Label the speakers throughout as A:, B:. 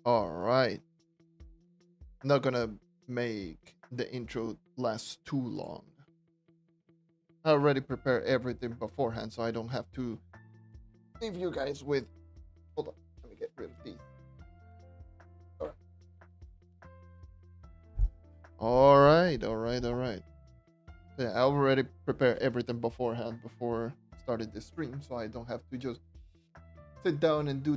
A: All right. Not gonna make the intro last too long. I already prepare everything beforehand, so I don't have to leave you guys with. Hold on, let me get rid of these. All right. All right. Yeah, I already prepare everything beforehand before starting the stream, so I don't have to just sit down and do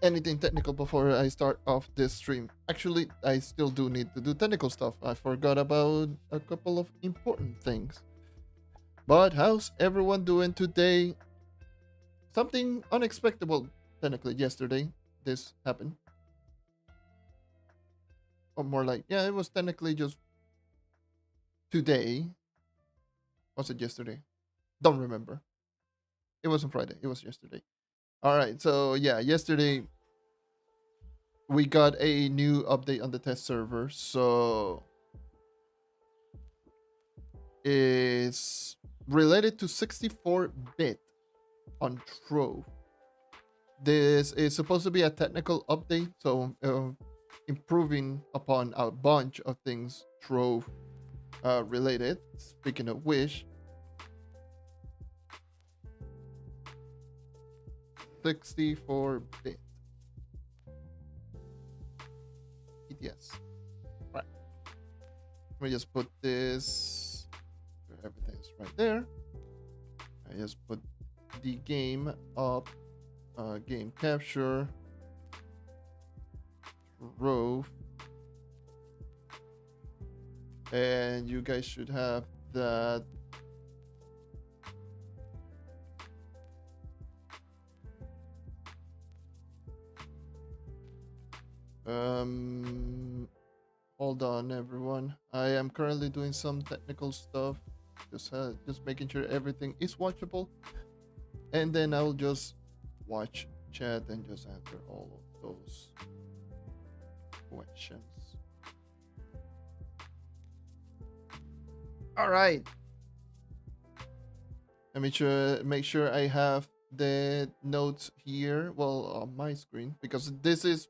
A: anything technical before I start off this stream. Actually, I still do need to do technical stuff. I forgot about a couple of important things. But how's everyone doing today? Something unexpected. Well, technically, yesterday this happened. Or more like, yeah, it was technically just today. Was it yesterday? Don't remember. It wasn't Friday. It was yesterday. All right. So, yeah, yesterday we got a new update on the test server. So, it's related to 64-bit on Trove. This is supposed to be a technical update, so improving upon a bunch of things Trove related. Speaking of which, 64-bit PTS. Right. Let me just put this. Everything's right there. I just put the game up. Game capture. Trove. And you guys should have that. Hold on, everyone. I am currently doing some technical stuff, just making sure everything is watchable, and then I'll just watch chat and just answer all of those questions. All right. Let me make sure I have the notes here. Well, on my screen, because this is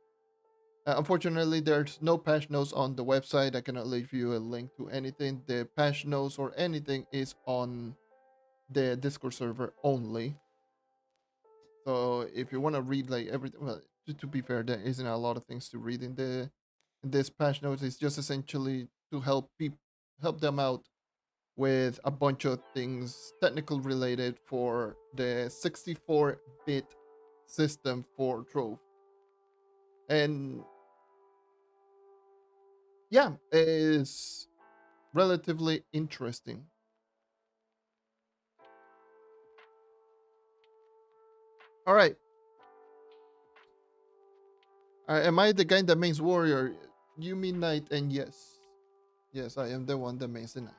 A: unfortunately, there's no patch notes on the website. I cannot leave you a link to anything. The patch notes or anything is on the Discord server only. So if you want to read like everything, well, to be fair, there isn't a lot of things to read in this patch notes. It's just essentially to help people help them out with a bunch of things technical related for the 64-bit system for Trove. And yeah, it's relatively interesting. All right. Am I the guy that mains warrior? You mean knight, and yes. Yes, I am the one that mains the knight.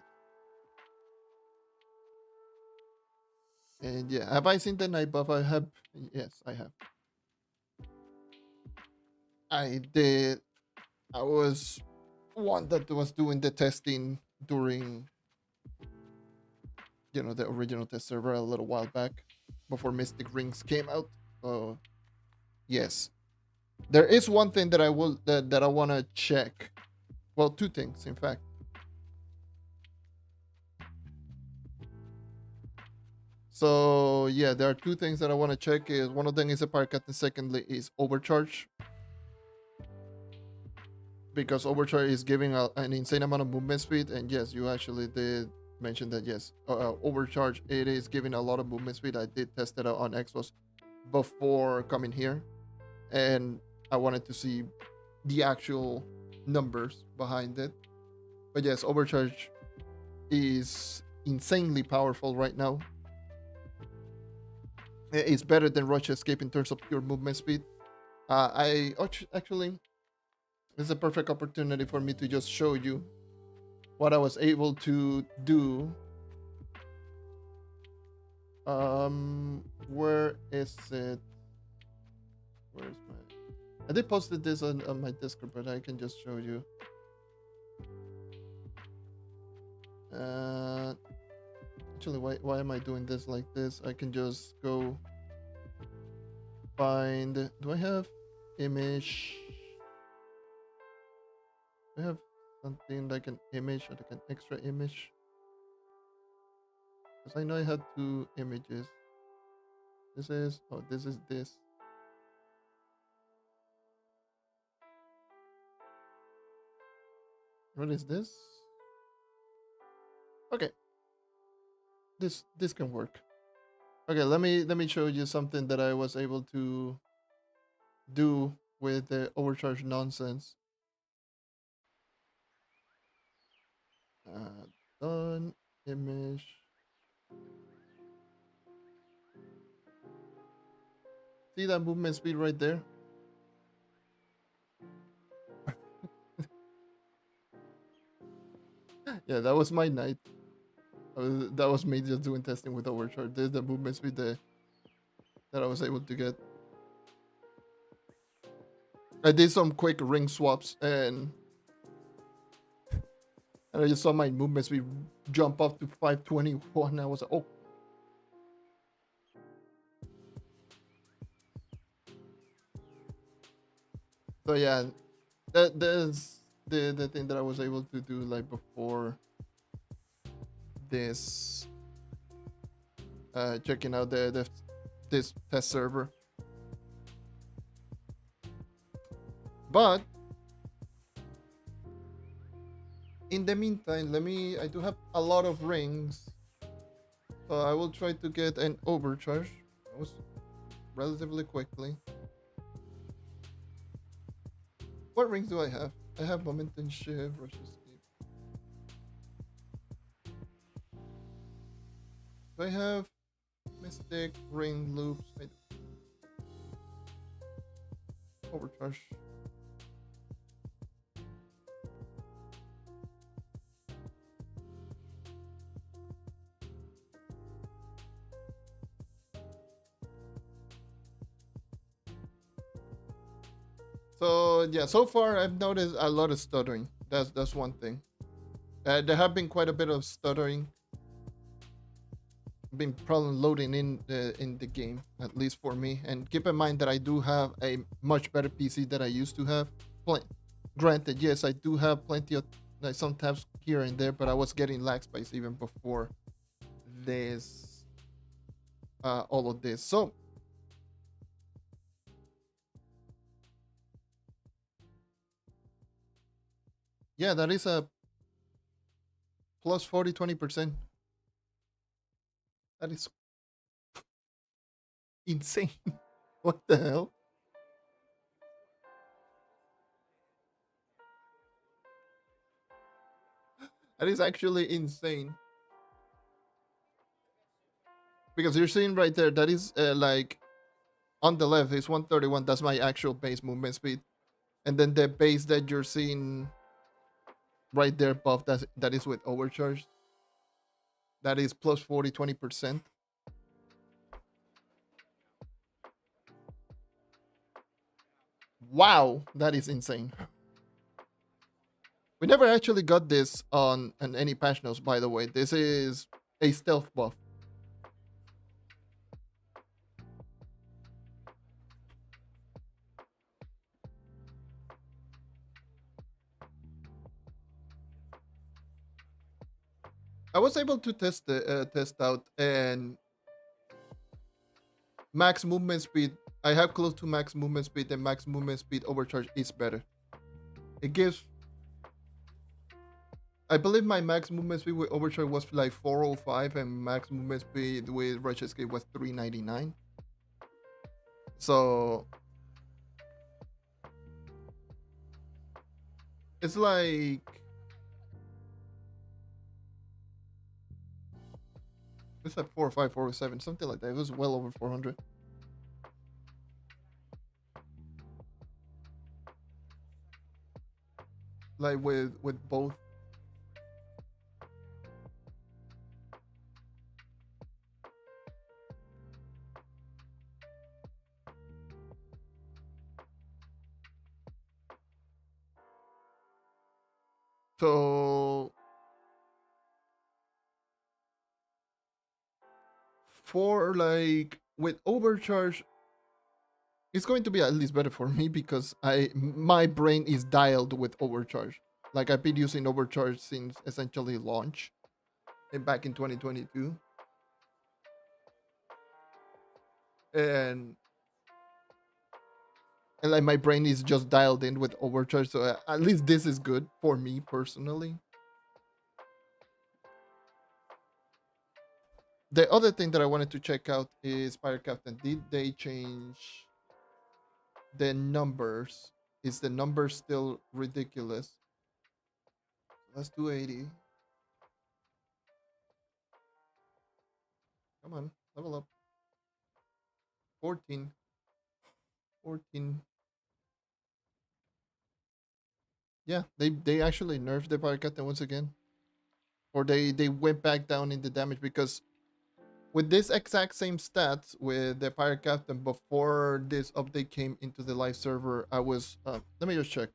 A: And yeah, have I seen the knight buff? I have. Yes, I have. I did. I was one that was doing the testing during, the original test server a little while back before Mystic Rings came out. So, yes. There is one thing that I want to check. Well, two things, in fact. So yeah, there are two things that I want to check. Is one of them is a park cut, and secondly is overcharge, because overcharge is giving an insane amount of movement speed. And yes, you actually did mention that. Yes, overcharge, it is giving a lot of movement speed. I did test it out on Xbox before coming here, and I wanted to see the actual numbers behind it. But yes, overcharge is insanely powerful right now. It's better than Rush Escape in terms of pure movement speed. I actually, it's a perfect opportunity for me to just show you what I was able to do. Where is it? Where's my? I did posted this on my Discord, but I can just show you. Actually, why am I doing this like this? I can just go find. Do I have image. Do I have something like an image or like an extra image? Because I know I had two images. This is, oh, this is this. What is this? Okay, this can work. Okay, let me show you something that I was able to do with the overcharge nonsense. Uh, done image. See that movement speed right there? Yeah, that was my night. That was me just doing testing with overcharge. There's the movement speed that I was able to get. I did some quick ring swaps and I just saw my movement speed jump up to 521. I was like, oh. So yeah, that's the thing that I was able to do like before this checking out the this test server. But in the meantime, I do have a lot of rings. So I will try to get an overcharge. That was relatively quickly. What rings do I have? I have momentum shift, rush escape. Do I have mystic ring loops? Overcharge. So yeah, so far I've noticed a lot of stuttering. That's one thing. There have been quite a bit of stuttering. Been problem loading in the game, at least for me. And keep in mind that I do have a much better PC that I used to have. Granted, yes, I do have plenty of like some tabs here and there, but I was getting lag spikes even before this, all of this. So yeah, that is a plus 40, 20%. That is insane. What the hell? That is actually insane. Because you're seeing right there, that is like on the left is 131. That's my actual base movement speed. And then the base that you're seeing right there above, that is with overcharge. That is plus 40, 20%. Wow, that is insane. We never actually got this on any patch notes, by the way. This is a stealth buff. I was able to test out and max movement speed. I have close to max movement speed, and max movement speed overcharge is better. It gives. I believe my max movement speed with overcharge was like 405, and max movement speed with rush escape was 399. So it's like it's like 405, 407, something like that. It was well over 400. Like with both. So for like with overcharge, it's going to be at least better for me because my brain is dialed with Overcharge. Like I've been using Overcharge since essentially launch back in 2022, and like my brain is just dialed in with Overcharge. So at least this is good for me personally. The other thing that I wanted to check out is Pirate Captain. Did they change the numbers? Is the number still ridiculous? Let's do 80. Come on, level up. 14. 14. Yeah, they actually nerfed the Pirate Captain once again. Or they went back down in the damage because with this exact same stats with the Pirate Captain before this update came into the live server, I was let me just check.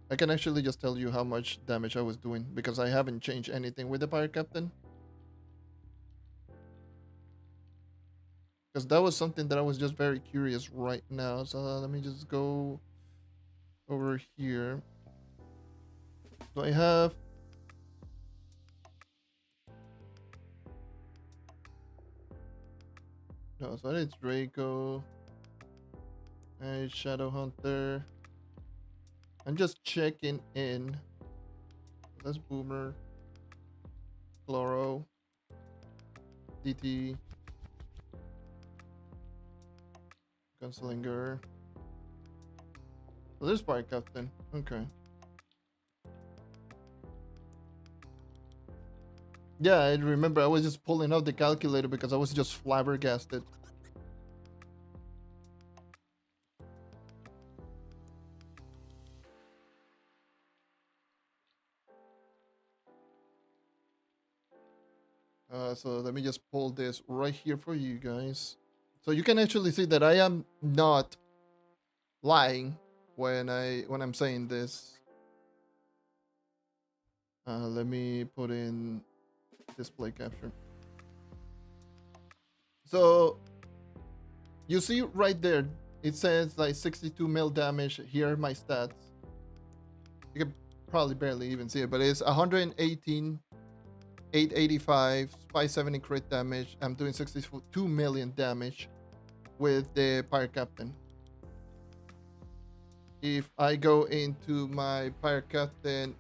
A: I can actually just tell you how much damage I was doing because I haven't changed anything with the Pirate Captain. Because that was something that I was just very curious right now. So let me just go over here. Do I have... No, so it's Draco. Hey, Shadow Hunter. I'm just checking in. That's Boomer. Chloro. DT. Gunslinger. Oh, there's Fire Captain. Okay. Yeah, I remember I was just pulling out the calculator because I was just flabbergasted. So let me just pull this right here for you guys. So you can actually see that I am not lying when I'm saying this. Let me put in display capture. So you see right there, it says like 62 mil damage. Here are my stats. You can probably barely even see it, but it's 118, 885, 570 crit damage. I'm doing 62 million damage with the Pirate Captain. If I go into my Pirate Captain,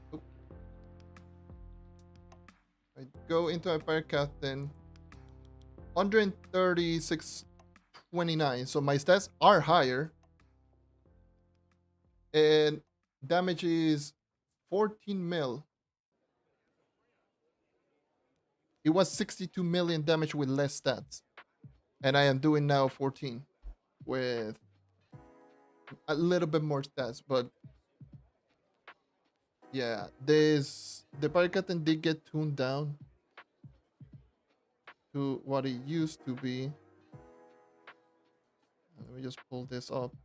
A: I go into my Pirate Captain, 136.29. So my stats are higher, and damage is 14 mil. It was 62 million damage with less stats, and I am doing now 14 with a little bit more stats. But yeah, the Pirate Captain did get tuned down to what it used to be. Let me just pull this up.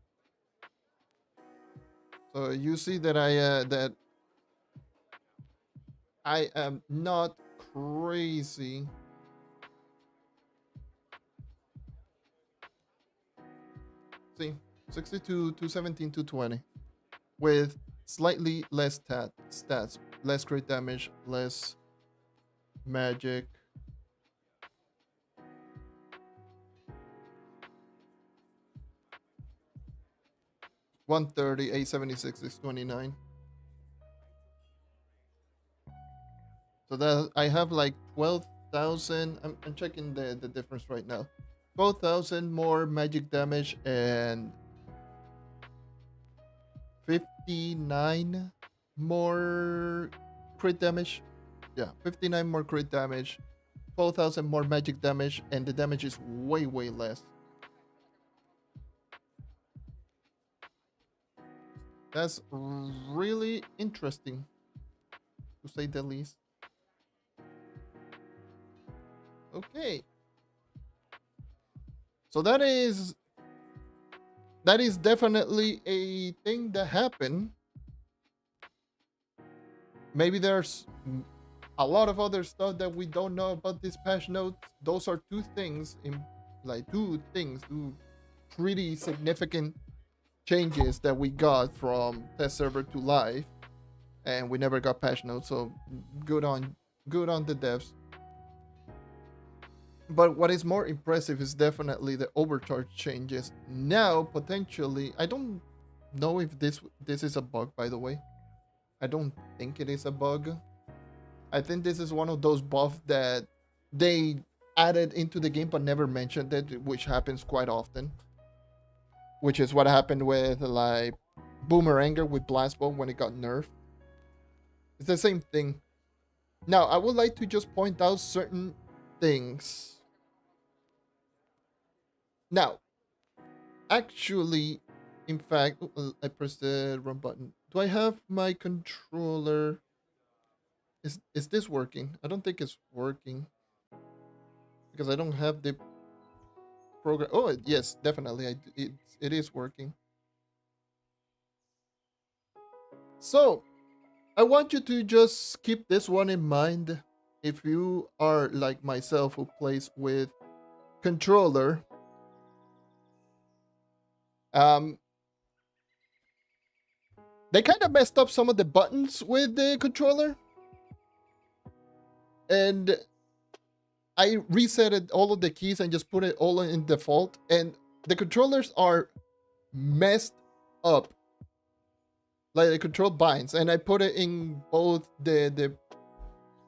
A: So you see that I am not crazy. See, 62, 217, 220 with slightly less stats, less crit damage, less magic. One 876, 629. So that I have like 12,000. I'm checking the difference right now. 12,000 more magic damage and 59 more crit damage. Yeah, 59 more crit damage, 12,000 more magic damage, and the damage is way, way less. That's really interesting, to say the least. Okay. So that is definitely a thing that happened. Maybe there's a lot of other stuff that we don't know about this patch note. Those are two things, two pretty significant changes that we got from test server to live, and we never got patch notes. So good on the devs. But what is more impressive is definitely the overcharge changes. Now potentially, I don't know if this is a bug, by the way. I don't think it is a bug. I think this is one of those buffs that they added into the game but never mentioned it, which happens quite often. Which is what happened with like Boomeranger with Blast Ball when it got nerfed. It's the same thing. Now, I would like to just point out certain things. Now, actually, in fact, I pressed the wrong button. Do I have my controller? Is this working? I don't think it's working because I don't have the program. Oh, yes, definitely. It is working. So, I want you to just keep this one in mind. If you are like myself who plays with controller, they kind of messed up some of the buttons with the controller, and I resetted all of the keys and just put it all in default, and the controllers are messed up, like the control binds, and I put it in both the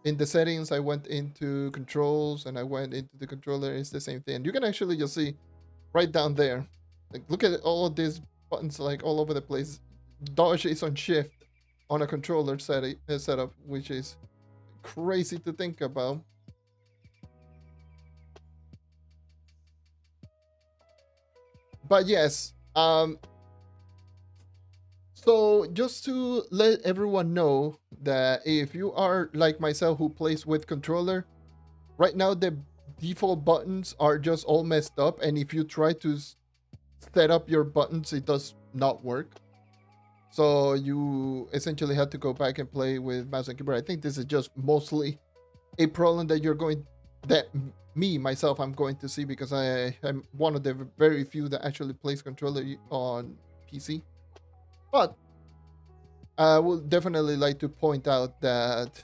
A: in the settings. I went into controls and I went into the controller. It's the same thing. You can actually just see right down there, like look at all of these buttons like all over the place. Dodge is on shift on a controller setup, which is crazy to think about. But yes, so just to let everyone know that if you are like myself who plays with controller, right now the default buttons are just all messed up, and if you try to set up your buttons, it does not work. So you essentially had to go back and play with mouse and keyboard. I think this is just mostly a problem that myself I'm going to see, because I am one of the very few that actually plays controller on PC. But I would definitely like to point out that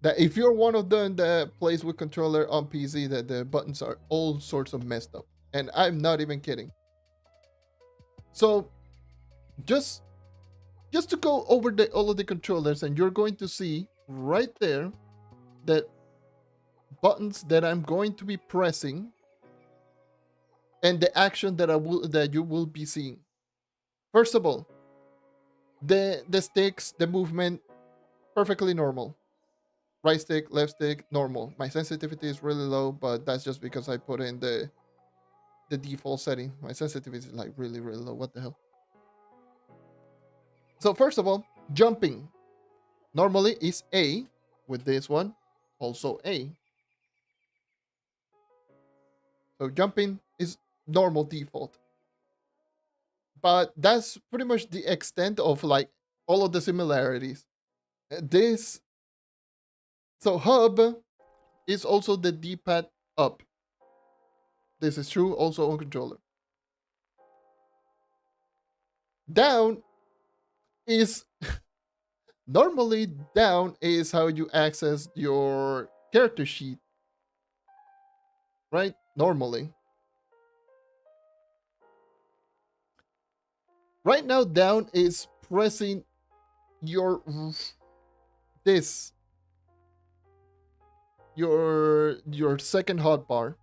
A: if you're one of them that plays with controller on PC, that the buttons are all sorts of messed up, and I'm not even kidding. So just to go over all of the controllers, and you're going to see right there that buttons that I'm going to be pressing and the action that you will be seeing. First of all, the sticks, the movement, perfectly normal. Right stick, left stick, normal. My sensitivity is really low, but that's just because I put in the default setting. My sensitivity is like really, really low. What the hell? So first of all, jumping normally is A. With this one, also A. So jumping is normal default. But that's pretty much the extent of like all of the similarities. This, so hub is also the D-pad up. This is true also on controller. Down is normally down is how you access your character sheet, right? Normally. Right now, down is pressing your second hotbar.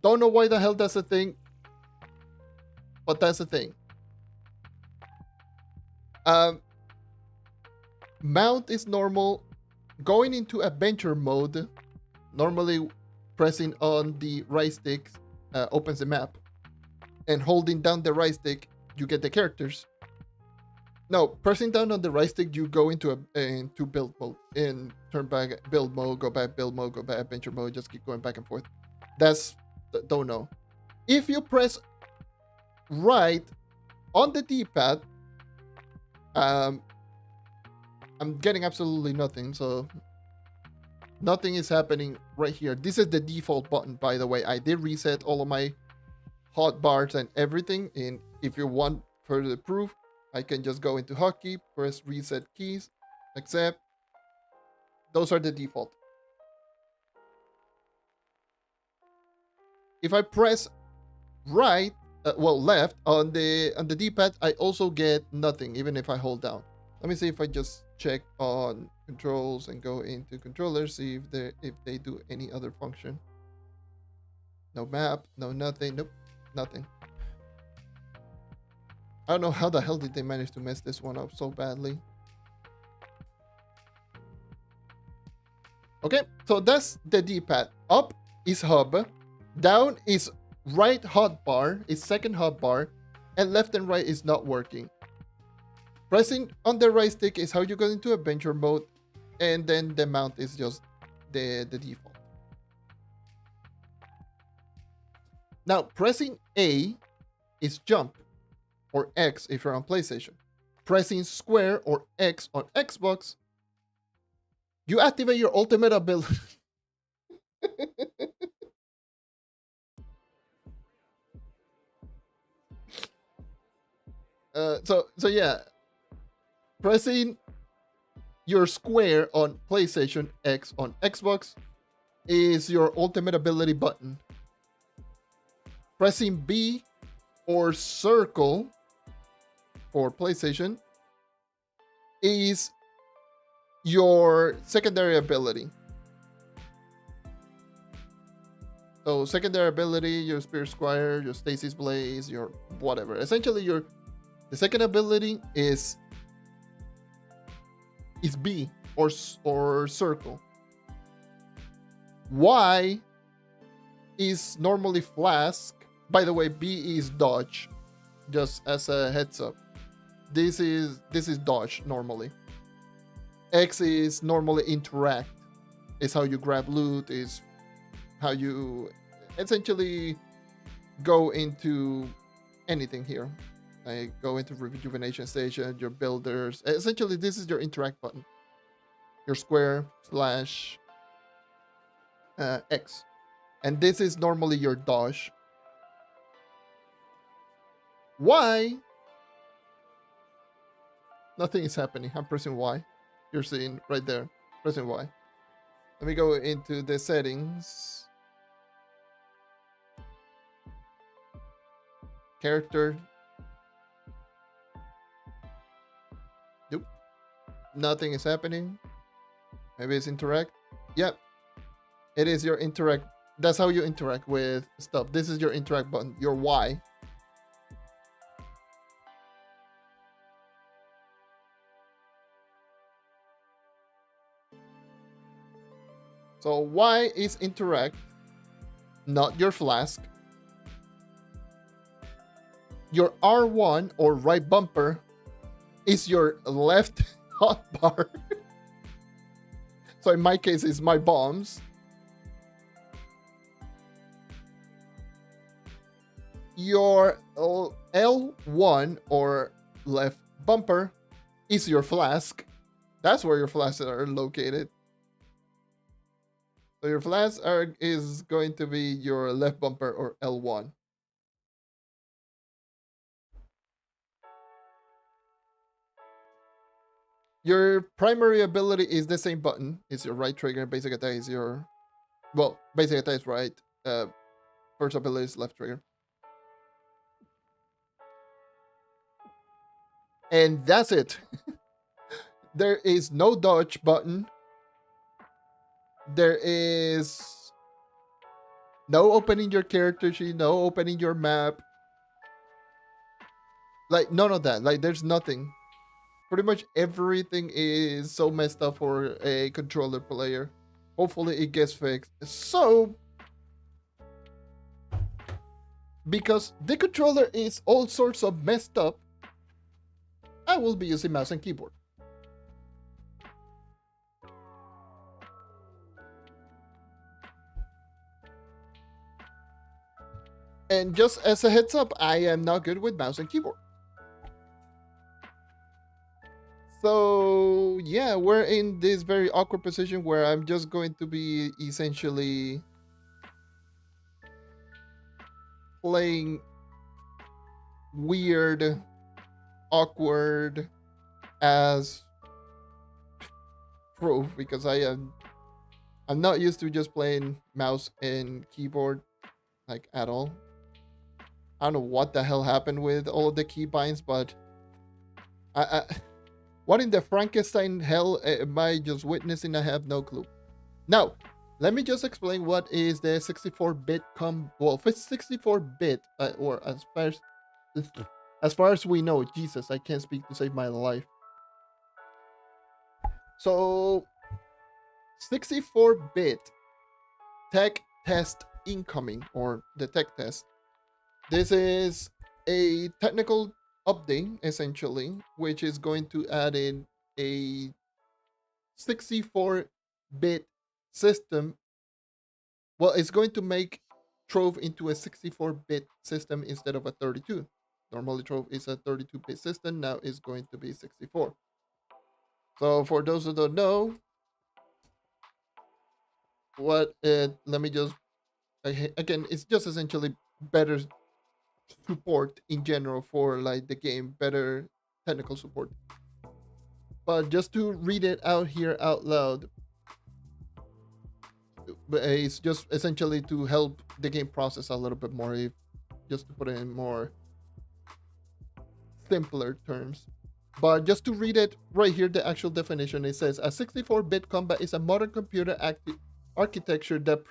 A: Don't know why the hell that's a thing, but that's a thing. Mount is normal. Going into adventure mode, normally pressing on the right stick opens the map, and holding down the right stick, you get the characters. No, pressing down on the right stick, you go into build mode, and turn back build mode, go back build mode, go back adventure mode, just keep going back and forth. That's, don't know. If you press right on the D-pad, I'm getting absolutely nothing, so Nothing is happening right here. This is the default button, by the way. I did reset all of my hotbars and everything. And if you want further proof, I can just go into hotkey, press reset keys, accept. Those are the default. If I press right, left on the D-pad, I also get nothing, even if I hold down. Let me see if I just check on controls and go into controllers, see if they do any other function. No map, no nothing, nope, nothing. I don't know how the hell did they manage to mess this one up so badly. Okay, so that's the D-pad. Up is hub, down is right hotbar, is second hotbar, and left and right is not working. Pressing on the right stick is how you go into adventure mode, and then the mount is just the default. Now, pressing A is jump, or X if you're on PlayStation. Pressing square or X on Xbox, you activate your ultimate ability. So yeah, pressing your square on PlayStation, X on Xbox is your ultimate ability button. Pressing B or circle for PlayStation is your secondary ability. So secondary ability, your Spirit Squire, your Stasis Blaze, your whatever. Essentially, the second ability is B or circle. Y is normally flask. By the way, B is dodge. Just as a heads up, this is dodge normally. X is normally interact. Is how you grab loot. Is how you essentially go into anything here. Like go into rejuvenation station, your builders. Essentially, this is your interact button. Your square slash X. And this is normally your dodge. Y. Nothing is happening. I'm pressing Y. You're seeing right there. Pressing Y. Let me go into the settings. Character. Nope. Nothing is happening. Maybe it's interact. Yep. It is your interact. That's how you interact with stuff. This is your interact button. Your Y. So Y is interact, not your flask. Your R1 or right bumper is your left hotbar. So in my case, it's my bombs. Your L1 or left bumper is your flask. That's where your flasks are located. So your flask is going to be your left bumper or L1. Your primary ability is the same button. It's your right trigger. Basic attack is your... Well, basic attack is right. First ability is left trigger. And that's it. There is no dodge button. There is no opening your character sheet, no opening your map. Like, none of that. Like, there's nothing. Pretty much everything is so messed up for a controller player. Hopefully it gets fixed. So, because the controller is all sorts of messed up, I will be using mouse and keyboard. And just as a heads up, I am not good with mouse and keyboard. So yeah, we're in this very awkward position where I'm just going to be essentially playing weird, awkward as Trove because I'm not used to just playing mouse and keyboard like at all. I don't know what the hell happened with all of the keybinds, but I what in the Frankenstein hell am I just witnessing? I have no clue. Now, let me just explain what is the 64-bit well, if it's 64-bit or as far as we know. Jesus, I can't speak to save my life. So, 64-bit tech test incoming, or the tech test. This is a technical update essentially, which is going to add in a 64-bit system. Well, it's going to make Trove into a 64-bit system instead of a 32. Normally, Trove is a 32-bit system. Now it's going to be 64. So, for those who don't know, let me just again, it's just essentially better support in general for like the game, better technical support. But just to read it out here out loud, it's just essentially to help the game process a little bit more, if just to put it in more simpler terms. But just to read it right here, the actual definition, it says a 64-bit combat is a modern computer architecture that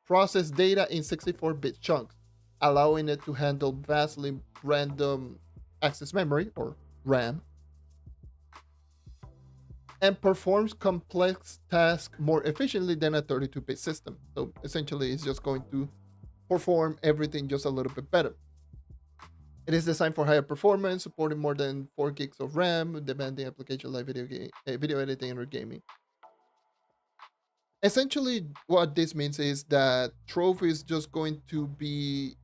A: process data in 64-bit chunks, allowing it to handle vastly random access memory, or RAM, and performs complex tasks more efficiently than a 32-bit system. So essentially, it's just going to perform everything just a little bit better. It is designed for higher performance, supporting more than 4 gigs of RAM, demanding applications like video editing or gaming. Essentially, what this means is that Trove is just going to be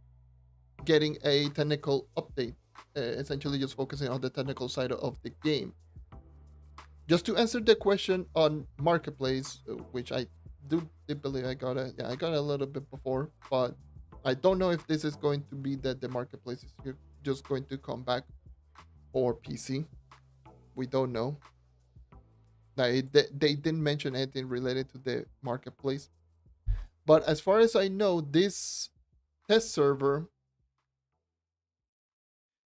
A: getting a technical update, essentially just focusing on the technical side of the game. Just to answer the question on marketplace, which I do believe I got a little bit before, but I don't know if this is going to be that the marketplace is just going to come back, or PC. We don't know. They didn't mention anything related to the marketplace. But as far as I know, this test server,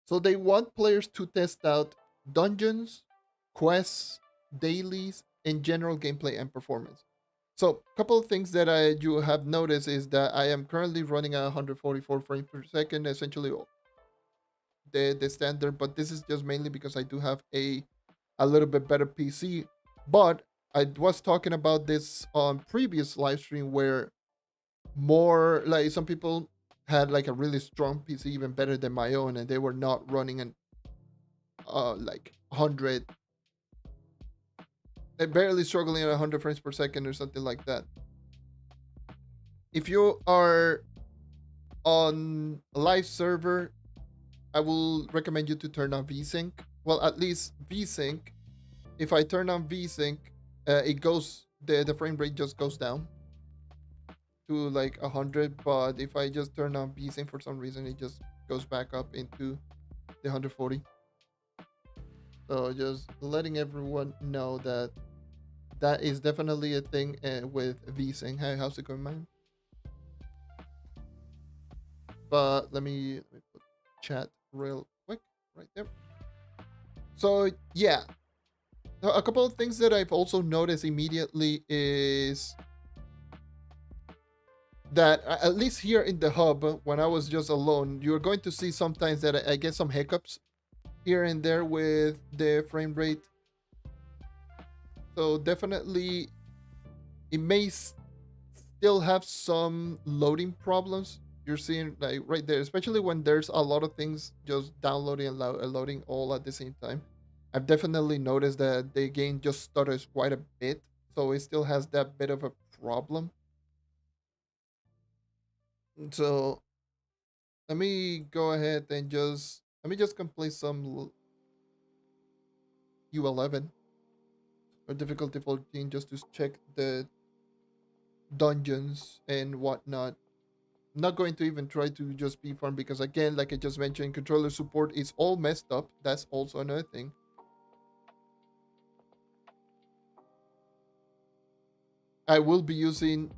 A: so they want players to test out dungeons, quests, dailies, and general gameplay and performance. So, a couple of things that you have noticed is that I am currently running at 144 frames per second, essentially the standard, but this is just mainly because I do have a little bit better PC. But I was talking about this on previous live stream where more like some people had like a really strong PC, even better than my own, and they were not running an like 100, barely struggling at 100 frames per second or something like that. If you are on a live server, I will recommend you to turn on VSync. Well, at least VSync. If I turn on VSync, it goes the frame rate just goes down to like 100. But if I just turn on VSync for some reason, it just goes back up into the 140. So just letting everyone know that that is definitely a thing with VSync. Hey, how's it going, man? But let me put chat real quick right there. So yeah, a couple of things that I've also noticed immediately is that at least here in the hub, when I was just alone, you're going to see sometimes that I get some hiccups here and there with the frame rate. So definitely, it may still have some loading problems. You're seeing like right there, especially when there's a lot of things just downloading and loading all at the same time. I've definitely noticed that the game just stutters quite a bit, so it still has that bit of a problem. So let me go ahead and just let me just complete some U11. or difficulty 14 just to check the dungeons and whatnot. Not going to even try to just be fun because, again, like I just mentioned, controller support is all messed up. That's also another thing. I will be using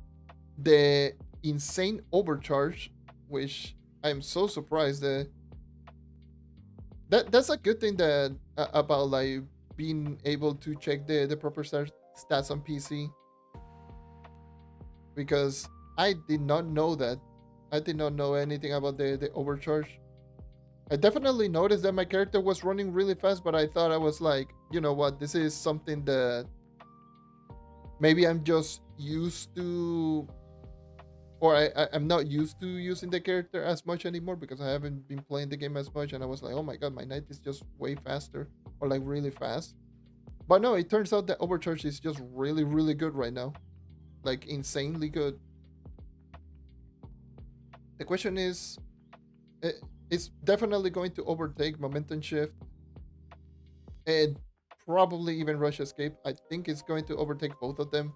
A: the insane overcharge, which I'm so surprised that's a good thing that about like being able to check the proper stats on PC, because I did not know that. I did not know anything about the overcharge. I definitely noticed that my character was running really fast, but I thought I was like, you know what, this is something that maybe I'm just used to, or I'm not used to using the character as much anymore because I haven't been playing the game as much. And I was like, oh my god, my knight is just way faster, or like really fast. But no, it turns out that Overcharge is just really, really good right now. Like insanely good. The question is, it's definitely going to overtake Momentum Shift and probably even Rush Escape. I think it's going to overtake both of them.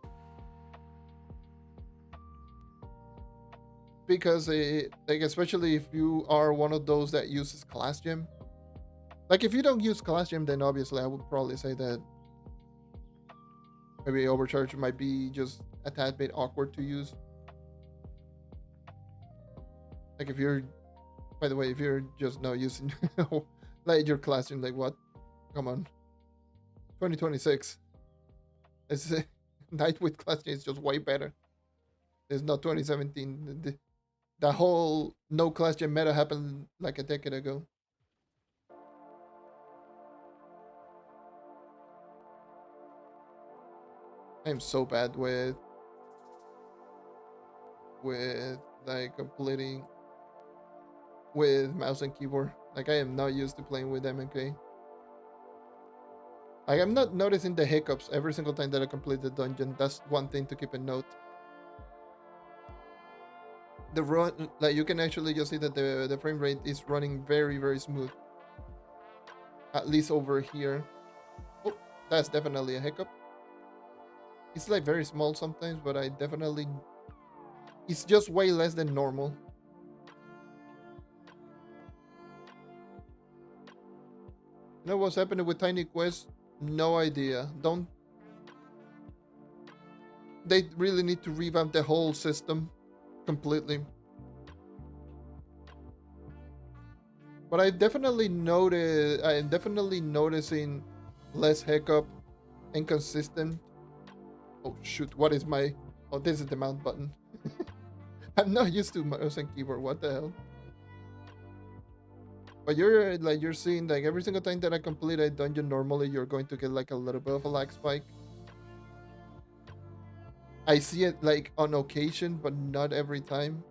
A: Because like especially if you are one of those that uses Class Gem. Like if you don't use Class Gem, then obviously I would probably say that maybe Overcharge might be just a tad bit awkward to use. Like if you're, by the way, if you're just not using like your Class Gem, like what? Come on, 2026. It's Night with Class Gem is just way better. It's not 2017. The whole no Class Gem meta happened like a decade ago. I'm so bad with like completing with mouse and keyboard. Like I am not used to playing with MK. Like I'm not noticing the hiccups every single time that I complete the dungeon. That's one thing to keep in note. The run, like you can actually just see that the frame rate is running very, very smooth. At least over here. Oh, that's definitely a hiccup. It's like very small sometimes, but I definitely, it's just way less than normal. You know what's happening with Tiny Quest? No idea. Don't, they really need to revamp the whole system completely. But I'm definitely noticing less hiccup and consistent. Oh shoot, what is my, oh, this is the mount button. I'm not used to mouse and keyboard, what the hell? But you're seeing like every single time that I complete a dungeon, normally you're going to get like a little bit of a lag spike. I see it like on occasion, but not every time.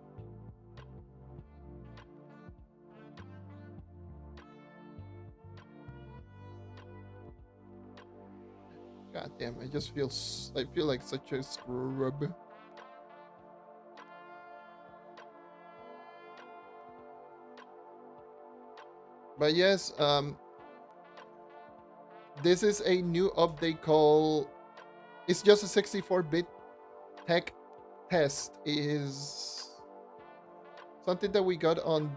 A: God damn, I feel like such a scrub. But yes, this is a new update called, it's just a 64-bit tech test. Is something that we got on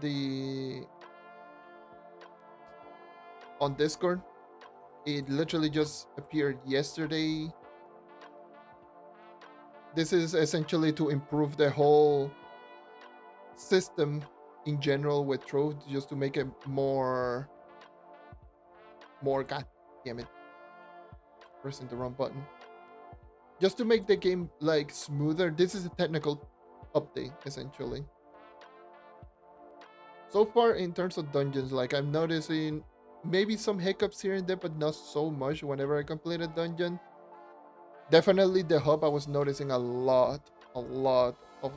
A: Discord. It literally just appeared yesterday. This is essentially to improve the whole system in general with Trove, just to make it more god damn it, pressing the wrong button, just to make the game like smoother. This is a technical update essentially. So far in terms of dungeons, like I'm noticing maybe some hiccups here and there, but not so much whenever I complete a dungeon. Definitely the hub, I was noticing a lot of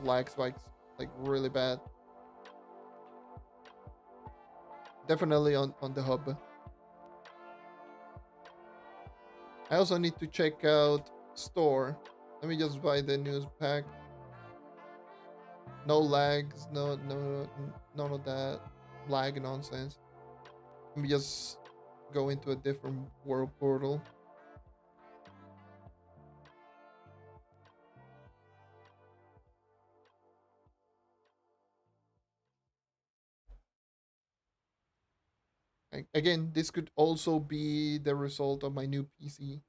A: lag spikes, like really bad. Definitely on the hub. I also need to check out store. Let me just buy the news pack. No lags, none of that lag nonsense. Let me just go into a different world portal. Again, this could also be the result of my new PC.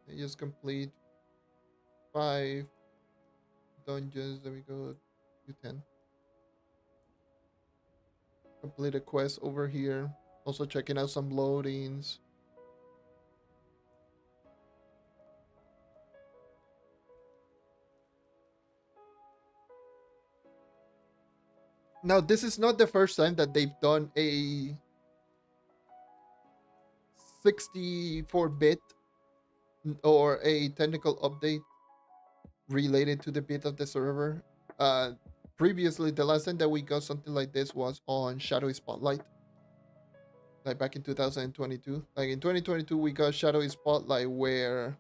A: I just complete 5 dungeons. There we go. Do 10. Complete a quest over here. Also checking out some loadings. Now, this is not the first time that they've done a 64-bit or a technical update related to the bit of the server. Uh, Previously, the last time that we got something like this was on Shadowy Spotlight, like back in 2022. Like in 2022, we got Shadowy Spotlight where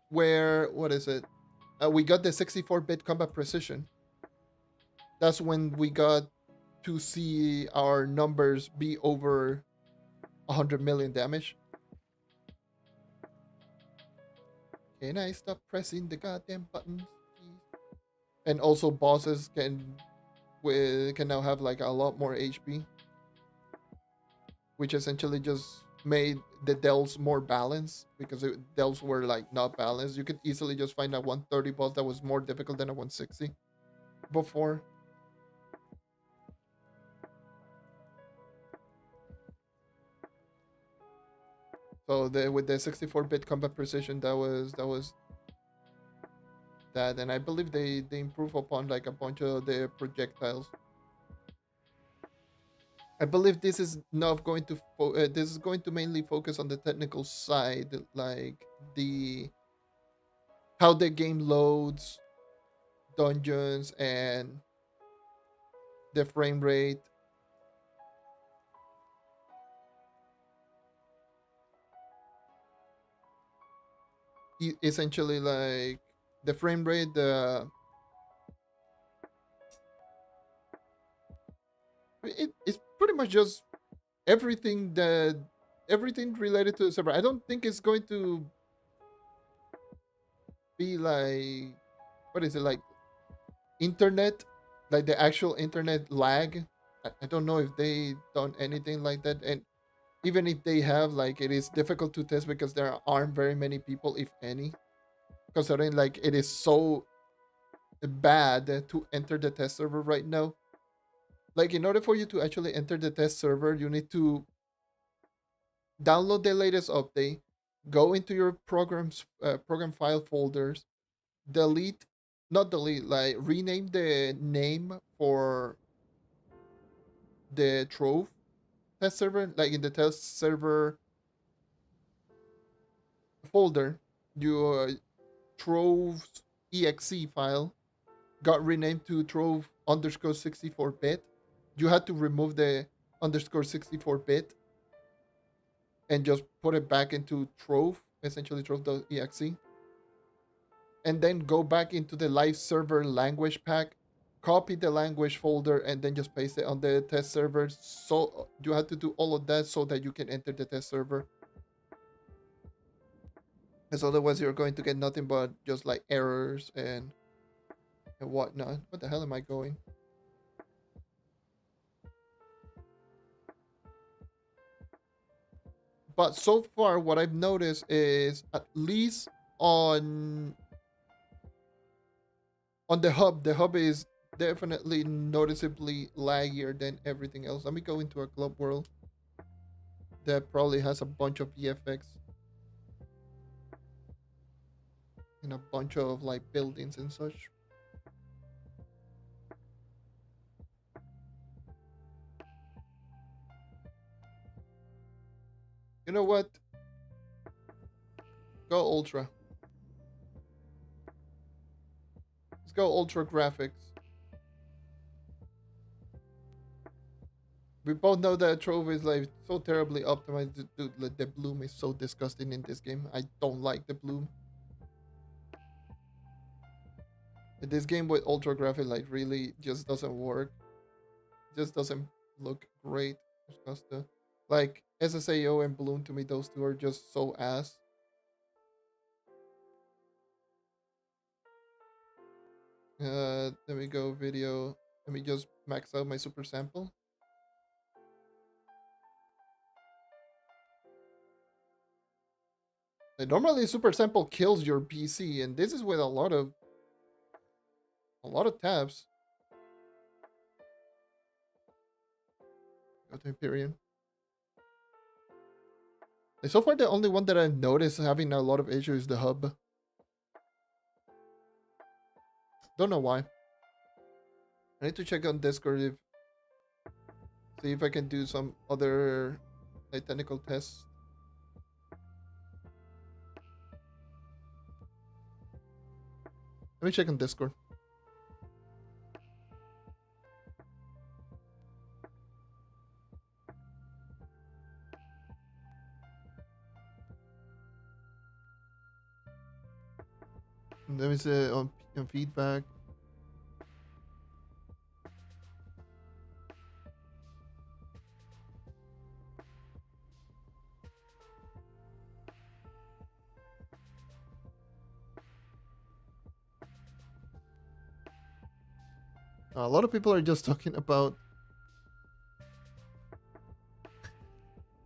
A: what is it? We got the 64-bit combat precision. That's when we got to see our numbers be over 100 million damage. Can I stop pressing the goddamn buttons, please? And also bosses can now have like a lot more HP, which essentially just made the delves more balanced because delves were like not balanced. You could easily just find a 130 boss that was more difficult than a 160 before. So with the 64-bit combat precision, that was that, and I believe they improve upon like a bunch of the projectiles. I believe this is not going to this is going to mainly focus on the technical side, like the how the game loads dungeons and the frame rate. Essentially, like the frame rate, it's pretty much just everything that everything related to the server. I don't think it's going to be like what is it like internet, like the actual internet lag. I don't know if they done anything like that, and even if they have, like it is difficult to test because there aren't very many people, if any, considering like it is so bad to enter the test server right now. Like in order for you to actually enter the test server, you need to download the latest update, go into your program file folders, delete, not delete, like rename the name for the Trove test server. Like in the test server folder, your Trove's exe file got renamed to Trove underscore 64-bit. You had to remove the underscore 64-bit and just put it back into Trove, essentially Trove.exe, and then go back into the live server language pack, copy the language folder, and then just paste it on the test server. So you have to do all of that so that you can enter the test server. Because otherwise, you're going to get nothing but just like errors and whatnot. What the hell am I going? But so far, what I've noticed is at least on the hub is definitely noticeably laggier than everything else. Let me go into a club world that probably has a bunch of VFX and a bunch of like buildings and such. You know what? Go ultra. Let's go ultra graphics. We both know that Trove is like so terribly optimized. Dude, like, the bloom is so disgusting in this game. I don't like the bloom. This game with ultra graphic like really just doesn't work. Just doesn't look great. Just like SSAO and Bloom, to me, those two are just so ass. Let me go video. Let me just max out my super sample. Like, normally super sample kills your PC, and this is with a lot of tabs. Go to Hyperion. Like, so far, the only one that I've noticed having a lot of issues is the hub. Don't know why. I need to check on Discord if see if I can do some other like technical tests. Let me check on Discord. Let me see on feedback. A lot of people are just talking about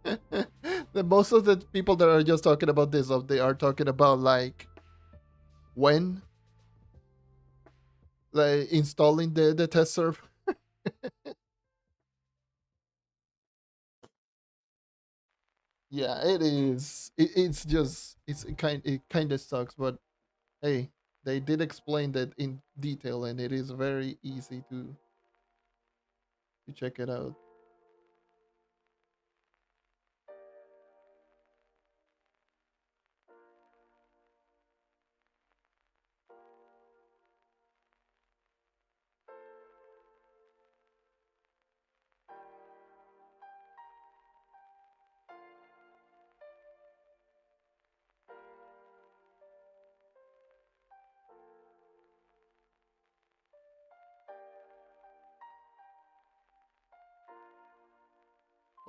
A: the most of the people that are just talking about this they are talking about like when like installing the test server. Yeah, it is. It's just it kind of sucks, but hey, they did explain that in detail, and it is very easy to check it out.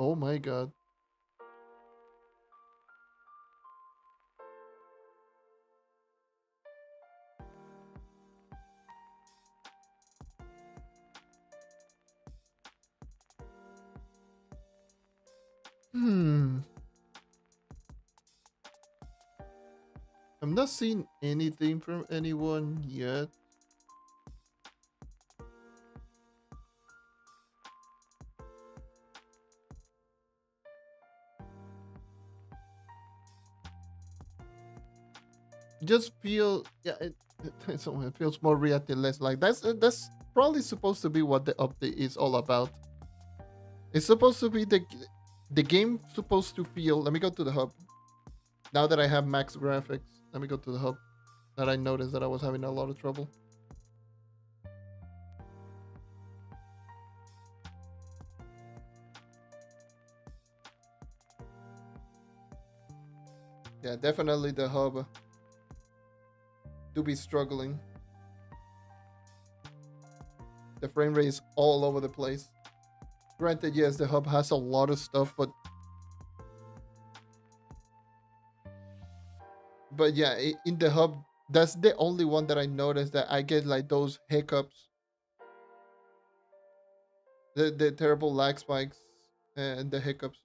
A: Oh my god. Hmm. I'm not seeing anything from anyone yet. Just feel yeah, it feels more reactive, less like that's probably supposed to be what the update is all about. It's supposed to be the game supposed to feel. Let me go to the hub. Now that I have max graphics, let me go to the hub. That I noticed that I was having a lot of trouble. Yeah, definitely the hub do be struggling. The frame rate is all over the place. Granted, yes, the hub has a lot of stuff, but yeah, in the hub, that's the only one that I noticed that I get like those hiccups, the terrible lag spikes, and the hiccups.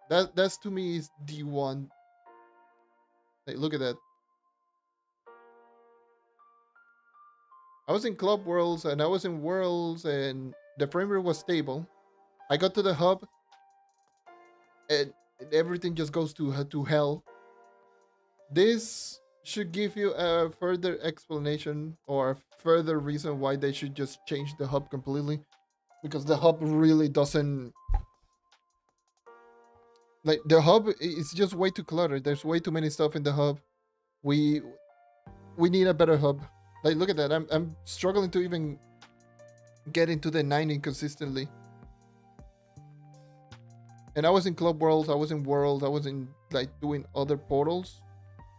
A: That's to me is the one. Like, look at that. I was in Club Worlds and I was in Worlds and the frame rate was stable. I got to the hub and everything just goes to hell. This should give you a further explanation or a further reason why they should just change the hub completely, because the hub really doesn't like the hub is just way too cluttered. There's way too many stuff in the hub. We we need a better hub. Like, look at that. I'm struggling to even get into the 90 consistently. And I was in Club Worlds, I was in Worlds, I was in like doing other portals.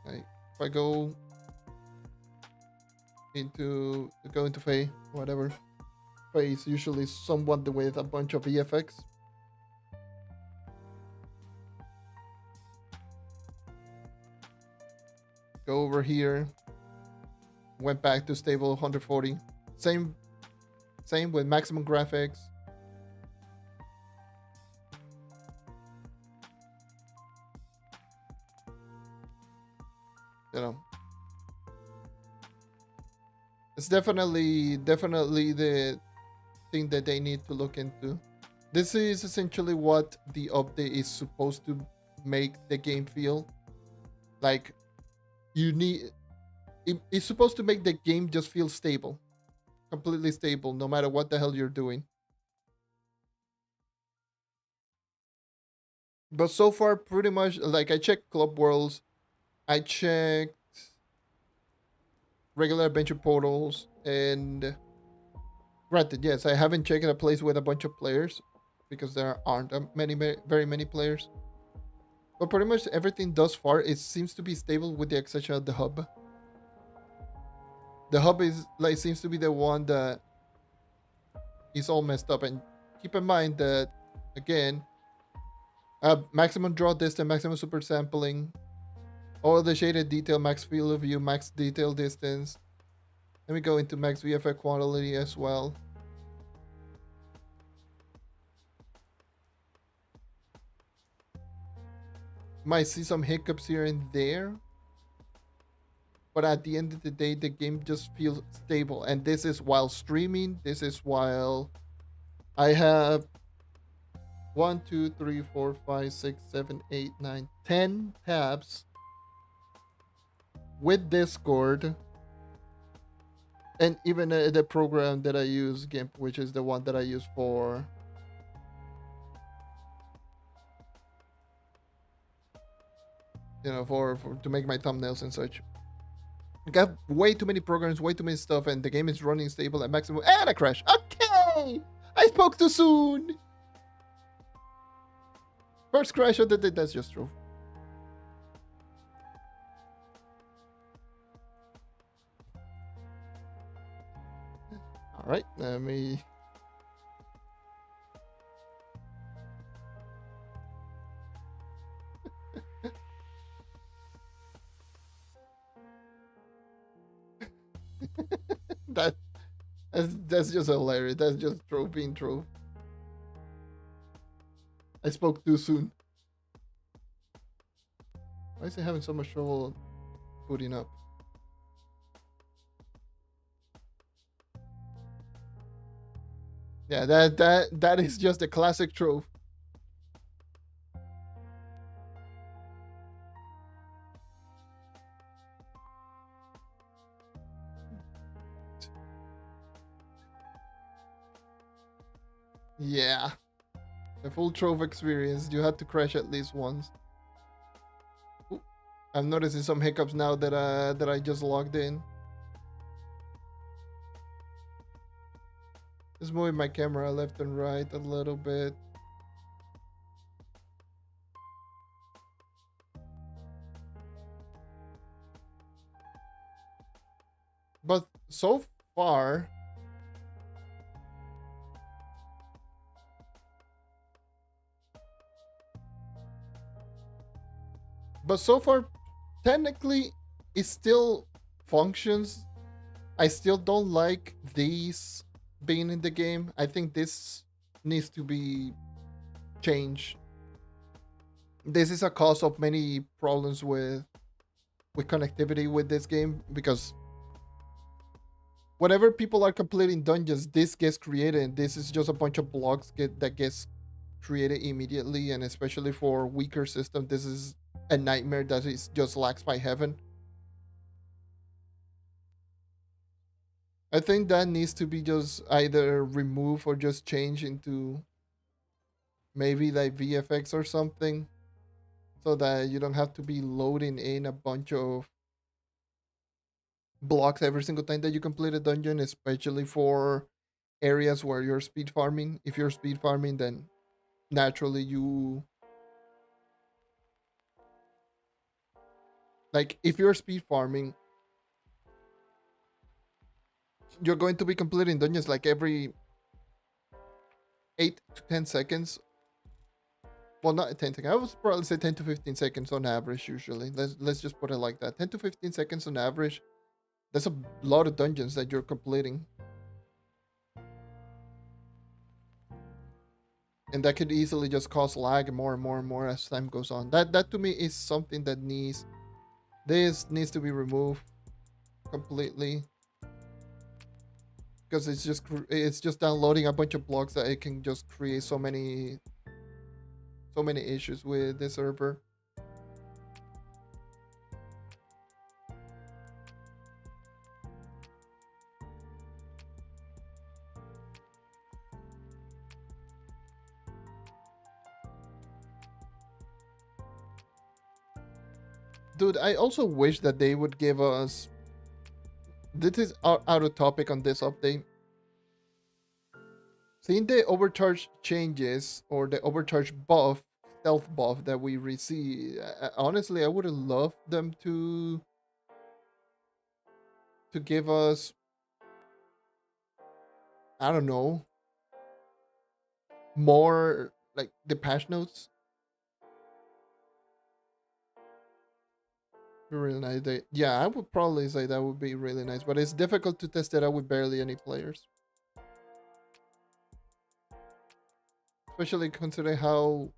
A: Like, if I go into Faye, whatever. Faye is usually someone with a bunch of EFX. Go over here. went back to stable 140. Same with maximum graphics. You know, it's definitely the thing that they need to look into. This is essentially what the update is supposed to make the game feel like. You need it's supposed to make the game just feel stable, completely stable, no matter what the hell you're doing. But so far, pretty much, like, I checked Club Worlds, I checked regular adventure portals, and granted, yes, I haven't checked a place with a bunch of players because there aren't very many players. But pretty much everything thus far, it seems to be stable with the exception of the hub. The hub is like seems to be the one that is all messed up. And keep in mind that, again, maximum draw distance, maximum super sampling, all the shaded detail, max field of view, max detail distance. Let me go into max VFX quality as well. Might see some hiccups here and there, but at the end of the day, the game just feels stable. And this is while streaming. This is while I have 1, 2, 3, 4, 5, 6, 7, 8, 9, 10 tabs with Discord, and even the program that I use, GIMP, which is the one that I use for for to make my thumbnails and such. I got way too many programs, way too many stuff, and the game is running stable at maximum. And a crash. Okay, I spoke too soon. First crash of the day. That's just Trove. All right, let me. That's just hilarious. That's just Trove being Trove. I spoke too soon. Why is it having so much trouble booting up? Yeah, that is just a classic Trove. Yeah. The full Trove experience. You had to crash at least once. Ooh, I'm noticing some hiccups now that I just logged in. Just moving my camera left and right a little bit. But so far, technically, it still functions. I still don't like these being in the game. I think this needs to be changed. This is a cause of many problems with connectivity with this game, because whenever people are completing dungeons, this gets created, and this is just a bunch of blocks that gets created immediately. And especially for weaker system, this is a nightmare that is just lags by heaven. I think that needs to be just either removed or just changed into maybe like VFX or something, so that you don't have to be loading in a bunch of blocks every single time that you complete a dungeon, especially for areas where you're speed farming. If you're speed farming, then naturally if you're speed farming, you're going to be completing dungeons like every 8 to 10 seconds. Well, not 10 seconds. I would probably say 10 to 15 seconds on average usually. Let's just put it like that. 10 to 15 seconds on average. That's a lot of dungeons that you're completing, and that could easily just cause lag more and more and more as time goes on. That to me is something that needs to be removed completely, because it's just downloading a bunch of blocks that it can just create so many issues with the server. Dude, I also wish that they would give us. This is out of topic on this update. Seeing the overcharge changes or the overcharge buff, stealth buff that we receive, honestly, I would have loved them to give us, I don't know, more like the patch notes. Be really nice. Yeah, I would probably say that would be really nice, but it's difficult to test it out with barely any players, especially considering how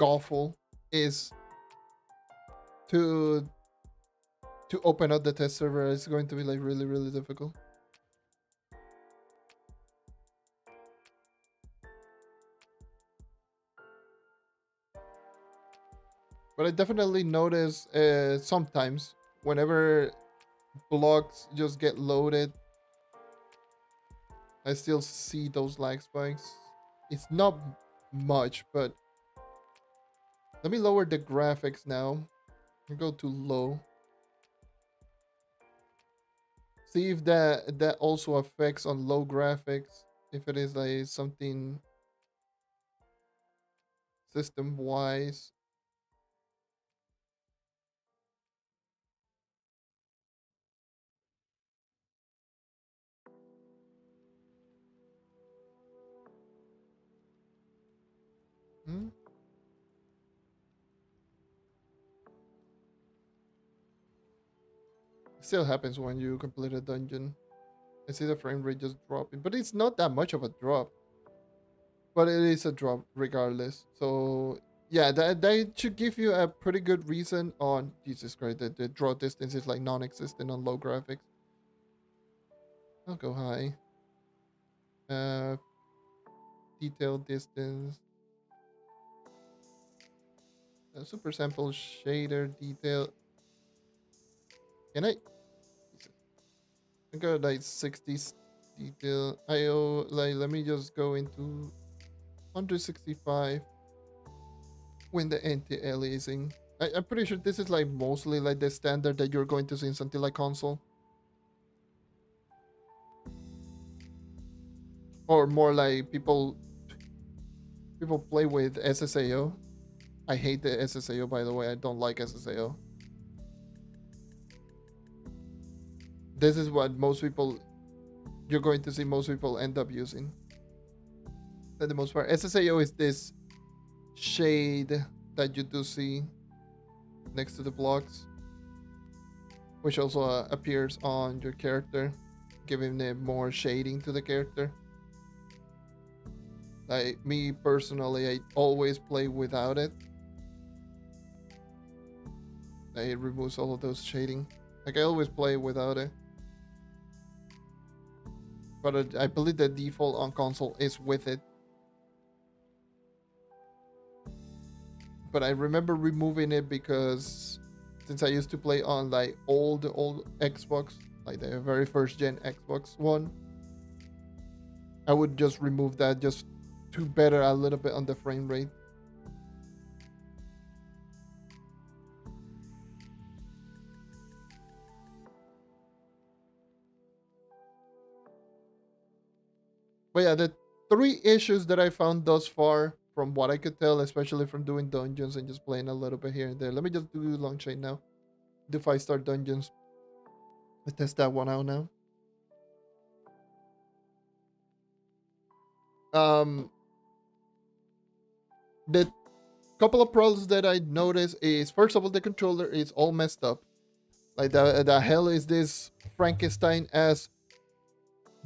A: awful is to open up the test server. It's going to be like really really difficult. But I definitely notice sometimes whenever blocks just get loaded, I still see those lag spikes. It's not much, but let me lower the graphics now and go to low. See if that also affects on low graphics. If it is like something system wise. Hmm? It still happens when you complete a dungeon. I see the frame rate just dropping, but it's not that much of a drop. But it is a drop regardless. So yeah, that should give you a pretty good reason on Jesus Christ. The draw distance is like non-existent on low graphics. I'll go high. Uh, detail distance. Super sample shader detail. Can I? I got like 60 detail. IO like let me just go into 165 when the anti-aliasing. I'm pretty sure this is like mostly like the standard that you're going to see in something like console. Or more like people play with SSAO. I hate the SSAO, by the way. I don't like SSAO. This is what most people you're going to see most people end up using. For the most part, SSAO is this shade that you do see next to the blocks, which also appears on your character, giving it more shading to the character. Like me personally, I always play without it. It removes all of those shading. Like I always play without it. But I believe the default on console is with it. But I remember removing it because since I used to play on like old Xbox, like the very first gen Xbox One, I would just remove that just to better a little bit on the frame rate. But yeah, the three issues that I found thus far, from what I could tell, especially from doing dungeons and just playing a little bit here and there. Let me just do long chain now. Do 5-star dungeons. Let's test that one out now. Um, the couple of problems that I noticed is first of all the controller is all messed up. Like the hell is this Frankenstein as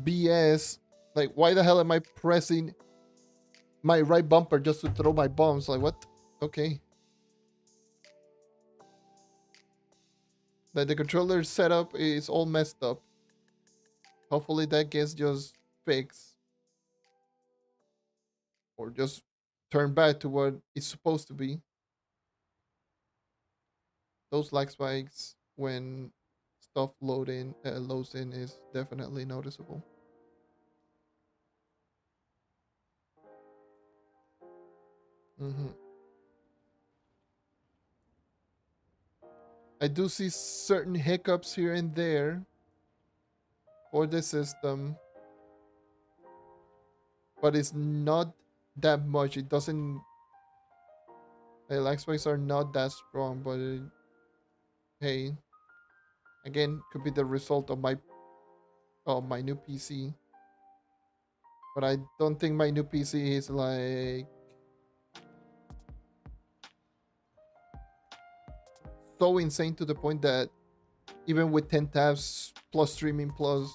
A: BS? Like why the hell am I pressing my right bumper just to throw my bombs? Like what? Okay. Like the controller setup is all messed up. Hopefully that gets just fixed or just turned back to what it's supposed to be. Those lag spikes when stuff loads in is definitely noticeable. hmm I do see certain hiccups here and there for the system, but it's not that much. It doesn't. The lag spikes are not that strong, but hey, again, could be the result of my new PC. But I don't think my new PC is like so insane to the point that even with 10 tabs plus streaming plus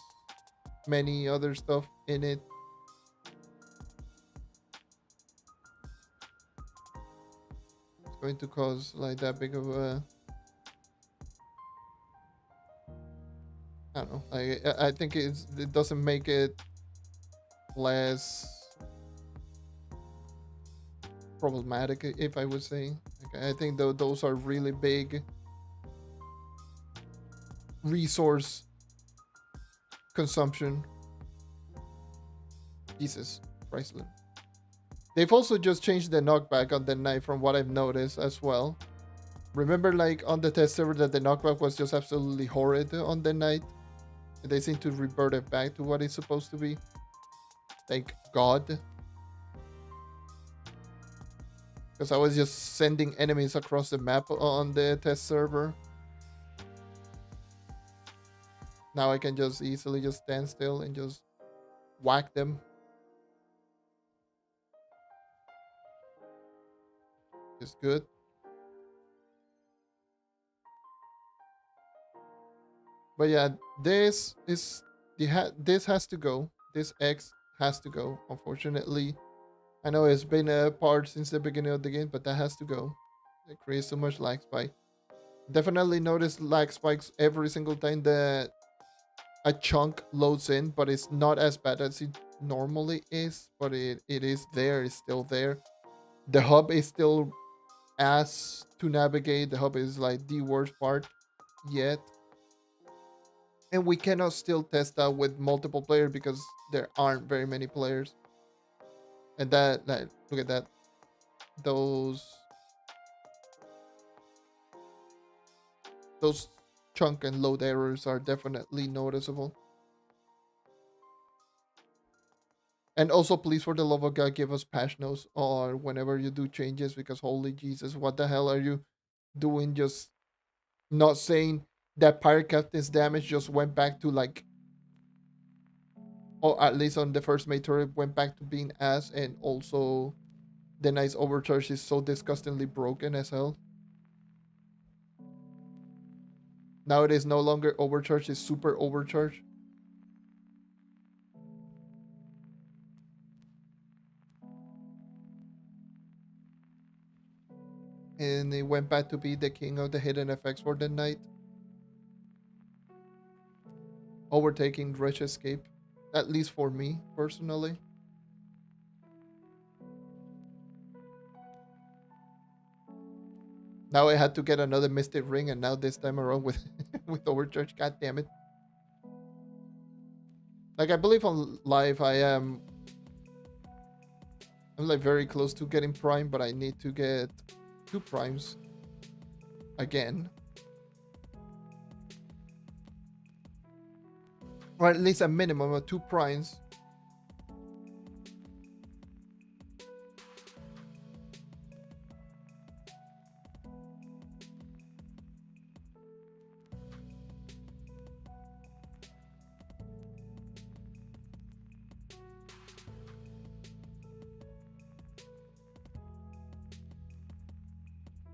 A: many other stuff in it, it's going to cause like that big of a, I don't know. I think it doesn't make it less problematic, if I would say. Like, I think those are really big resource consumption. Jesus Christ. They've also just changed the knockback on the knife from what I've noticed as well. Remember, like on the test server, that the knockback was just absolutely horrid on the night. They seem to revert it back to what it's supposed to be. Thank God. Because I was just sending enemies across the map on the test server. Now I can just easily just stand still and just whack them. It's good. But yeah, this is this has to go. This X has to go. Unfortunately, I know it's been a part since the beginning of the game, but that has to go. It creates so much lag spike. Definitely notice lag spikes every single time that a chunk loads in, but it's not as bad as it normally is. But it is there. It's still there. The hub is still ass to navigate. The hub is like the worst part yet. And we cannot still test that with multiple players because there aren't very many players. And that, like, look at that. Those chunk and load errors are definitely noticeable. And also, please, for the love of God, give us patch notes or whenever you do changes, because holy Jesus, what the hell are you doing? Just not saying that Pirate Captain's damage just went back to like, or at least on the first main turret, went back to being ass, and also the nice overcharge is so disgustingly broken as hell. Now it is no longer overcharge, it's super overcharge. And it went back to be the king of the hidden effects for the night. Overtaking Rush Escape. At least for me, personally. Now I had to get another Mystic Ring, and now this time around with with Overcharge. God damn it! Like I believe on live, I'm like very close to getting Prime, but I need to get 2 Primes again, or at least a minimum of 2 Primes.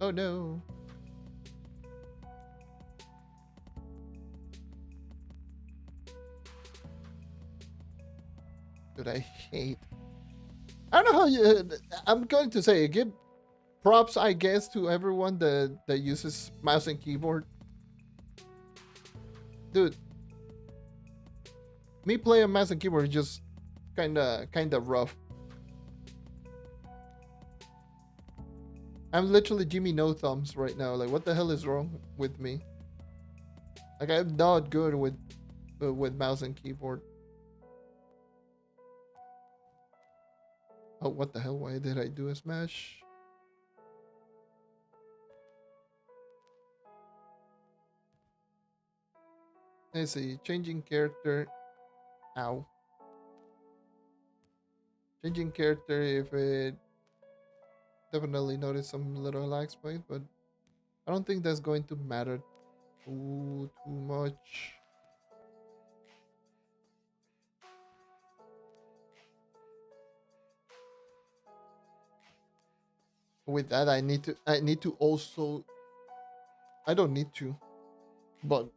A: Oh no! that I hate. I don't know how you. I'm going to say give props, I guess, to everyone that uses mouse and keyboard. Dude, me playing mouse and keyboard is just kinda rough. I'm literally Jimmy No Thumbs right now. Like, what the hell is wrong with me? Like, I'm not good with mouse and keyboard. Oh, what the hell? Why did I do a smash? Let's see. Changing character. Ow. Changing character if it definitely noticed some little lag spike, but I don't think that's going to matter too much. With that, I need to also, I don't need to, but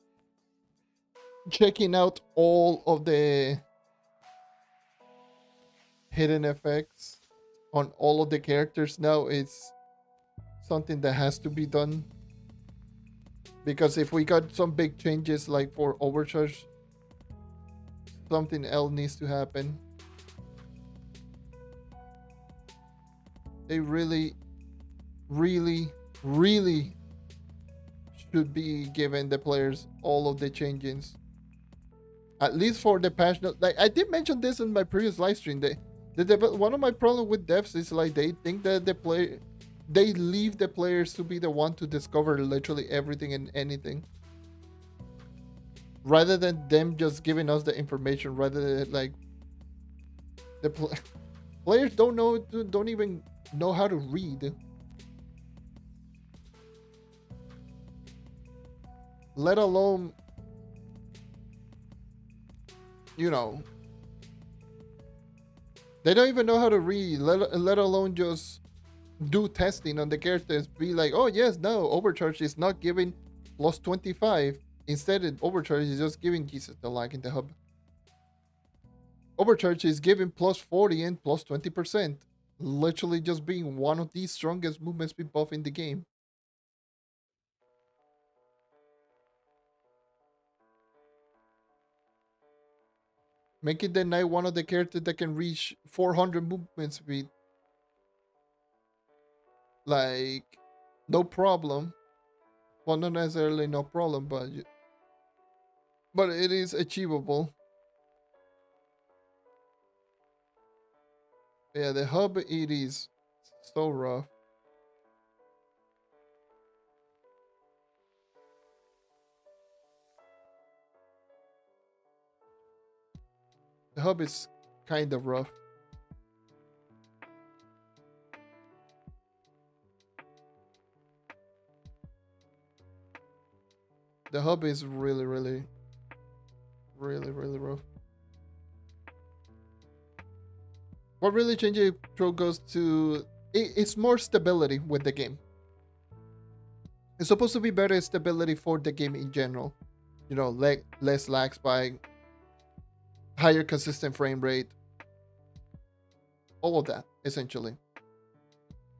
A: checking out all of the hidden effects on all of the characters now is something that has to be done, because if we got some big changes like for Overcharge, something else needs to happen. They really, really, really should be giving the players all of the changes, at least for the patch note. Like I did mention this in my previous live stream. One of my problem with devs is like they think that they leave the players to be the one to discover literally everything and anything, rather than them just giving us the information. Rather than like the players don't even know how to read, let alone, they don't even know how to read, let alone just do testing on the characters. Be like, oh yes, no, Overcharge is not giving plus 25. Instead, Overcharge is just giving, Jesus, the lag in the hub. Overcharge is giving plus 40 and plus 20%. Literally just being one of the strongest movement speed buff in the game. Making the Knight one of the characters that can reach 400 movement speed. Like, no problem. Well, not necessarily no problem, but it is achievable. Yeah, the hub, it is so rough. The hub is kind of rough. The hub is really, really, really, really rough. What really changes Trove goes to, it's more stability with the game. It's supposed to be better stability for the game in general. Less lag spike, higher consistent frame rate, all of that essentially.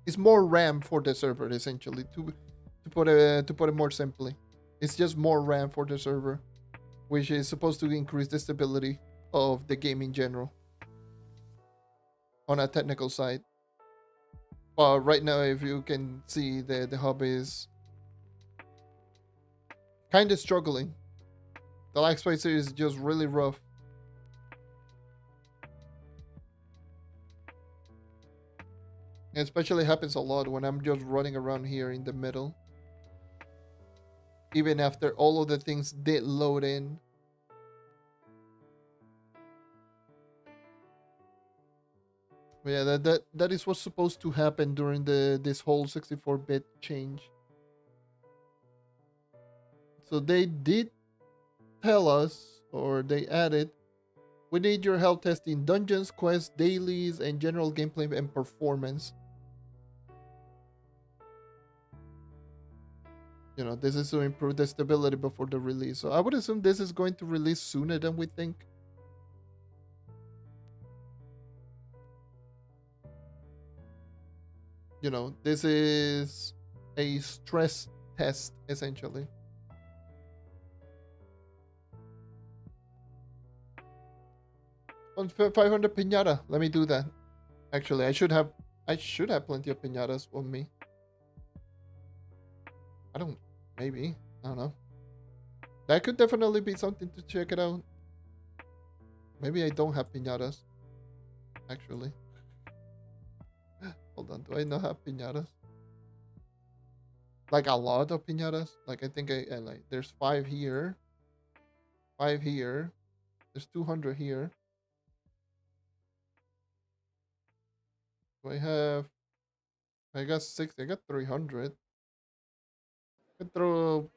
A: It's more RAM for the server essentially. To put it more simply, it's just more RAM for the server, which is supposed to increase the stability of the game in general on a technical side. But right now, if you can see, the hub is kind of struggling. The lag spike is just really rough. It especially happens a lot when I'm just running around here in the middle. Even after all of the things did load in. But yeah, that is what's supposed to happen during this whole 64-bit change. So they did tell us, or they added, we need your help testing dungeons, quests, dailies, and general gameplay and performance. This is to improve the stability before the release. So I would assume this is going to release sooner than we think. this is a stress test essentially. On 500 piñata. Let me do that. Actually, I should have plenty of piñatas on me. I don't. Maybe. I don't know. That could definitely be something to check it out. Maybe I don't have piñatas. Actually. Hold on. Do I not have piñatas? Like a lot of piñatas. Like I think I like. There's 5 here. 5 here. There's 200 here. Do I have? I got 6. I got 300. I could throw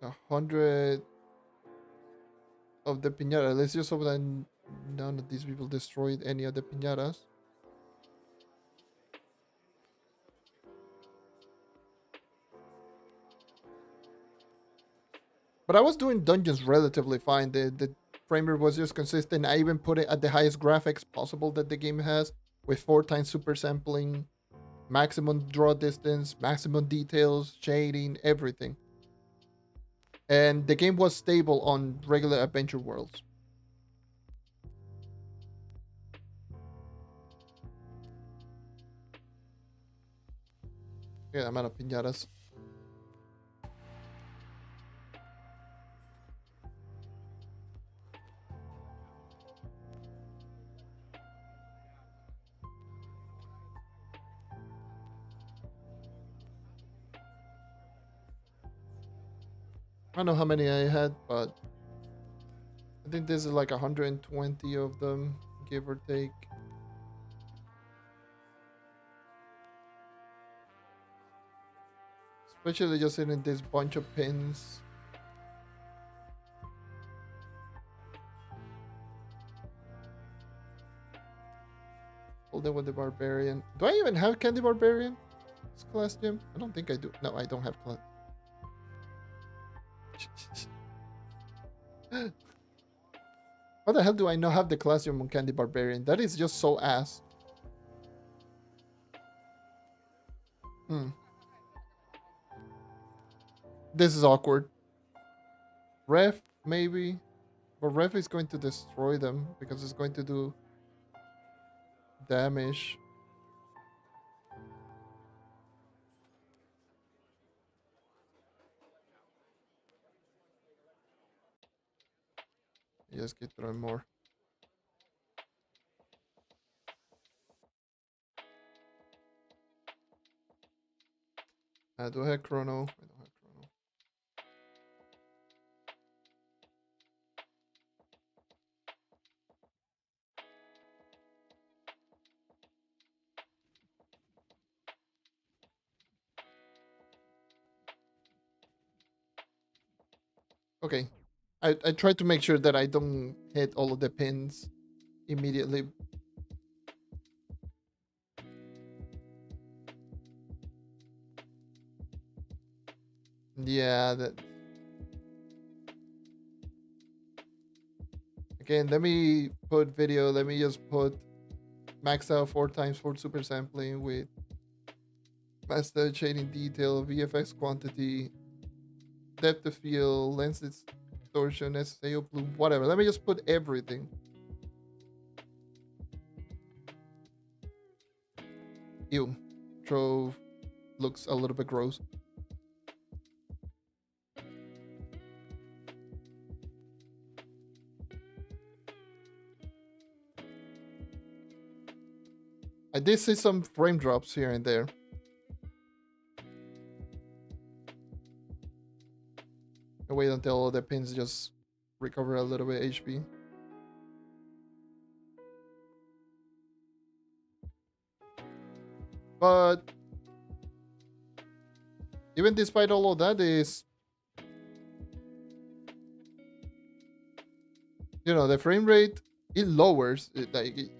A: 100 of the piñata. Let's just hope that none of these people destroyed any of the piñatas. But I was doing dungeons relatively fine. The frame rate was just consistent. I even put it at the highest graphics possible that the game has, with 4 times super sampling, maximum draw distance, maximum details, shading, everything. And the game was stable on regular adventure worlds. Yeah, amount of piñatas. I don't know how many I had, but I think this is like 120 of them, give or take. Especially just hitting this bunch of pins. Hold on with the barbarian. Do I even have candy barbarian? This class gym? I don't think I do. No, I don't have class. How the hell do I not have the class gym on candy barbarian? That is just so ass. This is awkward. Ref, maybe. But Ref is going to destroy them because it's going to do damage. Just keep throwing more. Do I have chrono? I don't have chrono. Okay. I try to make sure that I don't hit all of the pins immediately. Yeah, that. Again, let me put video. Let me just put max out 4 times 4 super sampling with master shading detail, VFX quantity, depth of field, lens distortion, SAO bloom, whatever. Let me just put everything. Ew. Trove looks a little bit gross. I did see some frame drops here and there. I wait until all the pins just recover a little bit HP. But even despite all of that, is the frame rate, it lowers.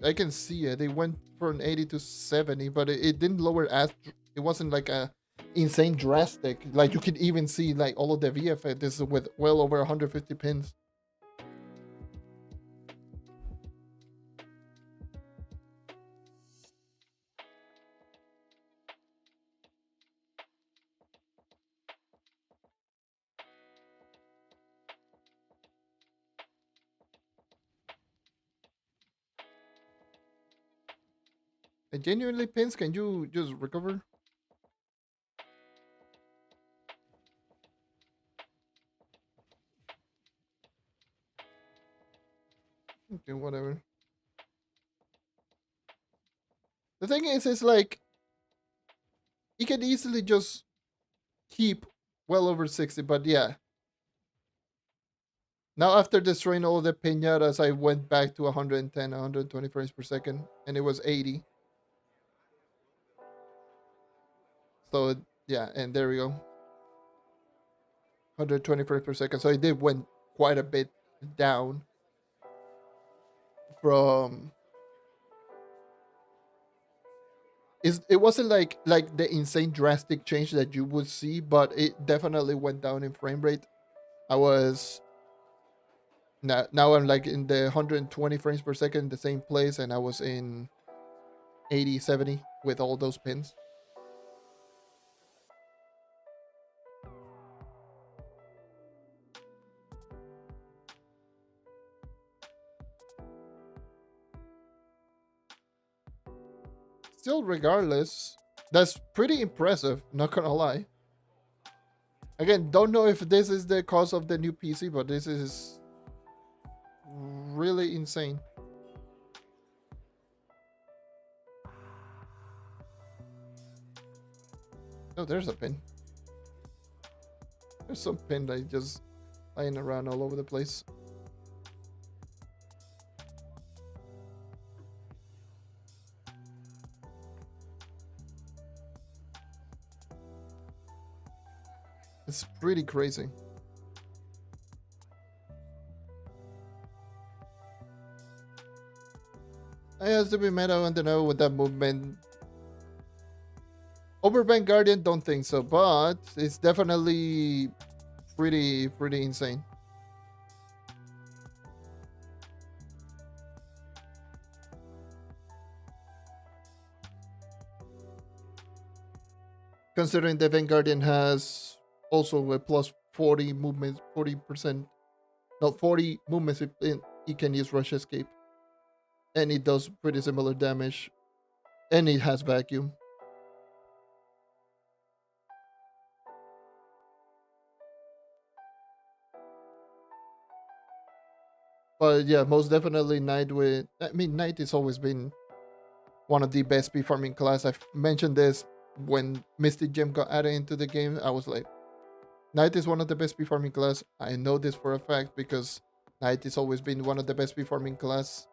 A: I can see it. It went from 80 to 70, but it didn't lower as it wasn't like a insane drastic. Like you could even see like all of the VFX. This is with well over 150 pins. Genuinely, Pins, can you just recover? Okay, whatever. The thing is like he can easily just keep well over 60, but yeah. Now after destroying all the piñatas, I went back to 110, 120 frames per second, and it was 80. So yeah, and there we go, 120 frames per second. So it did went quite a bit down from. It wasn't like the insane drastic change that you would see, but it definitely went down in frame rate. I was now I'm like in the 120 frames per second in the same place, and I was in 80, 70 with all those pins. Still, regardless, that's pretty impressive, not gonna lie. Again, don't know if this is the cause of the new PC, but this is really insane. Oh, there's a pin. There's some pin that just lying around all over the place. It's pretty crazy. I has to be meta. I want to know with that movement. Overbank Guardian, don't think so, but it's definitely pretty insane. Considering the Vanguardian has also a plus 40 movement, 40%, no, 40 movements, it can use Rush Escape. And it does pretty similar damage. And it has vacuum. But yeah, most definitely Knight with. I mean, Knight has always been one of the best speed farming class. I've mentioned this when Mystic Gem got added into the game. I was like, Knight is one of the best speed farming class. I know this for a fact because Knight has always been one of the best speed farming class.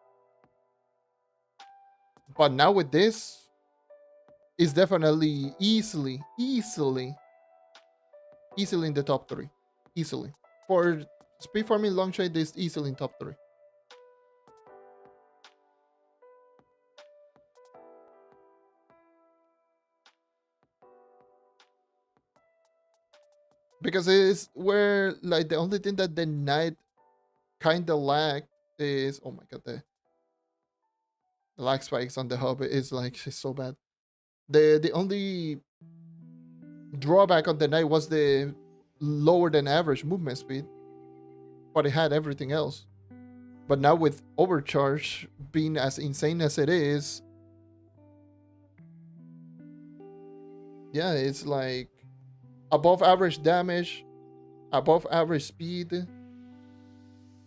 A: But now with this, it's definitely easily in the top three. Easily. For speed farming long shade, is easily in top three. Because it's where like the only thing that the Knight kind of lack is, oh my god, the lag spikes on the hub is like it's so bad. The only drawback on the Knight was the lower than average movement speed, but it had everything else. But now with Overcharge being as insane as it is, yeah, it's like above average damage, above average speed,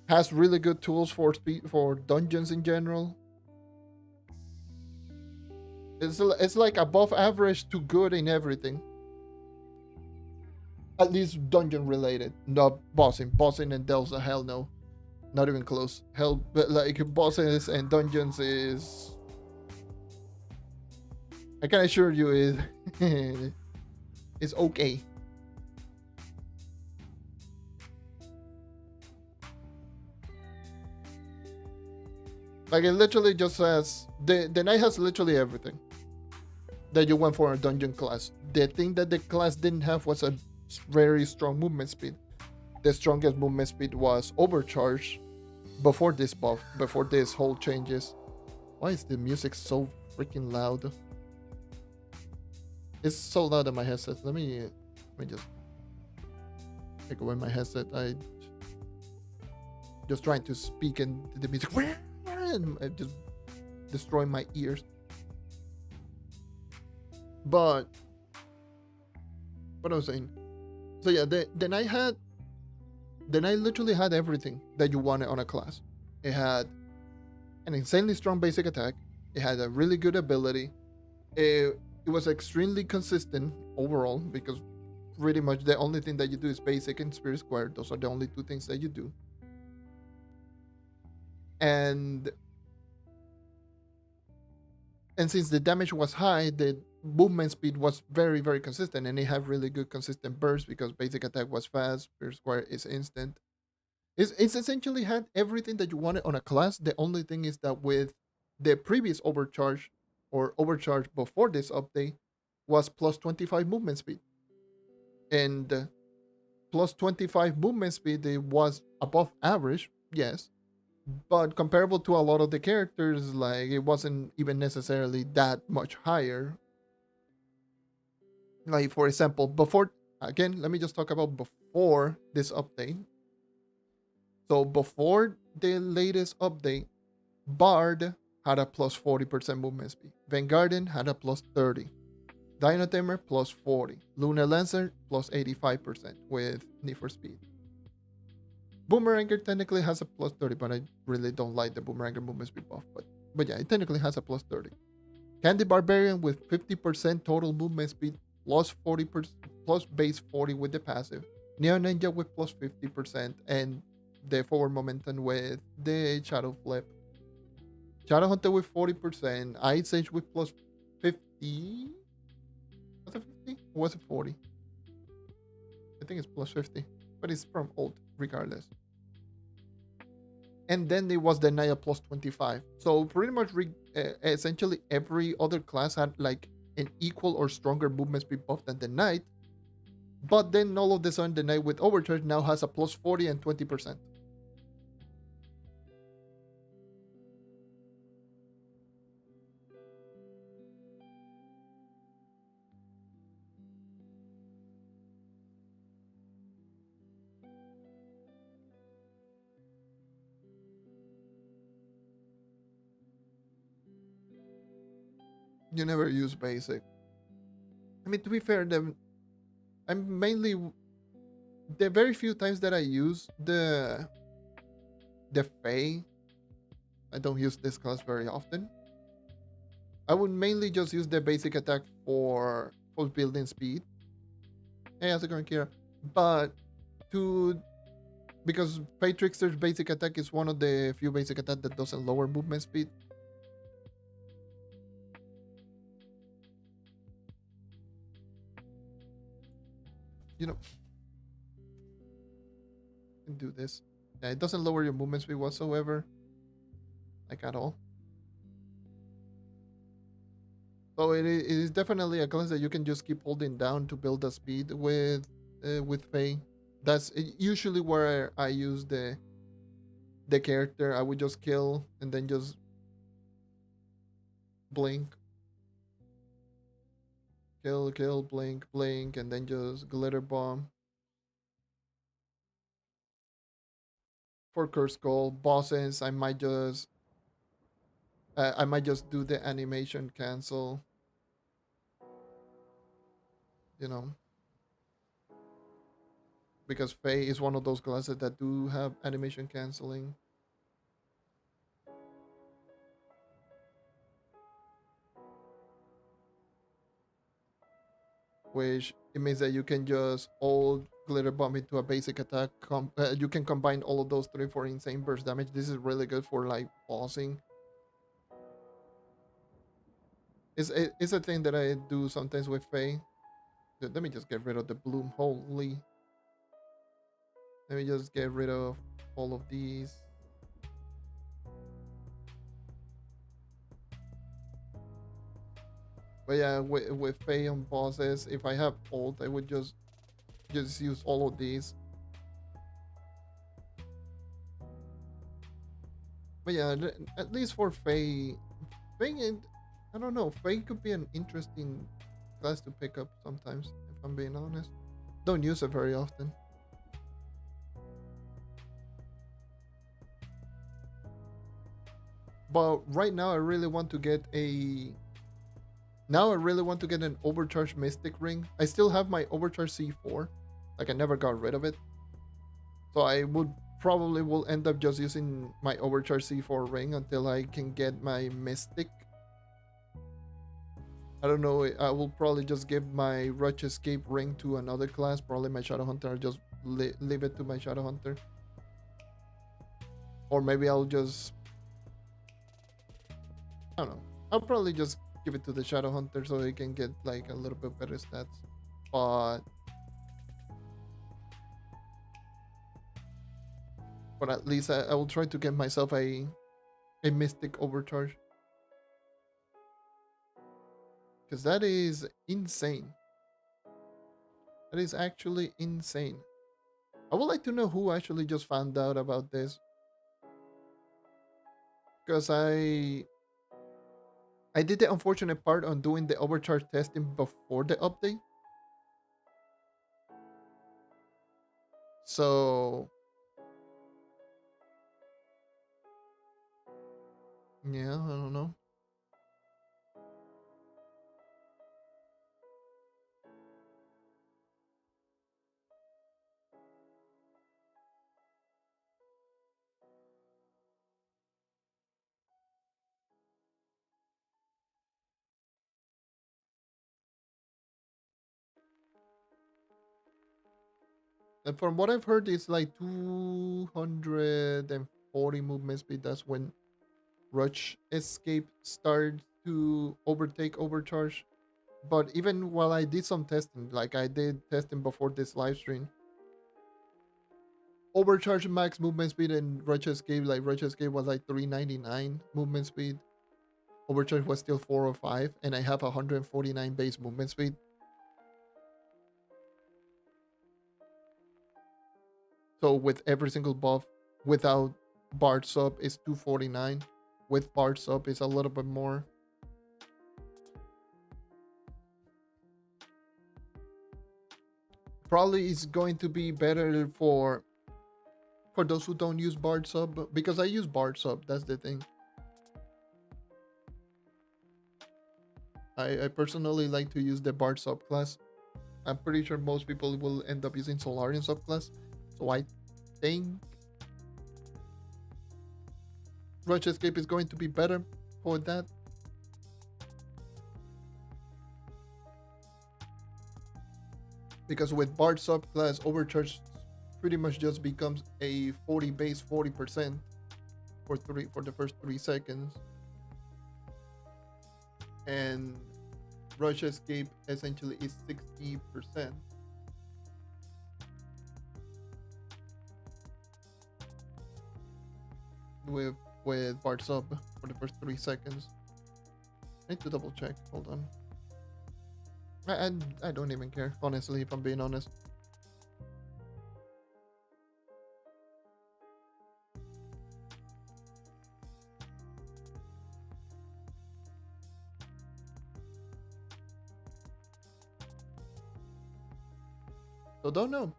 A: has really good tools for speed for dungeons in general. It's like above average to good in everything. At least dungeon related, not bossing. Bossing and Delta, hell no, not even close. Hell, but like bosses and dungeons is, I can assure you, is is okay. Like it literally just has the Knight has literally everything that you want for a dungeon class. The thing that the class didn't have was a very strong movement speed. The strongest movement speed was Overcharge before this buff, before this whole changes. Why is the music so freaking loud? It's so loud on my headset. Let me just take away my headset. I just trying to speak and the music just destroying my ears. But what I was saying. So yeah, then I literally had everything that you wanted on a class. It had an insanely strong basic attack. It had a really good ability. It was extremely consistent overall because pretty much the only thing that you do is basic and spirit square. Those are the only two things that you do. And since the damage was high, the movement speed was very, very consistent, and it had really good consistent burst because basic attack was fast, spirit square is instant. It's essentially had everything that you wanted on a class. The only thing is that with the previous overcharge or overcharge before this update was plus 25 movement speed. And plus 25 movement speed, it was above average, yes, but comparable to a lot of the characters, like it wasn't even necessarily that much higher. Like for example, before, again, let me just talk about before this update. So before the latest update, Bard had a plus 40% movement speed. Vanguardian had a plus 30. Dinotamer plus 40. Lunar Lancer plus 85% with Need for Speed. Boomeranger technically has a plus 30, but I really don't like the Boomeranger movement speed buff. But yeah, it technically has a plus 30. Candy Barbarian with 50% total movement speed plus 40% plus base 40 with the passive. Neo Ninja with plus 50% and the forward momentum with the Shadow Flip. Shadowhunter with 40%. Ice Age with plus 50. Was it 50? Or was it 40? I think it's plus 50. But it's from old, regardless. And then there was the Naya plus 25. So pretty much essentially every other class had like an equal or stronger movement speed buff than the Knight. But then all of a sudden the Knight with Overcharge now has a plus 40 and 20%. You never use basic. I mean, to be fair, I'm mainly the very few times that I use the Fae. I don't use this class very often. I would mainly just use the basic attack for building speed. Hey, how's it going, Kira? But to because Fae Trickster's basic attack is one of the few basic attack that doesn't lower movement speed. You know, can do this. Yeah, it doesn't lower your movement speed whatsoever, like at all. So it is definitely a class that you can just keep holding down to build the speed with Fae. That's usually where I use the character. I would just kill and then just blink, kill, blink, blink, and then just glitter bomb. For Curse Skull bosses, I might just do the animation cancel. You know, because Fae is one of those classes that do have animation canceling. Which it means that you can just hold glitter bomb into a basic attack. You can combine all of those three for insane burst damage. This is really good for like bossing. It's a thing that I do sometimes with Fae. Let me just get rid of the bloom. Holy. Let me just get rid of all of these. But yeah, with Fae on bosses, if I have ult, I would just use all of these. But yeah, at least for Fae, I don't know, Fae could be an interesting class to pick up sometimes, if I'm being honest. Don't use it very often. But right now, I really want to get a Now I really want to get an Overcharge Mystic ring. I still have my Overcharge C4. Like I never got rid of it. So I would probably will end up just using my Overcharge C4 ring until I can get my Mystic. I don't know. I will probably just give my Rush Escape ring to another class. Probably my Shadow Hunter. I'll just leave it to my Shadow Hunter. Or maybe I'll just... I don't know. I'll probably just give it to the Shadow Hunter so he can get like a little bit better stats. But... But at least I will try to get myself a Mystic Overcharge. Because that is insane. That is actually insane. I would like to know who actually just found out about this. Because I did the unfortunate part on doing the overcharge testing before the update. So yeah, I don't know. And from what I've heard, it's like 240 movement speed. That's when Rush Escape starts to overtake Overcharge. But even while I did some testing, like I did testing before this live stream, Overcharge max movement speed and Rush Escape, like Rush Escape was like 399 movement speed. Overcharge was still 405, and I have 149 base movement speed. So with every single buff, without Bard sub is 249. With Bard sub is a little bit more. Probably is going to be better for those who don't use Bard sub, because I use Bard sub. That's the thing. I personally like to use the Bard subclass. I'm pretty sure most people will end up using Solarian subclass. So I think Rush Escape is going to be better for that. Because with Bard subclass, Overcharge pretty much just becomes a 40 base 40% for the first 3 seconds. And Rush Escape essentially is 60% with Bard sub for the first 3 seconds. I need to double check. Hold on. I don't even care, honestly, if I'm being honest. So don't know.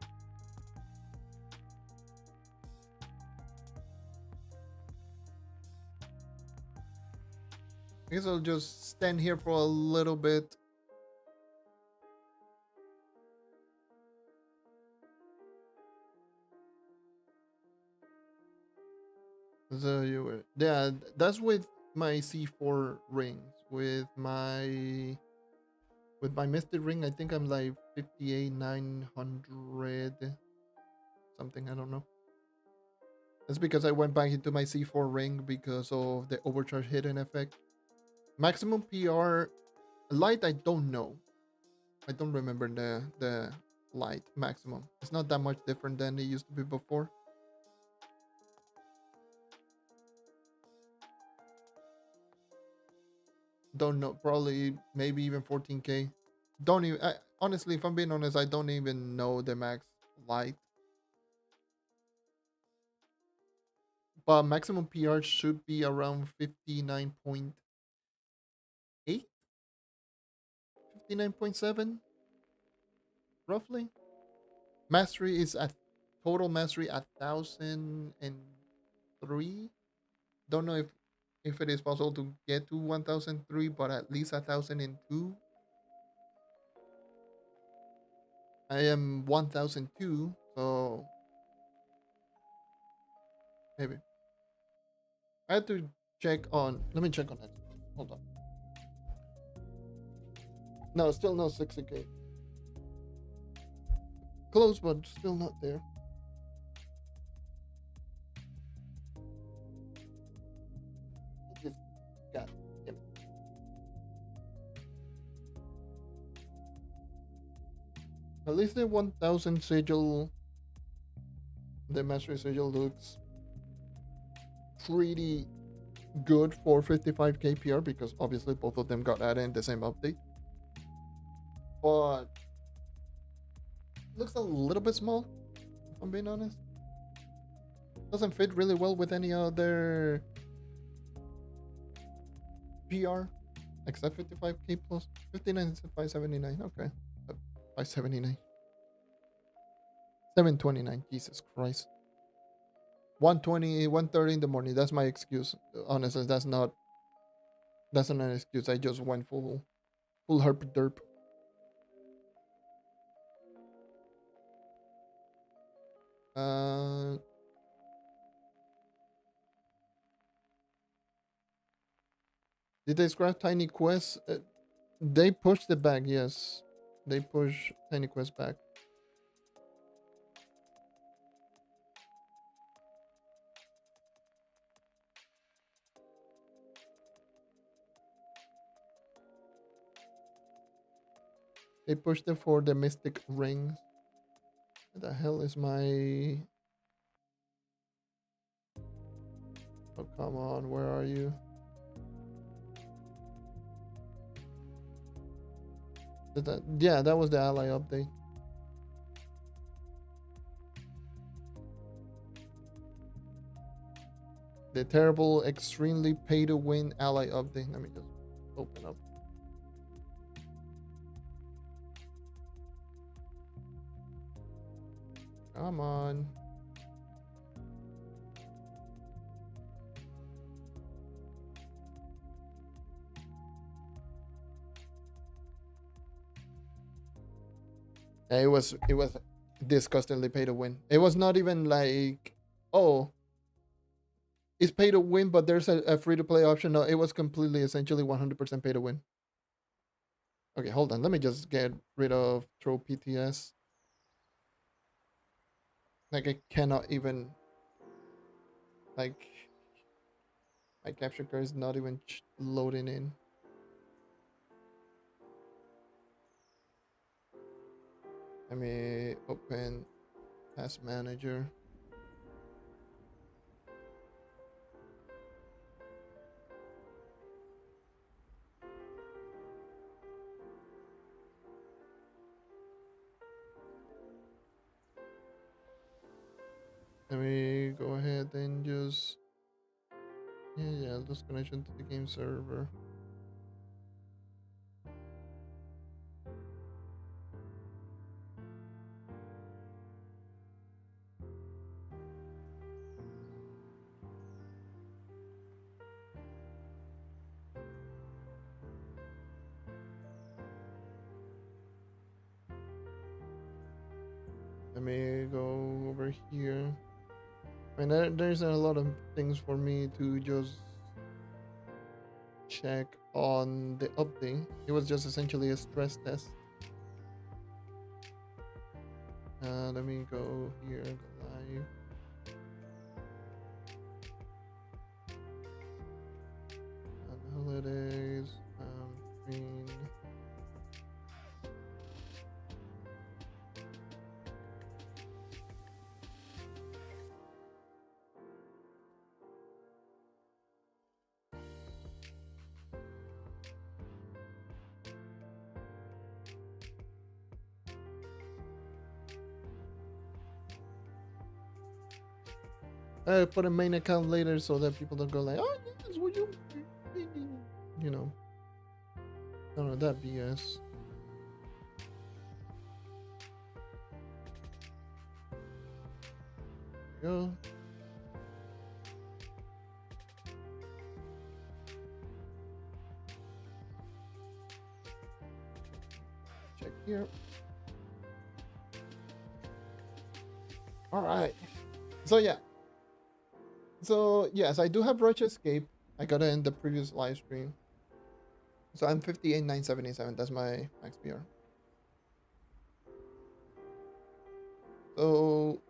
A: I guess I'll just stand here for a little bit. So yeah, that's with my C4 rings. With my Mystic ring, I think I'm like 58,900 something. I don't know. That's because I went back into my C4 ring because of the overcharge hidden effect. Maximum PR light, I don't know. I don't remember the light maximum. It's not that much different than it used to be before. Don't know. Probably maybe even 14k. Don't even. Honestly, if I'm being honest, I don't even know the max light. But maximum PR should be around 59.8, 59.7, roughly. Mastery is at total mastery at 1003. Don't know if it is possible to get to 1003, but at least 1002. I am 1002, so maybe I had to check on. Let me check on that. Hold on. No, still no 60k. Close, but still not there. Just God damn it. At least the 1000 sigil, the mastery sigil looks pretty good for 55k PR because obviously both of them got added in the same update. But looks a little bit small, if I'm being honest. Doesn't fit really well with any other PR except 55k plus. 59 is 579. Okay. 579. 729. Jesus Christ. 120, 1:30 in the morning. That's my excuse. Honestly, that's not an excuse. I just went full herp derp. Did they scrap Tiny Quest? They pushed it back, yes. They push Tiny Quest back. They pushed it for the Mystic Rings. What the hell is my... Oh, come on, where are you? Yeah, that was the ally update. The terrible, extremely pay-to-win ally update. Let me just open up. Come on. It was disgustingly pay to win. It was not even like, oh, it's pay to win, but there's a free to play option. No, it was completely, essentially 100% pay to win. Okay, hold on. Let me just get rid of Trove PTS. Like, I cannot even, like, my capture card is not even loading in. Let me open Task Manager. Let me go ahead and just, yeah, lose connection to the game server. Let me go over here. I mean, there's a lot of things for me to just check on the update. It was just essentially a stress test. Let me go here, go live. Holidays, green. I put a main account later so that people don't go like, oh yes, would you know, none of that BS. There we go. here. All right. So yeah. So yes, I do have Rush Escape. I got it in the previous live stream. So I'm 58,977. That's my max PR. So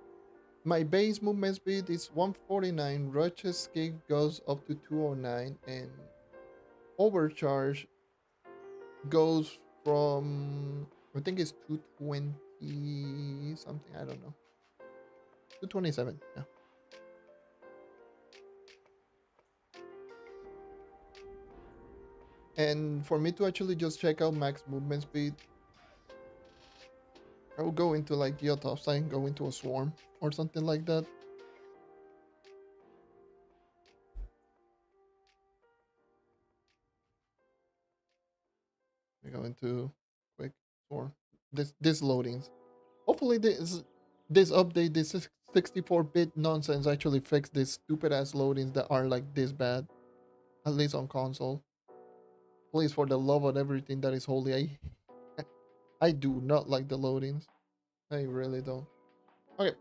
A: my base movement speed is 149. Rush Escape goes up to 209, and Overcharge goes from, I think it's 220 something. I don't know. 227. Yeah. And for me to actually just check out max movement speed, I will go into like Geotopside, go into a swarm or something like that. We go into quick swarm. This loadings. Hopefully this update, this 64-bit nonsense actually fix these stupid ass loadings that are like this bad. At least on console. Please, for the love of everything that is holy, I do not like the loadings. I really don't. Okay.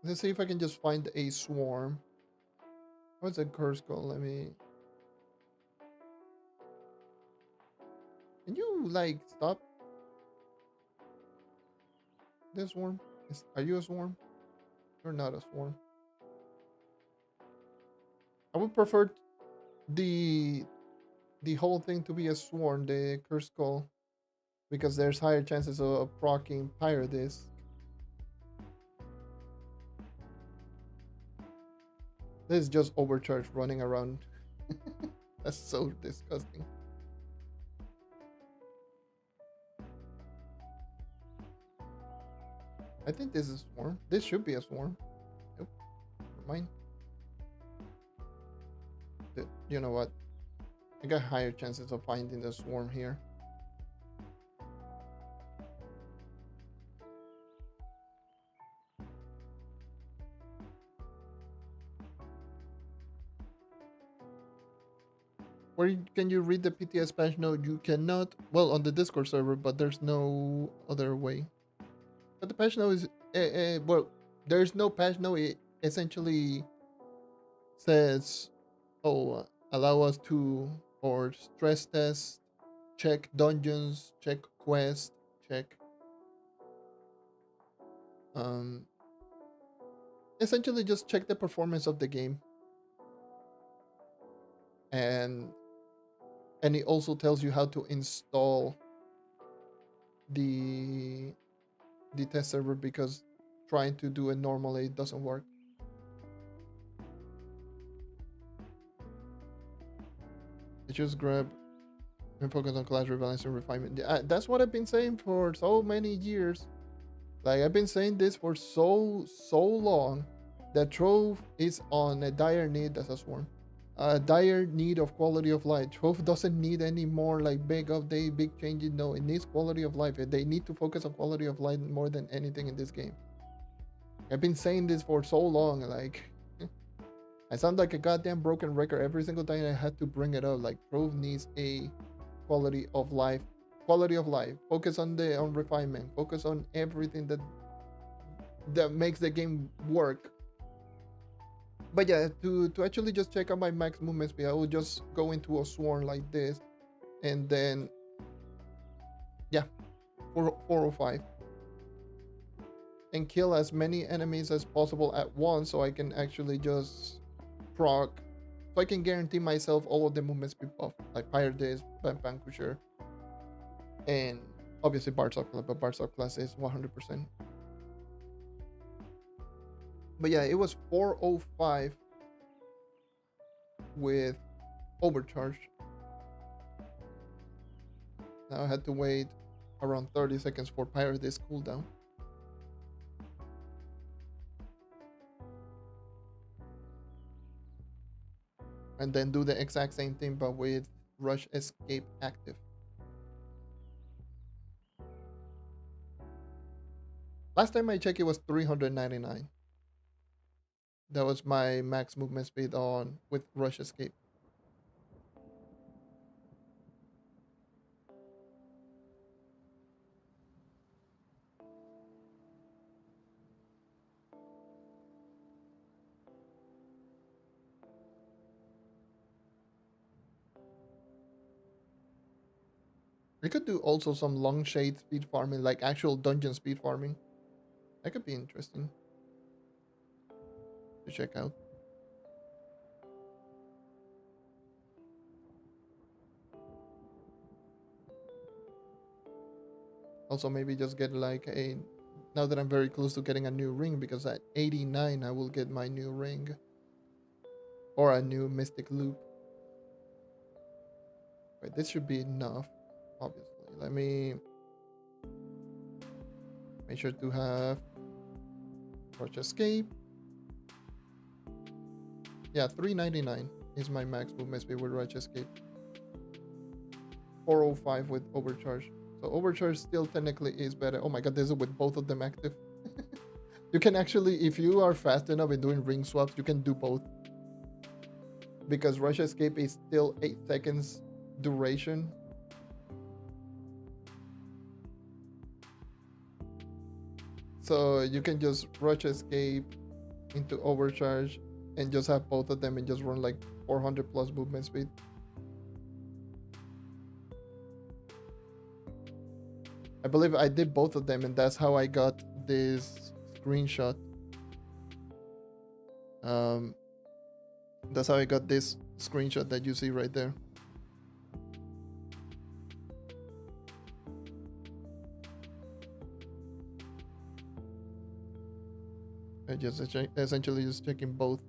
A: Let's see if I can just find a swarm. What's the curse called? Let me. Can you like stop this swarm? Are you a swarm? You're not a swarm. I would prefer the the whole thing to be a swarm, the curse call, because there's higher chances of proccing Pyrodis. This is just Overcharge running around. That's so disgusting. I think this is swarm. This should be a swarm. Nope. Never mind. You know what? I got higher chances of finding the swarm here. Where can you read the PTS patch note? You cannot. Well, on the Discord server, but there's no other way. But the patch note is, well, there's no patch note. It essentially says, oh, allow us to, or stress test, check dungeons, check quest, check. Um, Essentially just check the performance of the game, and it also tells you how to install the test server, because trying to do it normally doesn't work. I just grab and focus on class rebalance and refinement. That's what I've been saying for so many years. Like, I've been saying this for so long, that Trove is on a dire need as a swarm. A dire need of quality of life. Trove doesn't need any more like big update, big changes. No, it needs quality of life. They need to focus on quality of life more than anything in this game. I've been saying this for so long, like I sound like a goddamn broken record every single time I had to bring it up. Like, Trove needs a quality of life. Quality of life. Focus on refinement. Focus on everything that makes the game work. But yeah, to actually just check out my max movement speed, I will just go into a swarm like this, and then yeah, 405, and kill as many enemies as possible at once, so I can actually just proc, so I can guarantee myself all of the movement speed buff, like Pyrodis, Vanquisher, and obviously Barsock class, but Barsock class is 100%. But yeah, it was 405 with Overcharge. Now I had to wait around 30 seconds for Pyrodis cooldown. And then do the exact same thing, but with Rush Escape active. Last time I checked, it was 399. That was my max movement speed on with rush escape. We could do also some long shade speed farming, like actual dungeon speed farming. That could be interesting to check out. Also, maybe just get like a. Now that I'm very close to getting a new ring, because at 89 I will get my new ring or a new mystic loop. Wait, this should be enough, obviously. Let me make sure to have rush escape. Yeah, 399 is my max movement speed with rush escape. 405 with overcharge. So overcharge still technically is better. Oh my god, this is with both of them active. You can actually, if you are fast enough in doing ring swaps, you can do both. Because rush escape is still 8 seconds duration. So you can just rush escape into overcharge and just have both of them and just run like 400 plus movement speed. I believe I did both of them, and that's how I got this screenshot. That's how I got this screenshot that you see right there. I just essentially just checking both.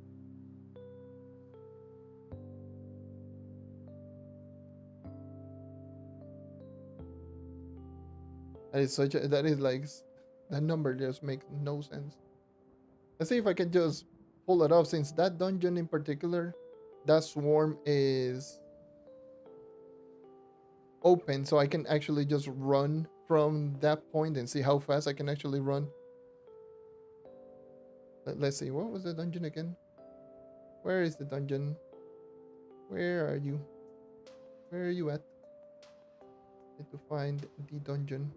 A: That is such a, that is like, that number just makes no sense. Let's see if I can just pull it off, since that dungeon in particular, that swarm is open, so I can actually just run from that point and see how fast I can actually run. Let's see, what was the dungeon again? Where is the dungeon? Where are you? Where are you at? Need to find the dungeon.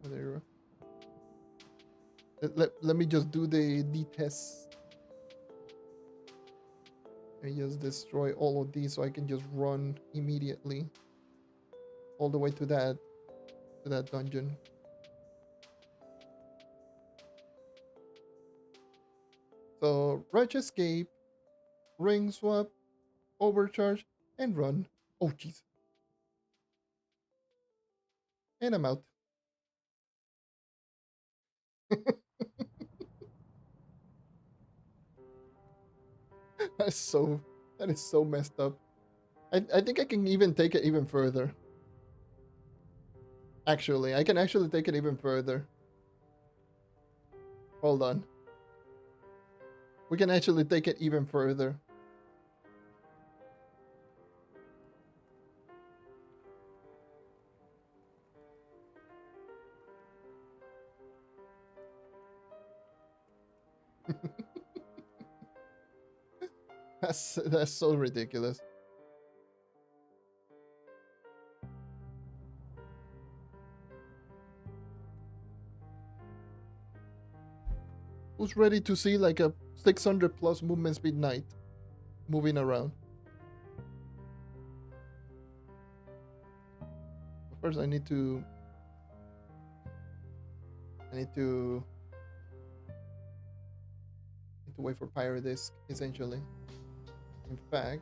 A: Oh, there you are. Let me just do the test. Let me just destroy all of these so I can just run immediately all the way to that dungeon. So rush escape, ring swap, overcharge, and run. Oh jeez. And I'm out. That's so that is so messed up. I think I can even take it even further. Actually, I can actually take it even further. Hold on. We can actually take it even further. That's so ridiculous. Who's ready to see like a 600 plus movement speed knight moving around? First, I need to wait for Pyro Disc, essentially. In fact,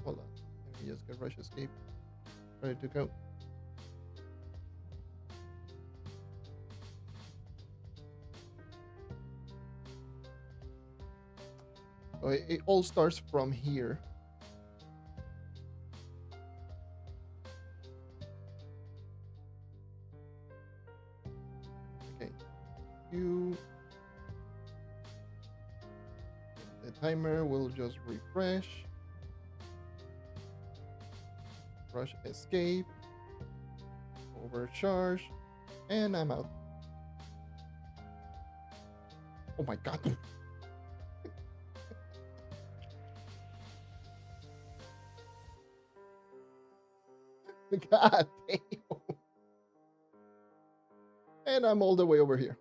A: hold on. Let me just get rush escape. Ready to go. So it all starts from here. Okay. The timer will just refresh. Rush escape. Overcharge. And I'm out. Oh my god. God damn. And I'm all the way over here.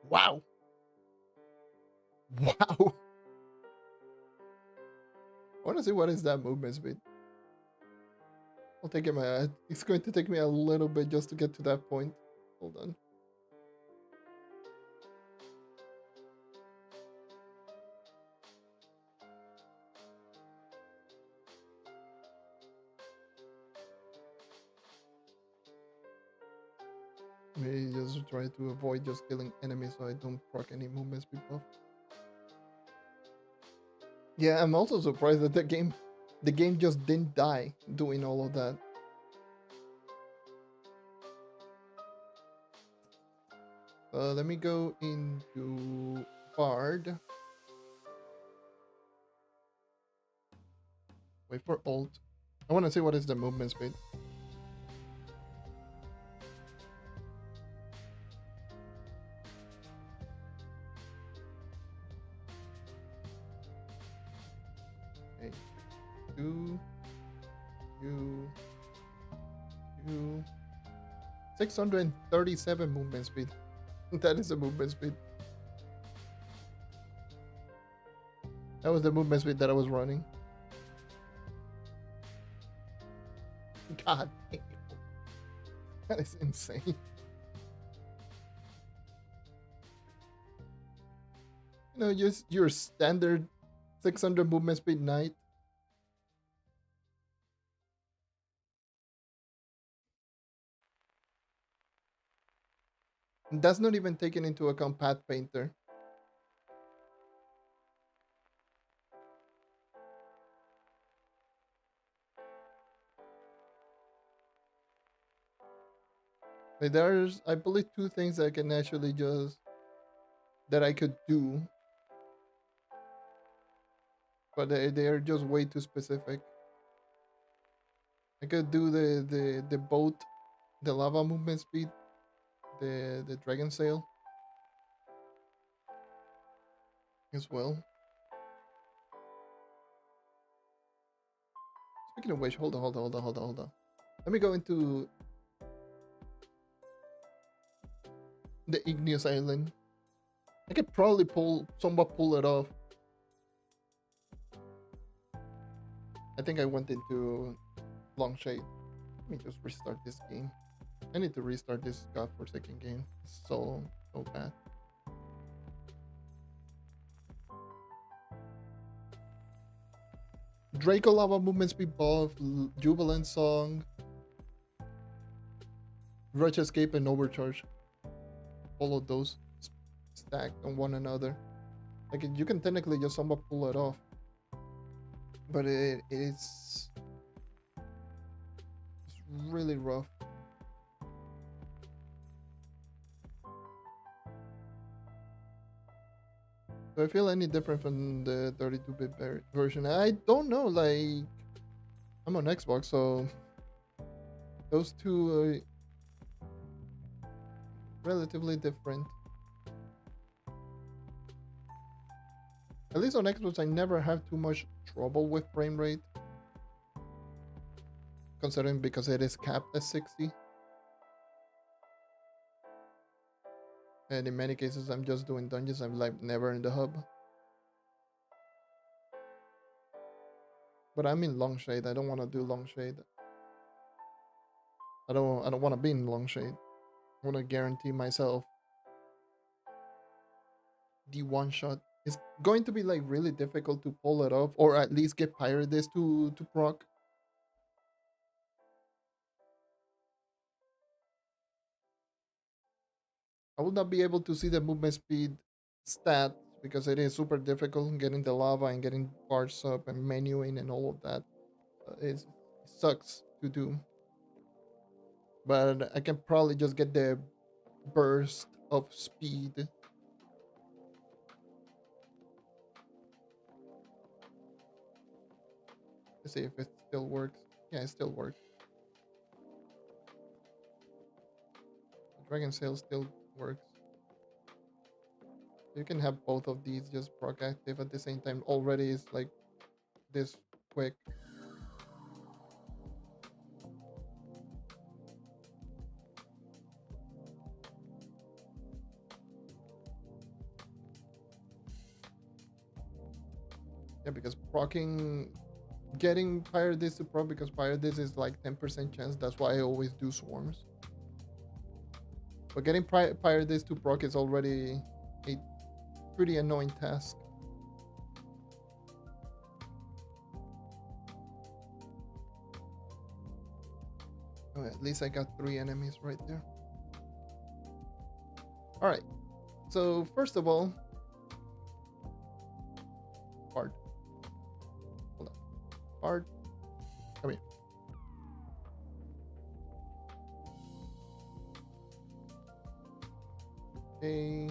A: Wow. Wow. I want to see what is that movement speed. I'll take it. It's going to take me a little bit just to get to that point. Hold on. Maybe just try to avoid just killing enemies so I don't proc any movement speed buff. Yeah, I'm also surprised that the game just didn't die doing all of that. Let me go into Bard. Wait for Alt. I want to see what is the movement speed. Okay. 637 movement speed. That is the movement speed. That was the movement speed that I was running. God damn. That is insane. You know, just your standard 600 movement speed knight. That's not even taken into account Path Painter. Like there's, I believe, two things I can actually just that I could do, but they are just way too specific. I could do the boat, the lava movement speed, the dragon sail as well. Speaking of which, hold on. Let me go into the igneous island. I could probably somewhat pull it off. I think I went into long shade. Let me just restart this game. I need to restart this godforsaken game. It's so bad. Draco Lava movement speed buff, Jubilant Song, Rush Escape, and Overcharge. All of those stacked on one another. Like you can technically just somewhat pull it off, but it's really rough. Do I feel any different from the 32-bit version? I don't know. Like I'm on Xbox, so those two are relatively different. At least on Xbox, I never have too much trouble with frame rate, considering because it is capped at 60. And in many cases, I'm just doing dungeons. I'm like never in the hub. But I'm in long shade. I don't want to do long shade. I don't want to be in long shade. I want to guarantee myself the one shot. It's going to be like really difficult to pull it off, or at least get Pirates to proc. I will not be able to see the movement speed stat because it is super difficult getting the lava and getting parts up and menuing and all of that. It sucks to do. But I can probably just get the burst of speed. Let's see if it still works. Yeah, it still works. The Dragon Sail still works. You can have both of these just proc active at the same time. Already is like this quick. Yeah, because procking, getting Pyre this to proc, because Pyre this is like 10% chance. That's why I always do swarms. But getting Pyre this to proc is already a pretty annoying task. Oh, at least I got 3 enemies right there. Alright, so first of all, Bard. Hold on. Bard, come here. Okay,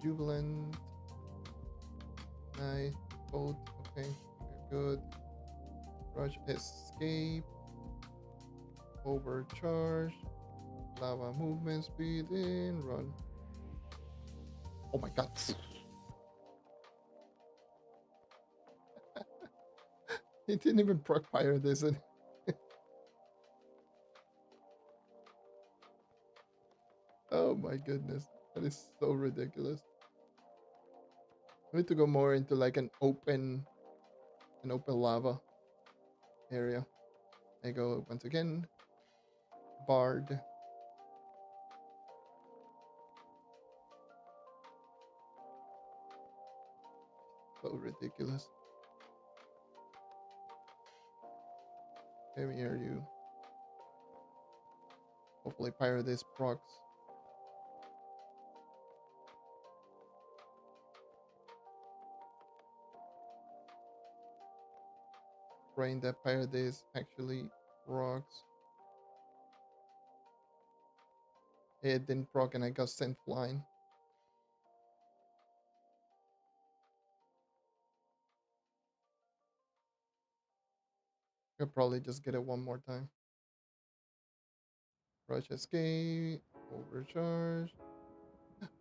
A: Jubilant. Nice. Both. Okay, very good. Rush escape. Overcharge. Lava movement speed in. Run. Oh my god. He didn't even proc fire this. Oh my goodness. That is so ridiculous. I need to go more into like an open lava area. I go once again. Bard. So ridiculous. Come here, you. Hopefully Pyre this procs. Praying that Pyre this actually procs. It didn't proc and I got sent flying. I'll probably just get it one more time. Rush escape. Overcharge.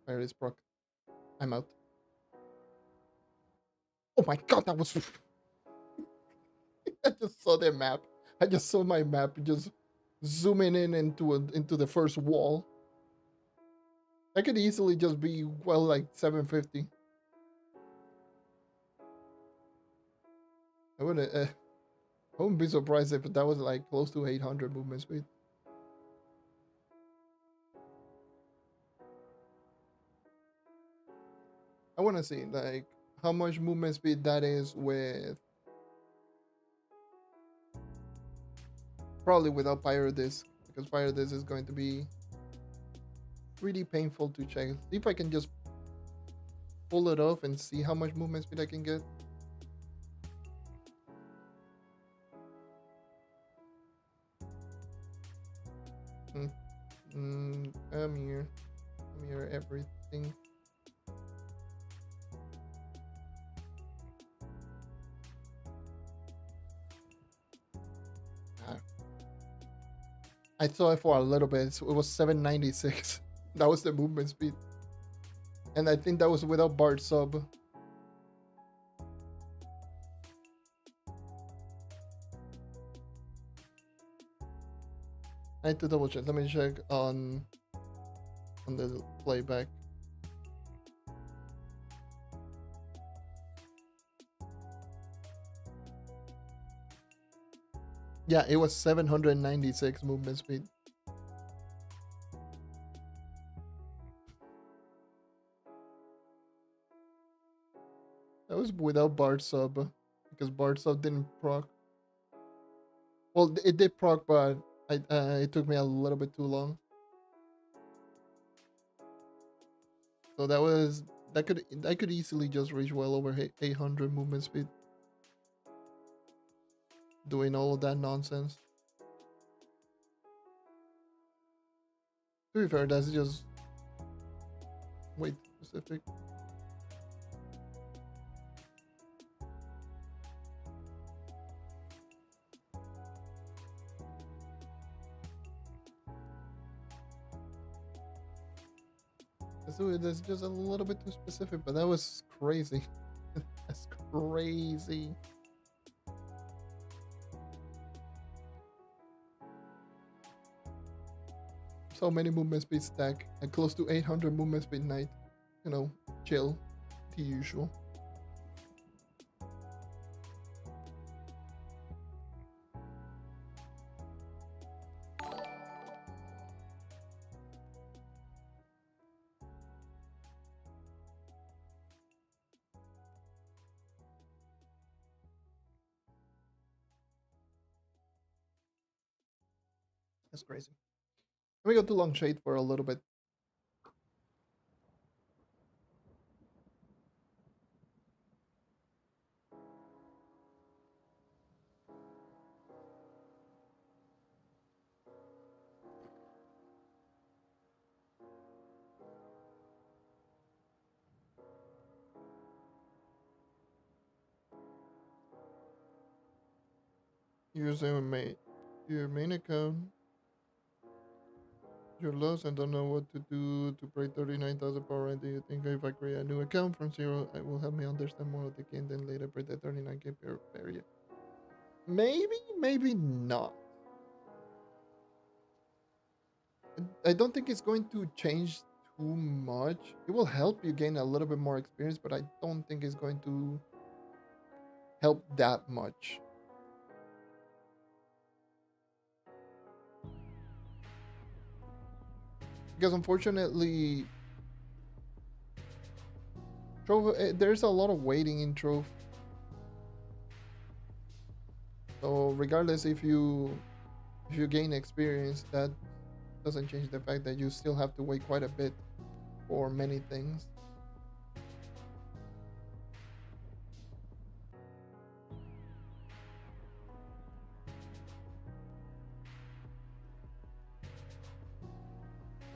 A: Pyre this proc. I'm out. Oh my god, that was... I just saw their map. I just saw my map just zooming in into the first wall. That could easily just be, well, like 750. I wouldn't be surprised if that was like close to 800 movement speed. I want to see like how much movement speed that is with, probably without Pyro Disc, because Pyro Disc is going to be pretty painful to check. See if I can just pull it off and see how much movement speed I can get. Come here. Come here, everything. I saw it for a little bit. It was 796. That was the movement speed. And I think that was without Bard sub. I need to double check. Let me check on the playback. Yeah, it was 796 movement speed. That was without Bard sub, because Bard sub didn't proc. Well, it did proc, but it took me a little bit too long. So that could easily just reach well over 800 movement speed, doing all of that nonsense. To be fair, that's just way too specific. That's just a little bit too specific, but that was crazy. That's crazy. So many movement speed stack and close to 800 movement speed night. You know, chill, the usual. That's crazy. Let me go to long shade for a little bit. Using your main account. You're lost and don't know what to do to break 39,000 power. And do you think if I create a new account from zero, it will help me understand more of the game, then later break the 39k barrier? Maybe, maybe not. I don't think it's going to change too much. It will help you gain a little bit more experience, but I don't think it's going to help that much. Because unfortunately, Trove, there's a lot of waiting in Trove. So regardless if you gain experience, that doesn't change the fact that you still have to wait quite a bit for many things.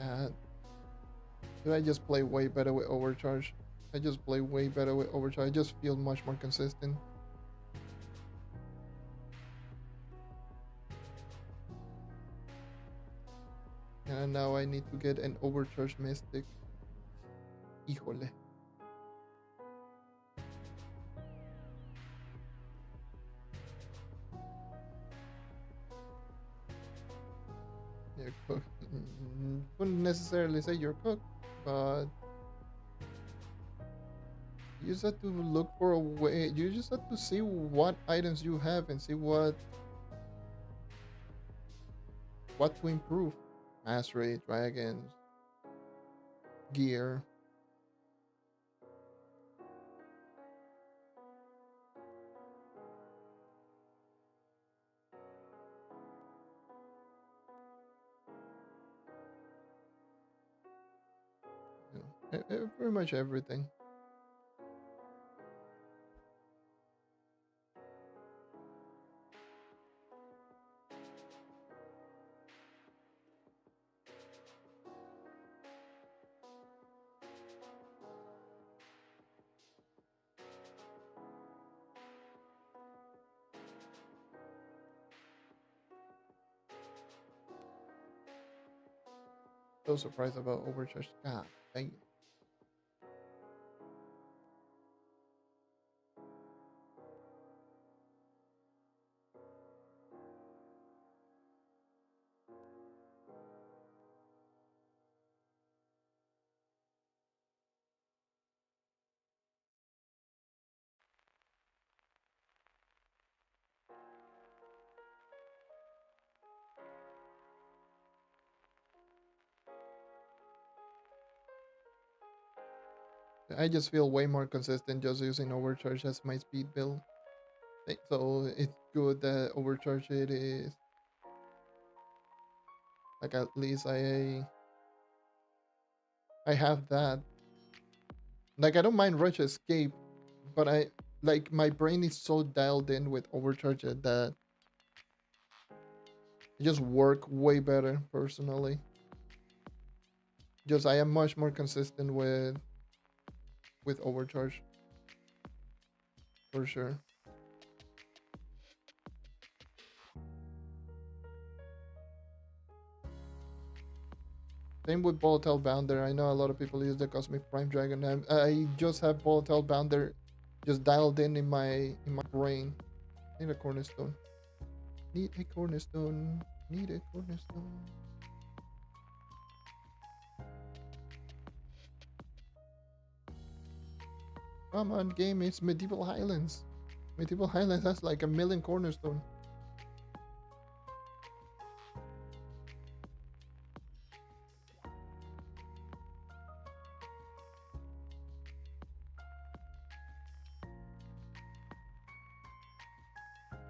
A: Uh, I just play way better with Overcharge. I just play way better with Overcharge. I just feel much more consistent. And now I need to get an Overcharge Mystic. Híjole. You're cooked. Wouldn't necessarily say you're cooked, but you just have to look for a way. You just have to see what items you have and see what to improve. Mass rate, dragons, gear. You know, pretty much everything. So surprised about Overcharge. God dang it. I just feel way more consistent just using Overcharge as my speed build. So it's good that Overcharge it is. Like at least I have that. Like I don't mind Rush Escape, but I like my brain is so dialed in with Overcharge that it just work way better personally. Just I am much more consistent with Overcharge for sure. Same with Volatile Bounder. I know a lot of people use the Cosmic Prime Dragon. I just have Volatile Bounder just dialed in my brain. Need a cornerstone. Need a cornerstone. Need a cornerstone. Come on, game. It's Medieval Highlands. Medieval Highlands has like a million cornerstone.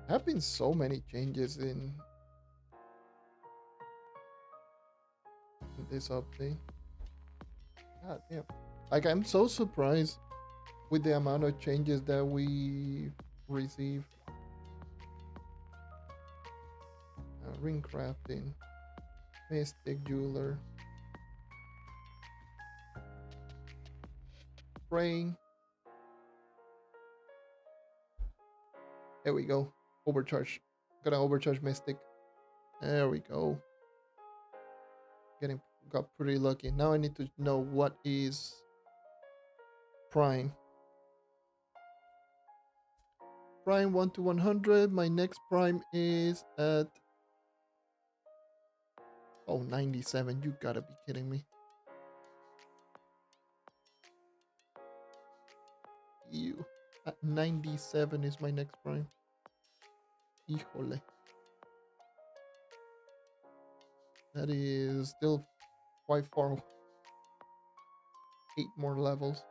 A: Have been so many changes in in this update. God damn. Like, I'm so surprised with the amount of changes that we receive. Ring crafting, mystic jeweler, praying. There we go. Overcharge. Gonna overcharge mystic. There we go. Getting got pretty lucky. Now I need to know what is prime. Prime 1 to 100. My next prime is at 97. You gotta be kidding me. You at 97 is my next prime. Híjole. That is still quite far. 8 more levels.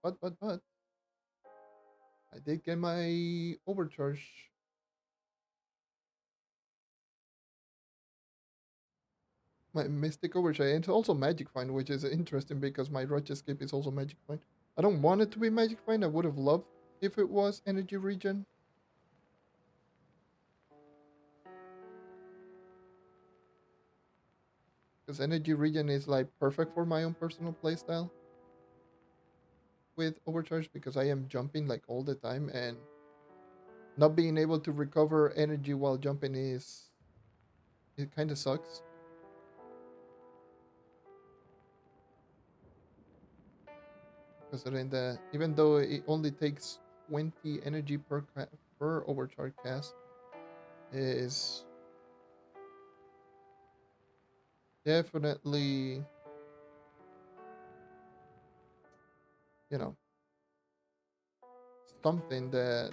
A: But I did get my overcharge. My mystic overcharge. And it's also magic find, which is interesting because my rush escape is also magic find. I don't want it to be magic find. I would have loved if it was energy regen. Because energy regen is like perfect for my own personal playstyle with overcharge because I am jumping like all the time and not being able to recover energy while jumping is it kind of sucks. Considering that even though it only takes 20 energy per overcharge cast, is definitely, you know, something that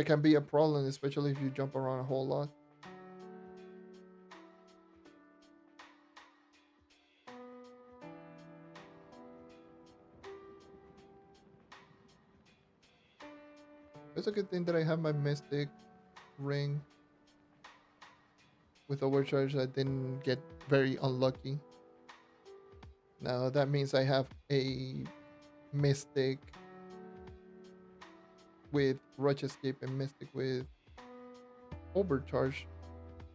A: can be a problem, especially if you jump around a whole lot. It's a good thing that I have my mystic ring with overcharge. I didn't get very unlucky. Now that means I have a mystic with rush escape and mystic with overcharge.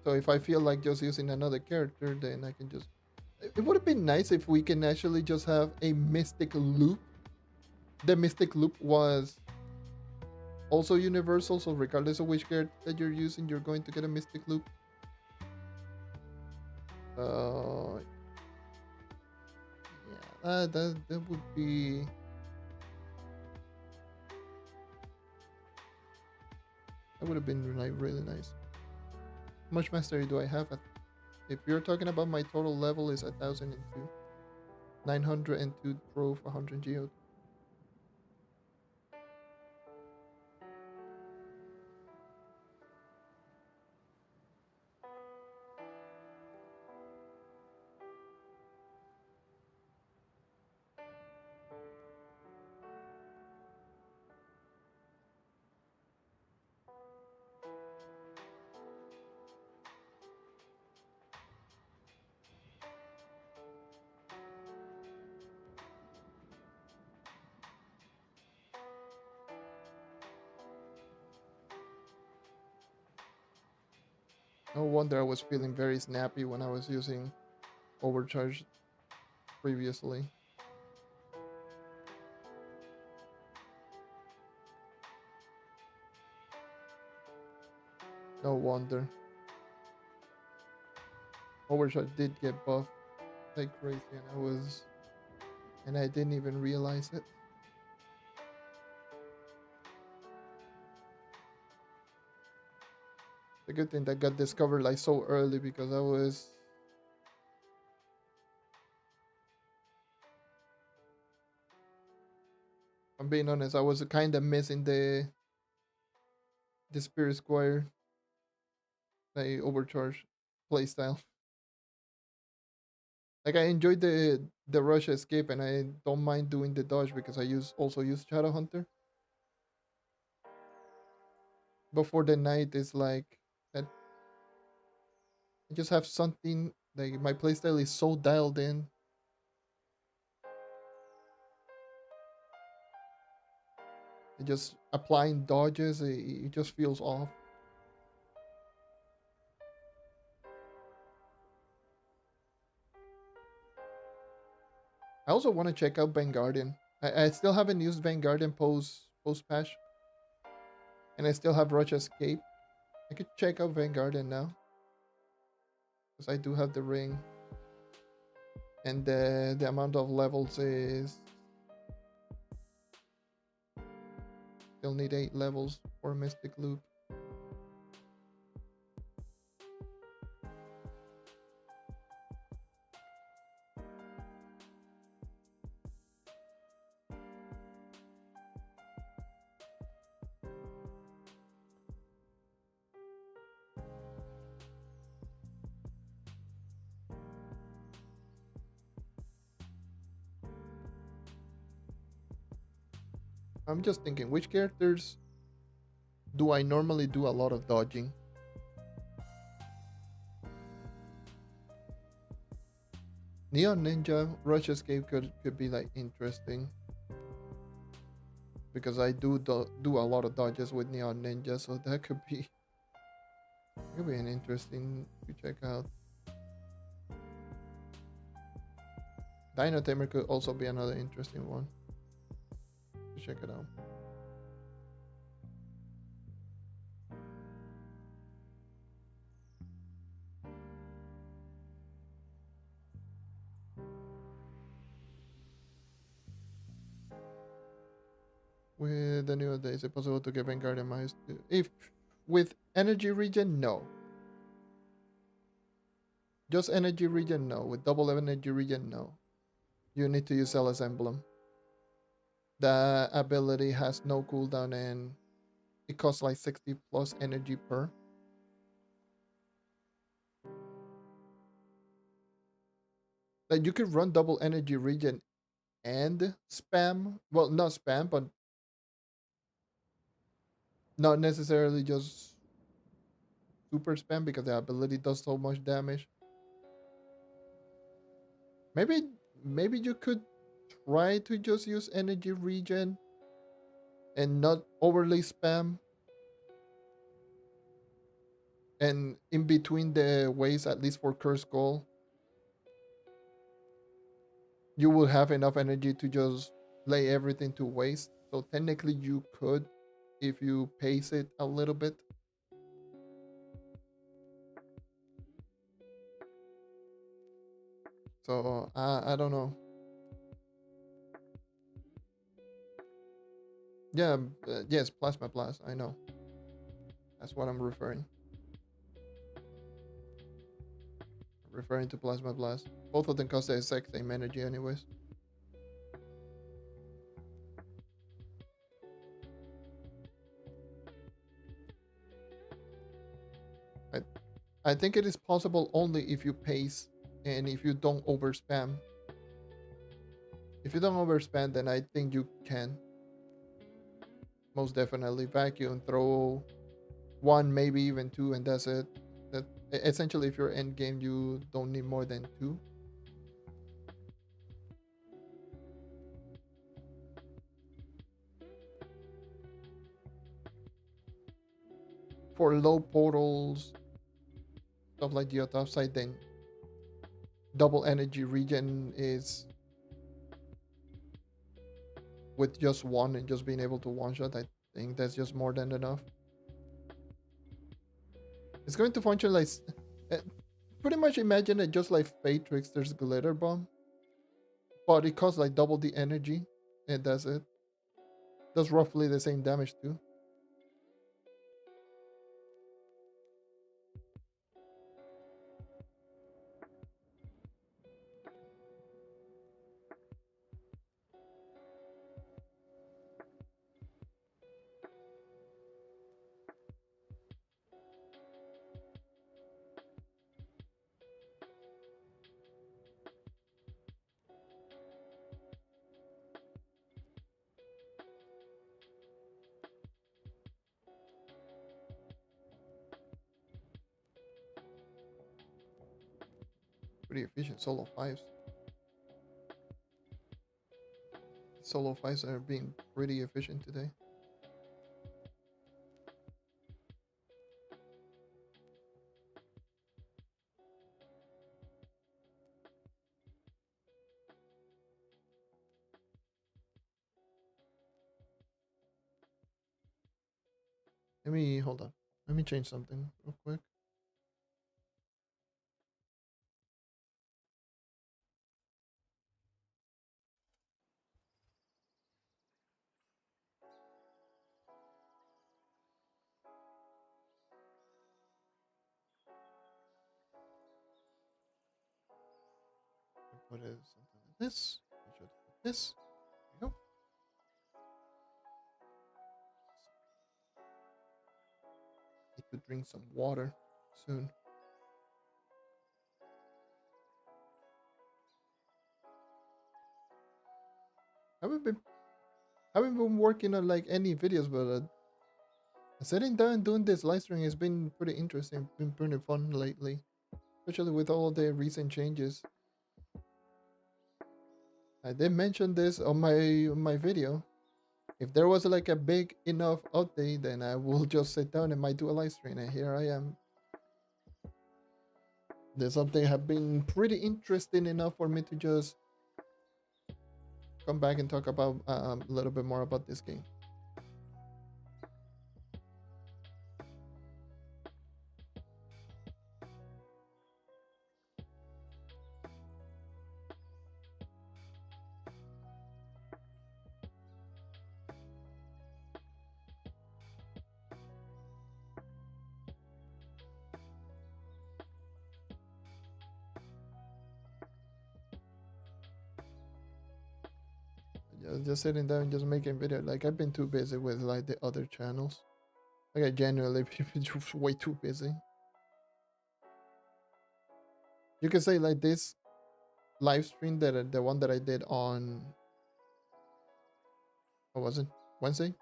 A: So if I feel like just using another character, then I can just. It would have been nice if we can actually just have a mystic loop. The mystic loop was also universal, so regardless of which character that you're using, you're going to get a mystic loop. Yeah, that would be. That would have been like really nice. How much mastery do I have? If you're talking about my total level is 1002, 902 Trove, 100 Geo. No wonder I was feeling very snappy when I was using Overcharge previously. No wonder. Overcharge did get buffed like crazy, and I didn't even realize it. The good thing that got discovered like so early because I'm being honest, I was kind of missing the Spirit Squire, like Overcharge playstyle. Like I enjoyed the rush escape, and I don't mind doing the dodge because I use Shadow Hunter. Before the night is like that, I just have something like my playstyle is so dialed in. Just applying dodges, it just feels off. I also want to check out Vanguardian. I still haven't used Vanguardian post patch, and I still have Rush Escape. I could check out Vanguardian now because I do have the ring, and the amount of levels is still need 8 levels for Mystic Loop. I'm just thinking, which characters do I normally do a lot of dodging? Neon Ninja Rush Escape could be like interesting because I do a lot of dodges with Neon Ninja, so that could be an interesting to check out. Dino Tamer could also be another interesting one to check it out. With the new days, is it possible to get Vanguard and Mice? If with Energy Regen, no. Just Energy Regen, no. With double Energy Regen, no. You need to use Zealous Emblem. The ability has no cooldown and it costs like 60 plus energy per. Like you could run double Energy Regen and spam. Well, not spam, but not necessarily just super spam because the ability does so much damage. Maybe maybe you could try to just use Energy Regen and not overly spam. And in between the ways, at least for Curse Goal, you will have enough energy to just lay everything to waste. So technically you could if you pace it a little bit. So I don't know. Yeah, yes, Plasma Blast. I know. That's what I'm referring to Plasma Blast. Both of them cost the exact same energy, anyways. I I think it is possible only if you pace and if you don't overspam. If you don't overspam, then I think you can. Most definitely vacuum, throw one, maybe even two, and that's it. That essentially, if you're end game, you don't need more than two. For low portals, stuff like the top side, then double energy regen is with just one and just being able to one shot. I think that's just more than enough. It's going to function like uh, pretty much imagine it just like Fate Trickster's glitter bomb, but it costs like double the energy, and that's it. Does roughly the same damage too. Pretty efficient solo fives. Solo fives are being pretty efficient today. Let me hold on. Let me change something real quick. Put it something like this. I should put this. There you go. Need to drink some water soon. Haven't been haven't been working on like any videos, but sitting down and doing this live stream has been pretty interesting. Been pretty fun lately, especially with all the recent changes. I did mention this on my video. If there was like a big enough update, then I will just sit down and might do a live stream. And here I am. This update have been pretty interesting enough for me to just come back and talk about a little bit more about this game. Just sitting down, just making video. Like I've been too busy with like the other channels. Like I genuinely been just way too busy. You can say like this live stream that the one that I did on what was it, Wednesday?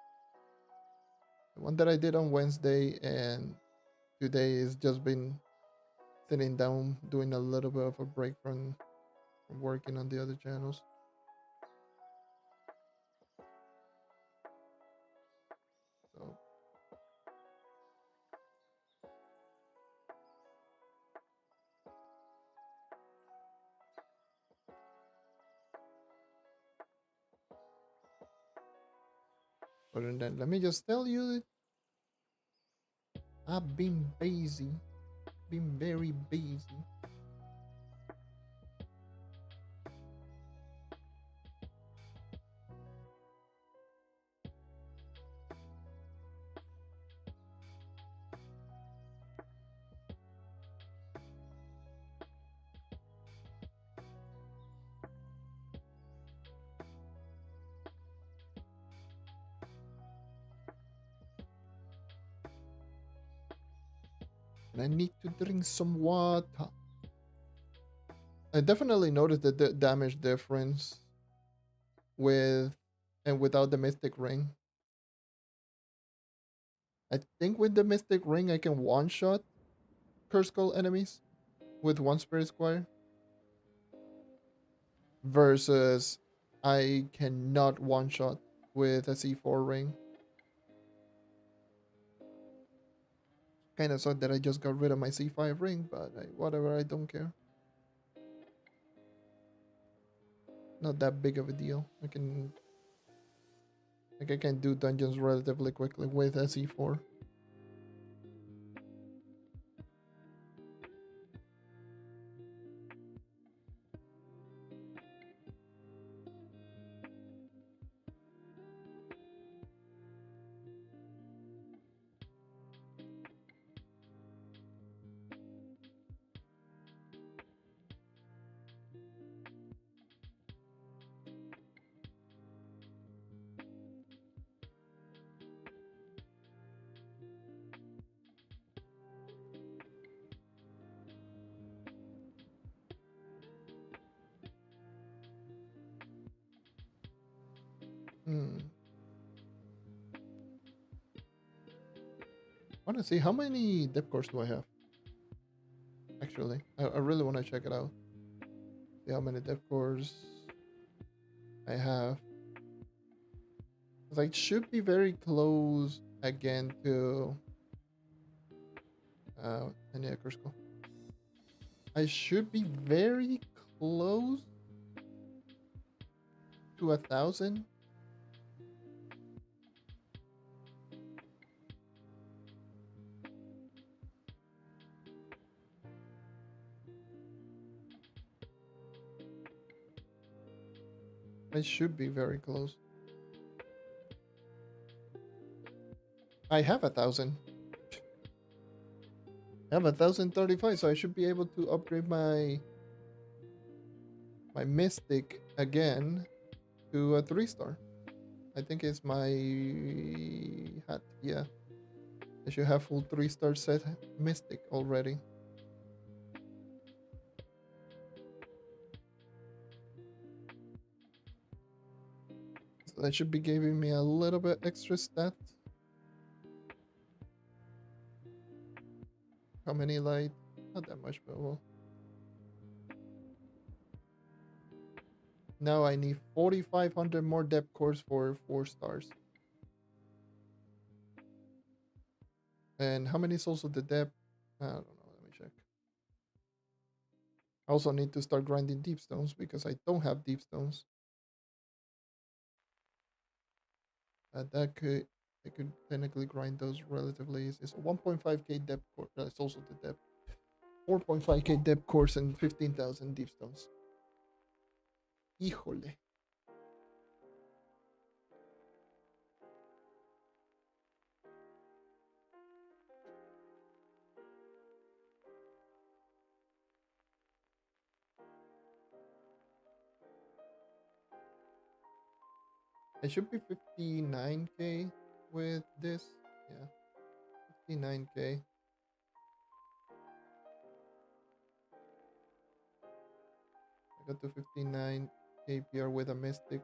A: The one that I did on Wednesday and today is just been sitting down doing a little bit of a break from working on the other channels. So other than that, let me just tell you I've been busy. Been very busy. And I need to drink some water. I definitely noticed the damage difference with and without the Mystic Ring. I think with the Mystic Ring I can one shot Curse Skull enemies with one Spirit Squire versus I cannot one shot with a C4 ring. Kind of sucked that I just got rid of my C5 ring, but whatever, I don't care. Not that big of a deal. I can do dungeons relatively quickly with a C4. Hmm. I want to see how many depth cores do I have. Actually, I really want to check it out. See how many depth cores I have. I should be very close again to any acre school. I should be very close to 1,000. I should be very close. I have 1,000. I have 1,035, so I should be able to upgrade my Mystic again to a 3-star. I think it's my hat. Yeah, I should have full 3-star set Mystic already. So that should be giving me a little bit extra stat. How many light? Not that much, but well. Now I need 4,500 more depth cores for 4 stars. And how many souls of the depth? I don't know. Let me check. I also need to start grinding deep stones because I don't have deep stones. That could I could technically grind those relatively easy. So 1.5k depth core. That's also the depth. 4.5k depth cores and 15,000 deep stones. Híjole. I should be 59k with this. Yeah, 59k. I got to 59k PR with a Mystic.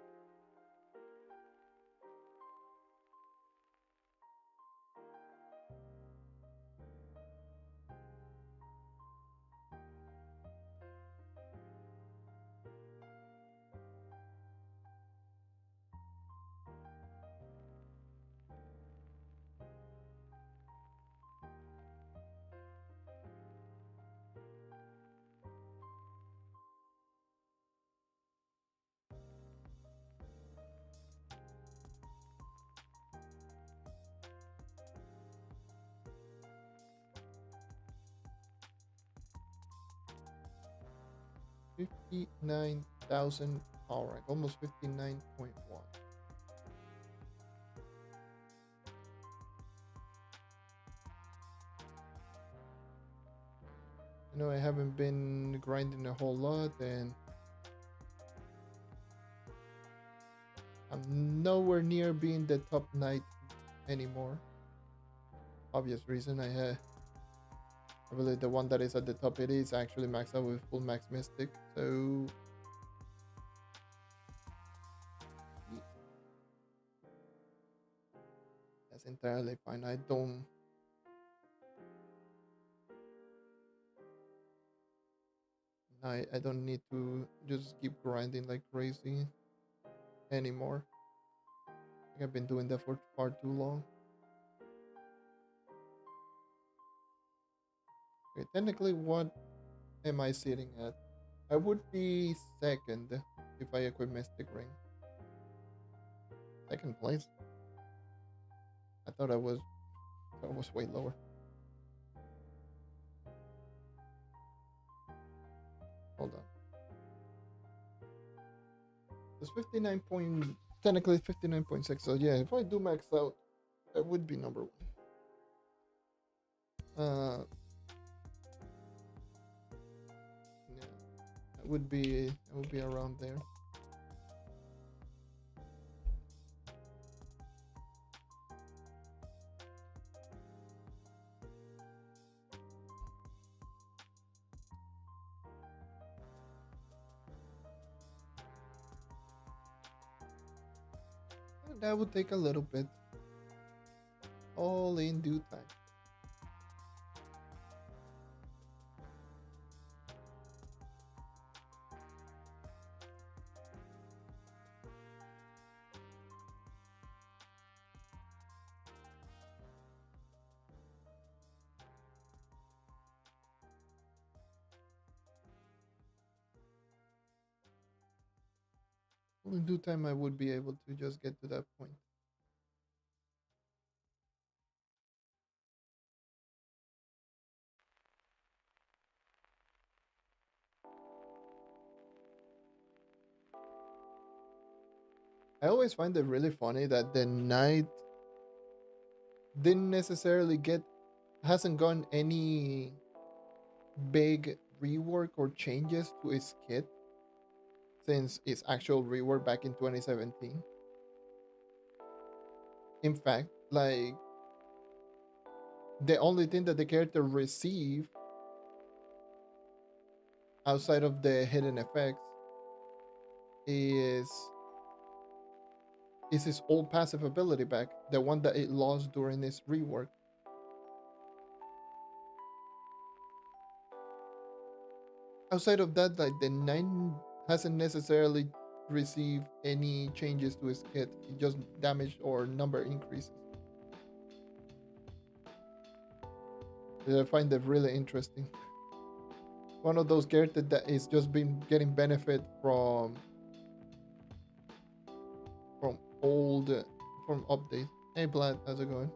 A: $59,000 power rank, almost 59.1. I know I haven't been grinding a whole lot, and I'm nowhere near being the top knight anymore. Obvious reason. I believe the one that is at the top it is actually maxed out with full max Mystic, so that's entirely fine. I don't need to just keep grinding like crazy anymore. I think I've been doing that for far too long. Okay, technically, what am I sitting at? I would be second if I equip Mystic Ring. Second place. I thought I was way lower. Hold on. It's 59 point. Technically 59.6. So yeah, if I do max out, that would be number one. Yeah, it would be around there. That would take a little bit. All in due time. In due time, I would be able to just get to that point. I always find it really funny that the knight didn't necessarily get hasn't gotten any big rework or changes to its kit since its actual rework back in 2017. In fact, like the only thing that the character receive outside of the hidden effects is his old passive ability back, the one that it lost during its rework. Outside of that, like the nine hasn't necessarily received any changes to its kit. It just damage or number increases. I find that really interesting. One of those characters that is just been getting benefit from old from updates. Hey Vlad, how's it going?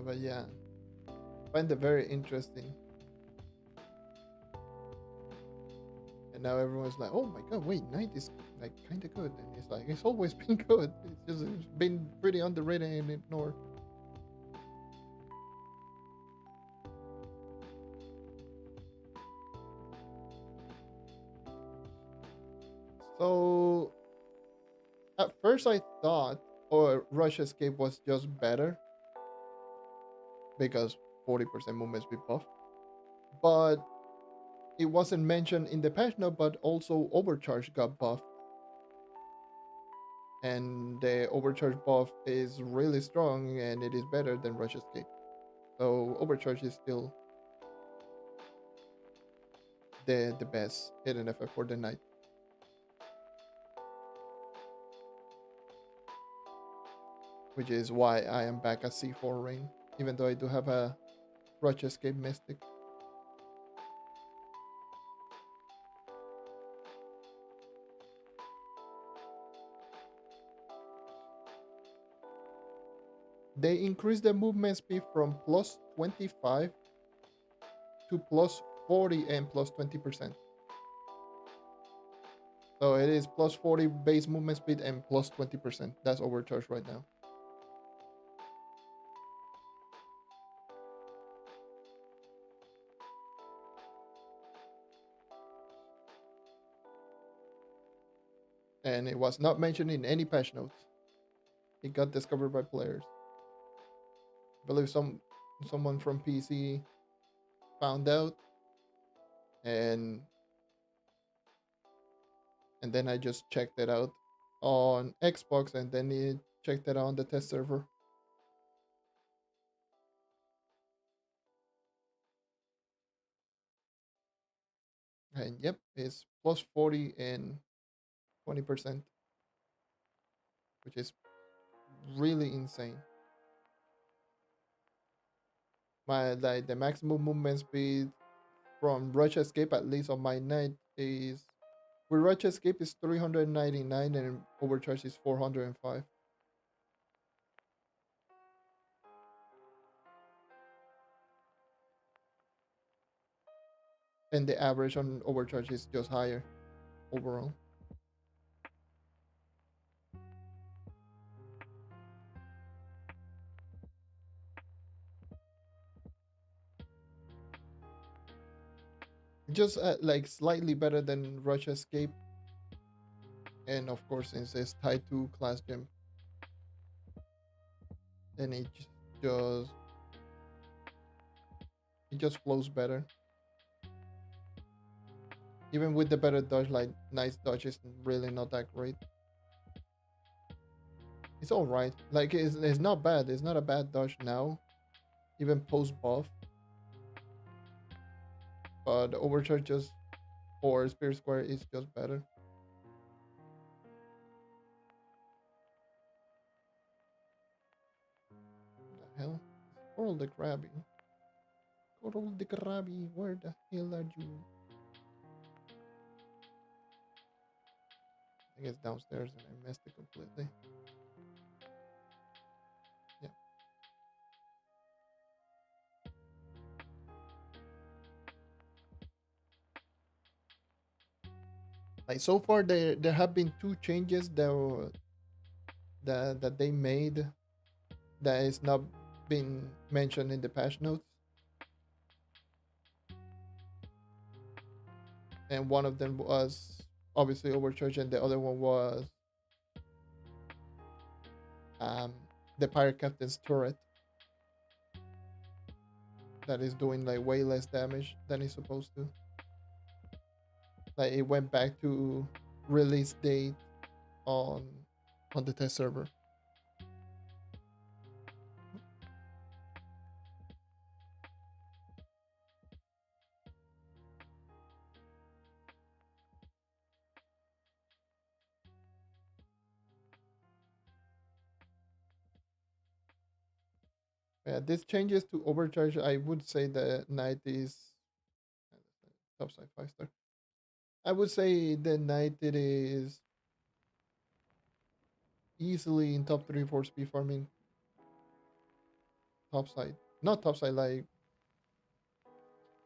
A: But yeah, find it very interesting. And now everyone's like, "Oh my god, wait, Knight is like kind of good," and it's like it's always been good. It's been pretty underrated and ignored. So at first I thought, or Rush Escape was just better because 40% movement speed buff, but it wasn't mentioned in the patch note. But also Overcharge got buffed, and the Overcharge buff is really strong, and it is better than Rush Escape. So Overcharge is still the best hidden effect for the night, which is why I am back at C4 ring, even though I do have a Rush Escape Mystic. They increased the movement speed from plus 25 to plus 40 and plus 20%. So it is plus 40 base movement speed and plus 20%. That's Overcharge right now. And it was not mentioned in any patch notes. It got discovered by players. I believe someone from PC found out, and then I just checked it out on Xbox, and then it checked it out on the test server. And yep, it's plus 40 and 20%, which is really insane. My like the maximum movement speed from Rush Escape, at least on my night, is with Rush Escape is 399 and Overcharge is 405. And the average on Overcharge is just higher overall. Just like slightly better than Rush Escape, and of course since it's tied to class gem, then just it just flows better. Even with the better dodge, like nice dodge is really not that great. It's all right. Like it's not bad. It's not a bad dodge now, even post buff. But overcharge just or Spirit Square is just better. What the hell? Coral the Krabby. Coral the Krabby, where the hell are you? I think it's downstairs and I missed it completely. Yeah. Like so far, there have been two changes that they made that is not been mentioned in the patch notes, and one of them was obviously Overcharge, and the other one was um, the Pirate Captain's turret that is doing like way less damage than it's supposed to. Like it went back to release date on the test server. Yeah, this changes to Overcharge. I would say the Knight is top side 5-star. I would say the Knight it is easily in top 3 for speed farming. Top side, not top side, like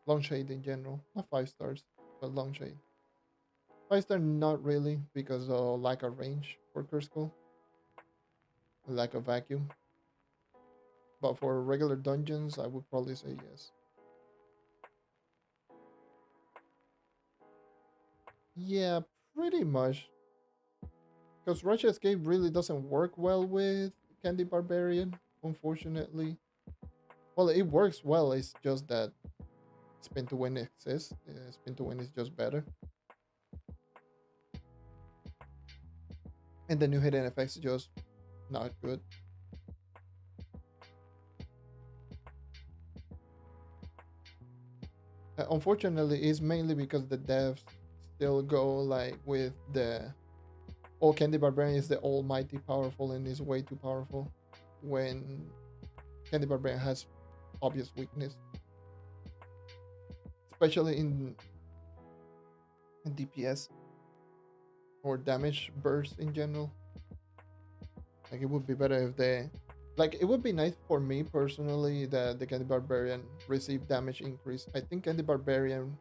A: long shade in general, not 5 stars, but long shade. 5-star not really because of lack of range for Kursko, lack of vacuum. But for regular dungeons, I would probably say yes. Yeah, pretty much. Because Rush Escape really doesn't work well with Candy Barbarian, unfortunately. Well, it works well, it's just that Spin to Win exists. Spin to Win is just better. And the new hidden effects just not good. Unfortunately, it's mainly because the devs still go like with the oh, Candy Barbarian is the almighty powerful and is way too powerful when Candy Barbarian has obvious weakness, especially in DPS or damage burst in general. Like it would be better if they like it would be nice for me personally that the Candy Barbarian receive damage increase. I think Candy Barbarian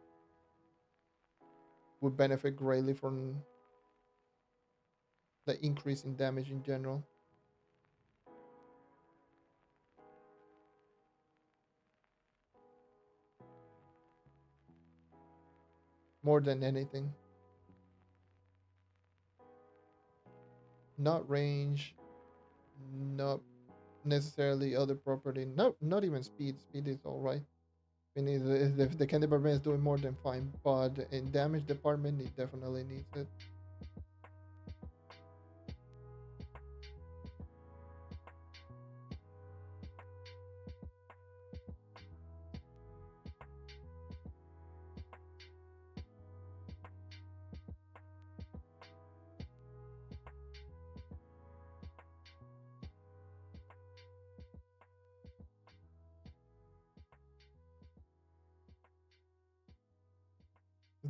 A: would benefit greatly from the increase in damage in general. More than anything. Not range, not necessarily other property, not even speed. Speed is alright. I mean, if the Candy Barbarian is doing more than fine, but in damage department, it definitely needs it.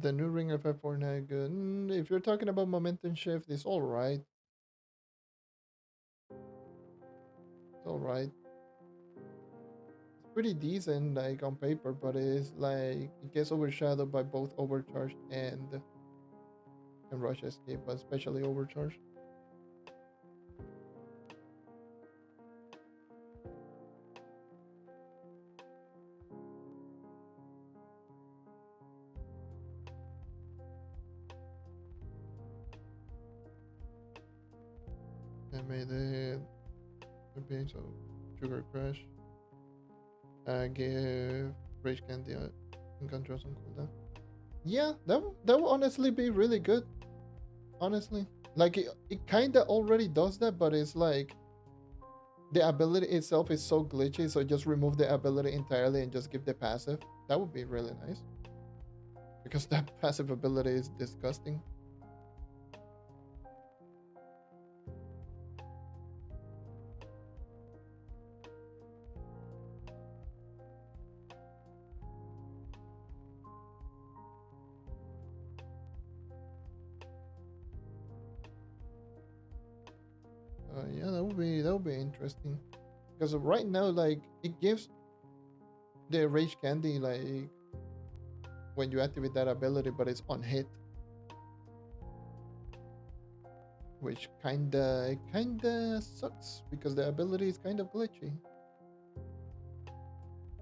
A: The new ring of F49 good. If you're talking about momentum shift, it's alright. It's alright. It's pretty decent, like on paper, but it's like it gets overshadowed by both Overcharge and Rush Escape, but especially Overcharge. I made it. Okay, so Sugar Crash. Give Rage Candy and Control on cooldown. Yeah, that will honestly be really good. Honestly, like it kind of already does that, but it's like the ability itself is so glitchy. So just remove the ability entirely and just give the passive. That would be really nice because that passive ability is disgusting. Yeah, that would be interesting because right now, like it gives the rage candy like when you activate that ability, but it's on hit, which kinda sucks because the ability is kind of glitchy.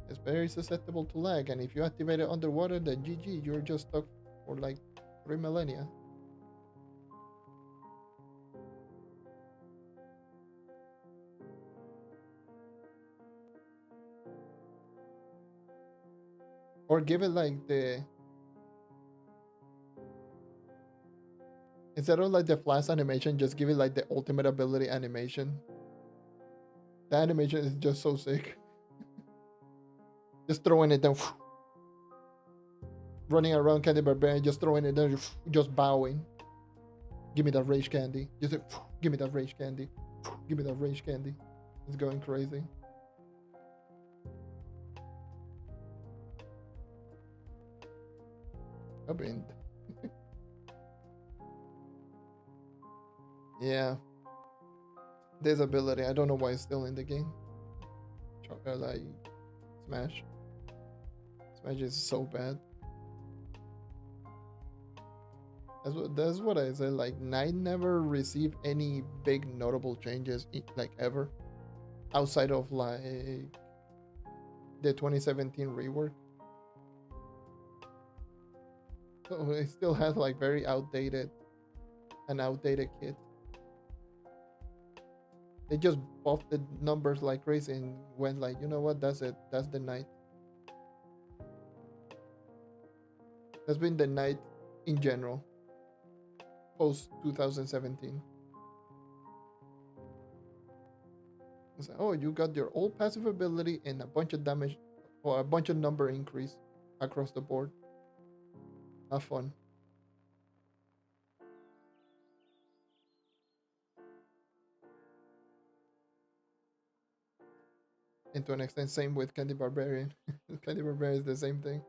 A: It's very susceptible to lag, and if you activate it underwater, then GG, you're just stuck for like 3 millennia. Or give it like the instead of like the flash animation, just give it like the ultimate ability animation. The animation is just so sick. Just throwing it down, running around Candy Barbarian, just throwing it down, just bowing. Give me that rage candy. Just like, give me that rage candy. Give me that rage candy. It's going crazy. I mean, yeah, this ability. I don't know why it's still in the game. Like Smash. Smash is so bad. That's what I said. Like Knight never received any big notable changes, like ever, outside of like the 2017 rework. So it still has like very outdated kit. They just buffed the numbers like crazy and went like, you know what? That's it. That's the Knight. That's been the Knight in general post 2017. It's like, oh, you got your old passive ability and a bunch of damage or a bunch of number increase across the board. Have fun. And to an extent, same with Candy Barbarian. Candy Barbarian is the same thing.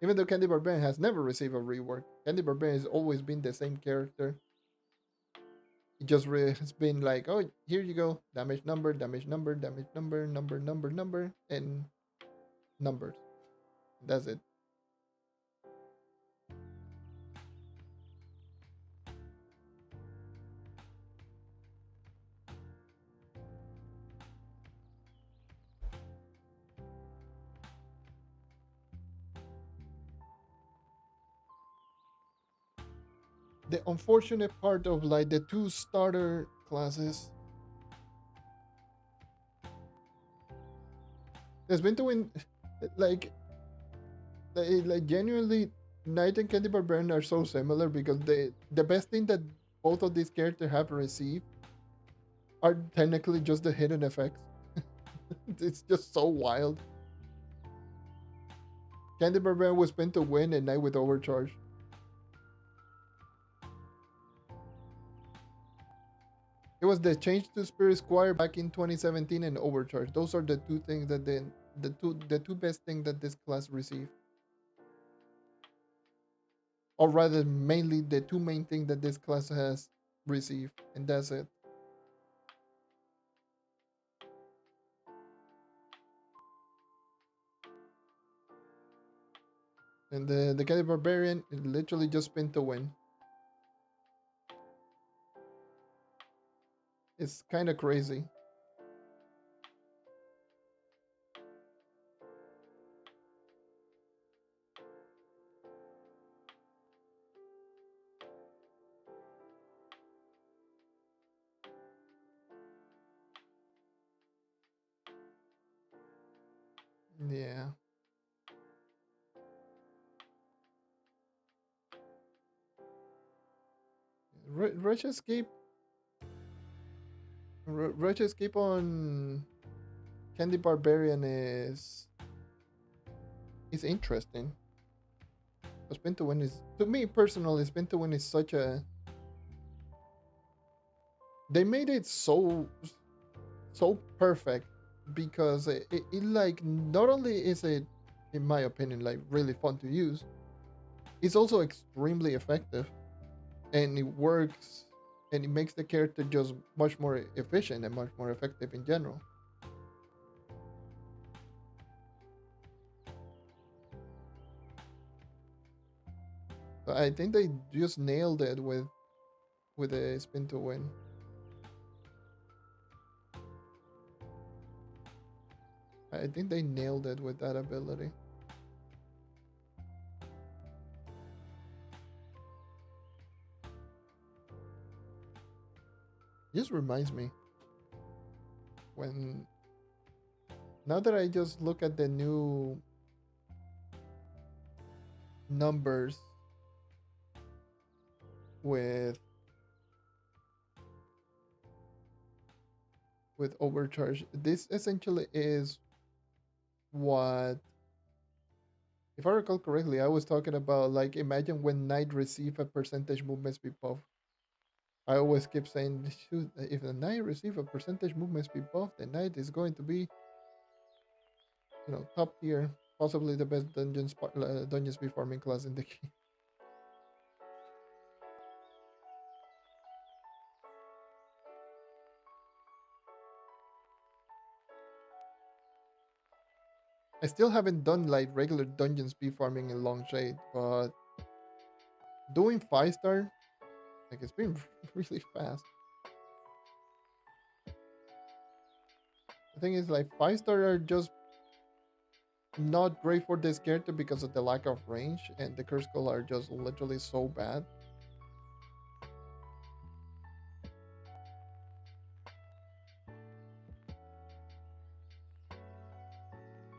A: Even though Candy Barbarian has never received a rework, Candy Barbarian has always been the same character. It just has been like, oh, here you go, damage number, damage number, damage number, number, and numbers. That's it. The unfortunate part of like the two starter classes has been doing like like genuinely Knight and Candy Barbarian are so similar because the best thing that both of these characters have received are technically just the hidden effects. It's just so wild. Candy Barbarian was meant to win and Knight with Overcharge. It was the change to Spirit Squire back in 2017 and Overcharge. Those are the two things that the two best things that this class received. Or rather mainly the two main things that this class has received, and that's it. And the Candy Barbarian is literally just spin to win. It's kind of crazy. Yeah. Rush Escape, Rush Escape on Candy Barbarian is interesting. Spin to Win is, to me personally, Spin to Win is such a, they made it so perfect because it like not only is it, in my opinion, like really fun to use, it's also extremely effective, and it works, and it makes the character just much more efficient and much more effective in general. So I think they just nailed it with a Spin to Win. I think they nailed it with that ability. Just reminds me when, now that I just look at the new numbers with Overcharge, this essentially is what, if I recall correctly, I was talking about, like, imagine when Knight receive a percentage movement speed buff. I always keep saying, shoot, if the Knight receive a percentage movement speed buff, the Knight is going to be, top tier, possibly the best dungeon speed farming class in the game. I still haven't done like regular dungeon speed farming in Long Shade, but doing 5-star, like, it's been really fast. The thing is, like, 5-star are just not great for this character because of the lack of range, and the curse call are just literally so bad.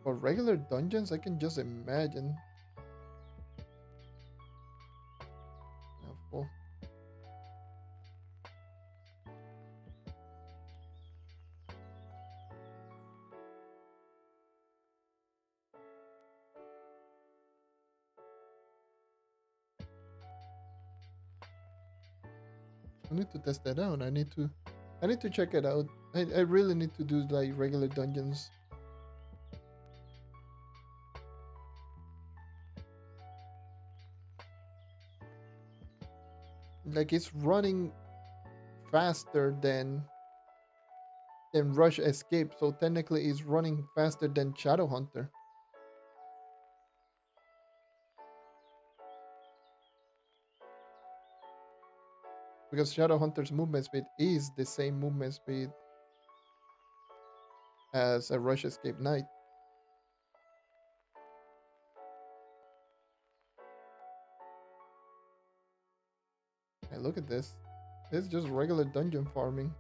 A: For regular dungeons, I can just imagine. Full. I need to test that out. I need to check it out. I really need to do like regular dungeons. Like, it's running faster than Rush Escape, so technically it's running faster than Shadowhunter. Because Shadowhunter's movement speed is the same movement speed as a Rush Escape Knight. Hey, look at this. It's just regular dungeon farming.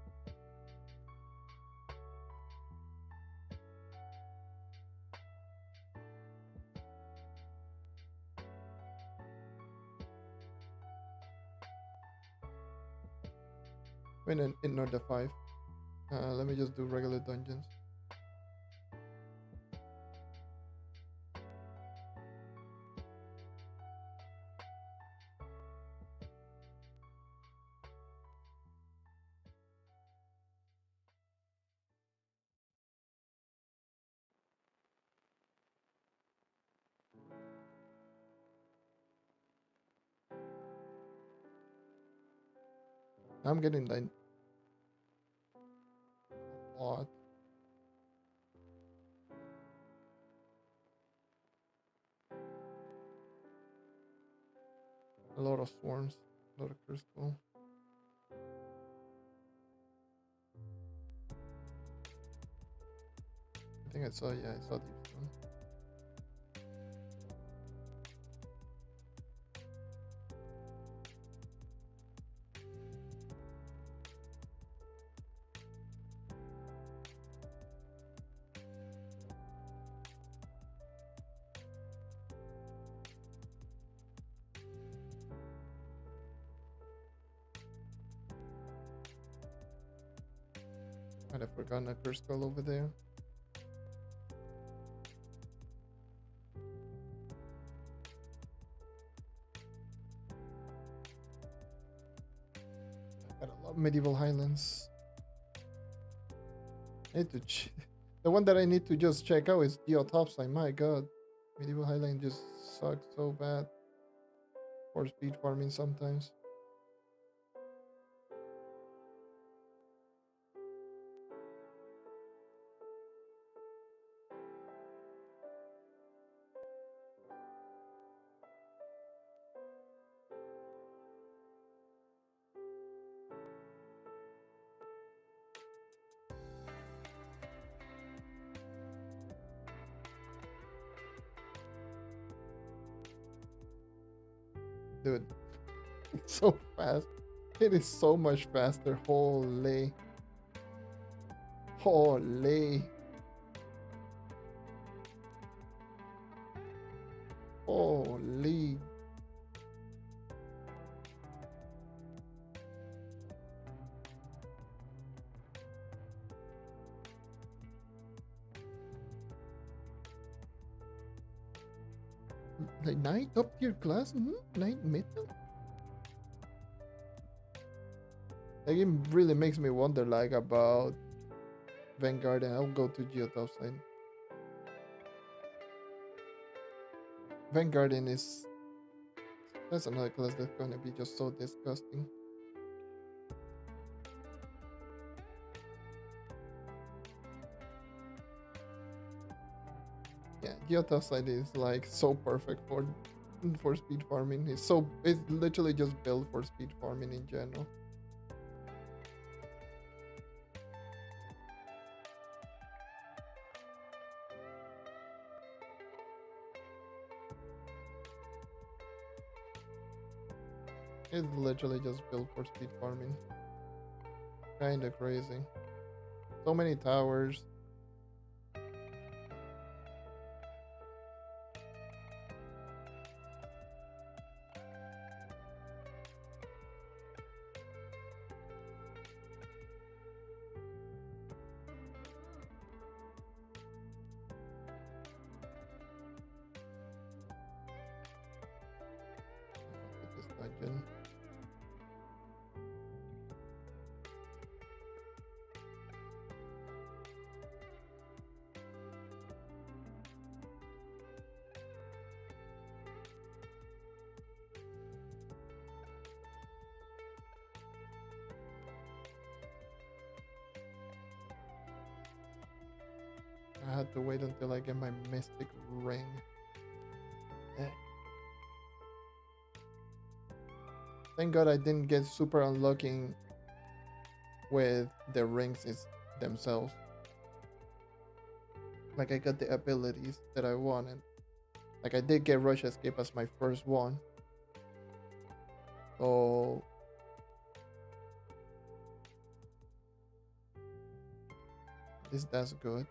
A: In Order 5. Let me just do regular dungeons. I'm getting like a lot. A lot of swarms. A lot of crystal. I think I saw, yeah, I saw these one. I'd have forgotten a curse skull over there. I gotta love medieval highlands. I need to the one that I need to just check out is Geo Topside. My god. Medieval highland just sucks so bad for speed farming sometimes. Dude, it's so fast. It is so much faster. Holy. Holy. Holy. Like 9 top tier class? 9 metal? Like it really makes me wonder like about Vanguard, and I'll go to Geotopside. Vanguard is that's another class that's gonna be just so disgusting. Yeah, Geotopside is like so perfect for speed farming. It's literally just built for speed farming in general. It's literally just built for speed farming. Kinda crazy. So many towers. This dungeon. I had to wait until I get my mystic ring. Eh. Thank God I didn't get super unlocking with the rings themselves. Like I got the abilities that I wanted. Like I did get Rush Escape as my first one. So at least that's good.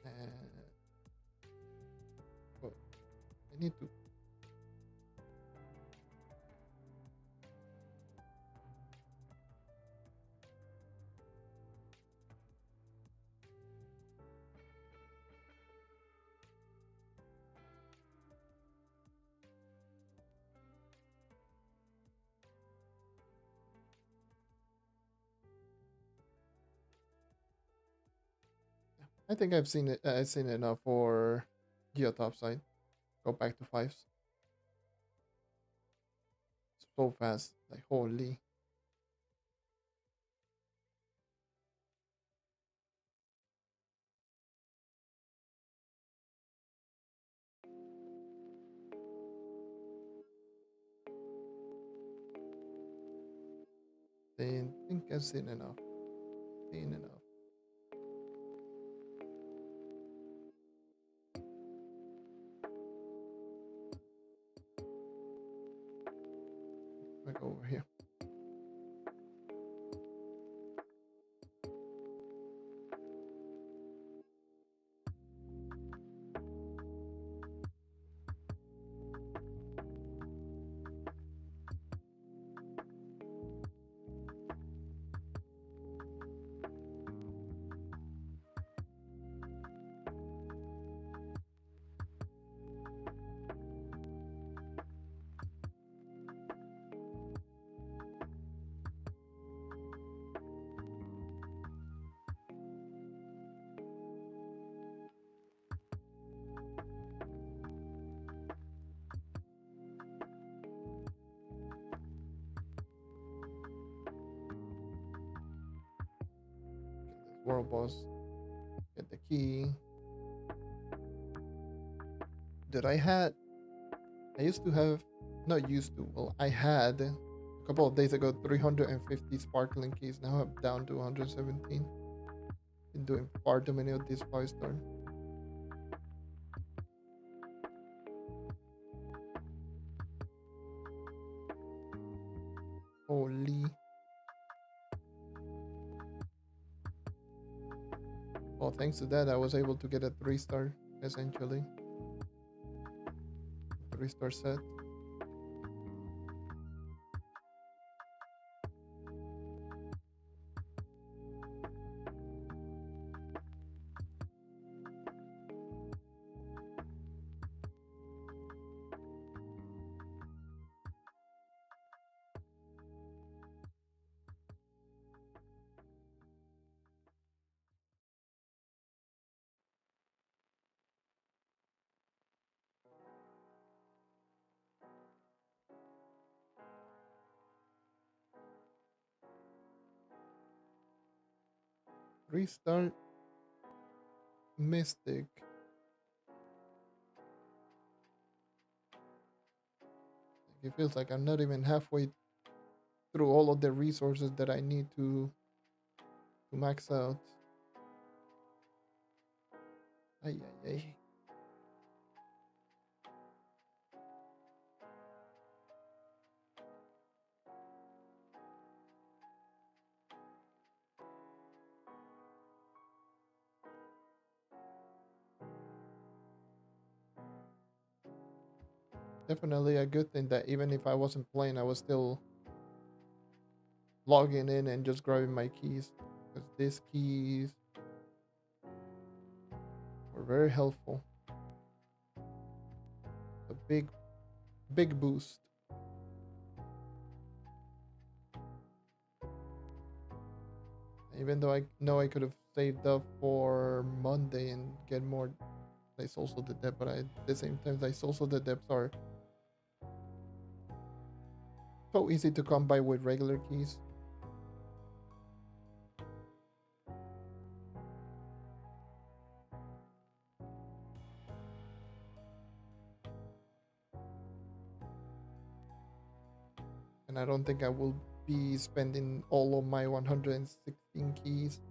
A: And but I need to I think I've seen it. I've seen it enough for Geotopside. Go back to fives. So fast. Like holy. I think I've seen enough. Seen enough. I go over here. world boss. Get the key. Did I used to have, not used to, well, I had a couple of days ago 350 sparkling keys. Now I'm down to 117. Been doing far too many of these 5-star. Holy. Well, thanks to that, I was able to get a 3-star, essentially. 3-star set. Three-star Mystic. It feels like I'm not even halfway through all of the resources that I need to max out. Ay, ay, ay. Definitely a good thing that even if I wasn't playing, I was still logging in and just grabbing my keys. Because these keys were very helpful. A big boost. Even though I know I could have saved up for Monday and get more like also the depth, but at the same time, like also the depths are so easy to come by with regular keys. And I don't think I will be spending all of my 116 keys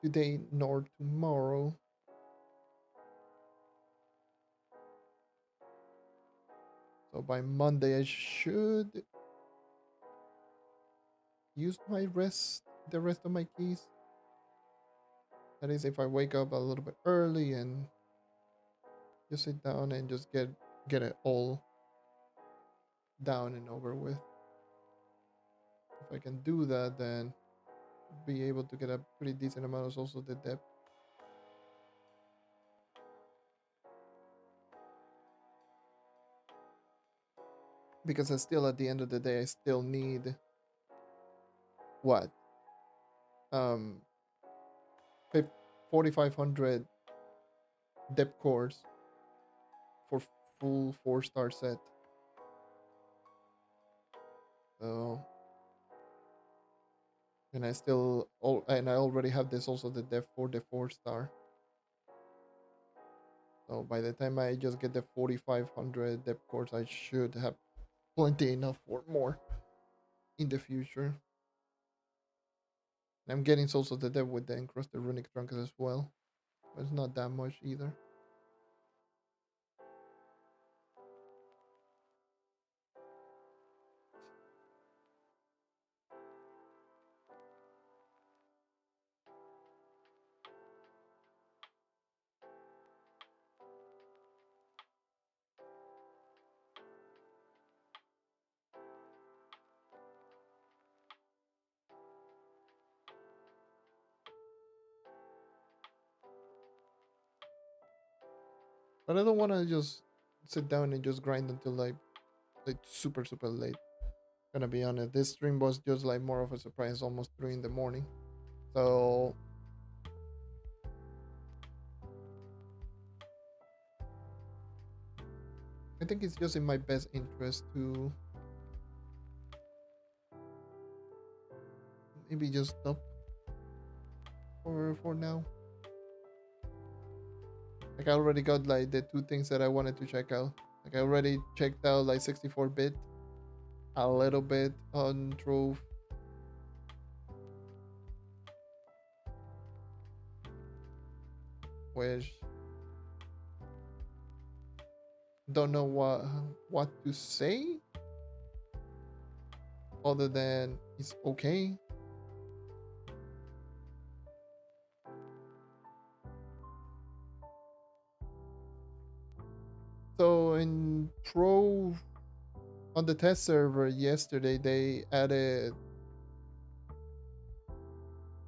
A: today nor tomorrow. So by Monday I should use the rest of my keys. That is if I wake up a little bit early and just sit down and just get it all down and over with. If I can do that, then be able to get a pretty decent amount of also the depth. Because I still at the end of the day I still need what? Um 4500 depth cores for full 4-star set. So and I already have this also the depth for the 4-star. So by the time I just get the 4500 depth cores, I should have plenty enough for more in the future. And I'm getting also the depth with the encrusted runic trunks as well. But it's not that much either. But I don't want to just sit down and just grind until like super late. Gonna be honest, this stream was just like more of a surprise, almost 3 in the morning. So I think it's just in my best interest to maybe just stop for now. Like I already got like the two things that I wanted to check out. Like I already checked out like 64-bit, a little bit on Trove. Which don't know what to say other than it's okay. So in Trove on the test server yesterday, they added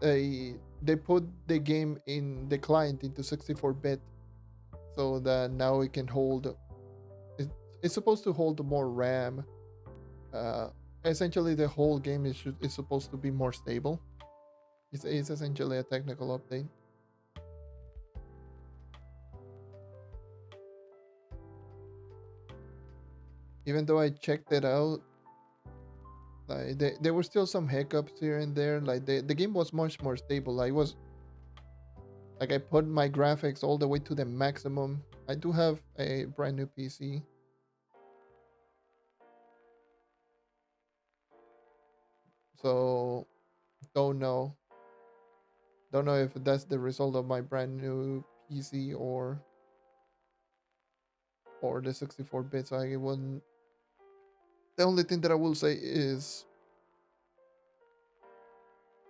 A: they put the game in the client into 64-bit, so that now it can hold. It, it's supposed to hold more RAM. Uh, Essentially, the whole game is supposed to be more stable. It's essentially a technical update. Even though I checked it out, like there were still some hiccups here and there. Like the game was much more stable. I was like I put my graphics all the way to the maximum. I do have a brand new PC, so don't know don't know if that's the result of my brand new PC or the 64-bit. So I wouldn't. The only thing that I will say is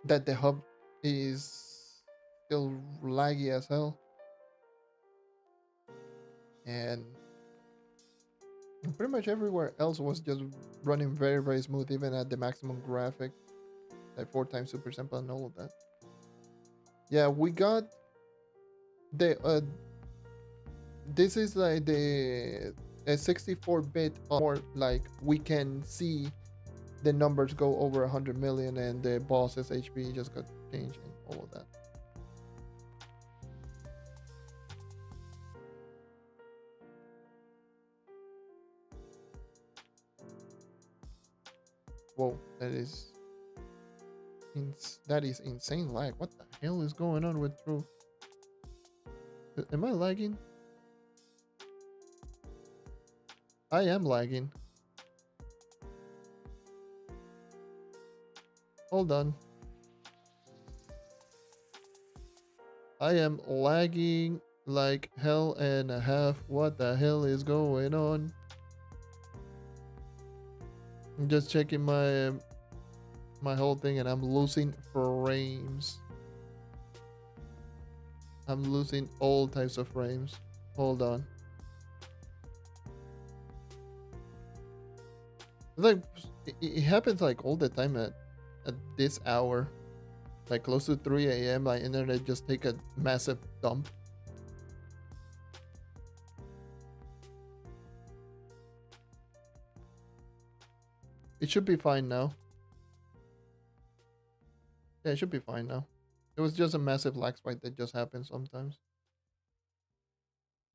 A: that the hub is still laggy as hell, and pretty much everywhere else was just running very smooth, even at the maximum graphic, like 4 times super simple and all of that. Yeah, we got the this is like the 64-bit more like we can see the numbers go over 100 million and the boss's HP just got changed and all of that. Whoa, that is insane lag. What the hell is going on with True? Am I lagging? I am lagging. Hold on. I am lagging like hell and a half. What the hell is going on? I'm just checking my whole thing and I'm losing frames. I'm losing all types of frames. Hold on. Like it happens like all the time at this hour. Like close to 3 a.m. my internet just take a massive dump. It should be fine now. Yeah, it should be fine now. It was just a massive lag spike that just happens sometimes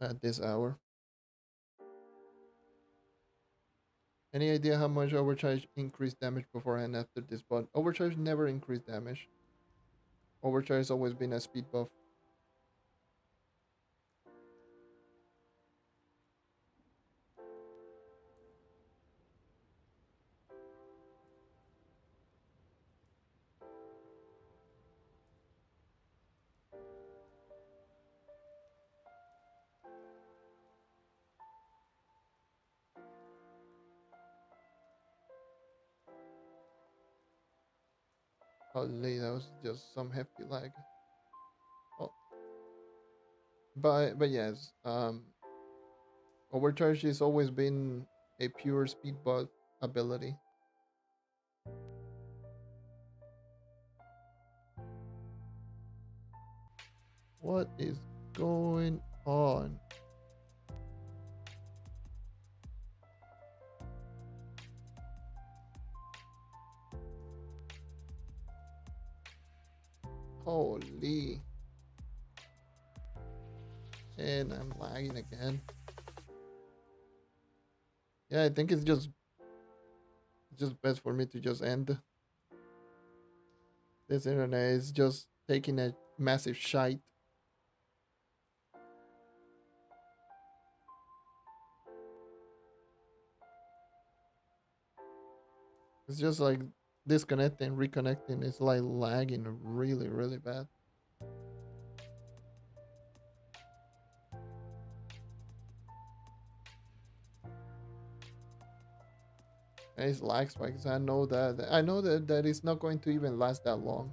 A: at this hour. Any idea how much Overcharge increased damage before and after this buff? Overcharge never increased damage. Overcharge has always been a speed buff. Holy, that was just some hefty lag. Oh, but yes, Overcharge has always been a pure speed buff ability. What is going on? Holy. And I'm lagging again. Yeah, I think it's just best for me to just end. This internet is just taking a massive shite. It's just like disconnecting, reconnecting. It's like lagging really, really bad. And it's lag spikes. I know that. I know that it's not going to even last that long.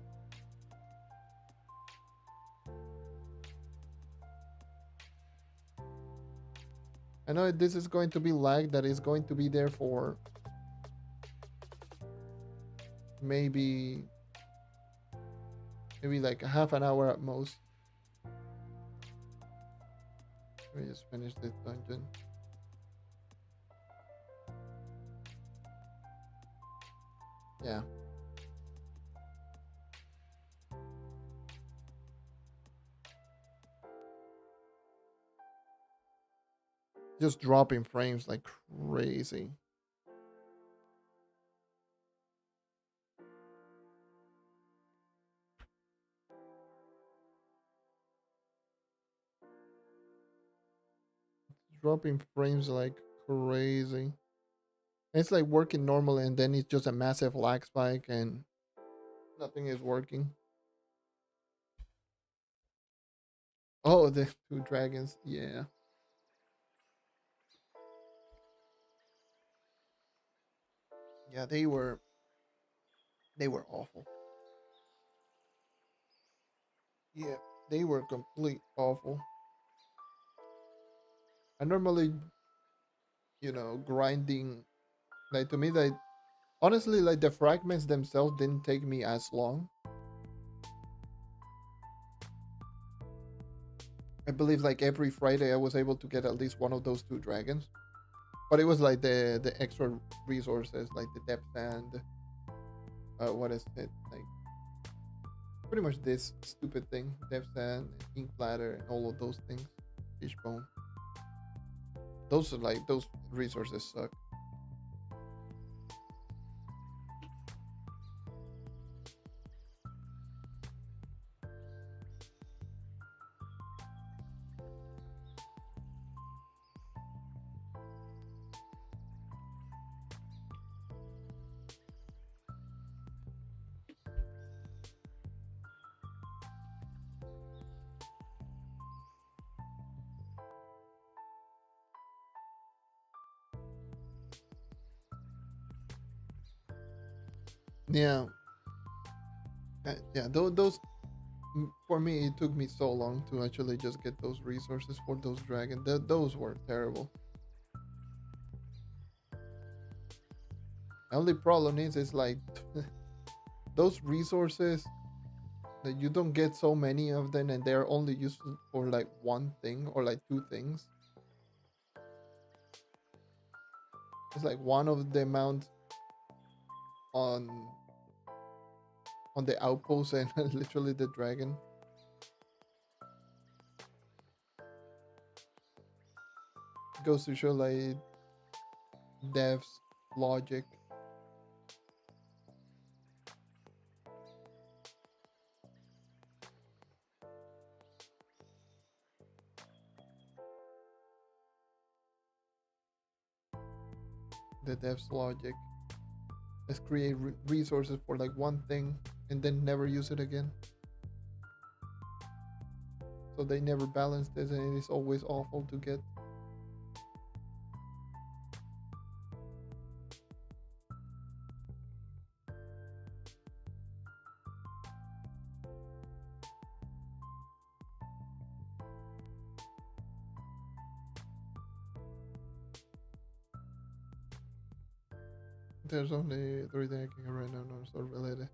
A: I know this is going to be lag that is going to be there for maybe like a half an hour at most. Let me just finish this dungeon. Yeah. Just dropping frames like crazy. Dropping frames like crazy. It's like working normally and then it's just a massive lag spike and nothing is working. Oh, the two dragons. Yeah. Yeah, they were awful. Yeah, they were complete awful. I normally, grinding like to me like honestly like the fragments themselves didn't take me as long. I believe like every Friday I was able to get at least one of those two dragons. But it was like the extra resources like the depth and what is it like pretty much this stupid thing depth sand ink bladder and all of those things fishbone those are like those resources suck. Yeah. Yeah, those for me it took me so long to actually just get those resources for those dragons. Those were terrible. The only problem is like those resources that you don't get so many of them and they're only used for like one thing or like two things. It's like one of the amount on the outpost and literally the dragon. Goes to show like devs logic. The devs logic. Let's create resources for like one thing and then never use it again. So they never balance this and it is always awful to get. There's only three things I can right now, no, it's not related.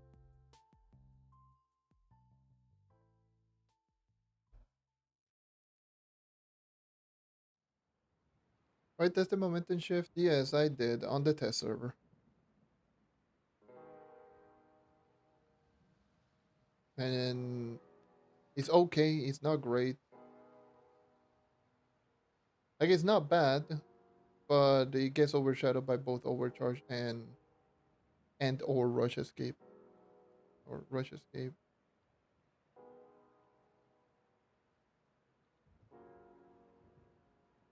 A: I tested momentum shift. Yes, I did on the test server. And it's okay. It's not great. Like it's not bad, but it gets overshadowed by both overcharge and or rush escape or rush escape.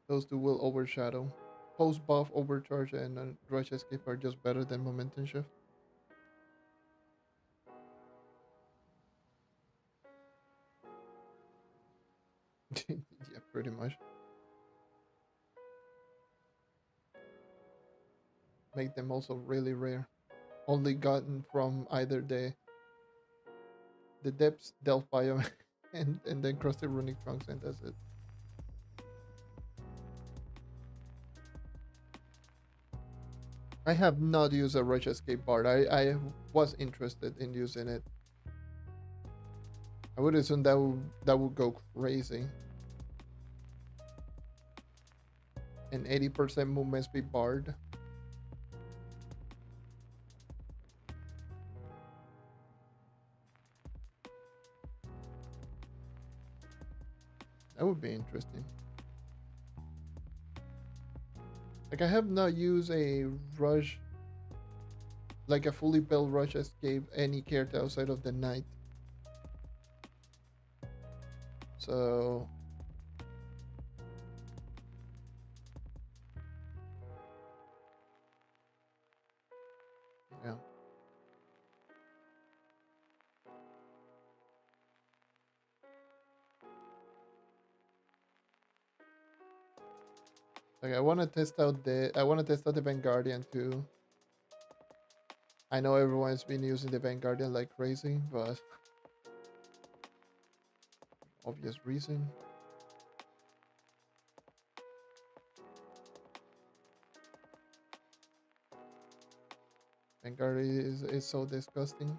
A: Those two will overshadow. Post buff, overcharge, and rush escape are just better than momentum shift. Yeah, pretty much. Make them also really rare. Only gotten from either the depths, Delph biome, and then crusted runic trunks, and that's it. I have not used a rush escape bard. I was interested in using it. I would assume that would go crazy. An 80% movement speed bard. That would be interesting. Like I have not used a rush, like a fully built rush escape any character outside of the knight. So yeah. Like I want to test out the Vanguardian too. I know everyone's been using the Vanguardian like crazy, but obvious reason. Vanguard is so disgusting.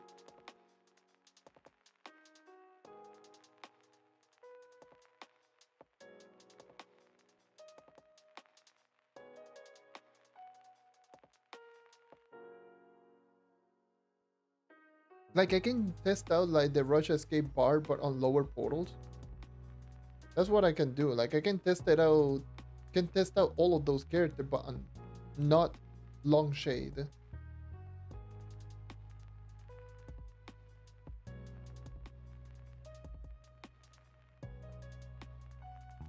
A: Like I can test out like the rush escape bar, but on lower portals. That's what I can do. Like I can test it out, can test out all of those characters, but on not long shade.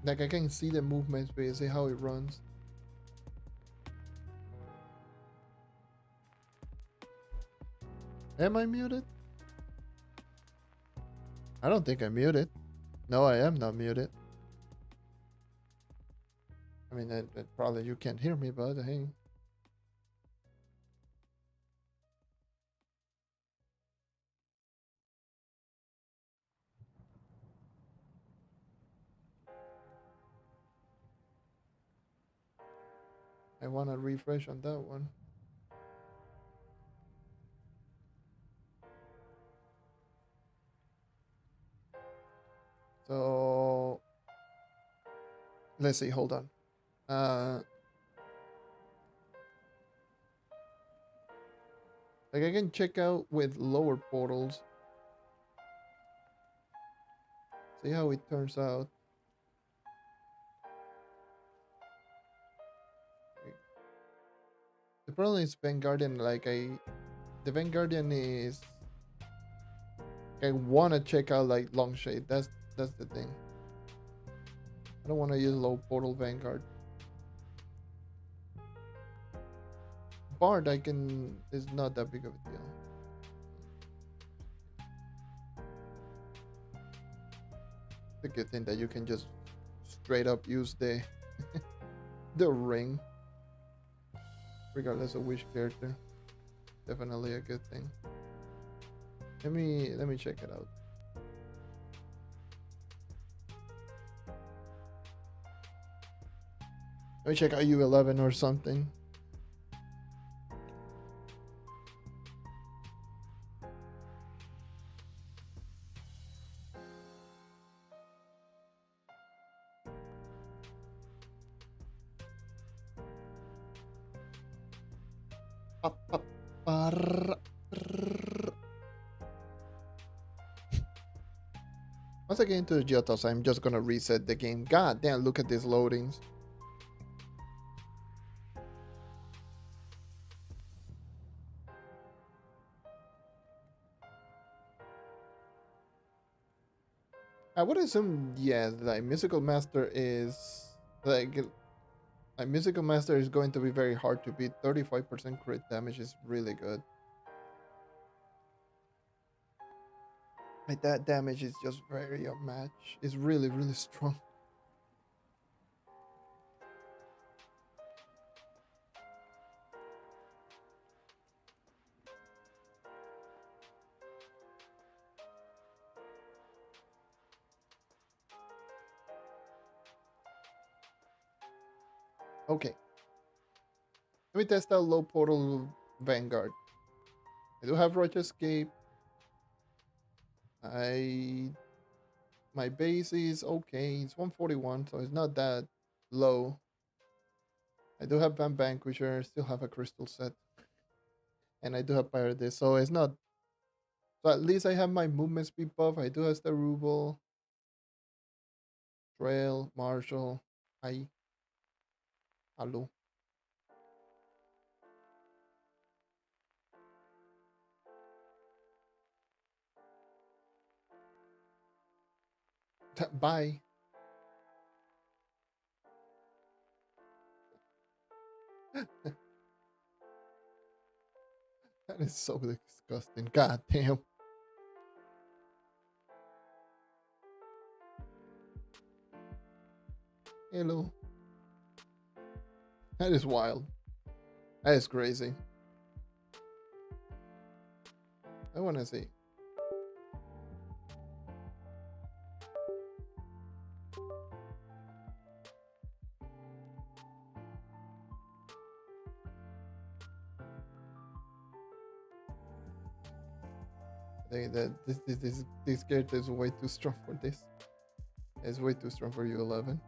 A: Like I can see the movements, basically how it runs. Am I muted? I don't think I'm muted. No, I am not muted. I mean, probably you can't hear me, but hey. I want to refresh on that one. So let's see. Hold on. Like I can check out with lower portals. See how it turns out. The problem is Vanguardian. The Vanguardian is. I want to check out like long shade. That's the thing. I don't want to use low portal Vanguard. Bard I can is not that big of a deal. The good thing that you can just straight up use the the ring, regardless of which character. Definitely a good thing. Let me check it out. Let me check out U11 or something. Once I get into the Johtos, I'm just gonna reset the game. God damn, look at these loadings. I would assume, yeah, like Musical Master is like My Musical Master is going to be very hard to beat. 35% crit damage is really good. Like that damage is just very unmatched. It's really, really strong. Okay. Let me test out low portal Vanguard. I do have Roach Escape. My base is okay. It's 141, so it's not that low. I do have Vanquisher, still have a crystal set. And I do have Pirate Disc, so it's not. So at least I have my movement speed buff. I do have Staruble, Trail, Marshall. Hi. Hello. Bye. That is so disgusting. God damn. Hello. That is wild. That is crazy. I want to see. I think that this character is way too strong for this. It's way too strong for U11.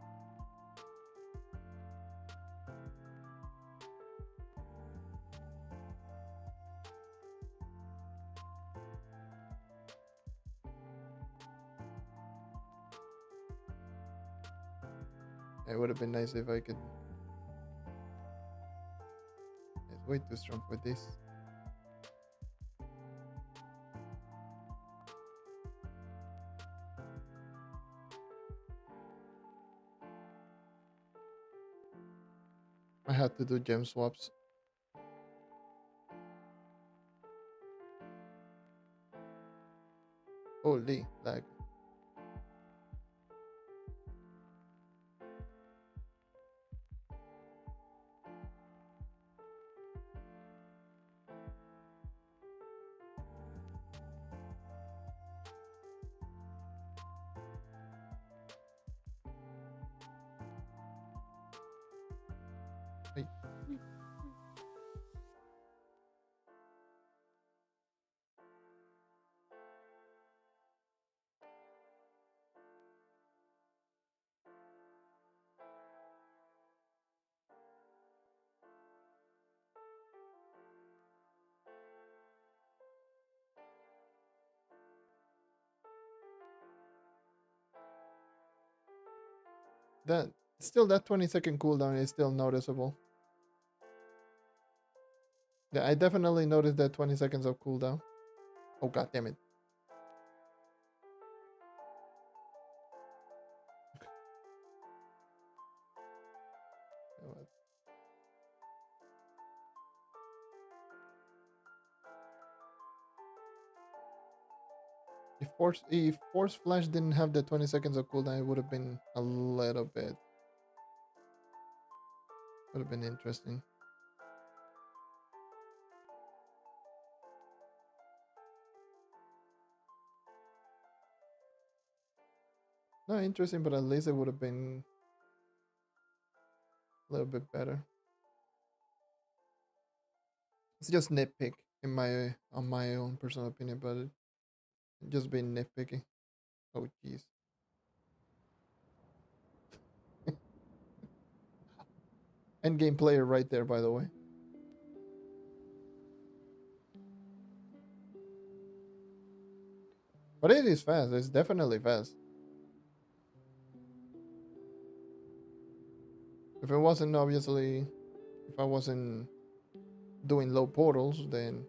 A: It would have been nice if I could. It's way too strong for this. I had to do gem swaps. Holy lag. Hey. That still that 20-second cooldown is still noticeable. Yeah, I definitely noticed that 20 seconds of cooldown. Oh god damn it. If Force Flash didn't have the 20 seconds of cooldown, it would have been a little bit. Would have been interesting. Not interesting, but at least it would have been a little bit better. It's just nitpick in my on my own personal opinion, but it just being nitpicking. Oh jeez. End game player right there, by the way. But it is fast. It's definitely fast. If it wasn't obviously, if I wasn't doing low portals, then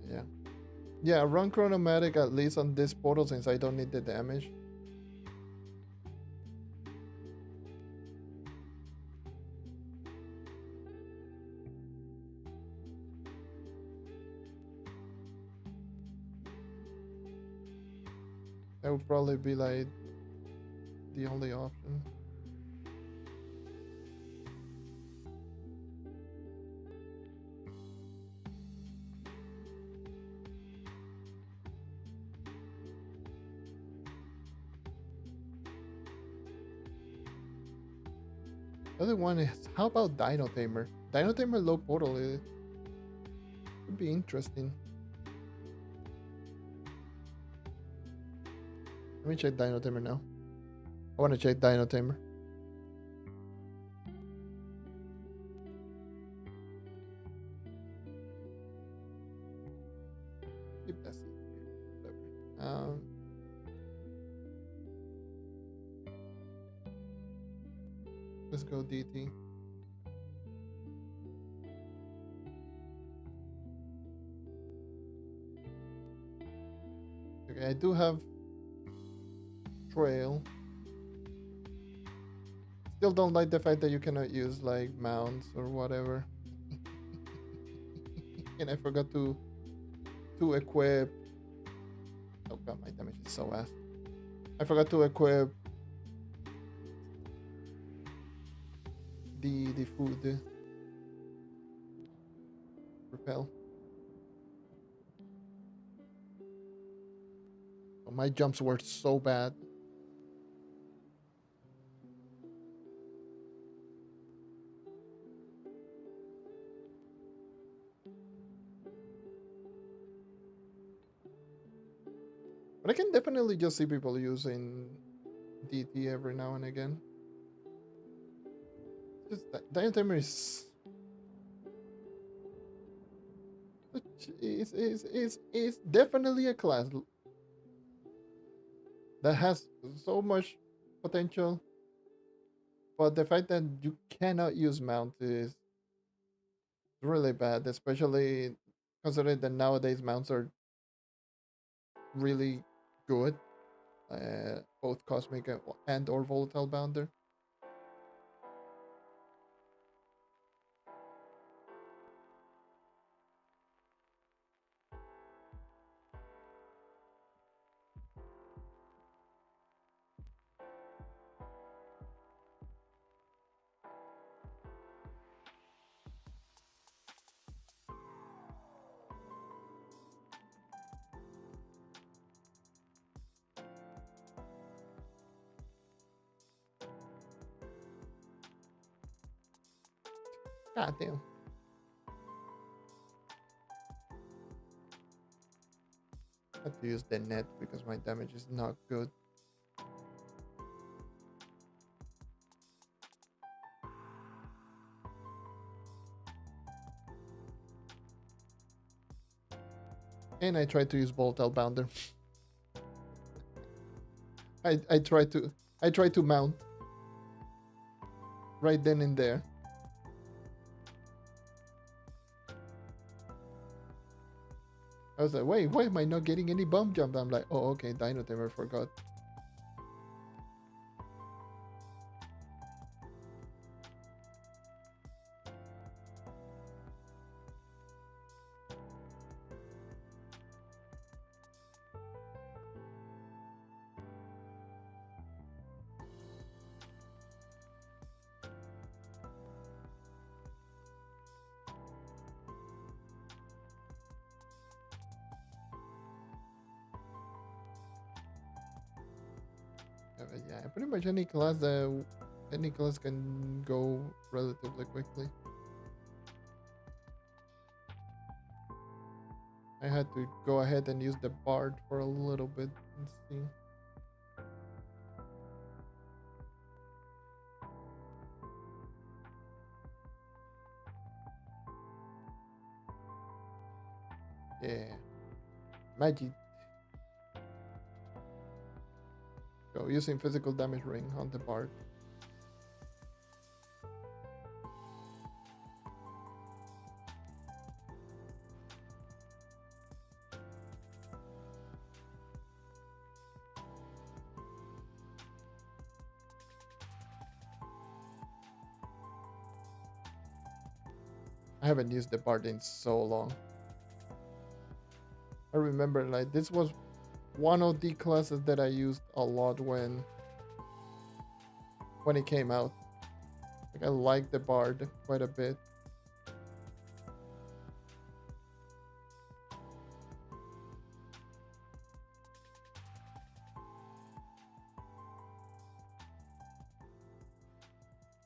A: yeah. Yeah, run chronomatic at least on this portal since I don't need the damage. That would probably be like the only option. The other one is, how about Dino Tamer? Dino Tamer low portal, it would be interesting. Let me check Dino Tamer now. I want to check Dino Tamer. Keep that safe. Whatever. Let's go DT. Okay, I do have Trail. Still don't like the fact that you cannot use like mounts or whatever. And I forgot to equip. Oh god, my damage is so ass. I forgot to equip the food. Repel. Oh, my jumps were so bad. But I can definitely just see people using DT every now and again. Just that Dino Tamer is definitely a class that has so much potential, but the fact that you cannot use mount is really bad, especially considering that nowadays mounts are really good, both cosmic and or volatile bounder. God damn. I have to use the net because my damage is not good. And I tried to use volatile bounder. I tried to mount right then and there. I was like, wait, why am I not getting any bump jump? I'm like, oh, okay, Dino Tamer forgot. Yeah, pretty much any class can go relatively quickly. I had to go ahead and use the Bard for a little bit and see. Yeah, magic. Go using physical damage ring on the Bard. I haven't used the bard in so long. I remember like this was one of the classes that I used a lot when it came out. Like I like the bard quite a bit.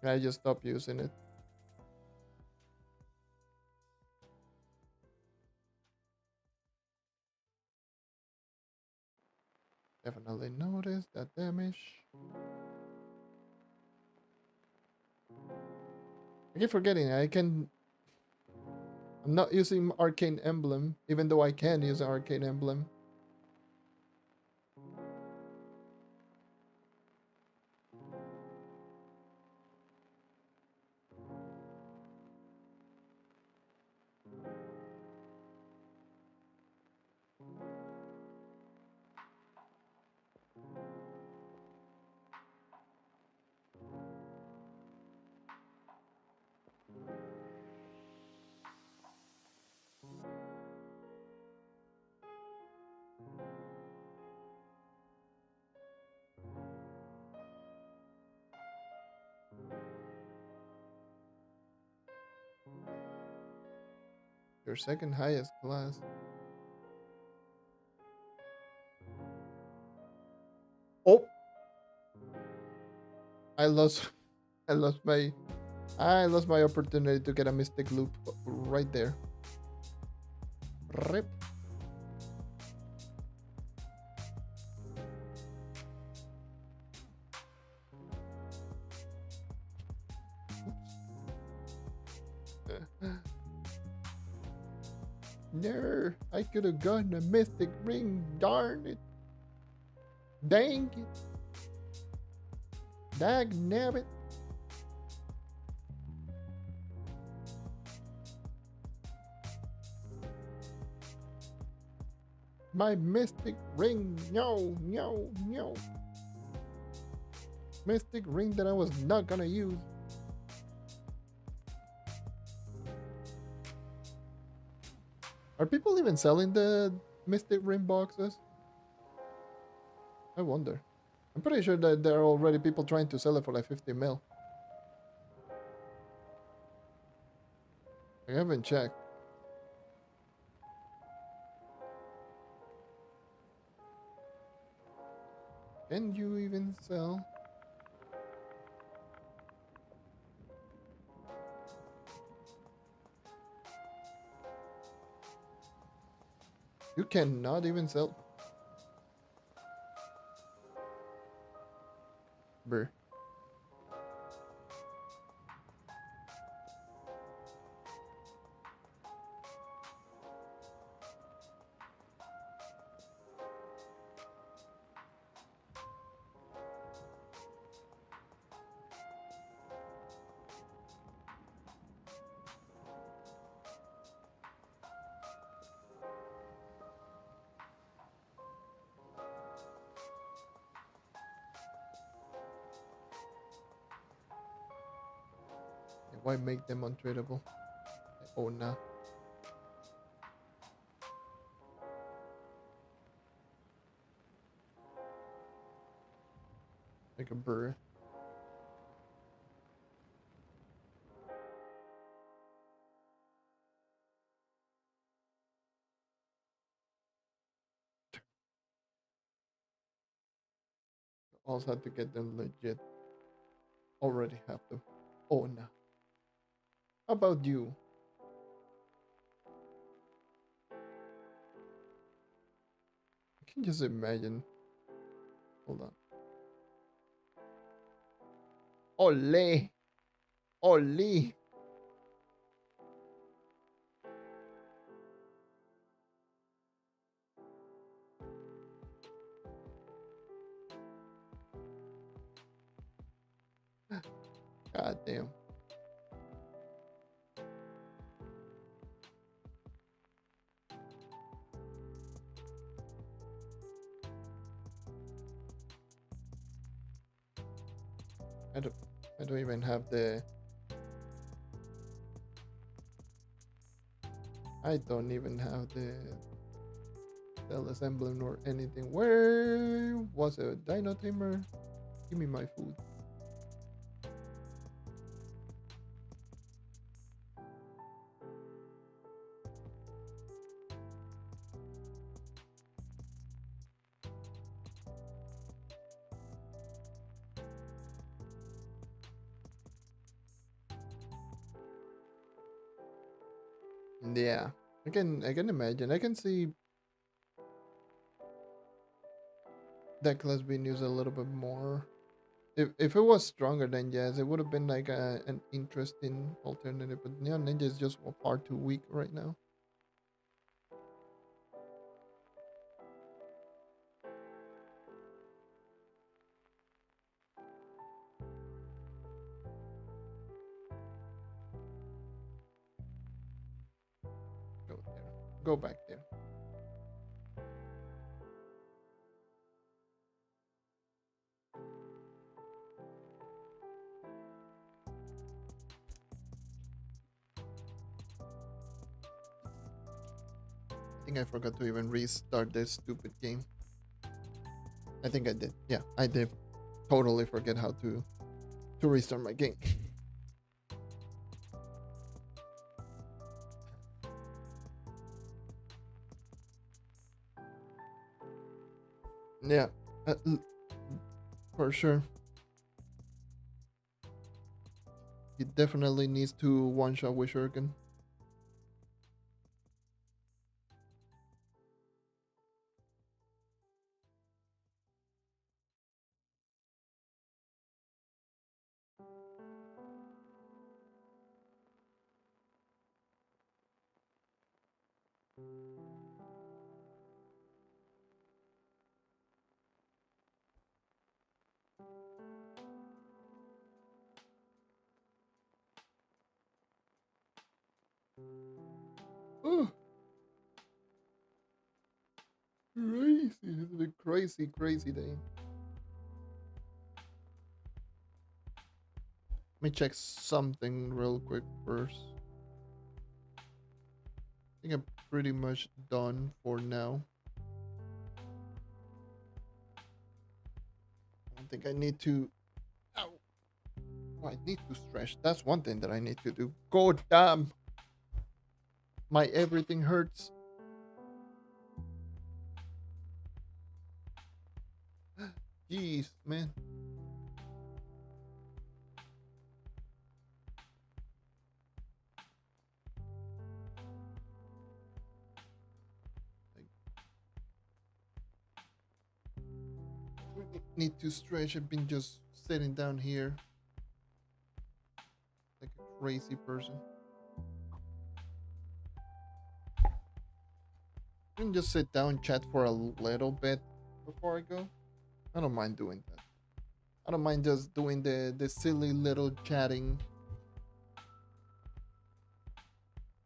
A: I just stopped using it. Definitely noticed that damage. I keep forgetting I'm not using Arcane Emblem, even though I can use an Arcane Emblem. Your second highest class. Oh, I lost. I lost my. I lost my opportunity to get a mystic loop right there. Rip. No, I could have gotten a mystic ring. Darn it. Dang it. Dag nabbit. My mystic ring. No, no, no. Mystic ring that I was not gonna use. Are people even selling the mystic ring boxes? I wonder. I'm pretty sure that there are already people trying to sell it for like 50 mil. I haven't checked. Can you even sell? You cannot even sell. Brr. Why make them untradeable? Oh, nah. Like a burr. Also had to get them legit. Already have them. Oh, nah. How about you? I can just imagine. Hold on. Ole! Ole! God damn. I don't even have the I don't even have the cell assembling or anything. Where was a dino tamer? Give me my food. Yeah, I can imagine. I can see that class being used a little bit more. If it was stronger, then yes, it would have been like an interesting alternative. But Neon Ninja is just far too weak right now. Go there. Go back there. I think I forgot to even restart this stupid game. I think I did. Yeah, I did. Totally forget how to restart my game. Yeah, for sure. He definitely needs to one shot with Shuriken. Oh, crazy! This is a crazy, crazy day. Let me check something real quick first. I think I'm pretty much done for now. I don't think I need to. Ow. Oh, I need to stretch. That's one thing that I need to do. God damn. My everything hurts. Jeez, man. I really need to stretch. I've been just sitting down here like a crazy person. I can just sit down, chat for a little bit before I go. I don't mind doing that. I don't mind just doing the silly little chatting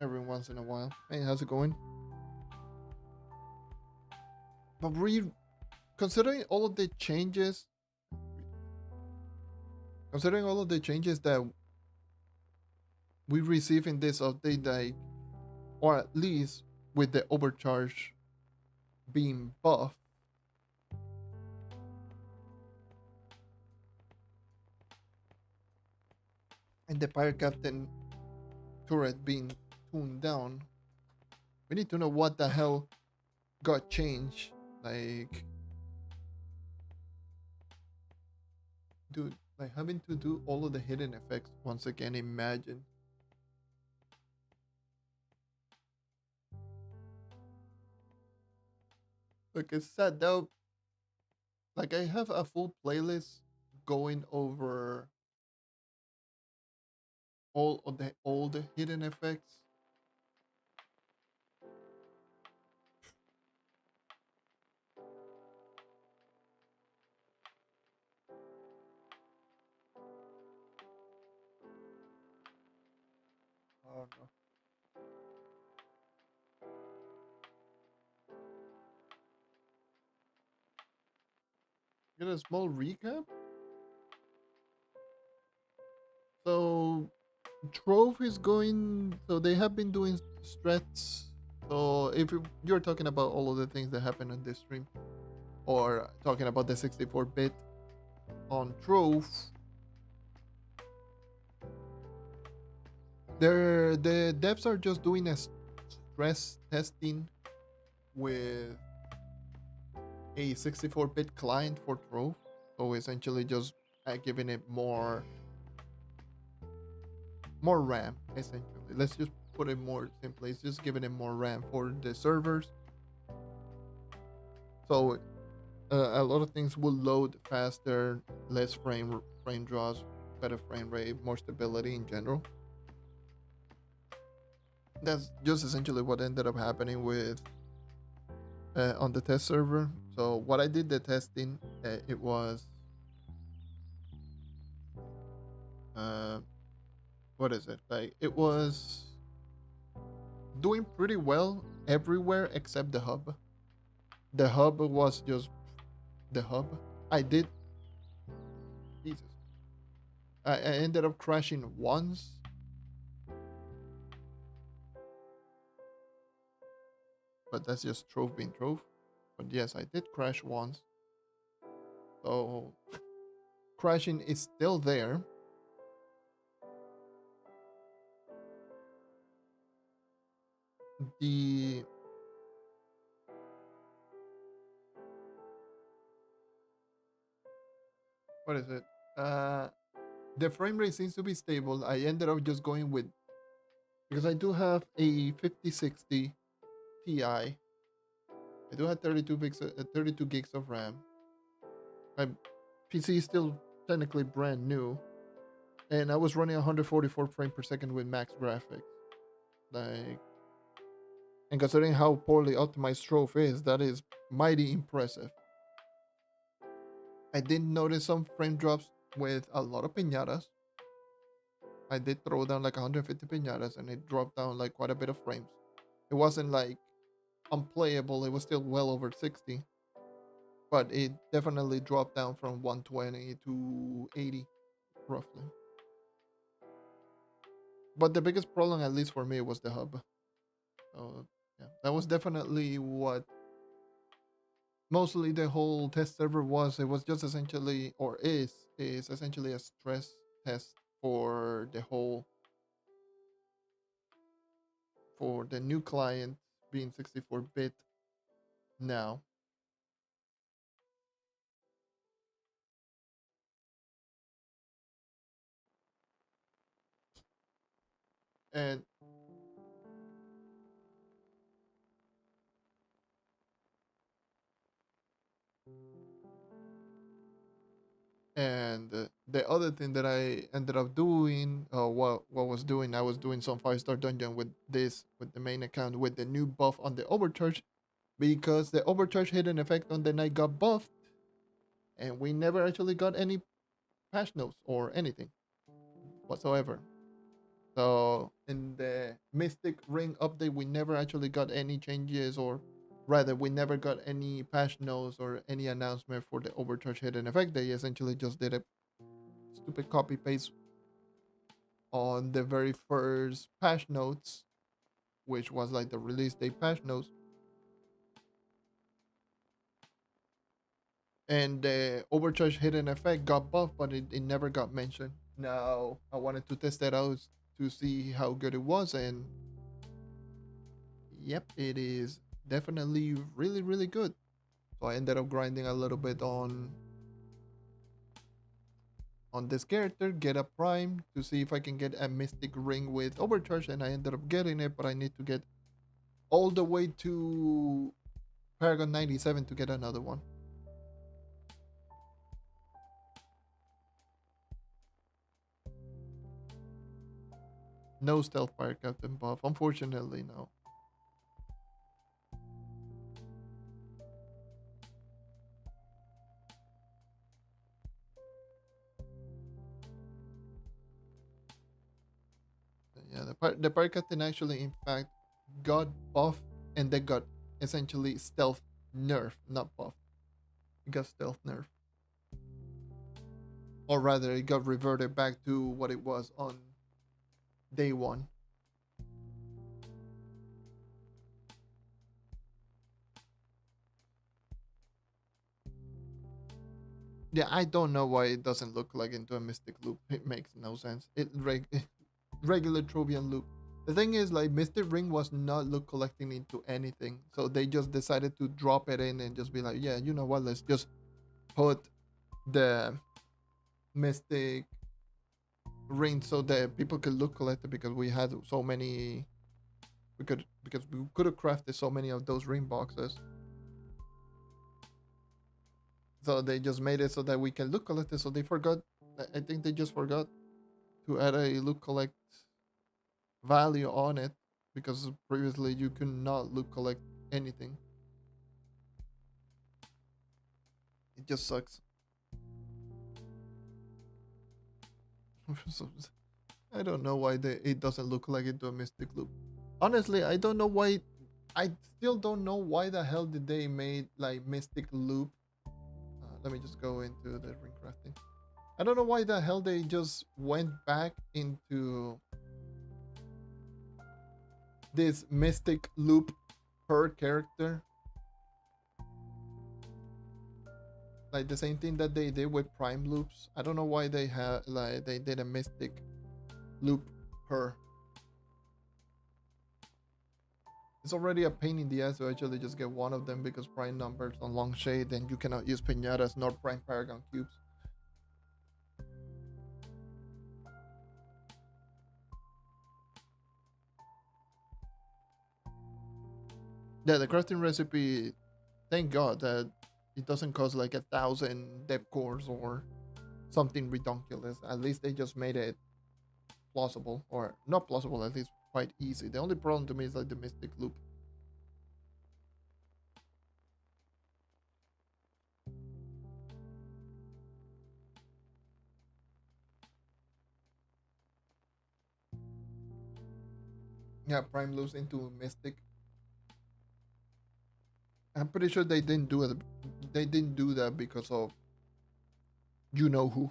A: every once in a while. Hey, how's it going? But considering all of the changes, considering all of the changes that we receive in this update, like, or at least with the overcharge being buffed and the pirate captain turret being tuned down, we need to know what the hell got changed. Like, dude, like having to do all of the hidden effects once again. Imagine. Like I said, though, like I have a full playlist going over all of the old hidden effects. Oh no. Get a small recap. So Trove is going. So they have been doing strats So if you're talking about all of the things that happen on this stream, or talking about the 64-bit on Trove, the devs are just doing a stress testing with a 64-bit client for Trove. So essentially just giving it more RAM, essentially. Let's just put it more simply. It's just giving it more RAM for the servers. So a lot of things will load faster, less frame draws, better frame rate, more stability in general. That's just essentially what ended up happening with on the test server. So what I did the testing, it was what is it like? It was doing pretty well everywhere except the hub. The hub was just the hub. I did Jesus. I ended up crashing once, but that's just Trove being Trove. But yes, I did crash once. So crashing is still there. The what is it? The frame rate seems to be stable. I ended up just going with because I do have a 5060 Ti. I do have 32 gigs of RAM. My PC is still technically brand new, and I was running 144 frames per second with max graphics. Like, and considering how poorly optimized Trove is, that is mighty impressive. I did notice some frame drops with a lot of piñatas. I did throw down like 150 piñatas, and it dropped down like quite a bit of frames. It wasn't like unplayable, it was still well over 60, but it definitely dropped down from 120 to 80 roughly. But the biggest problem, at least for me, was the hub. So yeah, that was definitely what mostly the whole test server was. It was just essentially, or is essentially a stress test for the whole, for the new client being 64-bit now. And the other thing that I ended up doing, what was doing, I was doing some 5-star dungeon with the main account with the new buff on the Overcharge, because the Overcharge hidden effect on the night got buffed, and we never actually got any patch notes or anything whatsoever. So in the Mystic Ring update, we never actually got any changes, or rather, we never got any patch notes or any announcement for the Overcharge hidden effect. They essentially just did a stupid copy paste on the very first patch notes, which was like the release date patch notes. And the Overcharge hidden effect got buffed, but it never got mentioned. Now, I wanted to test that out to see how good it was, and yep, it is definitely really, really good. So I ended up grinding a little bit on this character, get a prime to see if I can get a mystic ring with Overcharge, and I ended up getting it, but I need to get all the way to Paragon 97 to get another one. No stealth fire captain buff, unfortunately, no. Yeah, the fire captain actually, in fact, got buff, and then got essentially stealth nerf, not buff. It got stealth nerf, or rather, it got reverted back to what it was on day one. Yeah, I don't know why it doesn't look like into a mystic loop. It makes no sense. Regular Trovian loop. The thing is, like, Mystic Ring was not look collecting into anything, so they just decided to drop it in and just be like, yeah, you know what? Let's just put the Mystic Ring so that people could look collected because we had so many. We could have crafted so many of those ring boxes. So they just made it so that we can look collect it. So they forgot. I think they just forgot to add a look collect value on it because previously you could not look collect anything. It just sucks. So, I don't know why it doesn't look like into a mystic loop. Honestly, I don't know why. I still don't know why the hell did they made like mystic loop. Let me just go into the ring crafting. I don't know why the hell they just went back into this mystic loop per character. Like the same thing that they did with prime loops. I don't know why they had like they did a mystic loop per. It's already a pain in the ass to actually just get one of them because prime numbers on long shade and you cannot use piñatas nor prime paragon cubes. Yeah, the crafting recipe, thank God that it doesn't cost like 1,000 depth cores or something ridiculous. At least they just made it plausible, or not plausible, at least quite easy. The only problem to me is like the mystic loop. Yeah, prime loops into mystic. I'm pretty sure they didn't do it. They didn't do that because of you know who.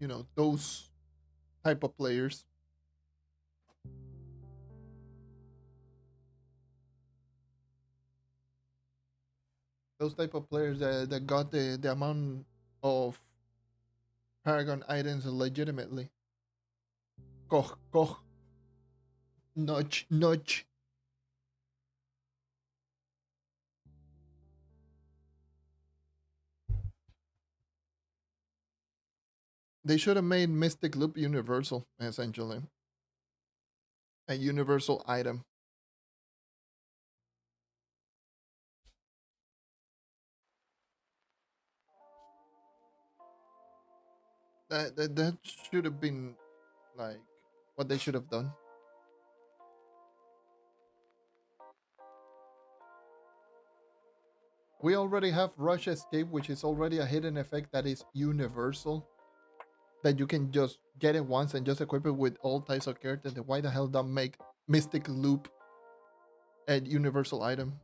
A: You know those type of players. Those type of players that got the amount of Paragon items legitimately. Koch, koch, nudge, nudge. They should have made Mystic Loop universal, essentially. A universal item. That should have been like what they should have done. We already have Rush Escape, which is already a hidden effect that is universal. That you can just get it once and just equip it with all types of characters. Then why the hell don't make Mystic Loop a universal item?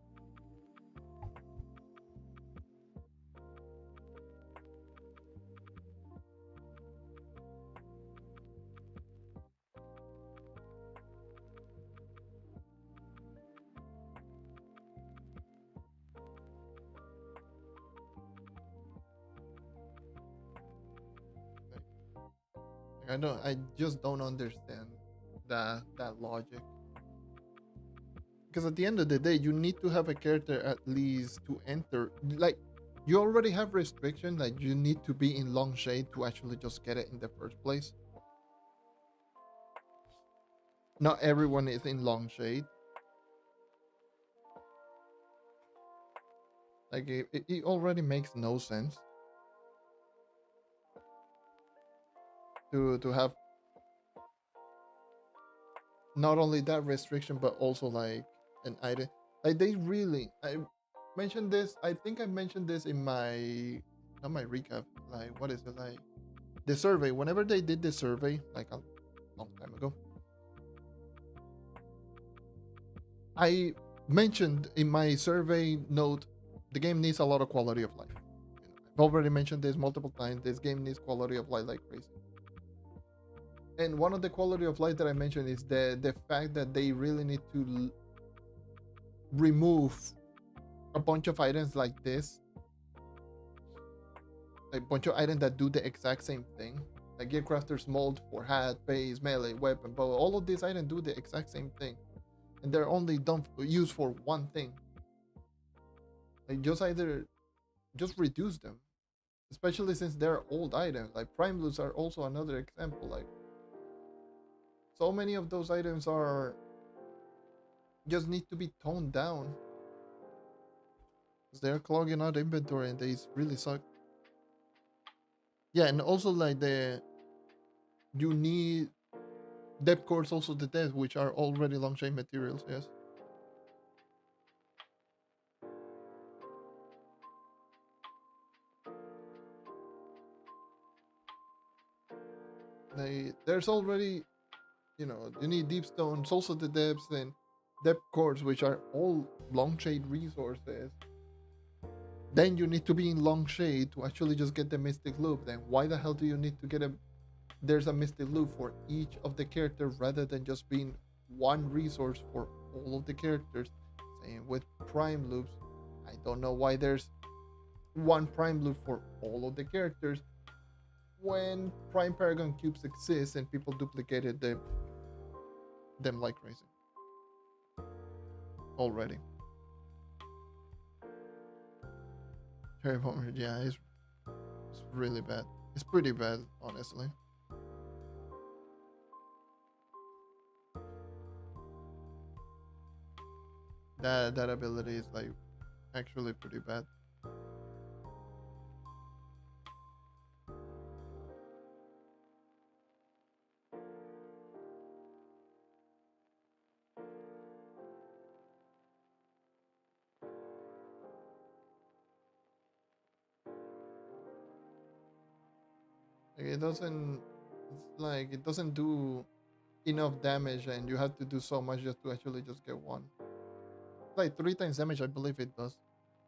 A: Like, I just don't understand that logic. Because at the end of the day, you need to have a character at least to enter. Like, you already have restriction. Like, you need to be in long shade to actually just get it in the first place. Not everyone is in long shade. Like, it already makes no sense to have not only that restriction, but also like an item. Like, they really, I mentioned this. I think I mentioned this in my, not my recap. Like, what is it like? The survey. Whenever they did the survey, like a long time ago, I mentioned in my survey note, the game needs a lot of quality of life. I've already mentioned this multiple times. This game needs quality of life like crazy. And one of the quality of life that I mentioned is the fact that they really need to remove a bunch of items like this, a bunch of items that do the exact same thing. Like Gearcrafter's mold for hat, base, melee, weapon, bow. All of these items do the exact same thing, and they're only used for one thing. Like just reduce them, especially since they're old items. Like prime blues are also another example. Like so many of those items are just need to be toned down because they're clogging out inventory and they really suck. Yeah, and also like you need depth cores also the depth, which are already long chain materials. Yes. There's already, you need deep stones, also the depths, and depth cores, which are all long shade resources. Then you need to be in long shade to actually just get the mystic loop. Then why the hell do you need to get there's a mystic loop for each of the characters rather than just being one resource for all of the characters? Same with prime loops. I don't know why there's one prime loop for all of the characters when prime paragon cubes exist and people duplicated them like crazy already. Cherry Bomber, yeah, it's really bad. It's pretty bad, honestly. That ability is like actually pretty bad. Like it doesn't. It's like it doesn't do enough damage, and you have to do so much just to actually just get one. Like 3 times damage, I believe it does.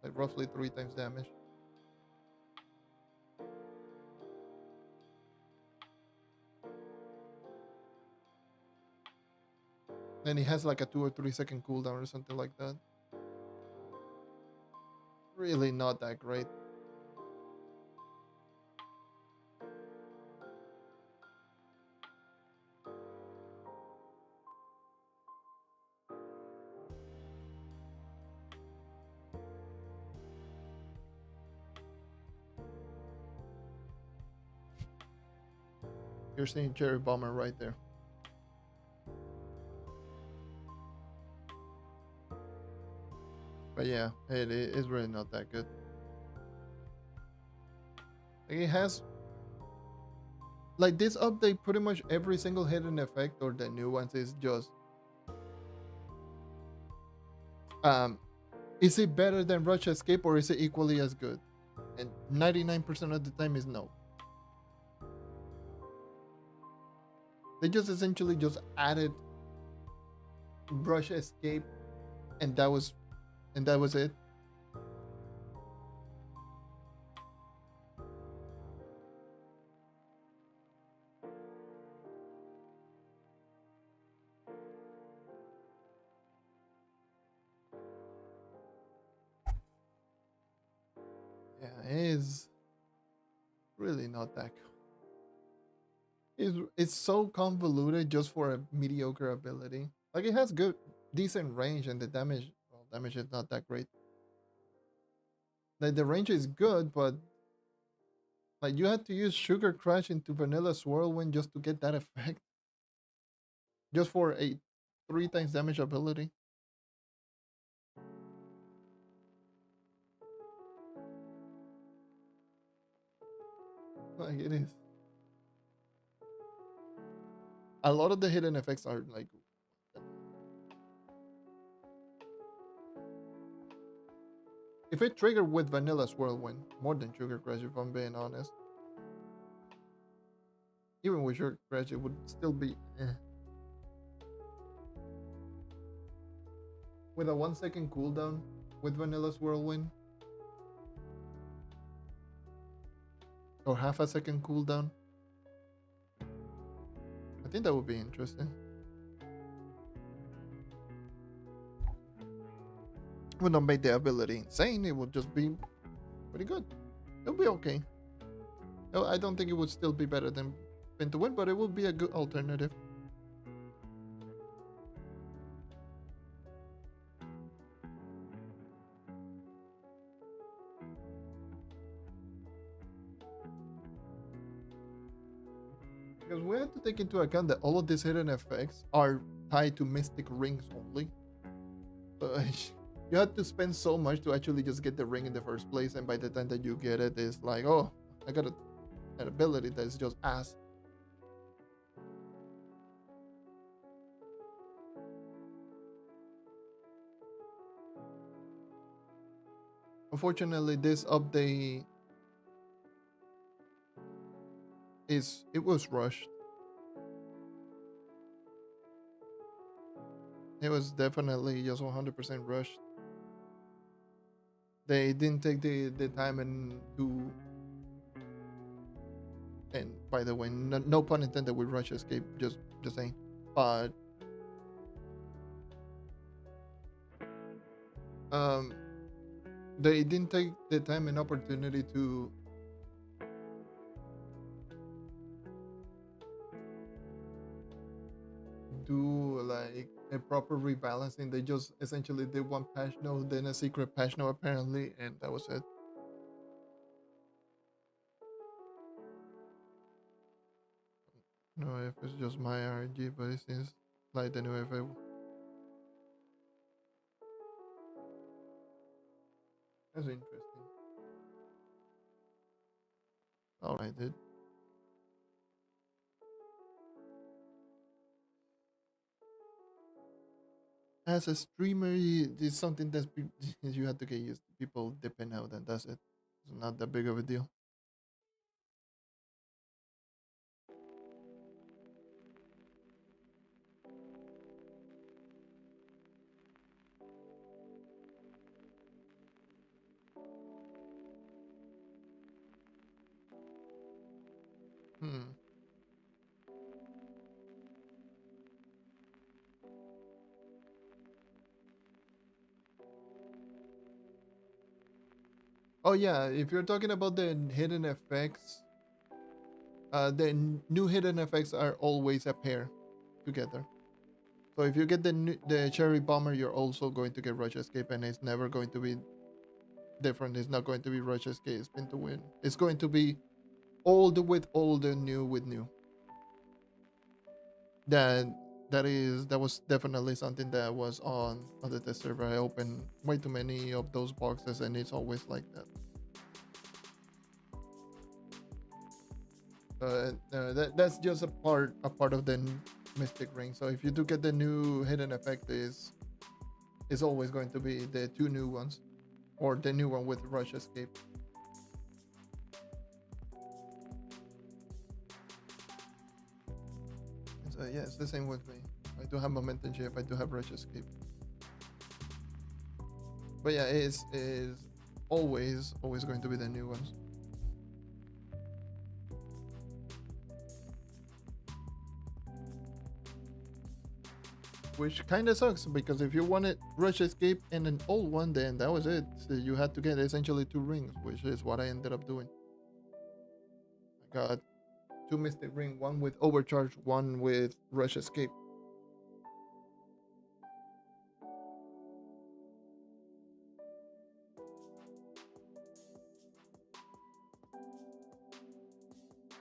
A: Like roughly 3 times damage. And it has like a 2 or 3 second cooldown or something like that. Really not that great. You're seeing Cherry Bomber right there. But yeah, it is really not that good. Like it has like this update, pretty much every single hidden effect or the new ones is just um is it better than Rush Escape or is it equally as good? And 99% of the time is no. They just essentially just added Rush Escape and that was it. Yeah, it is really not that cool. It's so convoluted just for a mediocre ability. Like it has good decent range and the damage is not that great. Like the range is good, but like you had to use Sugar Crash into Vanilla Swirlwind just to get that effect. Just for a 3 times damage ability. Like it is. A lot of the hidden effects are like if it triggered with Vanilla Swirlwind, more than Sugar Crash if I'm being honest. Even with Sugar Crash it would still be with a 1 second cooldown with Vanilla Whirlwind or half a second cooldown. I think that would be interesting. would not make the ability insane. It would just be pretty good. It'll be okay. I don't think it would still be better than Spin to Win, but it would be a good alternative. Because we have to take into account that all of these hidden effects are tied to mystic rings only. So you have to spend so much to actually just get the ring in the first place, and by the time that you get it, it's like, oh, I got an ability that's just ass. Unfortunately, this update it was rushed. It was definitely just 100% rushed. They didn't take the time and do. And by the way, no pun intended with rush escape. Just saying, but they didn't take the time and opportunity to do like a proper rebalancing. They just essentially did one patch note, then a secret patch note apparently, and that was it. No, if it's just my RNG, but it seems like the new FA. That's interesting. Alright, dude. As a streamer, it's something that's you have to get used to. People depend out, and that's it. It's not that big of a deal. Hmm. Oh yeah, if you're talking about the hidden effects, new hidden effects are always a pair together. So if you get the cherry bomber, you're also going to get rush escape, and it's never going to be different. It's not going to be rush escape spin to win. It's going to be old with old and new with new. That that was definitely something that was on the test server. I opened way too many of those boxes, and it's always like that. That's just a part of the mystic ring. So if you do get the new hidden effect, is always going to be the two new ones, or the new one with rush escape. So yeah, it's the same with me. I do have momentum shift. I do have rush escape. But yeah, it's always going to be the new ones. Which kind of sucks, because if you wanted rush escape and an old one, then that was it. So you had to get essentially two rings, which is what I ended up doing. I got two mystic ring, one with overcharge, one with rush escape.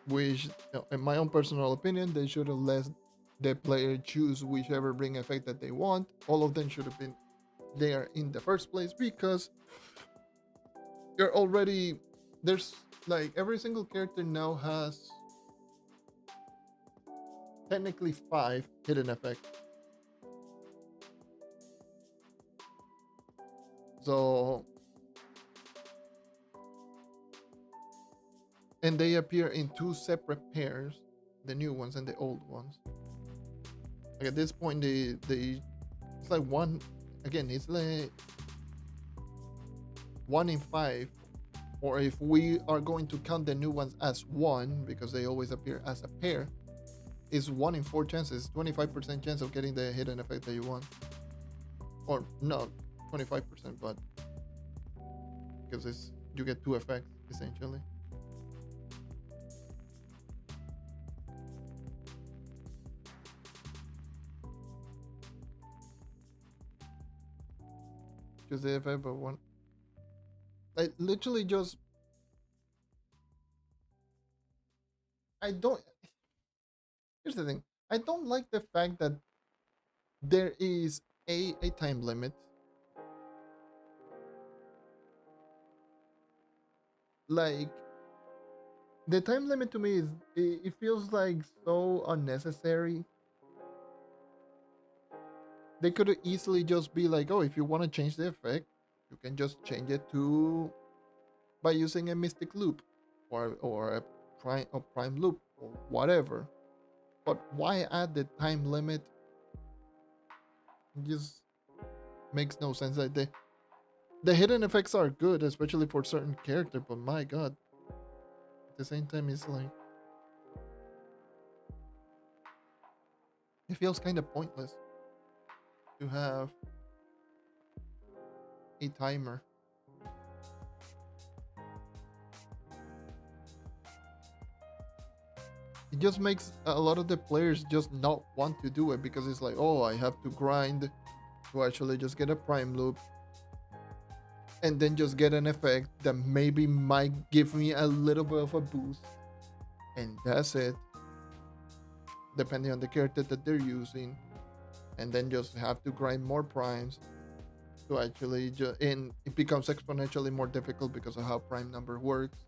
A: Which, in my own personal opinion, they should have let the player choose whichever ring effect that they want. All of them should have been there in the first place, because you're already there's like every single character now has technically 5 hidden effects. So, and they appear in 2 separate pairs, the new ones and the old ones. Like at this point, they it's like one again. It's like 1 in 5, or if we are going to count the new ones as one, because they always appear as a pair, is 1 in 4 chances, 25% chance of getting the hidden effect that you want. Or no, 25%, but because it's you get two effects essentially. Just the effect, but one. I literally just. I don't. Here's the thing. I don't like the fact that there is a time limit. Like the time limit to me is it feels like so unnecessary. They could easily just be like, oh, if you want to change the effect, you can just change it to by using a mystic loop or a prime loop or whatever. But why add the time limit? It just makes no sense. Like the hidden effects are good, especially for certain character, but my god, at the same time it's like it feels kind of pointless to have a timer. It just makes a lot of the players just not want to do it because it's like, oh, I have to grind to actually just get a prime loop and then just get an effect that maybe might give me a little bit of a boost, and that's it, depending on the character that they're using, and then just have to grind more primes to actually and it becomes exponentially more difficult because of how prime number works.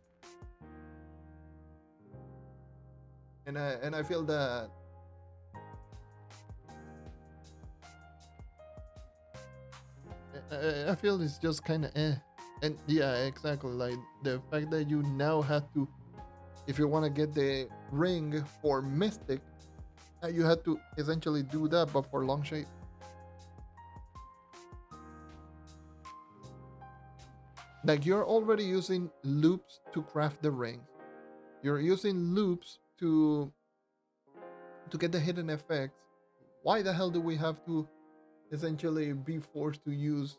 A: And I feel that I feel it's just kind of and yeah, exactly, like the fact that you now have to, if you want to get the ring for mystic, you had to essentially do that but for long shape. Like you're already using loops to craft the rings, you're using loops to get the hidden effects. Why the hell do we have to essentially be forced to use,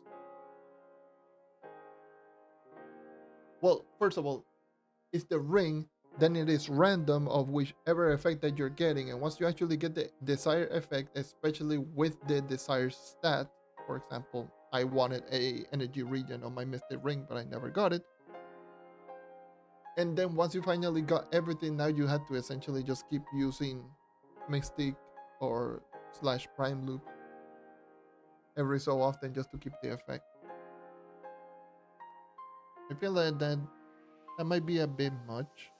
A: well, first of all, it's the ring, then it is random of whichever effect that you're getting, and once you actually get the desired effect, especially with the desired stat, for example, I wanted a energy regen on my mystic ring but I never got it, and then once you finally got everything, now you had to essentially just keep using mystic or slash prime loop every so often just to keep the effect. I feel like that might be a bit much,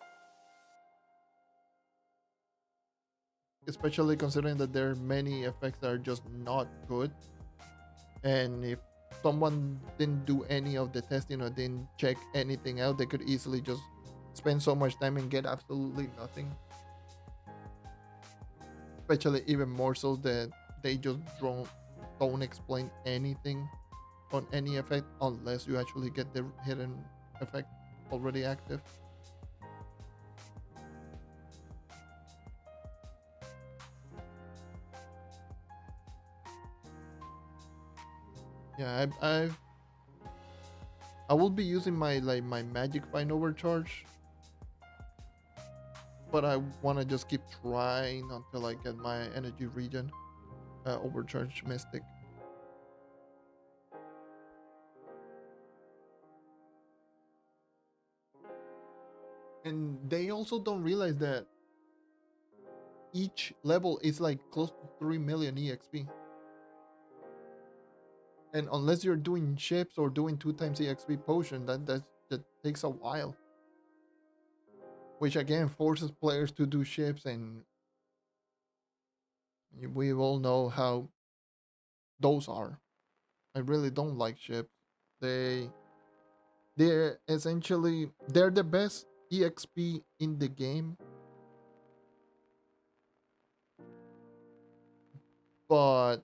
A: especially considering that there are many effects that are just not good. And if someone didn't do any of the testing or didn't check anything out, they could easily just spend so much time and get absolutely nothing. Especially even more so that they just don't explain anything on any effect unless you actually get the hidden effect already active. Yeah, I will be using my magic fine overcharge, but I want to just keep trying until I get my energy regen overcharge mystic. And they also don't realize that each level is like close to 3 million exp, and unless you're doing ships or doing 2 times exp potion, that takes a while, which again forces players to do ships, and we all know how those are. I really don't like ships. they they're the best exp in the game, but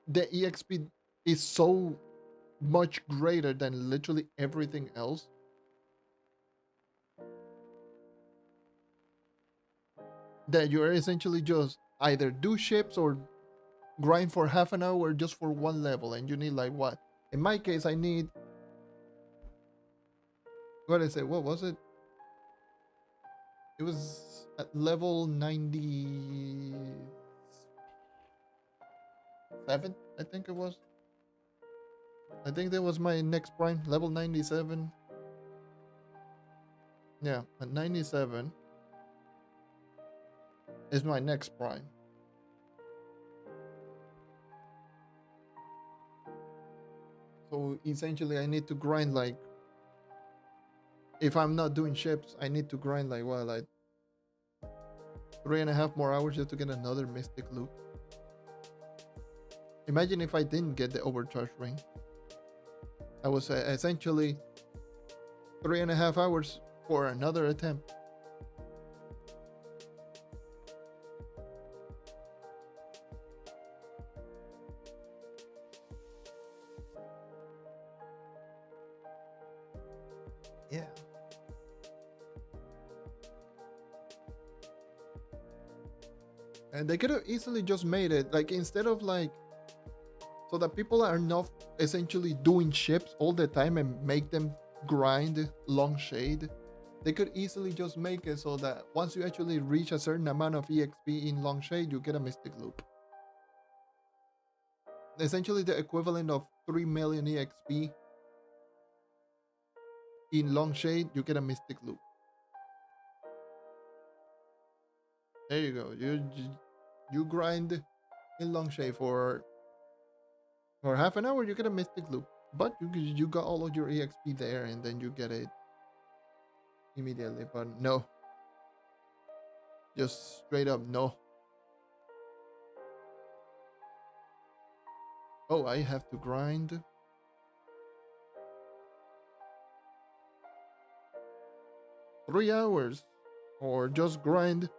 A: the exp is so much greater than literally everything else that you're essentially just either do ships or grind for half an hour just for one level, and you need like what? In my case, I need, what is it? What was it? It was at level 97, I think it was. I think that was my next prime, level 97. Yeah, at 97 is my next prime. So essentially, I need to grind like, if I'm not doing ships, I need to grind like what, like 3.5 more hours just to get another mystic loop. Imagine if I didn't get the overcharge ring. I was essentially 3.5 hours for another attempt. Yeah. And they could have easily just made it like, instead of like, so that people are not essentially doing ships all the time and make them grind long shade. They could easily just make it so that once you actually reach a certain amount of EXP in long shade, you get a mystic loop. Essentially the equivalent of 3 million EXP in long shade, you get a mystic loop. There you go. You grind in long shade for half an hour, you get a mystic loop. But you got all of your EXP there, and then you get it immediately. But no, just straight up no. Oh, I have to grind 3 hours, or just grind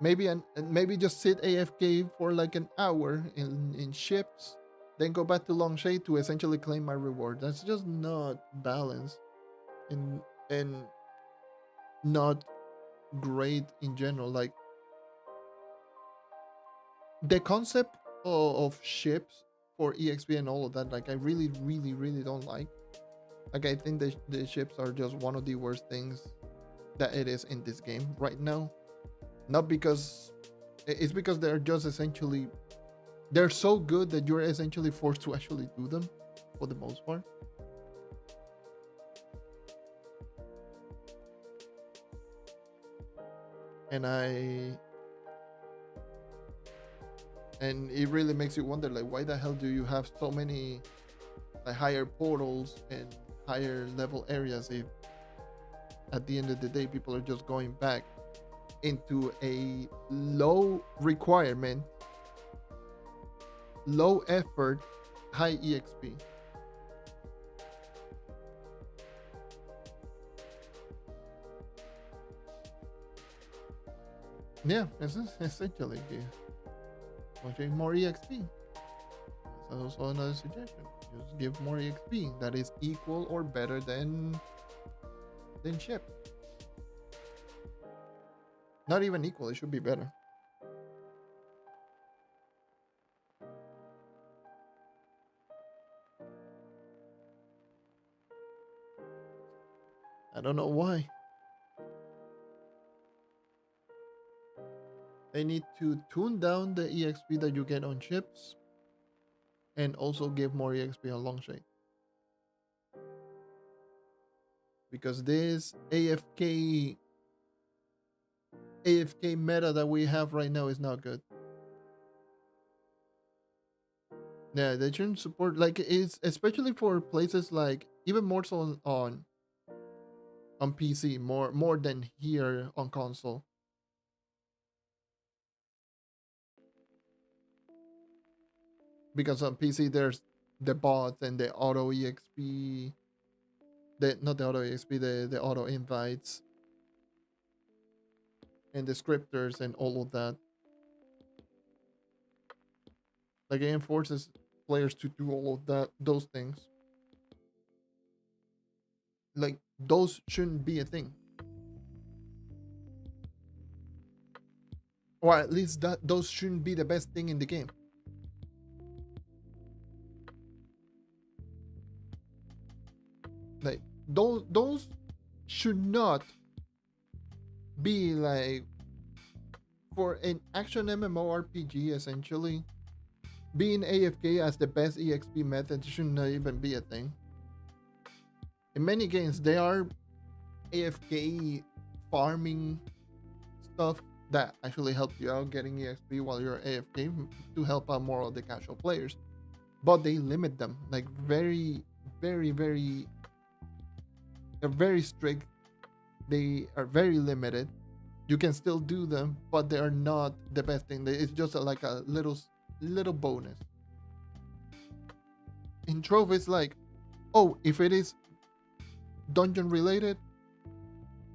A: maybe, and maybe just sit AFK for like an hour in ships, then go back to long shade to essentially claim my reward. That's just not balanced, and not great in general. Like, the concept of ships for EXP and all of that, like, I really, really, really don't like. Like, I think the ships are just one of the worst things that it is in this game right now. Not because it's because they're just essentially, they're so good that you're essentially forced to actually do them for the most part. And it really makes you wonder, like, why the hell do you have so many like higher portals and higher level areas if at the end of the day people are just going back into a low requirement, low effort, high EXP. Yeah, essentially, wanting more EXP. That's also another suggestion. Just give more EXP that is equal or better than ship. Not even equal, it should be better. I don't know why. They need to tune down the EXP that you get on ships and also give more EXP on long shade. Because this AFK meta that we have right now is not good. Yeah, they shouldn't support, like, it's especially for places like, even more so on PC, more than here on console. Because on PC there's the bots and the auto EXP, the not the auto EXP, the auto invites and the scripters and all of that. Like, it forces players to do all of those things. Like, those shouldn't be a thing. Or at least that those shouldn't be the best thing in the game. those should not be like, for an action MMORPG essentially, being AFK as the best EXP method should not even be a thing. In many games, there are AFK farming stuff that actually help you out getting EXP while you're AFK to help out more of the casual players. But they limit them like very, very, very. They're very strict. They are very limited. You can still do them, but they are not the best thing. It's just like a little bonus. In Trove, it's like, oh, if it is dungeon related,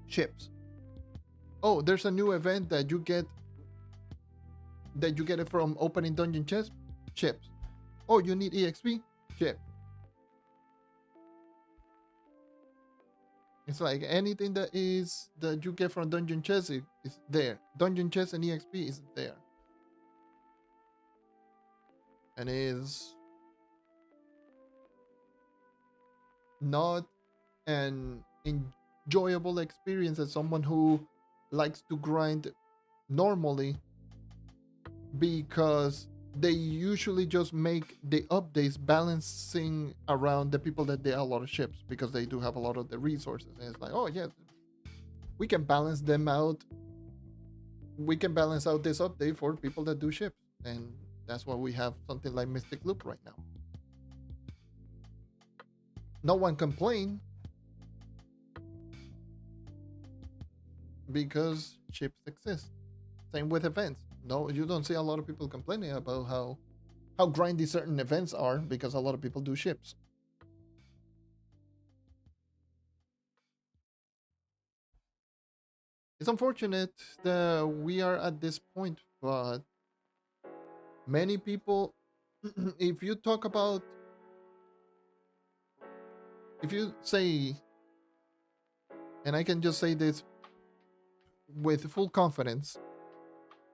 A: ships. Oh, there's a new event that you get it from opening dungeon chests, ships. Oh, you need EXP, ship. It's like anything that you get from dungeon chests is there. Dungeon chests and EXP is there, and is not an enjoyable experience as someone who likes to grind normally, because they usually just make the updates balancing around the people that they have a lot of ships, because they do have a lot of the resources, and it's like, oh yeah, we can balance them out. We can balance out this update for people that do ships, and that's why we have something like Mystic Loop right now. No one complained because ships exist. Same with events. No, you don't see a lot of people complaining about how grindy certain events are, because a lot of people do ships. It's unfortunate that we are at this point, but many people, if you say, and I can just say this with full confidence,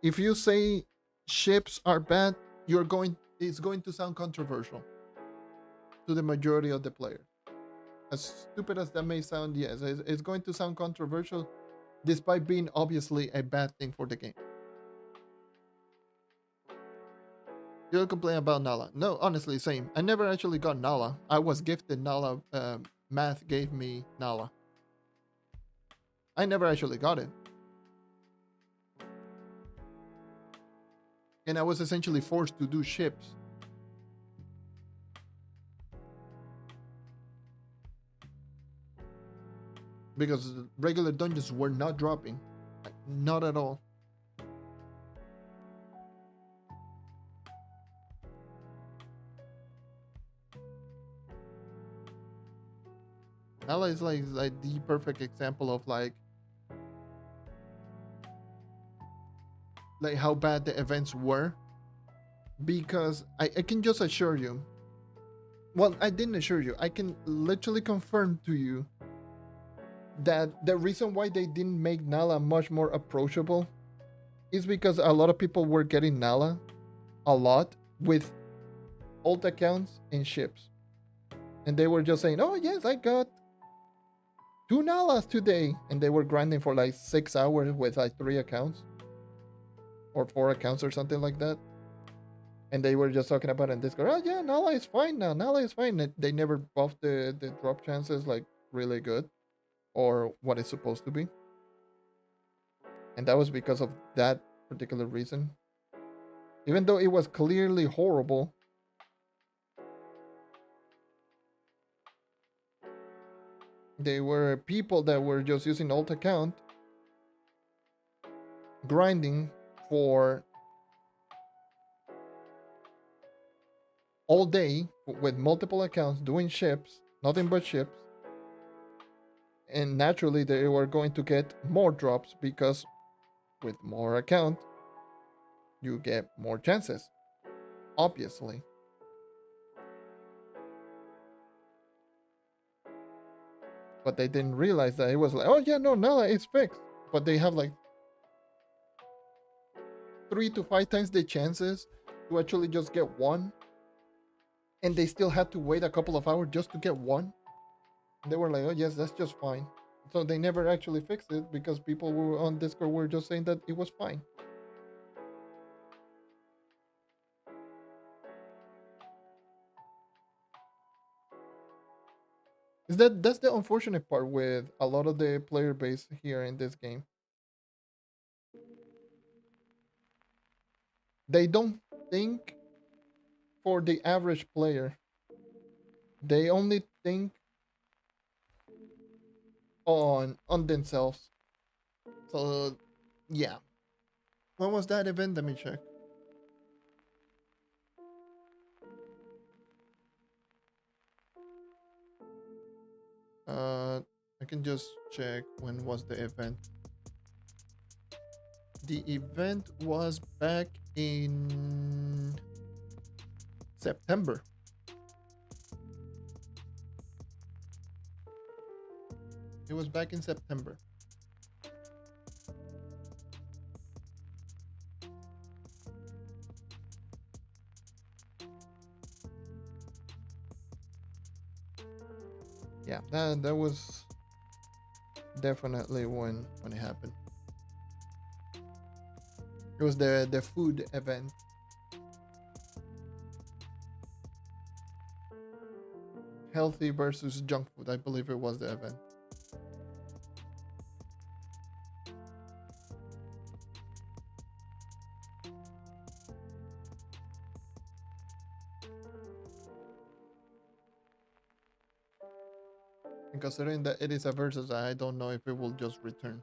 A: if you say ships are bad, it's going to sound controversial to the majority of the players. As stupid as that may sound, yes, it's going to sound controversial, despite being obviously a bad thing for the game. You'll complain about Nala. No, honestly, same. I never actually got Nala. I was gifted Nala. Math gave me Nala. I never actually got it. And I was essentially forced to do ships. Because regular dungeons were not dropping. Not at all. Nala is like the perfect example of like how bad the events were, because I can just assure you, well, I didn't assure you, I can literally confirm to you that the reason why they didn't make Nala much more approachable is because a lot of people were getting Nala a lot with alt accounts and ships, and they were just saying, oh yes, I got 2 Nalas today, and they were grinding for like 6 hours with like 3 accounts or 4 accounts or something like that. And they were just talking about it in Discord, oh yeah, Nala is fine now, Nala is fine. They never buffed the drop chances like really good, or what it's supposed to be. And that was because of that particular reason. Even though it was clearly horrible, they were people that were just using alt account, grinding for all day with multiple accounts, doing ships, nothing but ships. And naturally they were going to get more drops, because with more account you get more chances, obviously. But they didn't realize that it was like, oh yeah, no, Nala it's fixed. But they have like 3 to 5 times the chances to actually just get one, and they still had to wait a couple of hours just to get one. They were like, "Oh yes, that's just fine." So they never actually fixed it because people were on Discord were just saying that it was fine. Is that's the unfortunate part with a lot of the player base here in this game. They don't think for the average player. They only think on themselves. So yeah. When was that event? Let me check. I can just check when was the event. The event was back in September. It was back in September. Yeah, that was definitely when it happened. It was the food event. Healthy versus junk food. I believe it was the event. And considering that it is a versus, I don't know if it will just return.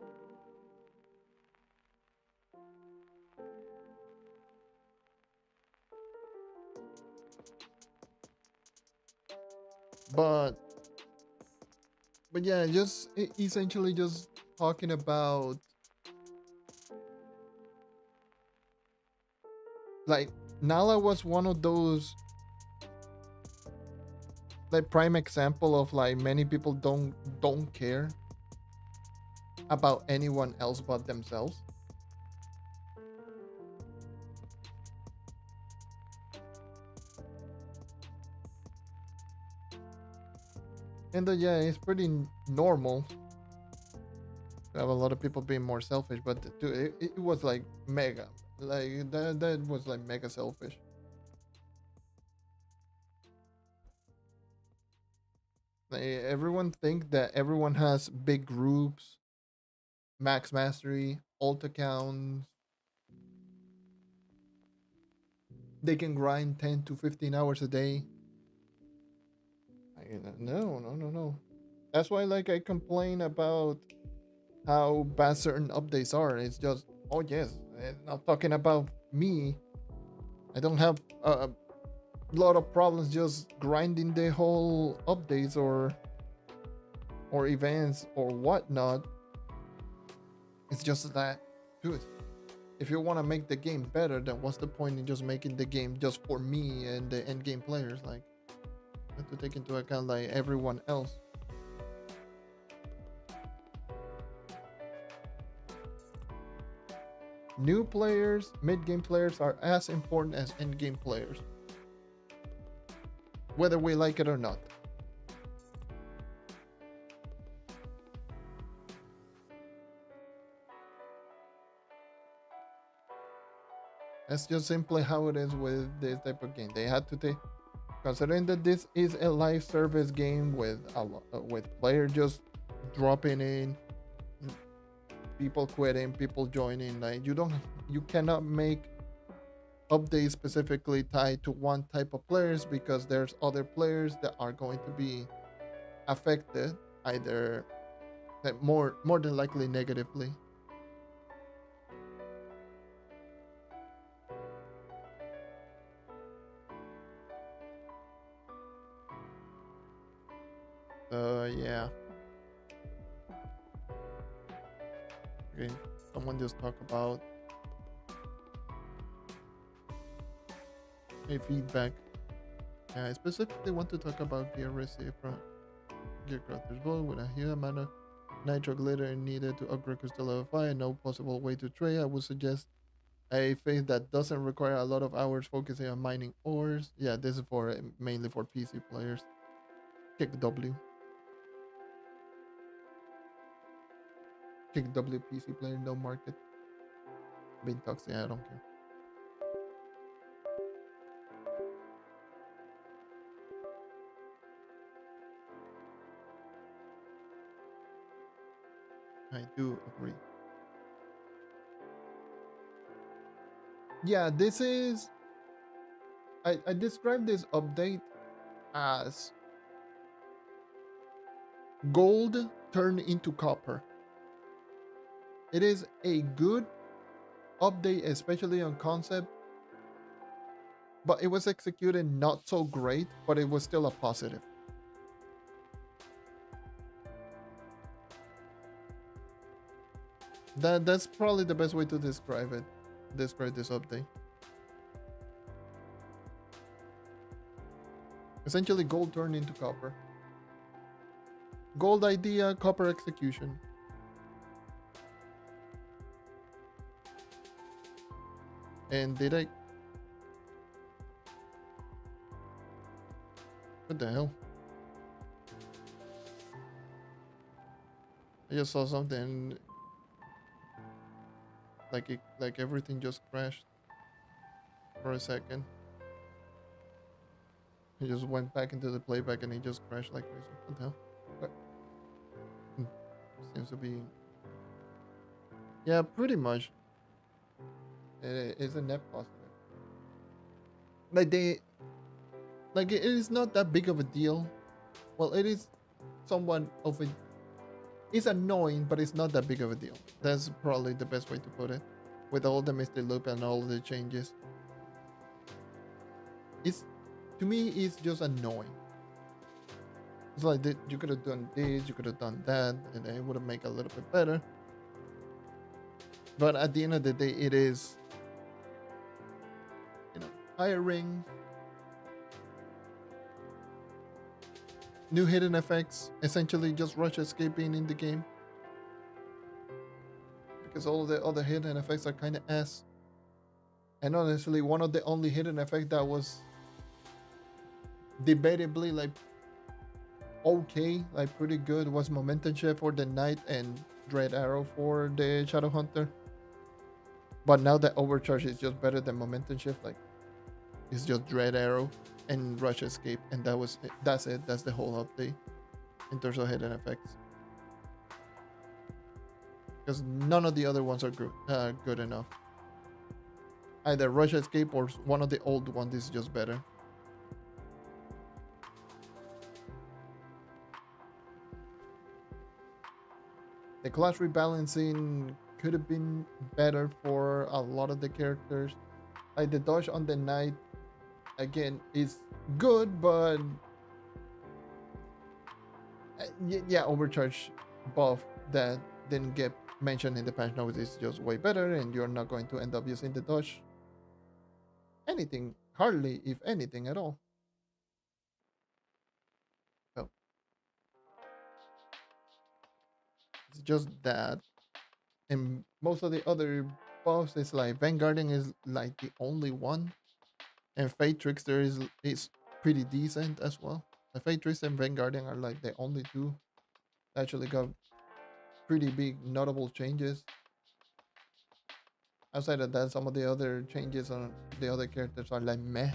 A: But but yeah, just essentially just talking about like Nala was one of those like prime example of like many people don't care about anyone else but themselves. And yeah, it's pretty normal to have a lot of people being more selfish, but it was like mega, like that was like mega selfish. Like, everyone think that everyone has big groups, max mastery, alt accounts. They can grind 10 to 15 hours a day. No, no, no, no. That's why like I complain about how bad certain updates are. It's just, oh yes, not talking about me. I don't have a lot of problems just grinding the whole updates or events or whatnot. It's just that, dude, if you want to make the game better, then what's the point in just making the game just for me and the end game players? Like, you have to take into account like everyone else. New players, mid game players are as important as end game players, whether we like it or not. That's just simply how it is with this type of game. They had to take, considering that this is a live service game with with players just dropping in, people quitting, people joining. Like you cannot make updates specifically tied to one type of players because there's other players that are going to be affected either like more than likely negatively. Yeah. Okay. Someone just talk about a feedback. Yeah, I specifically want to talk about gear receipt from Gear Crafters Vault with a huge amount of nitro glitter needed to upgrade crystal level 5 and no possible way to trade. I would suggest a phase that doesn't require a lot of hours focusing on mining ores. Yeah, this is for mainly for PC players. Kick W. Kick WPC player, no market. Being toxic, I don't care. I do agree. Yeah, this is. I describe this update as gold turned into copper. It is a good update, especially on concept, but it was executed not so great, but it was still a positive. That's probably the best way to describe it. Describe this update. Essentially, gold turned into copper. Gold idea, copper execution. And did I? What the hell? I just saw something like everything just crashed for a second. He just went back into the playback and he just crashed like crazy. What the hell? What? Seems to be. Yeah, pretty much. It is a net positive. Like it is not that big of a deal. Well, it is somewhat of a. It's annoying, but it's not that big of a deal. That's probably the best way to put it. With all the mystery loop and all the changes, it's to me it's just annoying. It's like you could have done this, you could have done that, and it would have made it a little bit better. But at the end of the day, it is, hiring, new hidden effects, essentially just rush escaping in the game. Because all the other hidden effects are kind of ass. And honestly, one of the only hidden effects that was debatably like okay, like pretty good, was momentum shift for the knight and dread arrow for the shadow hunter. But now that overcharge is just better than momentum shift, like it's just dread arrow and rush escape, and that's it. That's the whole update in terms of hidden effects. Because none of the other ones are good enough. Either rush escape or one of the old ones is just better. The class rebalancing could have been better for a lot of the characters. Like the dodge on the knight, again, is good, but yeah, overcharge buff that didn't get mentioned in the patch notes is just way better, and you're not going to end up using the dodge anything, hardly if anything at all. So it's just that, and most of the other buffs is like Vanguarding is like the only one, and Fate Trickster is pretty decent as well. The Fate Trickster and Vanguarding are like the only two that actually got pretty big notable changes. Outside of that, some of the other changes on the other characters are like meh.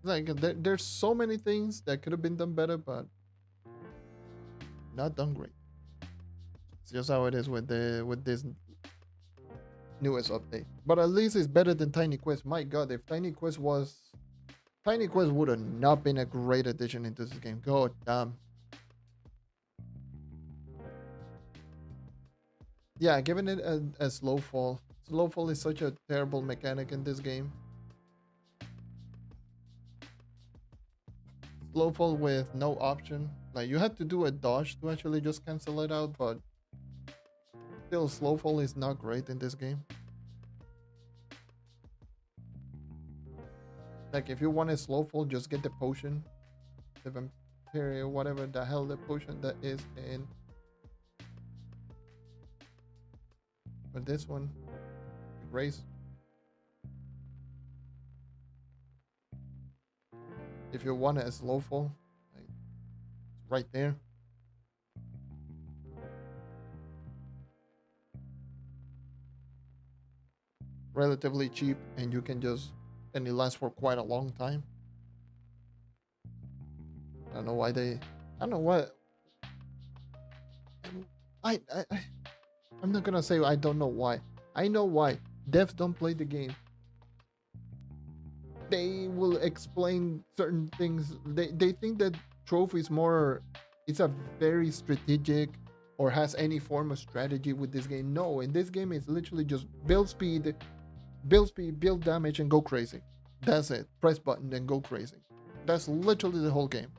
A: Like there's so many things that could have been done better, but not done great. It's just how it is with this newest update. But at least it's better than Tiny Quest. My God, if Tiny Quest would have not been a great addition into this game. God damn. Yeah, giving it a slow fall. Slow fall is such a terrible mechanic in this game. Slow fall with no option. Like you had to do a dodge to actually just cancel it out, but still slow fall is not great in this game. Like if you want a slow fall, just get the potion. The vampire, whatever the hell the potion that is in. But this one, race. If you want a slow fall, like, right there. Relatively cheap, and you can just, and it lasts for quite a long time. I don't know why they, I don't know what, I I'm not gonna say I don't know why. I know why. Devs don't play the game. They will explain certain things. They think that Trove is more, it's a very strategic or has any form of strategy with this game. No, in this game it's literally just build speed, build damage, and go crazy. That's it. Press button and go crazy. That's literally the whole game.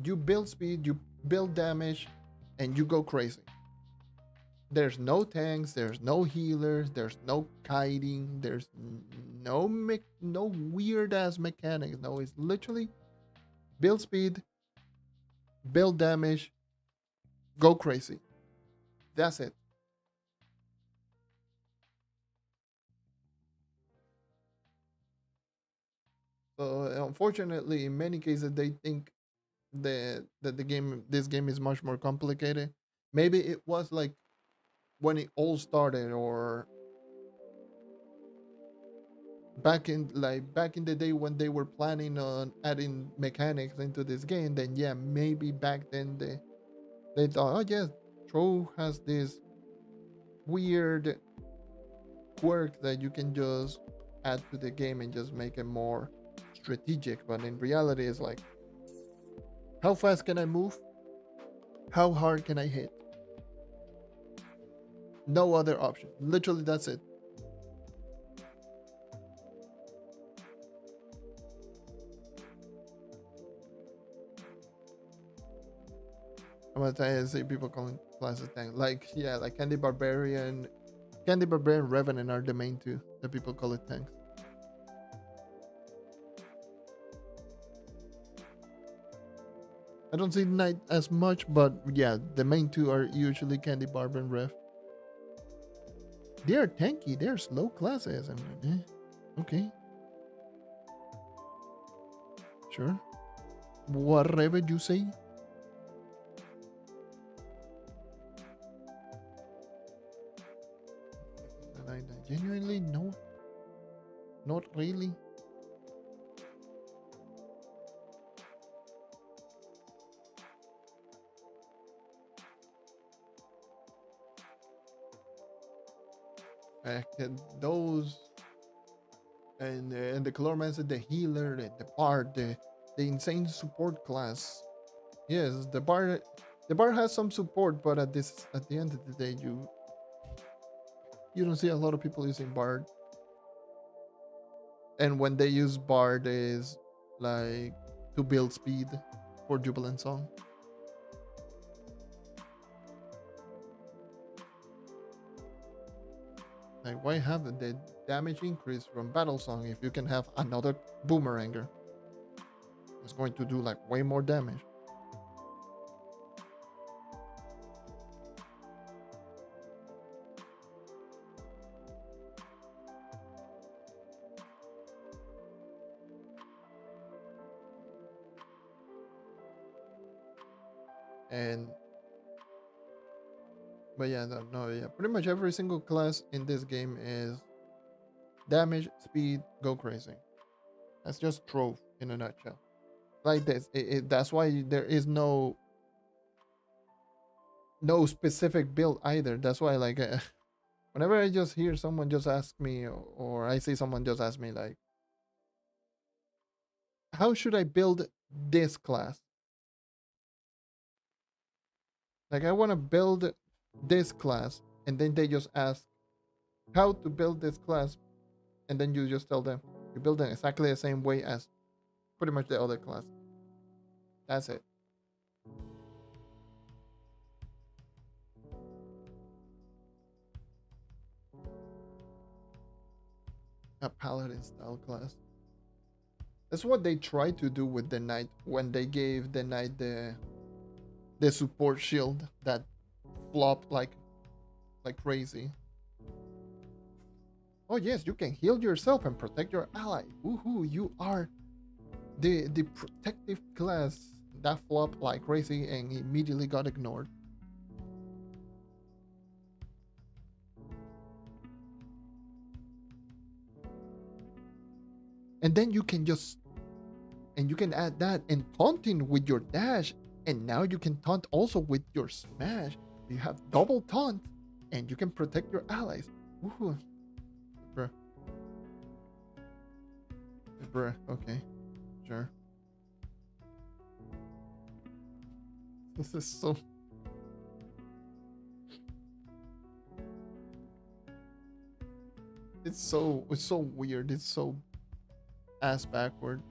A: You build speed, you build damage, and you go crazy. There's no tanks, there's no healers, there's no kiting, there's no weird ass mechanics. No, it's literally build speed, build damage, go crazy. That's it. So unfortunately, in many cases, they think that this game is much more complicated. Maybe it was like when it all started, or back in the day when they were planning on adding mechanics into this game. Then yeah, maybe back then they thought, oh yes, Trove has this weird quirk that you can just add to the game and just make it more strategic. But in reality, it's like, how fast can I move? How hard can I hit? No other option. Literally, that's it. I'm gonna tell you, see people calling classes tank. Like, yeah, like Candy Barbarian, Revenant are the main two that people call it tanks. I don't see Knight as much, but yeah, the main two are usually Candy Barber and Rev. They are tanky, they're slow classes. I'm like, okay, sure. Whatever you say. And I genuinely, no, not really. Those and the Chloromancer, the healer, the bard, the insane support class. Yes, the bard has some support, but at the end of the day, you don't see a lot of people using bard. And when they use bard is like to build speed for Jubilant Song. Like, why have the damage increase from Battle Song if you can have another Boomeranger? It's going to do like way more damage. And but yeah, no, yeah, pretty much every single class in this game is damage, speed, go crazy. That's just Trove in a nutshell. Like this, that's why there is no specific build either. That's why like whenever I just hear someone just ask me, or I see someone just ask me like, how should I build this class? Like, I want to build this class, and then they just ask how to build this class, and then you just tell them you build it exactly the same way as pretty much the other class. That's it. A paladin style class. That's what they tried to do with the knight when they gave the knight the support shield that flopped like crazy. Oh yes, you can heal yourself and protect your ally. Woohoo! You are the protective class. That flopped like crazy and immediately got ignored. And then you can just and you can add that and taunting with your dash, and now you can taunt also with your smash. You have double taunt, and you can protect your allies. Woohoo! Bruh, bruh. Okay, sure. This is so. It's so weird. It's so ass backward.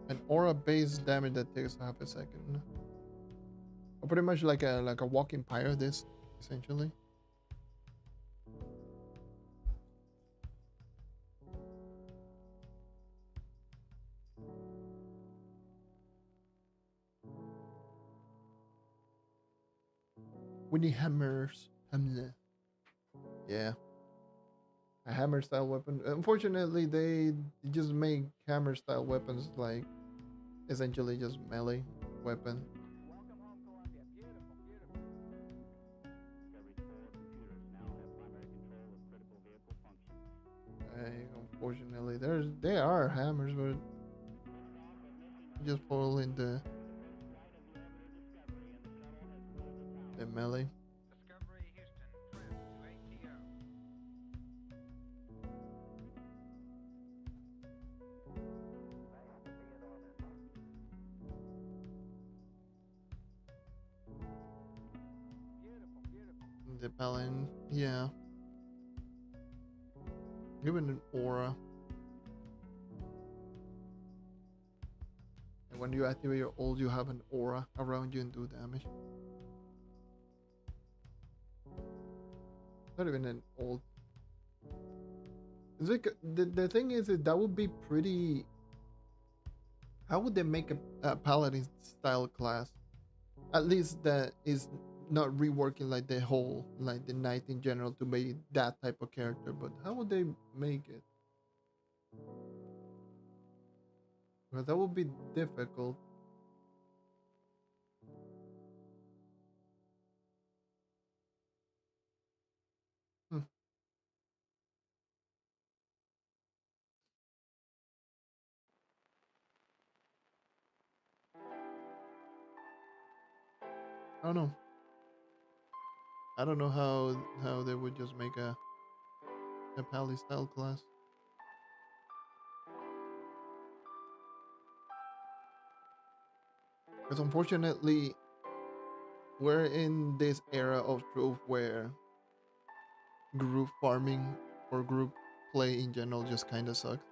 A: An aura based damage that takes half a second. Pretty much like a walking pyre. This essentially. We need hammers. Hammer. Yeah, a hammer style weapon. Unfortunately, they just make hammer style weapons like essentially just melee weapon. Unfortunately, there are hammers, but just fall in the melee. The paladin, yeah. Given an aura. And when you activate your ult, you have an aura around you and do damage. Not even an ult. It's like the thing is that would be pretty. How would they make a paladin style class? At least that is not reworking like the whole like the knight in general to make that type of character. But how would they make it? Well, that would be difficult. Hmm. I don't know. I don't know how they would just make a pally style class. Because unfortunately, we're in this era of Trove where group farming or group play in general just kind of sucks.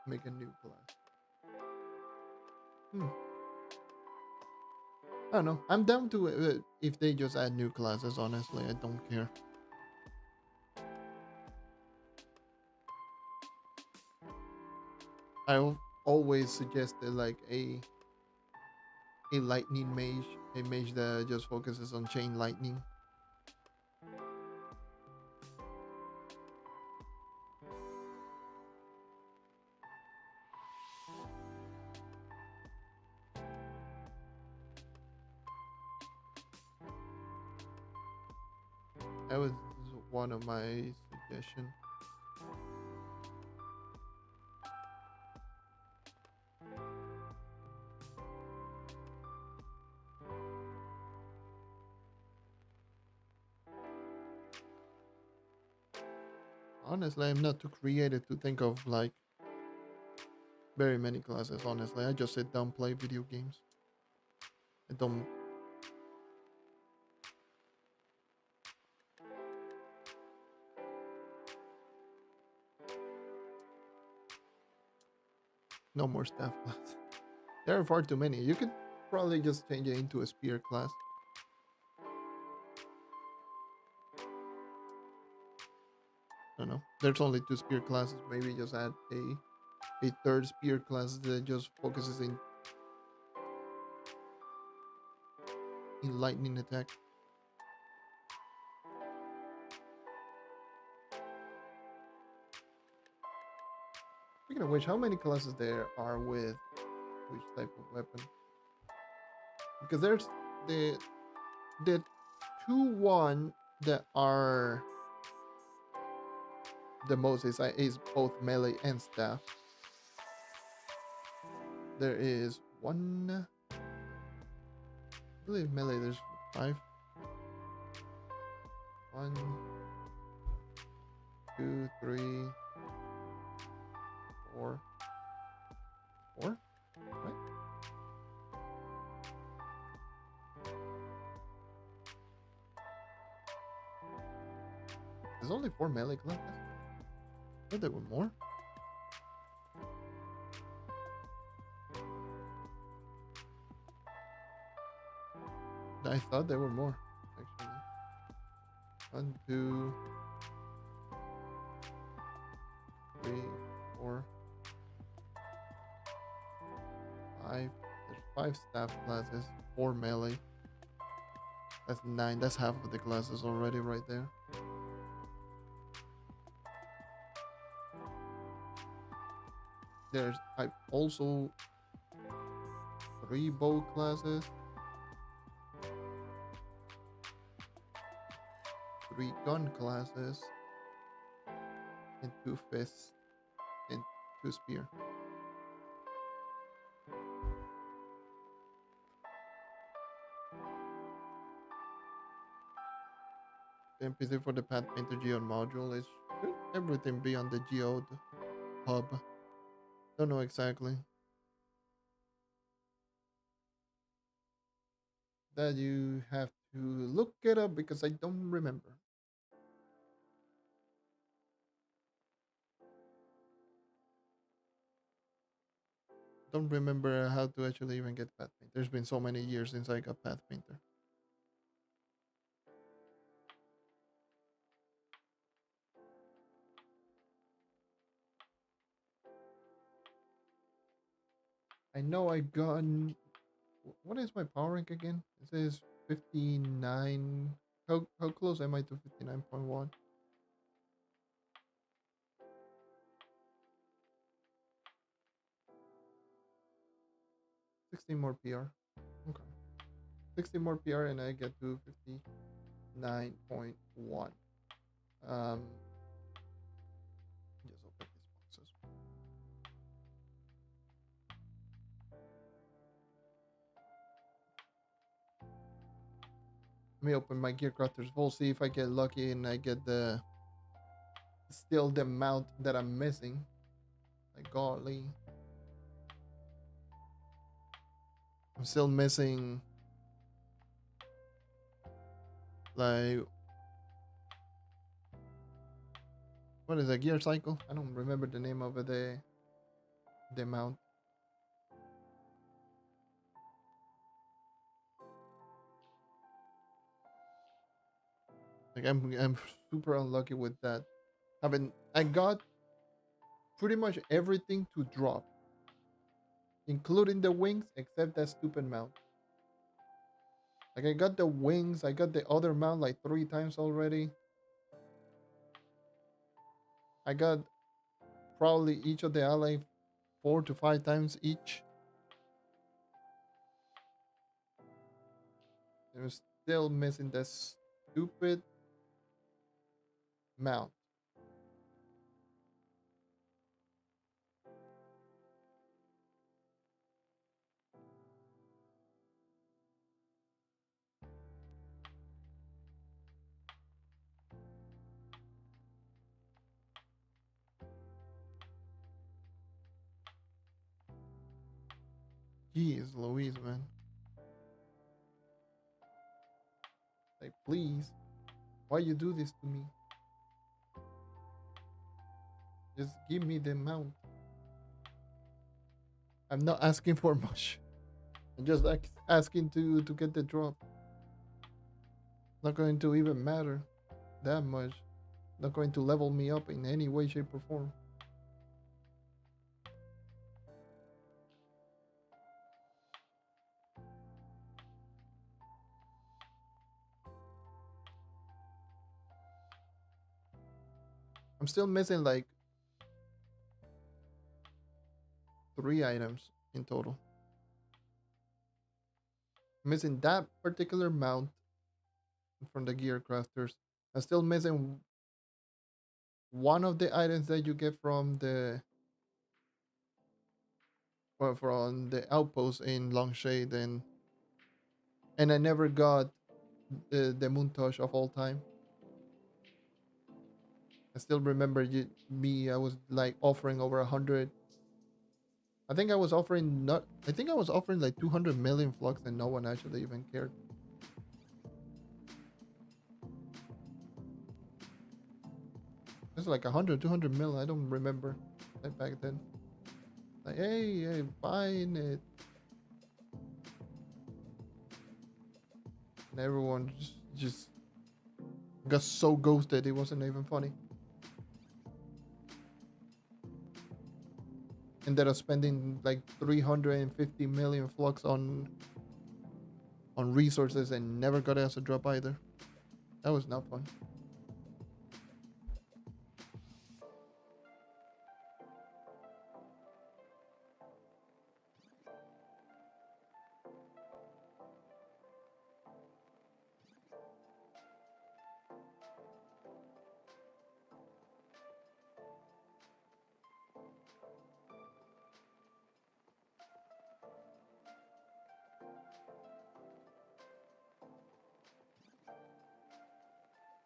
A: Make a new class. Hmm. I don't know. I'm down to if they just add new classes. Honestly, I don't care. I always suggested like a lightning mage, a mage that just focuses on chain lightning. That was one of my suggestions. Honestly, I'm not too creative to think of like very many classes. Honestly, I just sit down, play video games. I don't. No more staff class. There are far too many. You could probably just change it into a spear class. I don't know. There's only two spear classes. Maybe just add a third spear class that just focuses in lightning attack. Speaking of which, how many classes there are with which type of weapon? Because there's the the 2-1 that are the most is both melee and staff. There is one. I believe melee. There's 5. 1, 2, 3, 4, 4. Right? There's only 4 melee classes. I thought there were more. I thought there were more, actually. 1, 2, 3, 4, 5. There's 5 staff classes, 4 melee. That's 9. That's half of the classes already right there. There's also 3 bow classes, 3 gun classes, and 2 fists, and 2 spear. The NPC for the Pathfinder Geode module is should everything be on the Geode hub? Don't know exactly. That you have to look it up because I don't remember. Don't remember how to actually even get Pathfinder. There's been so many years since I got Pathfinder. I know I got. What is my power rank again? It says 59. How close am I to 59.1? 16 more PR. Okay. 60 more PR and I get to 59.1. Just open these boxes. Let me open my gear crafters. We'll see if I get lucky and I get still the mount that I'm missing. Like golly. I'm still missing like what is a gear cycle? I don't remember the name of it, the mount. Like I'm super unlucky with that. I got pretty much everything to drop, including the wings, except that stupid mount. Like I got the wings, I got the other mount like 3 times already. I got probably each of the ally 4 to 5 times each. I'm still missing that stupid mount. Jeez Louise, man. Like please, why you do this to me? Just give me the mount. I'm not asking for much. I'm just like asking to get the drop. Not going to even matter that much. Not going to level me up in any way, shape, or form. I'm still missing like 3 items in total. Missing that particular mount from the gear crafters. I'm still missing one of the items that you get from the from the outpost in Longshade, and I never got the montage of all time. I still remember me. I was like offering over 100. I think I was offering not. I think I was offering like 200 million flux, and no one actually even cared. It's like 100, 200 mil. I don't remember like back then. Like, hey, buying it, and everyone just got so ghosted. It wasn't even funny. Ended up spending like 350 million flux on resources and never got us a drop either. That was not fun.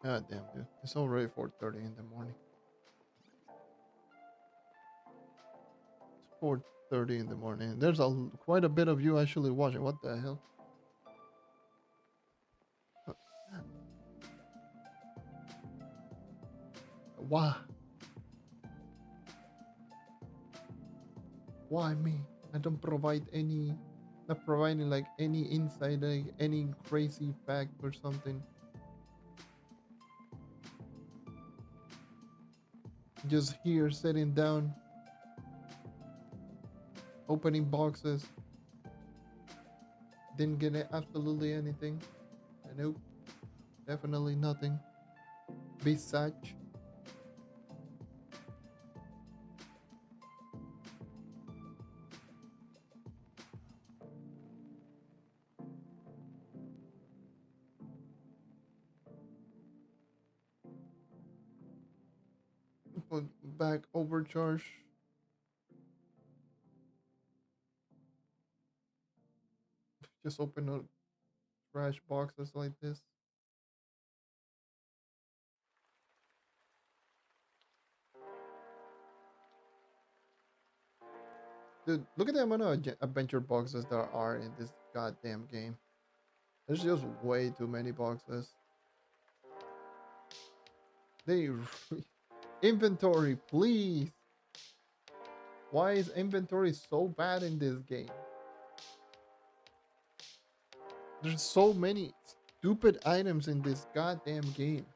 A: God damn, dude. It's already 4:30 in the morning. It's 4:30 in the morning. There's quite a bit of you actually watching. What the hell? Uh, Why? Why me? I don't provide any. Not providing like any insight, like any crazy fact or something. Just here sitting down, opening boxes. Didn't get absolutely anything. Nope, definitely nothing. Be such. Put back overcharge. Just open up trash boxes like this. Dude, look at the amount of adventure boxes there are in this goddamn game. There's just way too many boxes. They inventory, please. Why is inventory so bad in this game? There's so many stupid items in this goddamn game.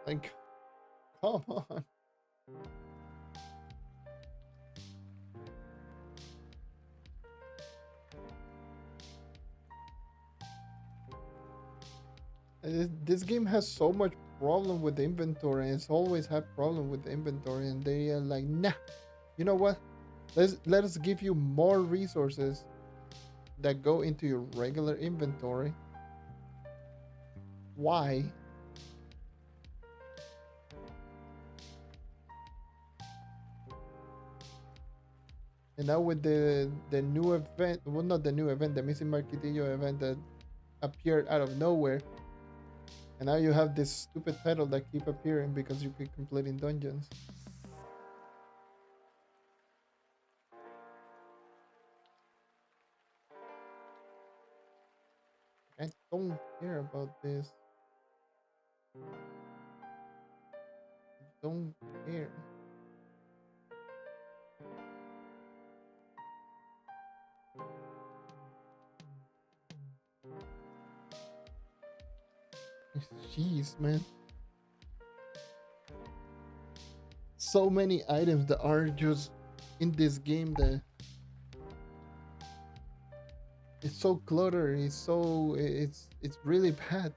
A: Like, come on. This game has so much problem with the inventory. It's always had problem with the inventory, and they are like, nah. You know what? Let us give you more resources that go into your regular inventory. Why? And now with the new event, well, not the new event, the missing Marquitillo event that appeared out of nowhere, and now you have this stupid title that keep appearing because you keep completing dungeons. I don't care about this. Don't care. Jeez, man. So many items that are just in this game that it's so cluttered. It's really bad.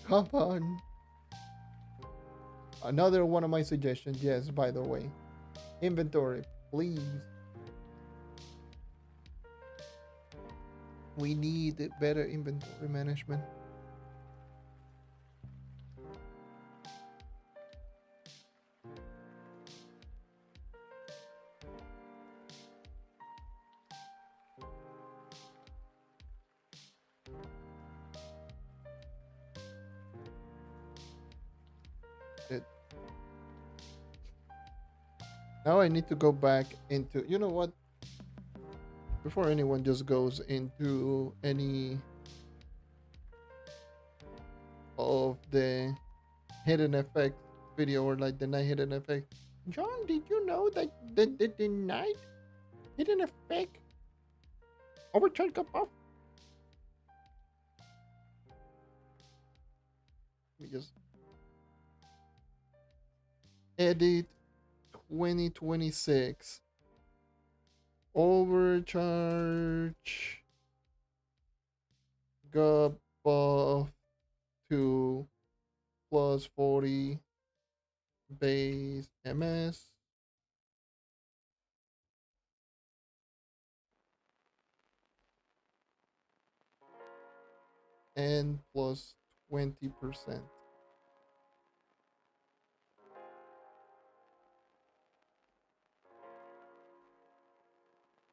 A: Come on. Another one of my suggestions. Yes, by the way, inventory, please. We need better inventory management. It, now I need to go back into. You know what? Before anyone just goes into any of the hidden effect video or like the night hidden effect. John, did you know that the night hidden effect overcharge got off? Let me just edit 2026 overcharge got buff to plus 40 base ms and plus 20%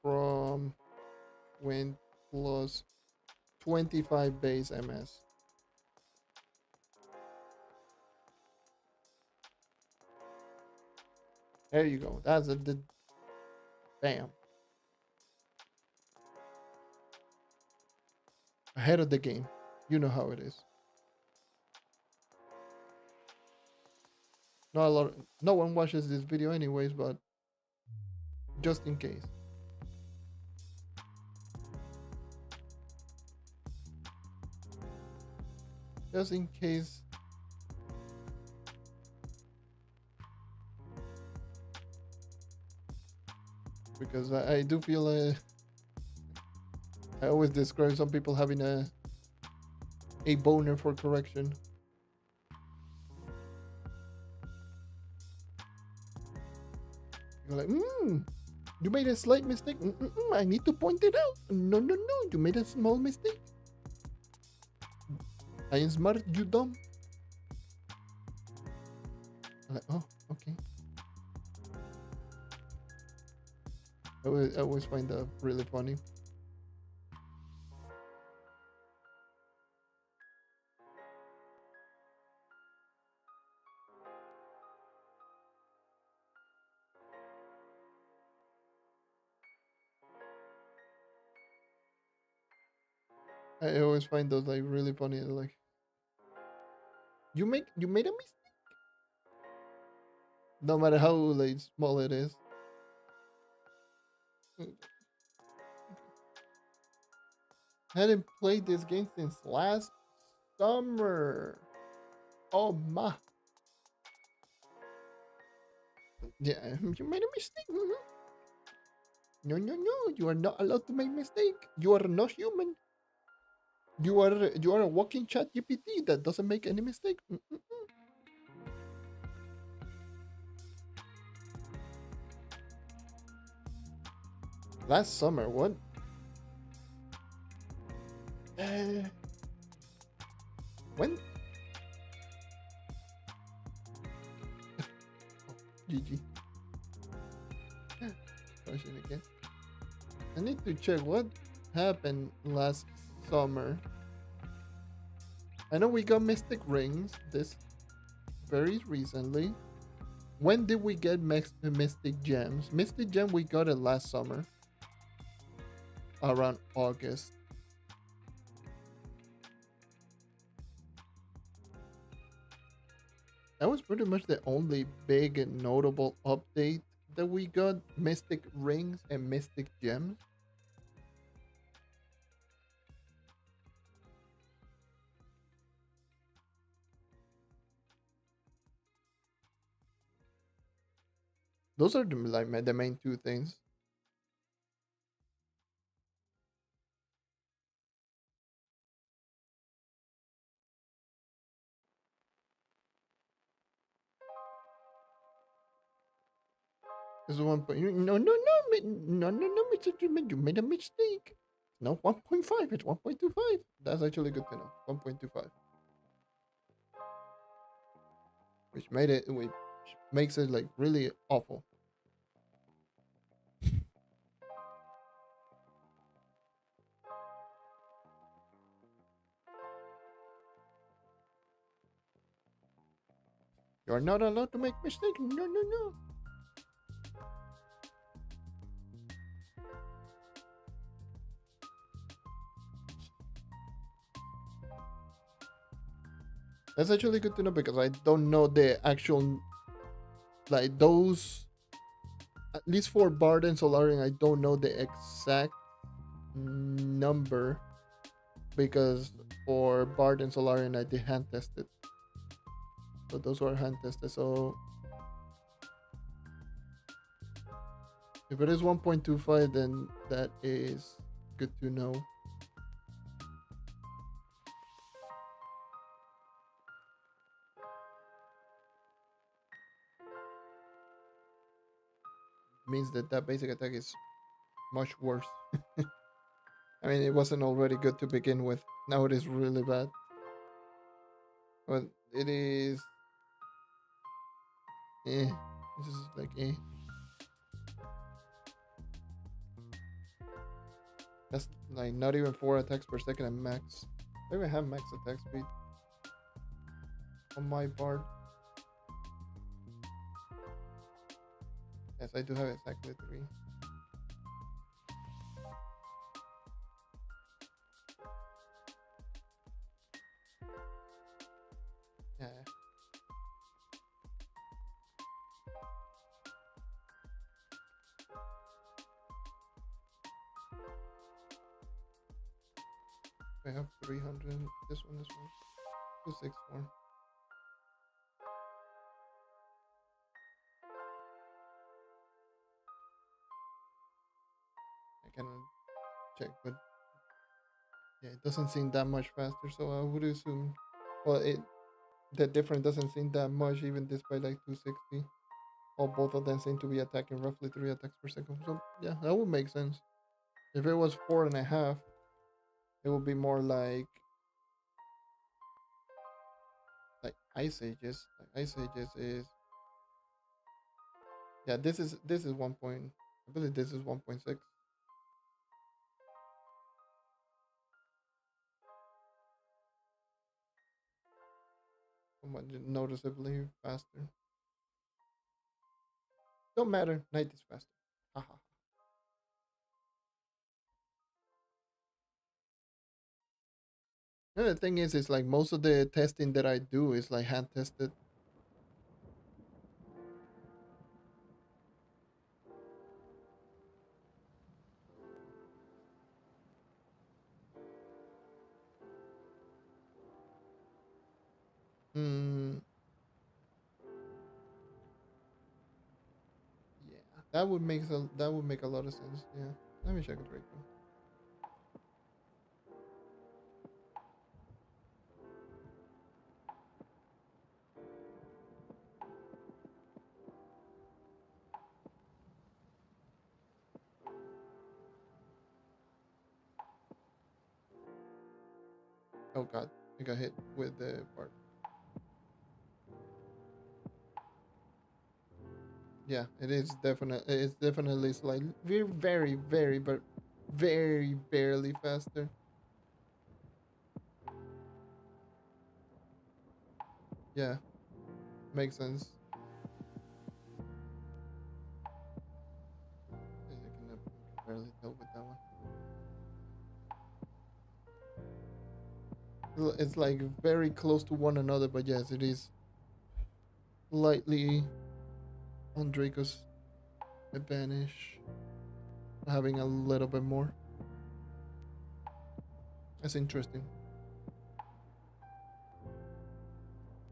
A: from when plus 25 base ms. There you go. That's the bam. Ahead of the game. You know how it is. Not a lot. No one watches this video anyways, but just in case. Just in case. Because I do feel I always describe some people having a boner for correction. You're like, you made a slight mistake. I need to point it out. No, no, no, you made a small mistake. I am smart, you dumb. I'm like, oh, okay. I always find that really funny. I always find those like really funny. Like, you made a mistake. No matter how like small it is. Hadn't played this game since last summer. Oh my. Yeah, you made a mistake. No, no, no. You are not allowed to make mistake. You are not human. You are a walking chat GPT that doesn't make any mistake. Last summer, what? Uh, when? GG. Question again. I need to check what happened last summer. I know we got Mystic Rings this very recently. When did we get Mystic Gems? Mystic Gem, we got it last summer. Around August. That was pretty much the only big and notable update that we got. Mystic Rings and Mystic Gems. Those are the main two things. This is 1 point. No, no, no, no, no, no, Mr. Truman, you made a mistake. No, 1.5. It's 1.25. That's actually good to know. 1.25, which makes it like really awful. You are not allowed to make mistakes. No, no, no. That's actually good to know because I don't know the actual like those. At least for Bard and Solarian, I don't know the exact number because for Bard and Solarian, I did hand test it. So those were hand tested. So if it is 1.25, then that is good to know. Means that that basic attack is much worse. I mean, it wasn't already good to begin with. Now it is really bad. But it is. Eh. This is like eh. That's like not even 4 attacks per second at max. I don't even have max attack speed on my Bard. Yes, I do have exactly 3. Yeah. I have 300. This one. 264. I can check, but yeah, it doesn't seem that much faster. So I would assume, well, the difference doesn't seem that much, even despite like 260. Or both of them seem to be attacking roughly 3 attacks per second. So yeah, that would make sense. If it was 4.5, it would be more like Ice Ages. Like Ice Ages is yeah. This is 1 point. I believe this is 1.6. Somewhat noticeably faster. Don't matter. Night is faster. Haha. The thing is like most of the testing that I do is like hand tested. Hmm. Yeah, that would make a lot of sense. Yeah. Let me check it right now. Oh god, I got hit with the part. Yeah, it is definitely it's definitely slightly very but very barely faster. Yeah, makes sense. I can barely tell with that one. It's like very close to one another, but yes, it is slightly on Draco's advantage, having a little bit more. That's interesting.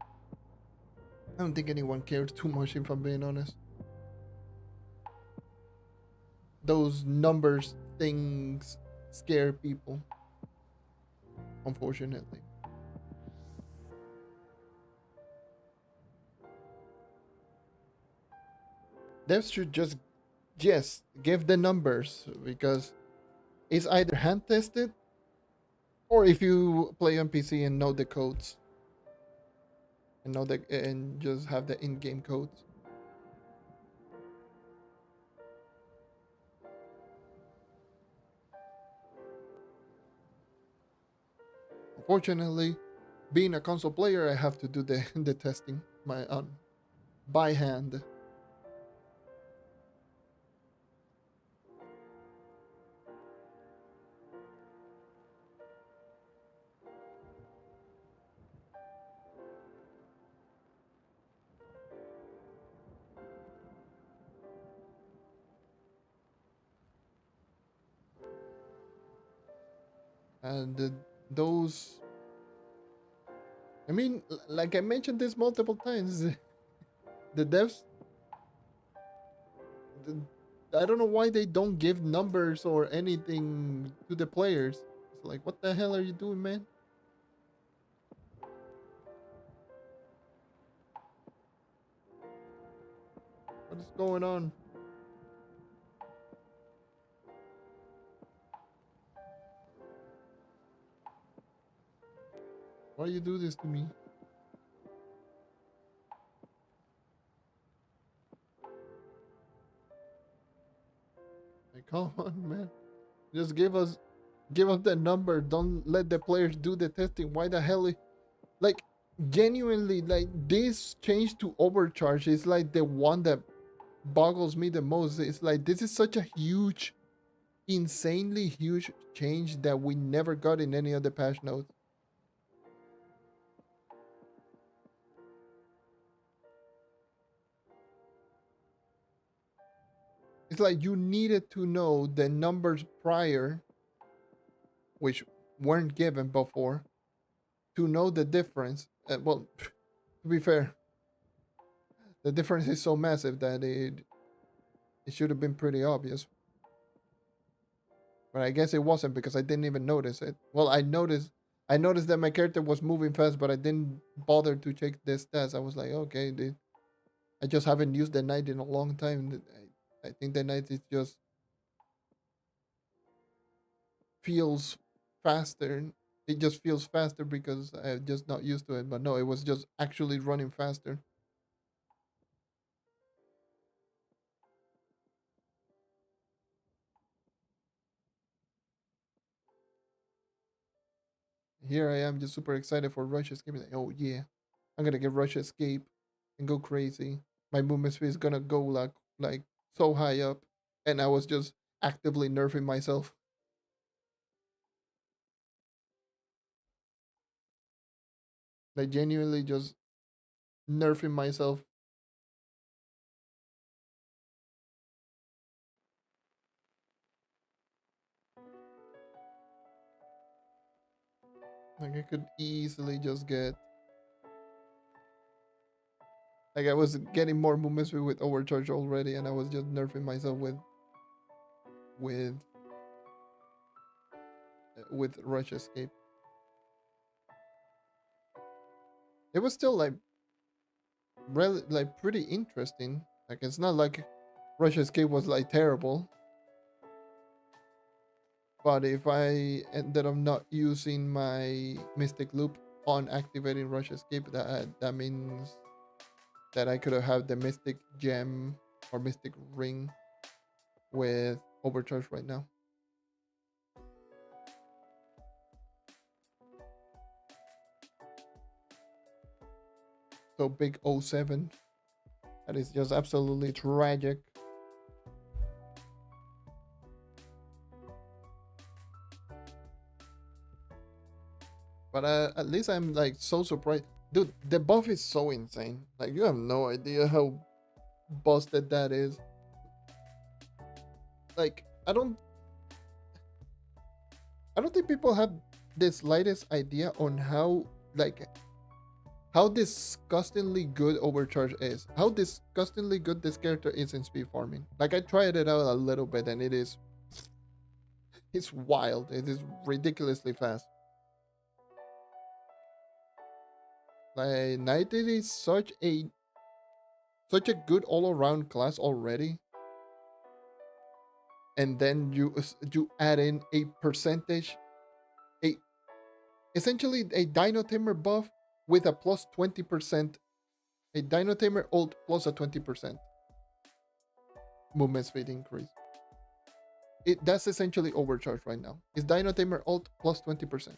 A: I don't think anyone cared too much, if I'm being honest. those numbers things scare people, unfortunately. Devs should just give the numbers, because it's either hand tested, or if you play on PC and know the codes, and just have the in-game codes. Unfortunately, being a console player, I have to do the the testing my by hand. And those, I mean, like I mentioned this multiple times, the devs, the, I don't know why they don't give numbers or anything to the players. It's like, what the hell are you doing, man? What is going on? Why you do this to me? Like, come on, man. Just give us the number. Don't let the players do the testing. Why the hell? Like, genuinely, like, this change to overcharge is like the one that boggles me the most. It's like, this is such a huge, insanely huge change that we never got in any other patch notes. It's like you needed to know the numbers prior, which weren't given before, to know the difference. Well, to be fair, the difference is so massive that it should have been pretty obvious. But I guess it wasn't, because I didn't even notice it. Well, I noticed that my character was moving fast, but I didn't bother to check the stats. I was like, okay, dude, I just haven't used the knight in a long time. I think the knight is just feels faster. It just feels faster because I'm just not used to it. But no, it was just actually running faster. Here I am, just super excited for Rush Escape. Like, oh yeah, I'm gonna get Rush Escape and go crazy. My movement speed is gonna go like so high up, and I was just actively nerfing myself. Like, genuinely just nerfing myself. Like, I could easily just get, like, I was getting more movement speed with Overcharge already, and I was just nerfing myself with with Rush Escape. It was still like like pretty interesting. Like, it's not like Rush Escape was like terrible, but if I ended up not using my Mystic Loop on activating Rush Escape, that means that I could have had the Mystic Gem or Mystic Ring with Overcharge right now. So big O7. That is just absolutely tragic. But at least I'm like so surprised. Dude, the buff is so insane. Like, you have no idea how busted that is. Like, I don't think people have the slightest idea on how, like, how disgustingly good Overcharge is. How disgustingly good this character is in speed farming. Like I tried it out a little bit and it's wild. It is ridiculously fast. Like Knight is such a good all around class already. And then you add in a percentage, a essentially a Dino Tamer buff with a plus 20%, a Dino Tamer ult plus a 20% movement speed increase. That's essentially Overcharge right now. It's Dino Tamer ult plus 20%.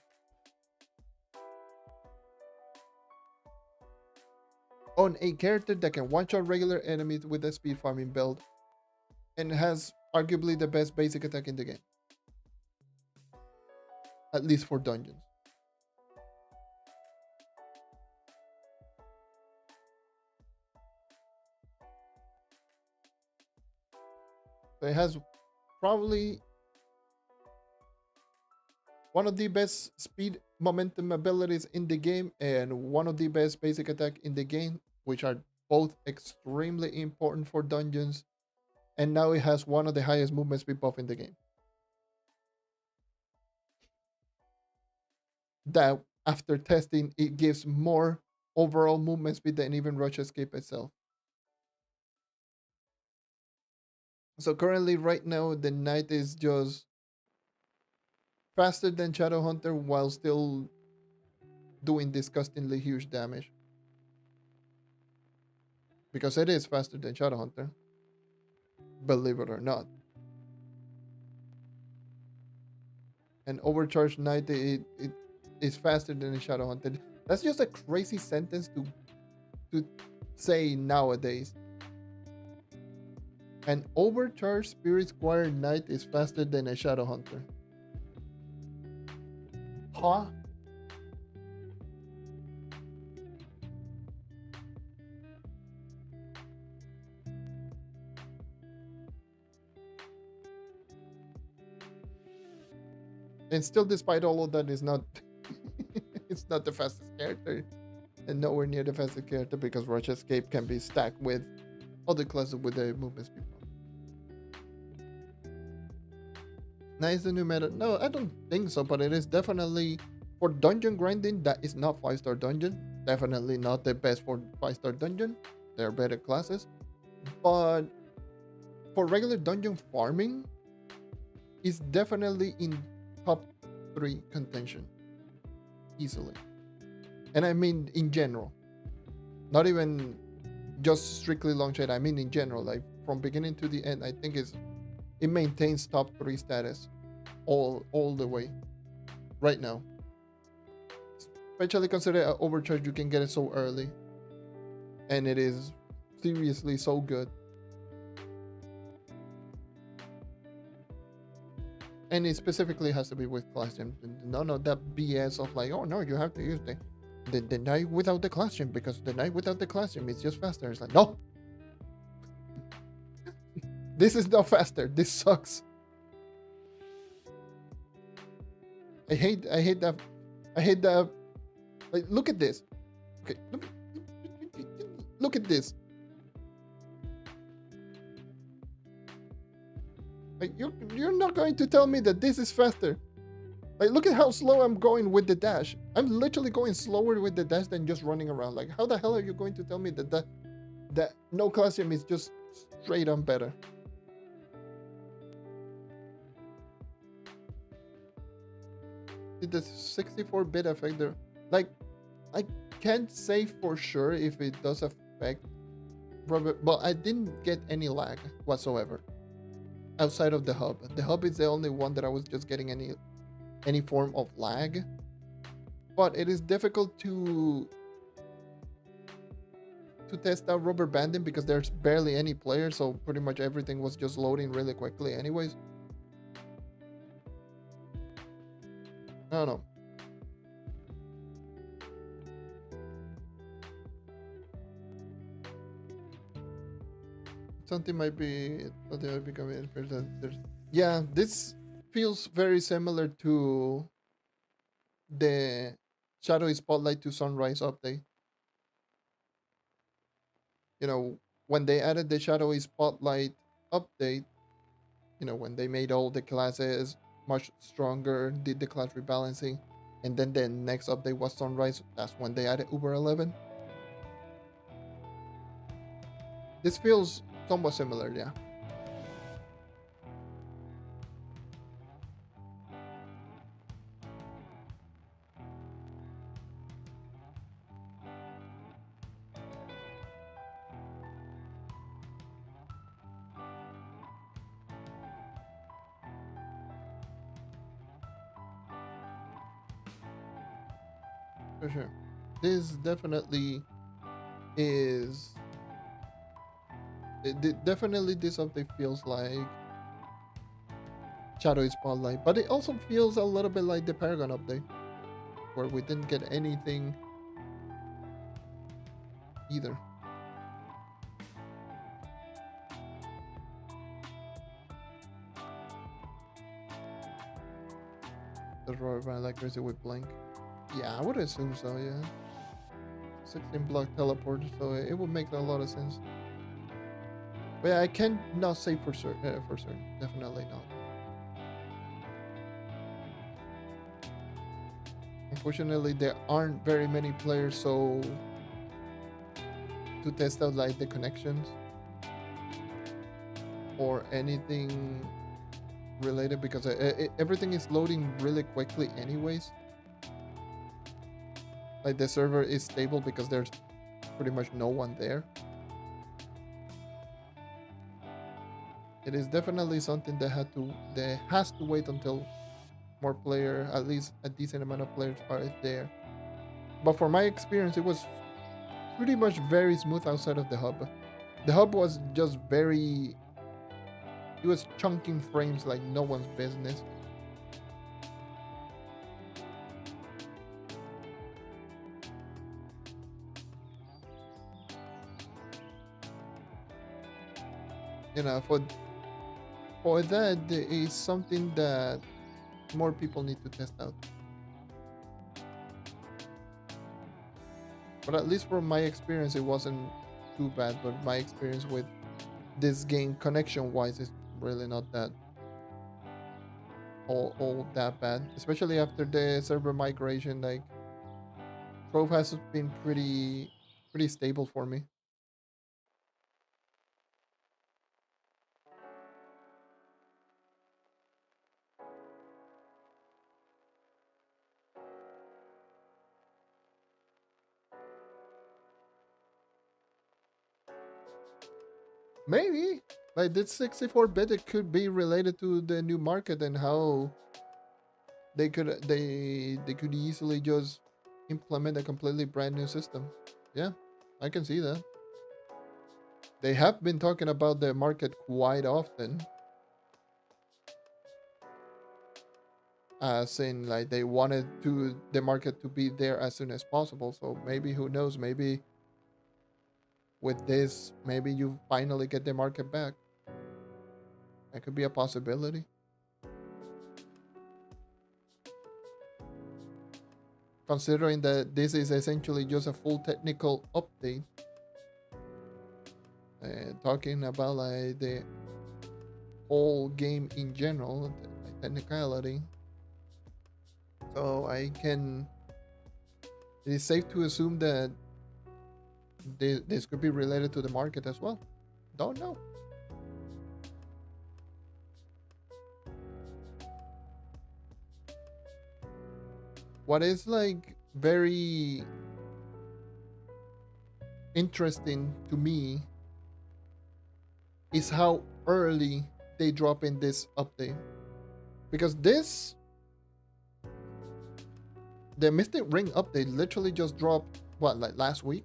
A: On a character that can one-shot regular enemies with a speed farming build and has arguably the best basic attack in the game. At least for dungeons. So it has probably one of the best speed momentum abilities in the game and one of the best basic attack in the game, which are both extremely important for dungeons. And now it has one of the highest movement speed buff in the game. That after testing, it gives more overall movement speed than even Rush Escape itself. So currently, right now, the Knight is just faster than Shadowhunter while still doing disgustingly huge damage. Because it is faster than Shadowhunter, believe it or not. And Overcharge Knight, it is faster than a Shadowhunter. That's just a crazy sentence to say nowadays. An Overcharge Spirit Squire Knight is faster than a Shadowhunter. Huh? And still, despite all of that, it's not it's not the fastest character, and nowhere near the fastest character because Rush Escape can be stacked with other classes with the movement speed. Nice the new meta? No, I don't think so, but it is definitely for dungeon grinding. That is not 5-star dungeon. Definitely not the best for 5-star dungeon. There are better classes, but for regular dungeon farming, is definitely in top 3 contention easily. And I mean in general, not even just strictly long shade. I mean in general, like from beginning to the end, I think it maintains top 3 status all the way right now. Especially consider Overcharge, you can get it so early, and it is seriously so good. And it specifically has to be with class gem. None of that BS of like, oh no, you have to use the knight without the class gem because the knight without the class gem is just faster. It's like, no, this is not faster. This sucks. I hate that. I hate that. Like, look at this. Okay, look at this. Like, you're not going to tell me that this is faster. Like, look at how slow I'm going with the dash. I'm literally going slower with the dash than just running around. Like, how the hell are you going to tell me that no class gem is just straight on better? The 64-bit effect there, like, I can't say for sure if it does affect, but I didn't get any lag whatsoever outside of the hub. The hub is the only one that I was just getting any form of lag, but it is difficult to test out rubber banding because there's barely any players, so pretty much everything was just loading really quickly anyways. I don't know. Something might be becoming there's, yeah, this feels very similar to the Shadowy Spotlight to Sunrise update. You know, when they added the Shadowy Spotlight update, you know, when they made all the classes much stronger, did the class rebalancing, and then the next update was Sunrise. That's when they added Uber 11. This feels somewhat similar, yeah. For sure. This definitely is. Definitely, this update feels like Shadow Spotlight, but it also feels a little bit like the Paragon update, where we didn't get anything either. The Roar Van like crazy with Blink. Yeah, I would assume so, yeah. 16 block teleport, so it would make a lot of sense. But yeah, I cannot say for certain. For certain, definitely not. Unfortunately, there aren't very many players, so to test out like the connections or anything related, because everything is loading really quickly, anyways. Like the server is stable because there's pretty much no one there. It is definitely something that has to wait until more player, at least a decent amount of players are there. But for my experience, it was pretty much very smooth outside of the hub. The hub was just very, it was chunking frames like no one's business. You know, for that is something that more people need to test out. But at least from my experience, it wasn't too bad. But my experience with this game, connection wise, is really not that all that bad. Especially after the server migration, like Trove has been pretty stable for me. Maybe like this 64-bit, it could be related to the new market and how they could easily just implement a completely brand new system. Yeah, I can see that. They have been talking about the market quite often, as in like they wanted to the market to be there as soon as possible. So maybe, who knows, maybe with this, maybe you finally get the market back. That could be a possibility. Considering that this is essentially just a full technical update, talking about like the whole game in general, like technicality. So it is safe to assume that this could be related to the market as well. Don't know. What is like very interesting to me is how early they drop in this update. Because the Mystic Ring update literally just dropped, what, like last week?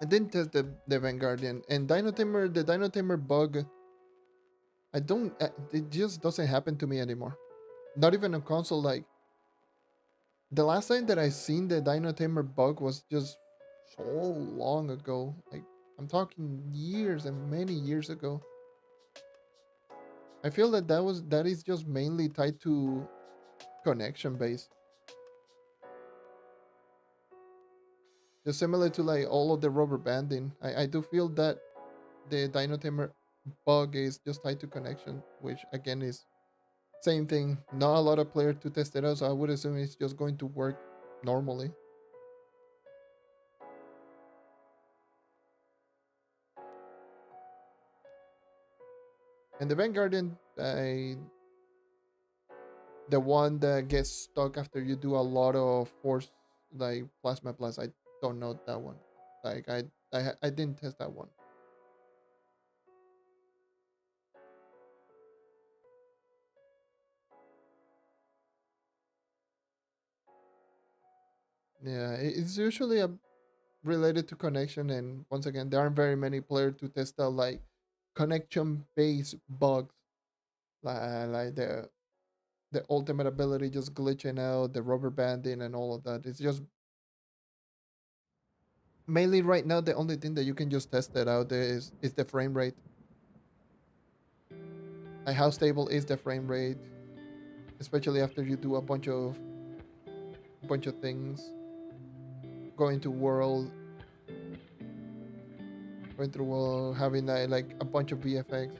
A: I didn't test the Vanguardian and the Dino Tamer bug. I don't, it just doesn't happen to me anymore. Not even on console. Like, the last time that I seen the Dino Tamer bug was just so long ago. Like, I'm talking years and many years ago. I feel that that is just mainly tied to connection base. Just similar to like all of the rubber banding. I do feel that the Dino Tamer bug is just tied to connection, which again is same thing. Not a lot of players to test it out, so I would assume it's just going to work normally. And the Vanguardian, the one that gets stuck after you do a lot of force, like plasma blast. I don't know that one. Like I didn't test that one. Yeah, it's usually related to connection, and once again, there aren't very many players to test out like connection based bugs, like the ultimate ability just glitching out, the rubber banding, and all of that. It's just mainly right now the only thing that you can just test it out is the frame rate. Like how stable is the frame rate, especially after you do a bunch of things, going to world, going through world, having like a bunch of VFX.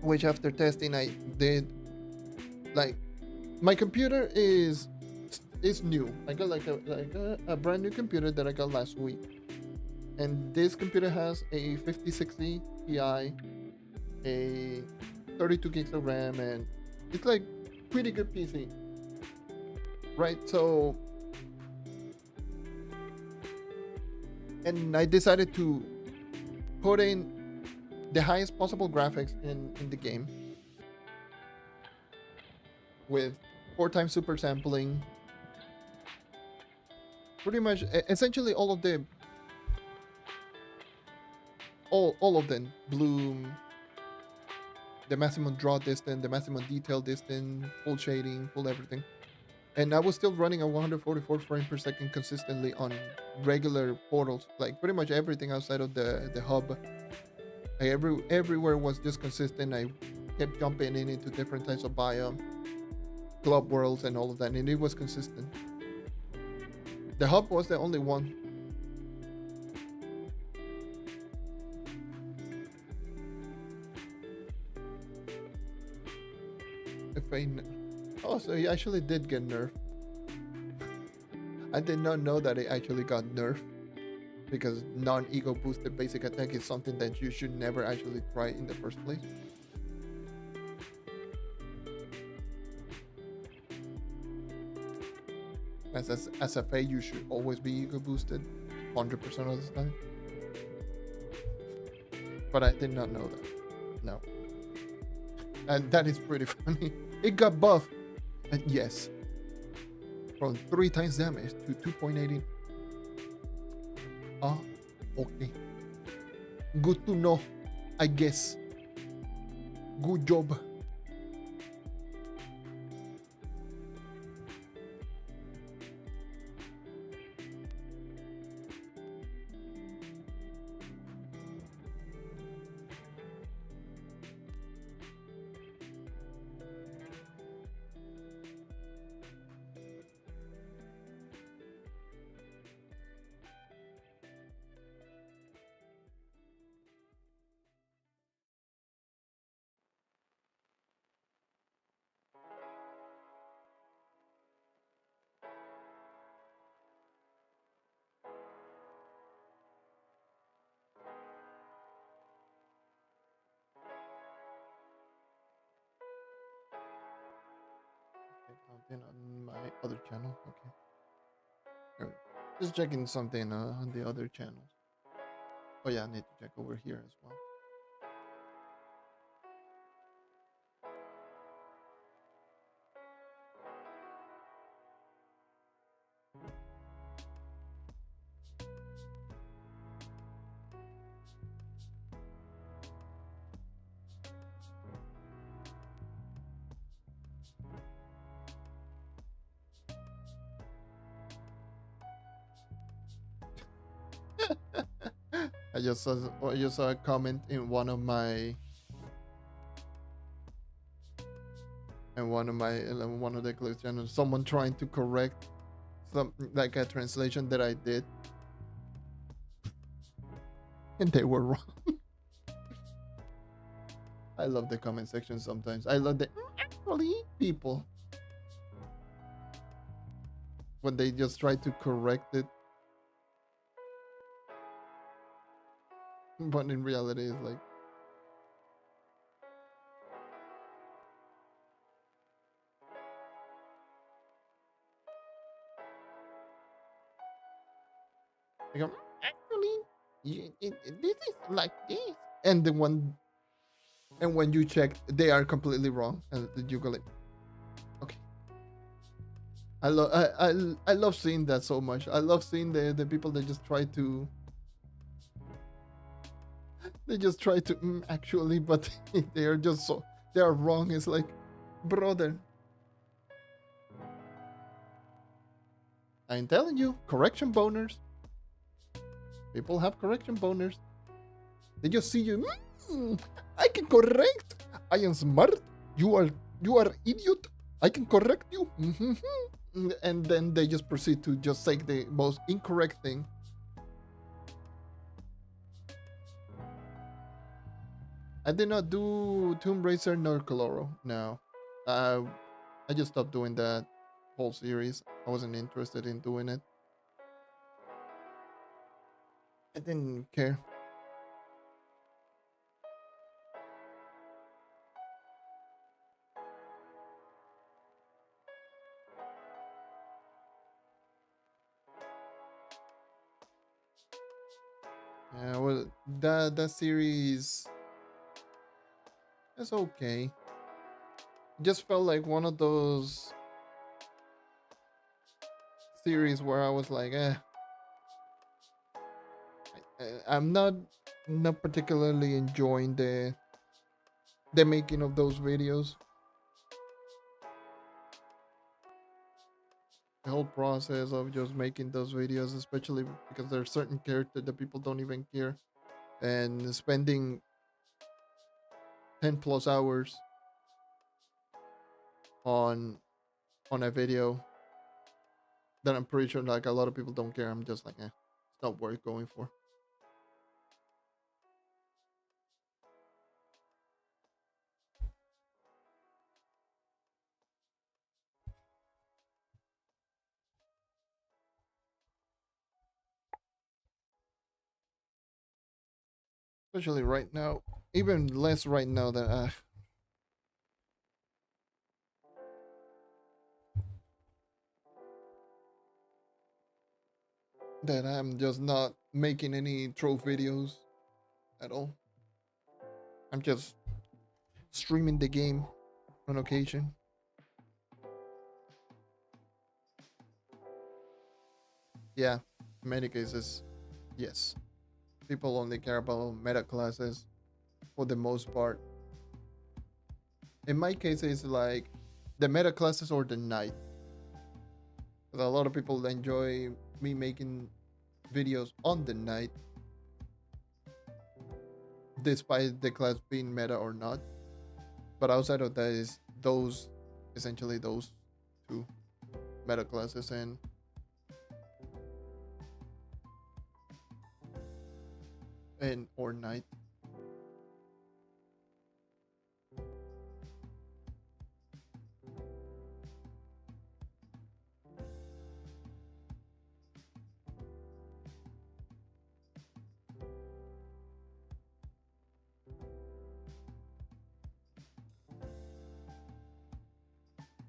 A: Which after testing I did like my computer is new. I got like a brand new computer that I got last week, and this computer has a 5060 Ti, a 32 gigs of RAM, and it's like pretty good PC, right? So, and I decided to put in the highest possible graphics in the game with 4 times super sampling, pretty much essentially all of them, bloom, the maximum draw distance, the maximum detail distance, full shading, full everything. And I was still running at 144 frames per second consistently on regular portals, like pretty much everything outside of the hub. Like everywhere was just consistent. I kept jumping in into different types of biome, club worlds, and all of that, and it was consistent. The hub was the only one. If I, oh, so he actually did get nerfed. I did not know that it actually got nerfed because non-ego boosted basic attack is something that you should never actually try in the first place. As a Fae, you should always be ego boosted, 100% of the time. But I did not know that. No, and that is pretty funny. It got buffed, and yes, from 3 times damage to 2.80. Ah, okay. Good to know, I guess. Good job. Something on my other channel. Okay. Just checking something on the other channels. Oh yeah, I need to check over here as well. I just saw a comment in one of the clips channels, someone trying to correct some like a translation that I did, and they were wrong. I love the comment section sometimes. I love the actually people when they just try to correct it, but in reality, it's like, they go, actually, this is like this, and when you check, they are completely wrong, and you go like, okay. I love seeing that so much. I love seeing the people that just try to actually, but they are just so they are wrong. It's like, brother, I'm telling you, correction boners. People have correction boners. They just see you. I can correct. I am smart. You are idiot. I can correct you. And then they just proceed to just say the most incorrect thing. I did not do Tomb Raider nor Coloro. No, I just stopped doing that whole series. I wasn't interested in doing it. I didn't care. Yeah, well, that series is okay. It just felt like one of those series where I was like, I'm not particularly enjoying the making of those videos. The whole process of just making those videos, especially because there's certain characters that people don't even care, and spending 10 plus hours on a video that I'm pretty sure like a lot of people don't care. I'm just like, it's not worth going for. Especially right now, even less right now that I'm just not making any Trove videos at all. I'm just streaming the game on occasion. Yeah, in many cases, yes. People only care about meta classes for the most part. In my case, it's like the meta classes or the knight. Because a lot of people enjoy me making videos on the knight, despite the class being meta or not. But outside of that is those essentially those two meta classes and or knight.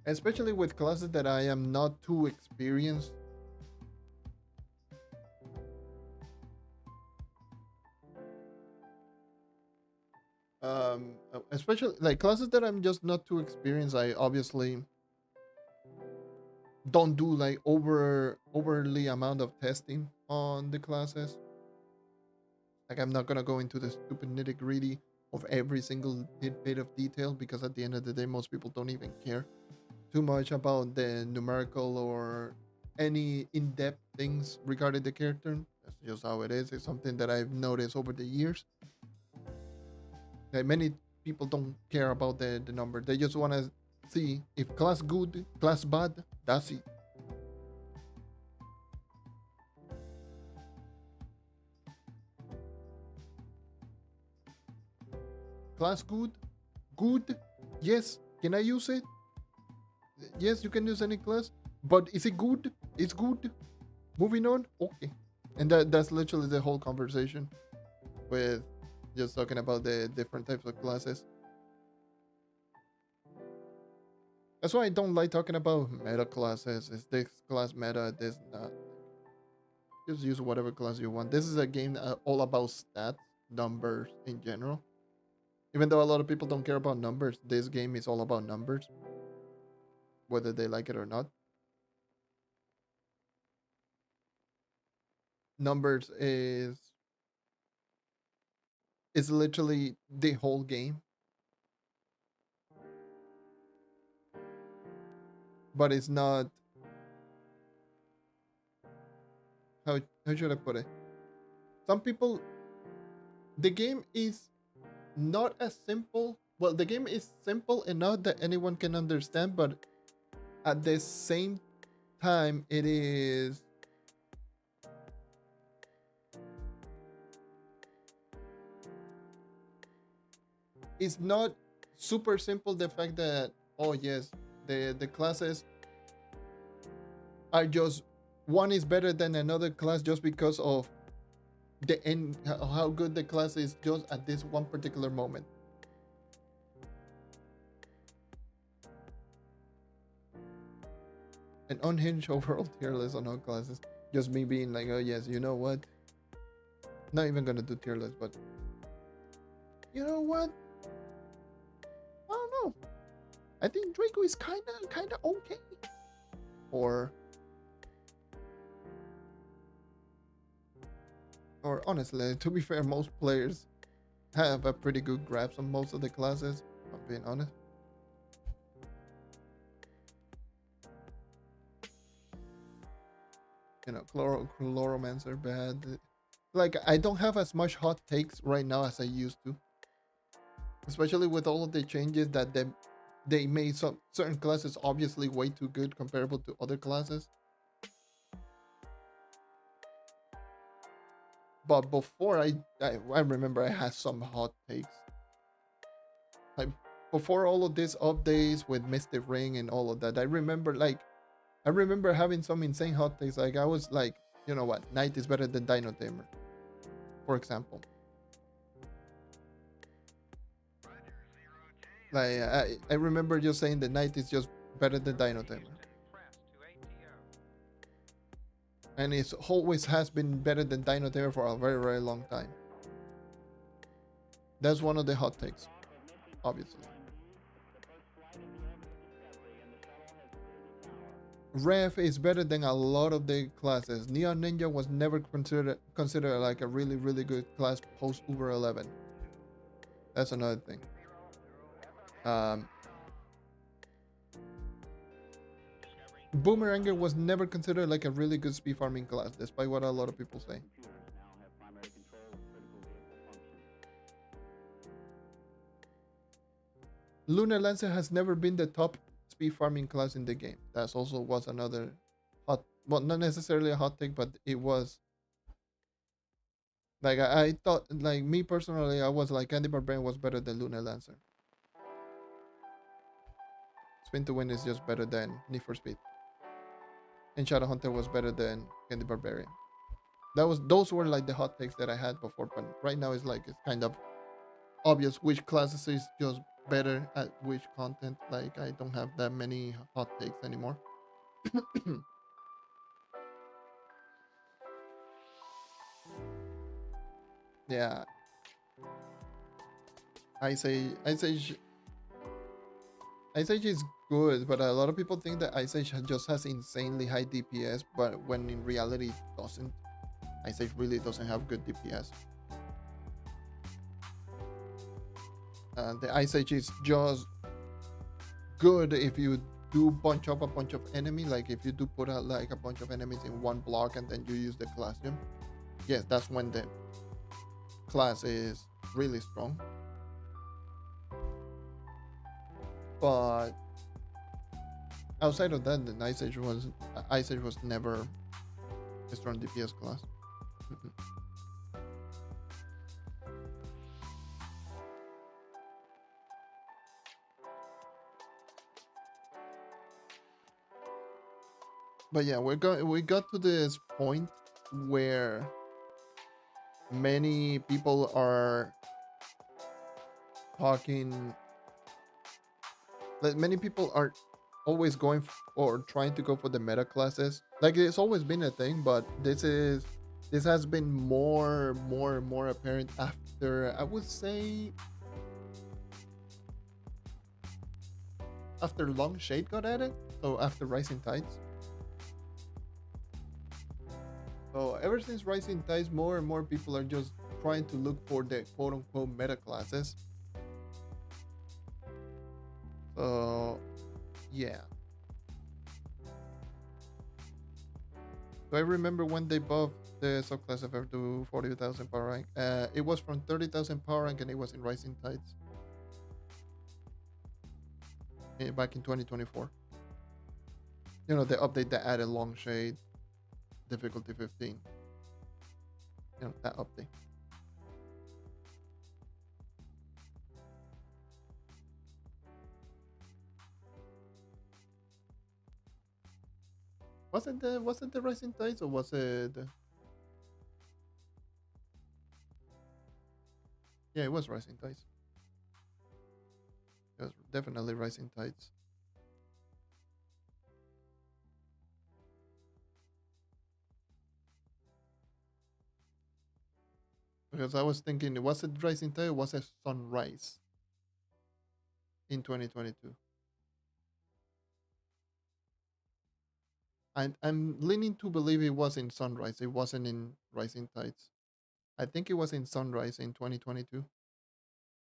A: Especially with classes that I am not too experienced. Especially like classes that I'm just not too experienced. I obviously don't do like overly amount of testing on the classes. Like I'm not gonna go into the stupid nitty gritty of every single bit of detail because at the end of the day, most people don't even care too much about the numerical or any in-depth things regarding the character. That's just how it is. It's something that I've noticed over the years. That many people don't care about the number. They just want to see if class good, class bad. That's it. Class good, good. Yes. Can I use it? Yes, you can use any class. But is it good? It's good. Moving on. Okay. And that's literally the whole conversation with just talking about the different types of classes. That's why I don't like talking about meta classes. Is this class meta? This not. Just use whatever class you want. This is a game all about stats, numbers in general. Even though a lot of people don't care about numbers, this game is all about numbers, whether they like it or not. Numbers is literally the whole game, but it's not. How should I put it? Some people, the game is not as simple. Well, the game is simple enough that anyone can understand, but at the same time, it's not super simple. The fact that, oh yes, the classes are just one is better than another class just because of the end, how good the class is just at this one particular moment. An unhinged overall tier list on all classes. Just me being like, oh yes, you know what? Not even gonna do tier list, but you know what? I don't know. I think Draco is kinda okay. Or honestly, to be fair, most players have a pretty good grasp on most of the classes. I'm being honest. You know, Chloromancer bad. Like, I don't have as much hot takes right now as I used to. Especially with all of the changes that they made some certain classes obviously way too good comparable to other classes. But before I remember I had some hot takes. Like before all of these updates with Mystic Ring and all of that, I remember having some insane hot takes. Like I was like, you know what, Knight is better than Dino Tamer, for example. Like I remember just saying the Knight is just better than Dino Tamer. And it always has been better than Dino Tamer for a very, very long time. That's one of the hot takes, obviously. Rev is better than a lot of the classes. Neon Ninja was never considered like a really, really good class post Uber 11. That's another thing. Boomeranger was never considered like a really good speed farming class, despite what a lot of people say. Lunar Lancer has never been the top speed farming class in the game. That also was another hot, well, not necessarily a hot take, but it was. Like I thought, like me personally, I was like Candy Barbarian was better than Lunar Lancer. Spin to Win is just better than Need for Speed. And Shadow Hunter was better than Candy Barbarian. Those were like the hot takes that I had before, but right now it's like it's kind of obvious which classes is just better at which content. Like I don't have that many hot takes anymore. Yeah. Ice Age is good, but a lot of people think that Ice Age just has insanely high DPS, but when in reality it doesn't. Ice Age really doesn't have good DPS. The Ice Age is just good if you do bunch up a bunch of enemy. Like if you do put out like a bunch of enemies in one block and then you use the Classium. yes, that's when the class is really strong. But outside of that, the Ice Age was never a strong DPS class. Mhm. But yeah, we got to this point where many people are talking, like many people are always going or trying to go for the meta classes. Like it's always been a thing, but this has been more apparent after, I would say, after Long Shade got added. So after Rising Tides. So ever since Rising Tides, more and more people are just trying to look for the quote unquote meta classes. So yeah. So I remember when they buffed the subclass of F to 40,000 power rank. It was from 30,000 power rank and it was in Rising Tides back in 2024. You know, the update that added Long Shade, difficulty 15. You know, that update. Was it the Rising Tides or was it yeah, it was Rising Tides. It was definitely Rising Tides. Because I was thinking, was it Rising Tide or was it Sunrise in 2022? I'm leaning to believe it was in Sunrise. It wasn't in Rising Tides. I think it was in Sunrise in 2022.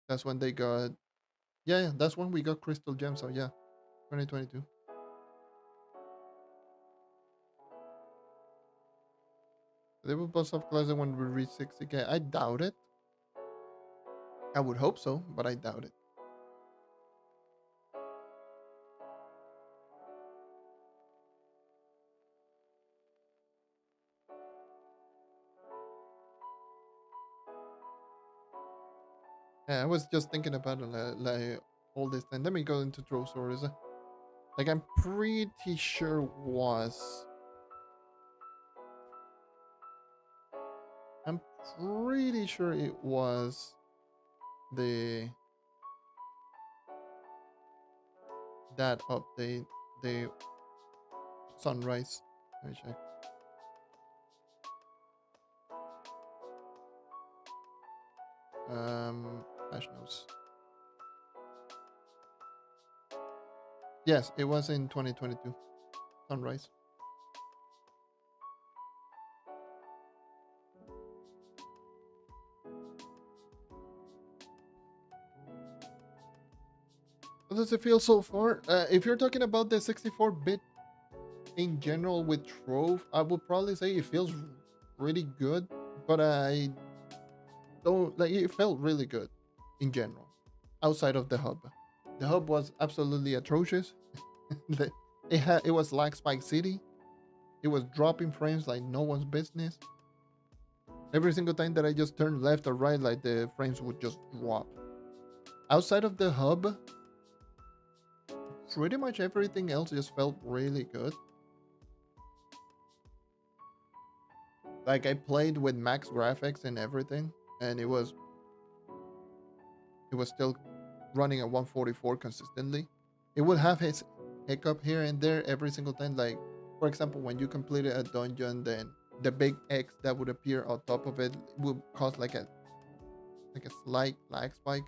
A: That's when they got, yeah, that's when we got Crystal Gems. So yeah, 2022. They will bust off class when we reach 60k. I doubt it. I would hope so, but I doubt it. Yeah, I was just thinking about it like all this time. Let me go into Trove stories. Like I'm pretty sure was. I'm pretty sure it was the that update, the Sunrise. Let me check. Flash notes. Yes, it was in 2022. Sunrise. How does it feel so far? If you're talking about the 64-bit in general with Trove, I would probably say it feels really good, but I don't like it felt really good in general outside of the hub. The hub was absolutely atrocious. It was lag spike city. It was dropping frames like no one's business. Every single time that I just turned left or right, like the frames would just drop. Outside of the hub, pretty much everything else just felt really good. Like I played with max graphics and everything, and it was still running at 144 consistently. It would have its hiccup here and there every single time. Like for example, when you completed a dungeon, then the big X that would appear on top of it would cause like a slight lag spike.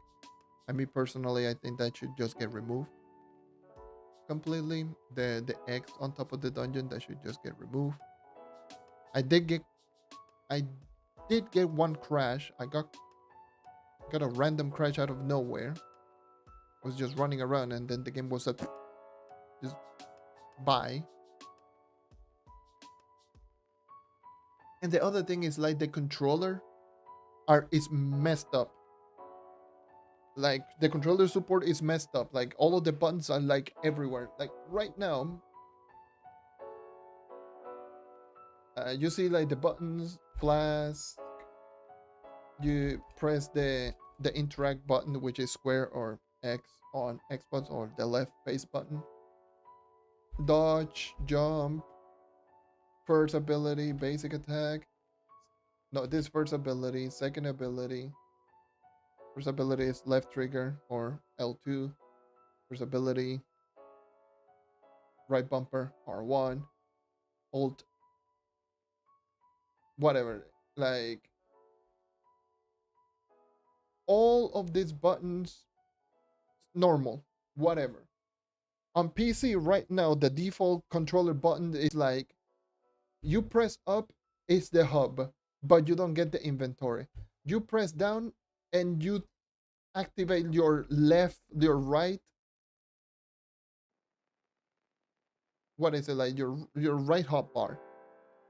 A: I mean, personally, I think that should just get removed completely. The X on top of the dungeon that should just get removed. I did get I did get one crash. I got a random crash out of nowhere. I was just running around and then the game was up just by. And the other thing is like the controller is messed up. Like the controller support is messed up. Like all of the buttons are like everywhere. Like right now, you see like the buttons, flash. You press the interact button, which is square or X on Xbox, or the left face button. Dodge, jump, first ability, basic attack. No, this first ability, second ability. First ability is left trigger or L2. First ability, right bumper, R1. Alt, whatever. Like all of these buttons, normal, whatever. On PC right now, the default controller button is like you press up, it's the hub, but you don't get the inventory. You press down and you activate your left, your right. What is it like? Your right hotbar.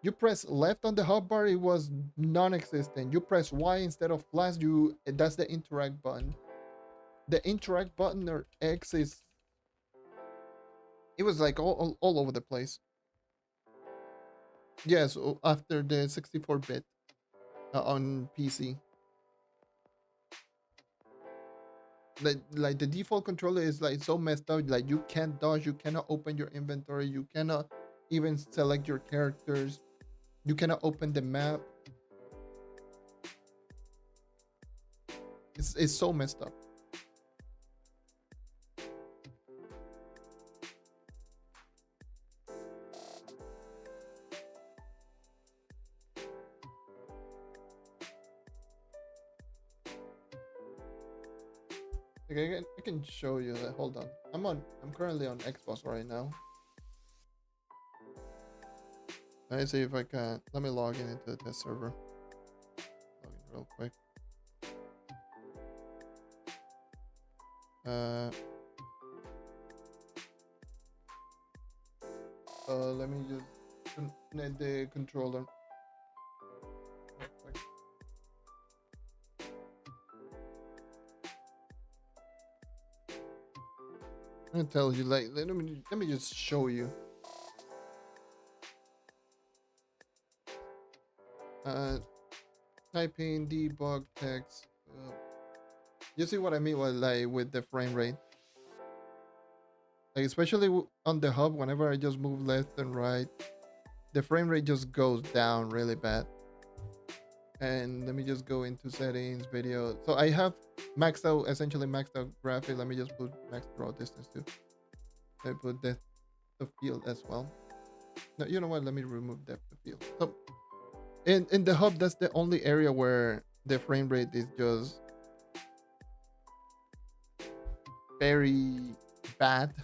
A: You press left on the hotbar, it was non-existent. You press Y instead of plus, that's the interact button. The interact button or X is, it was like all over the place. Yes, after the 64-bit on PC. Like the default controller is like so messed up. Like you can't dodge, you cannot open your inventory, you cannot even select your characters, you cannot open the map. It's so messed up. Okay, I can show you that. Hold on. I'm currently on Xbox right now. Let me see if I can. Let me log in into the test server. Log in real quick. Let me just connect the controller. I'm gonna tell you, like, let me just show you. Type in debug text. You see what I mean? Like with the frame rate. Like especially on the hub, whenever I just move left and right, the frame rate just goes down really bad. And let me just go into settings, video. So I have maxed out, essentially maxed out graphic. Let me just put max draw distance too. I put depth of field as well. No, you know what? Let me remove depth of field. So in the hub, that's the only area where the frame rate is just very bad,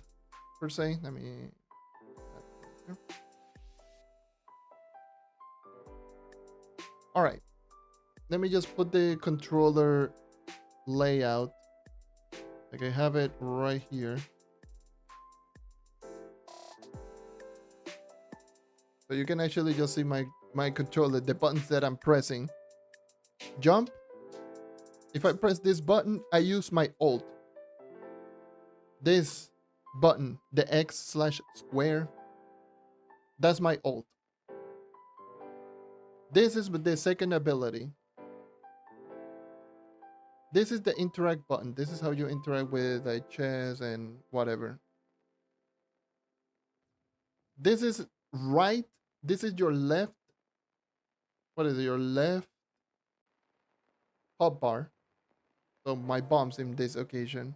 A: per se. Let me. All right. Let me just put the controller layout. Like I have it right here. So you can actually just see my controller, the buttons that I'm pressing. Jump. If I press this button, I use my alt. This button, the X/square, that's my alt. This is the second ability. This is the interact button. This is how you interact with like chess and whatever. This is right. This is your left. What is it? Your left hotbar. So my bombs in this occasion.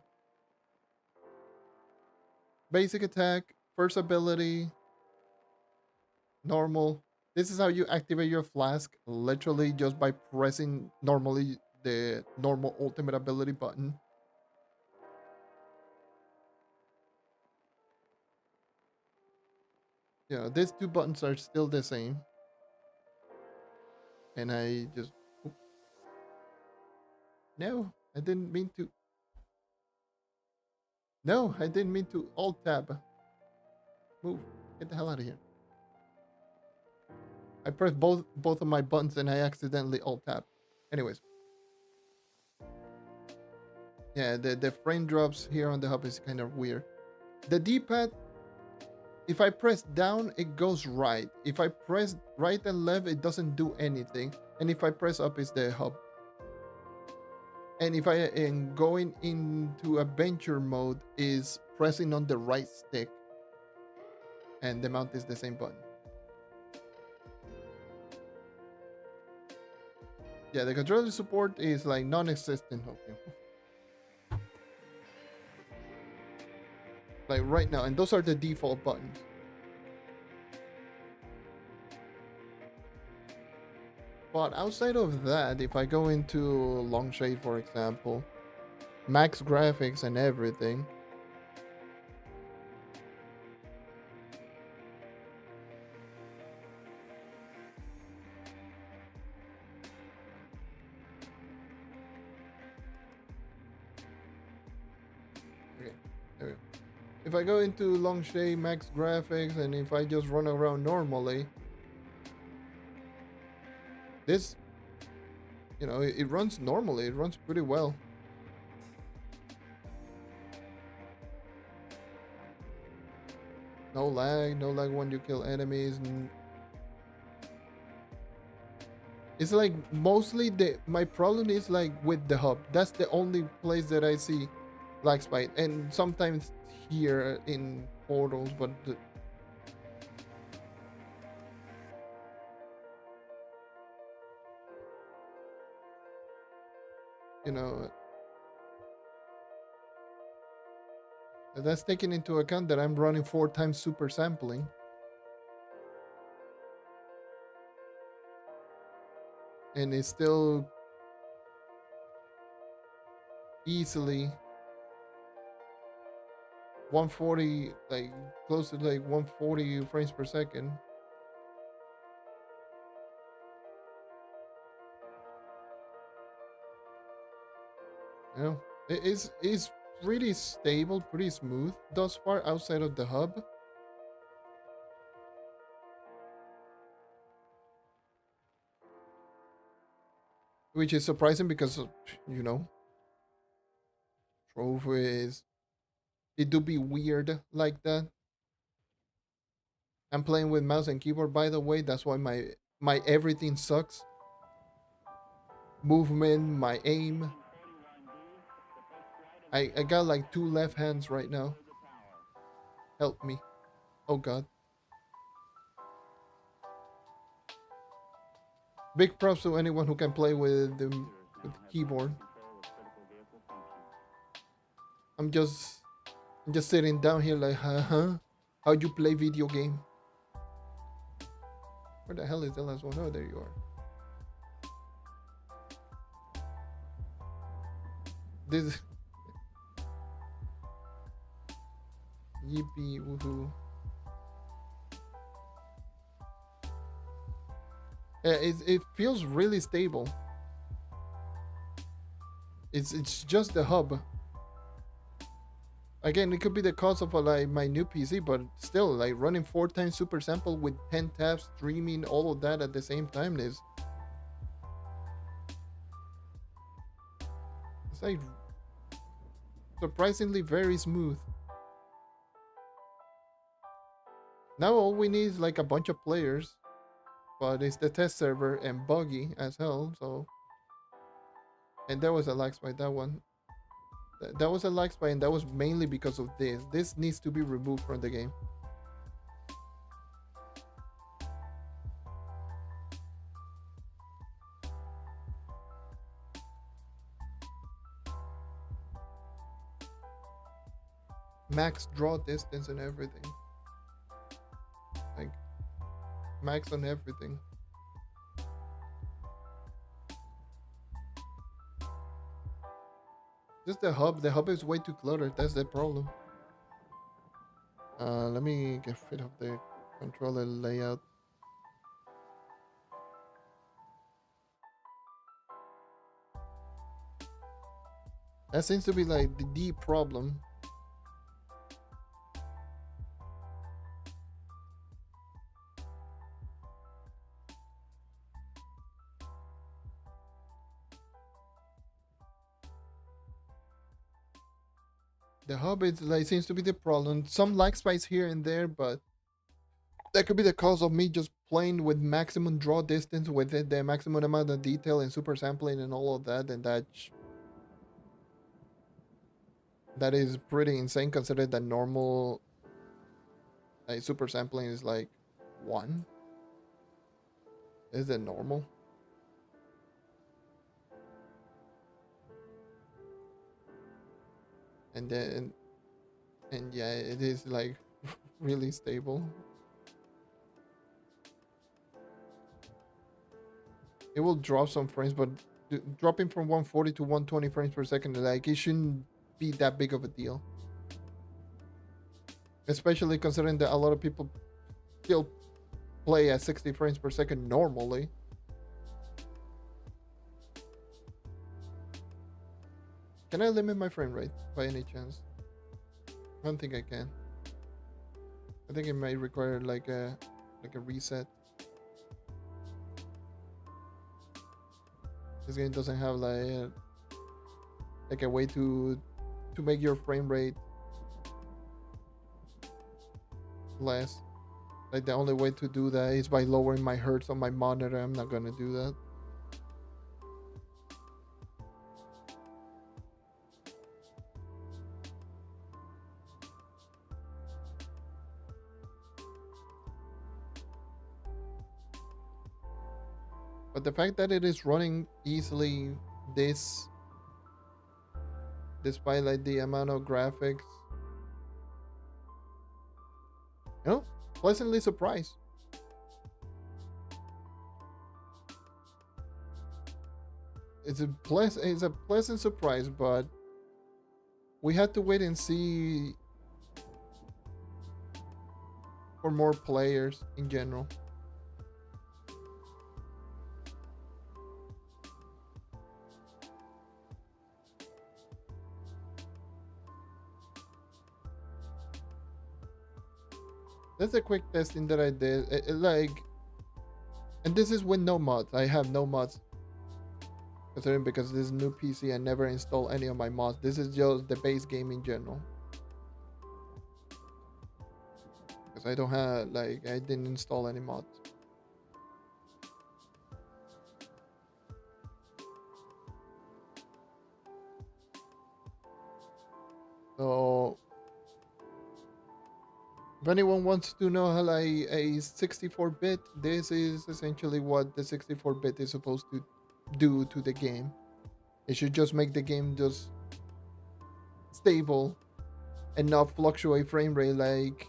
A: Basic attack, first ability, normal. This is how you activate your flask, literally just by pressing normally the normal ultimate ability button. Yeah, these two buttons are still the same. And I just... No, I didn't mean to... No, I didn't mean to alt tab. Move. Get the hell out of here. I pressed both of my buttons and I accidentally alt tab. Anyways, yeah, the frame drops here on the hub is kind of weird. The D-pad, if I press down, it goes right. If I press right and left, it doesn't do anything. And if I press up, it's the hub. And if I am going into adventure mode, is pressing on the right stick. And the mount is the same button. Yeah, the controller support is like non-existent. Okay. Like right now, and those are the default buttons. But outside of that, if I go into long shade, for example, max graphics and everything, okay, there we go. If I go into long shade, max graphics, and if I just run around normally, this, you know, it runs normally. It runs pretty well. No lag when you kill enemies. It's like mostly my problem is like with the hub. That's the only place that I see lag spike, and sometimes here in portals, but you know, that's taken into account that I'm running 4 times super sampling. And it's still easily 140, like close to like 140 frames per second. You know, it's pretty stable, pretty smooth thus far outside of the hub. Which is surprising because, you know, Trove is, it do be weird like that. I'm playing with mouse and keyboard, by the way. That's why my everything sucks. Movement, my aim. I got like 2 left hands right now. Help me. Oh god. Big props to anyone who can play with the keyboard. I'm just sitting down here like, huh? How you play video game? Where the hell is the last one? Oh, there you are. This yippee woohoo. Yeah, it feels really stable. It's just the hub. Again, it could be the cause of like my new PC, but still, like running 4 times super sample with 10 tabs, streaming, all of that at the same time is, it's like surprisingly very smooth. Now all we need is like a bunch of players, but it's the test server and buggy as hell. So, and there was a lag spike, that one. That was a lag spike, and that was mainly because of this. This needs to be removed from the game. Max draw distance and everything. Like, max on everything. Just the hub. The hub is way too cluttered. That's the problem. Let me get rid of the controller layout. That seems to be like the problem. The hub is like seems to be the problem. Some lag spikes here and there, but that could be the cause of me just playing with maximum draw distance with it, the maximum amount of detail and super sampling and all of that, and that is pretty insane considering that normal super sampling is like 1. Is it normal? And then and yeah, it is like really stable. It will drop some frames, but dropping from 140 to 120 frames per second, like it shouldn't be that big of a deal. Especially considering that a lot of people still play at 60 frames per second normally. Can I limit my frame rate by any chance? I don't think I can. I think it might require like a reset. This game doesn't have like a way to make your frame rate less. Like the only way to do that is by lowering my hertz on my monitor. I'm not gonna do that. But the fact that it is running easily this despite like the amount of graphics, you know, pleasantly surprised. It's a pleasant surprise, but we had to wait and see for more players in general. That's a quick testing that I did. And this is with no mods. I have no mods. Considering because this is new PC, I never install any of my mods. This is just the base game in general. Because I don't have, I didn't install any mods. So if anyone wants to know how a 64-bit, this is essentially what the 64-bit is supposed to do to the game. It should just make the game just stable and not fluctuate frame rate like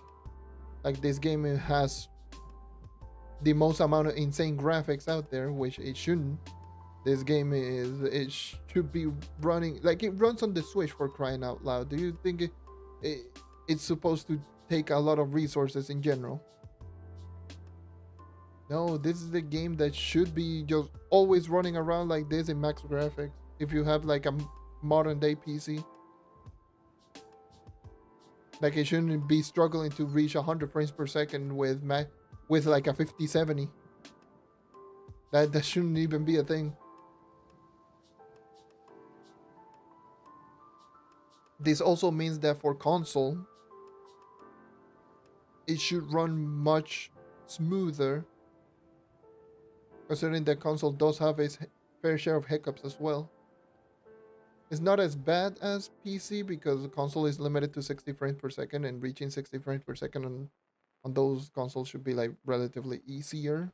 A: this game has the most amount of insane graphics out there, which it shouldn't. This game should be running like it runs on the Switch, for crying out loud. Do you think it's supposed to take a lot of resources in general? No, this is the game that should be just always running around like this in max graphics. If you have like a modern day PC, like it shouldn't be struggling to reach 100 frames per second with like a 5070. That shouldn't even be a thing. This also means that for console, it should run much smoother, considering that console does have its fair share of hiccups as well. It's not as bad as PC because the console is limited to 60 frames per second, and reaching 60 frames per second on those consoles should be like relatively easier.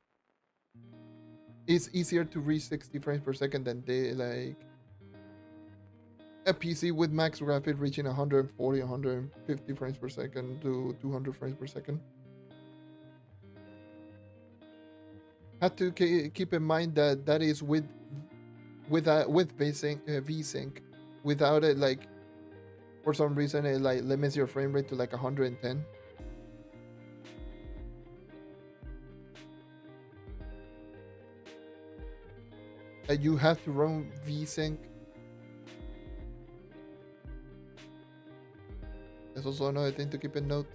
A: It's easier to reach 60 frames per second than a PC with max graphics reaching 140, 150 frames per second to 200 frames per second. Have to keep in mind that is with VSync. Without it, like for some reason it like limits your frame rate to like 110. You have to run VSync. That's also another thing to keep in note.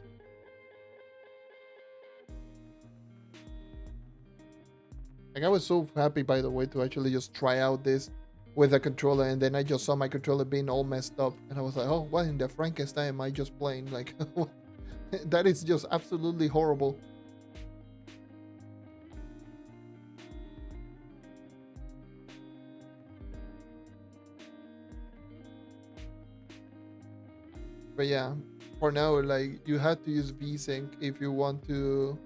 A: Like I was so happy, by the way, to actually just try out this with a controller, and then I just saw my controller being all messed up, and I was like, oh, what in the Frankenstein am I just playing? Like, that is just absolutely horrible. But yeah, for now, like, you have to use VSync if you want to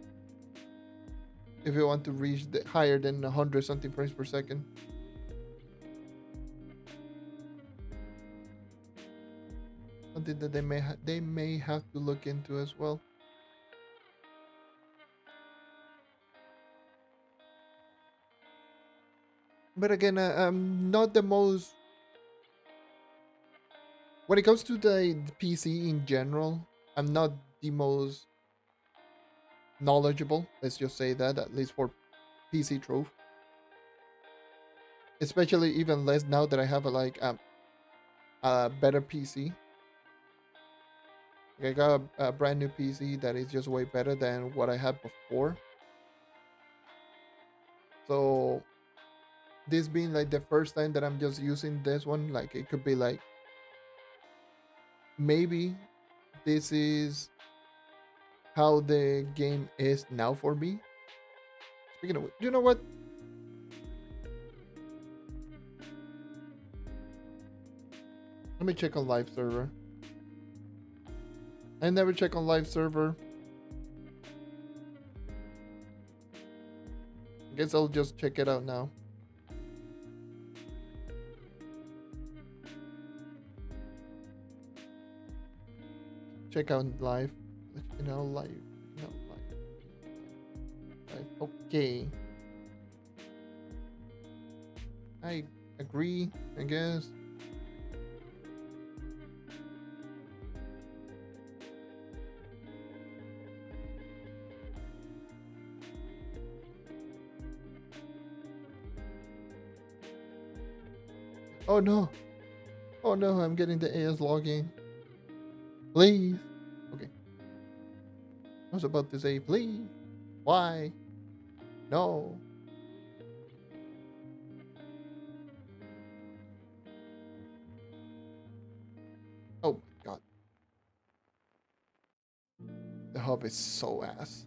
A: reach higher than 100 something frames per second. Something that they may have to look into as well. But again, I'm not the most. When it comes to the PC in general, I'm not the most knowledgeable. Let's just say that, at least for PC Trove. Especially even less now that I have a better PC. I got a brand new PC that is just way better than what I had before. So this being like the first time that I'm just using this one, like it could be like maybe this is how the game is now for me. Speaking of which, you know what? Let me check on live server. I never check on live server. I guess I'll just check it out now. Check out live. You know, live. No, live. Okay. I agree, I guess. Oh no. Oh no, I'm getting the AS login. Please. Okay. I was about to say, please. Why? No. Oh my god. The hub is so ass.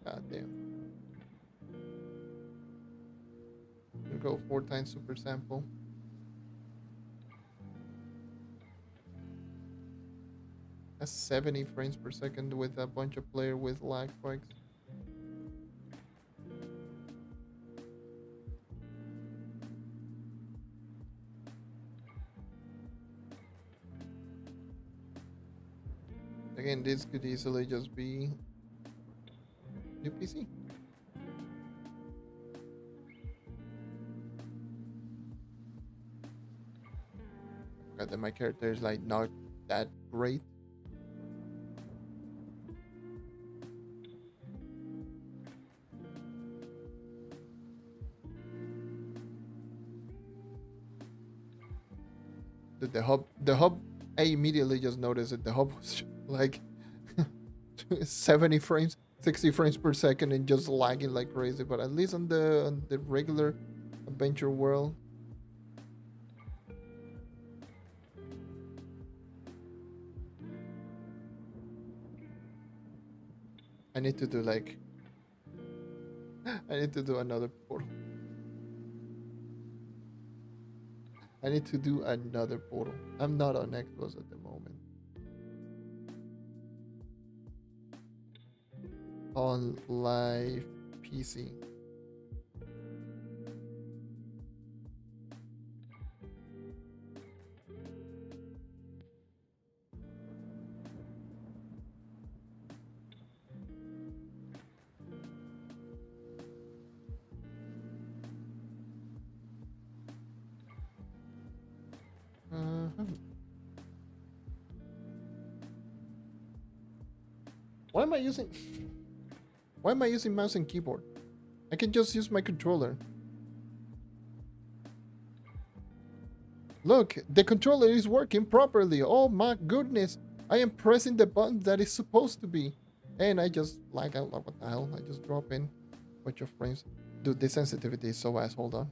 A: God damn. Go 4 times super sample. That's 70 frames per second with a bunch of player with lag spikes. Again, this could easily just be new PC. I forgot that my character is like not that great. The hub, I immediately just noticed that the hub was like 70 frames, 60 frames per second, and just lagging like crazy. But at least on the regular adventure world, I need to do like I need to do another portal. I need to do another portal. I'm not on Xbox at the moment. On live PC. Why am I using Why am I using mouse and keyboard? I can just use my controller. Look, the controller is working properly. Oh my goodness. I am pressing the button that is supposed to be. And I just lag out. Like, what the hell? I just drop in a bunch of frames. Dude, this sensitivity is so ass. Hold on.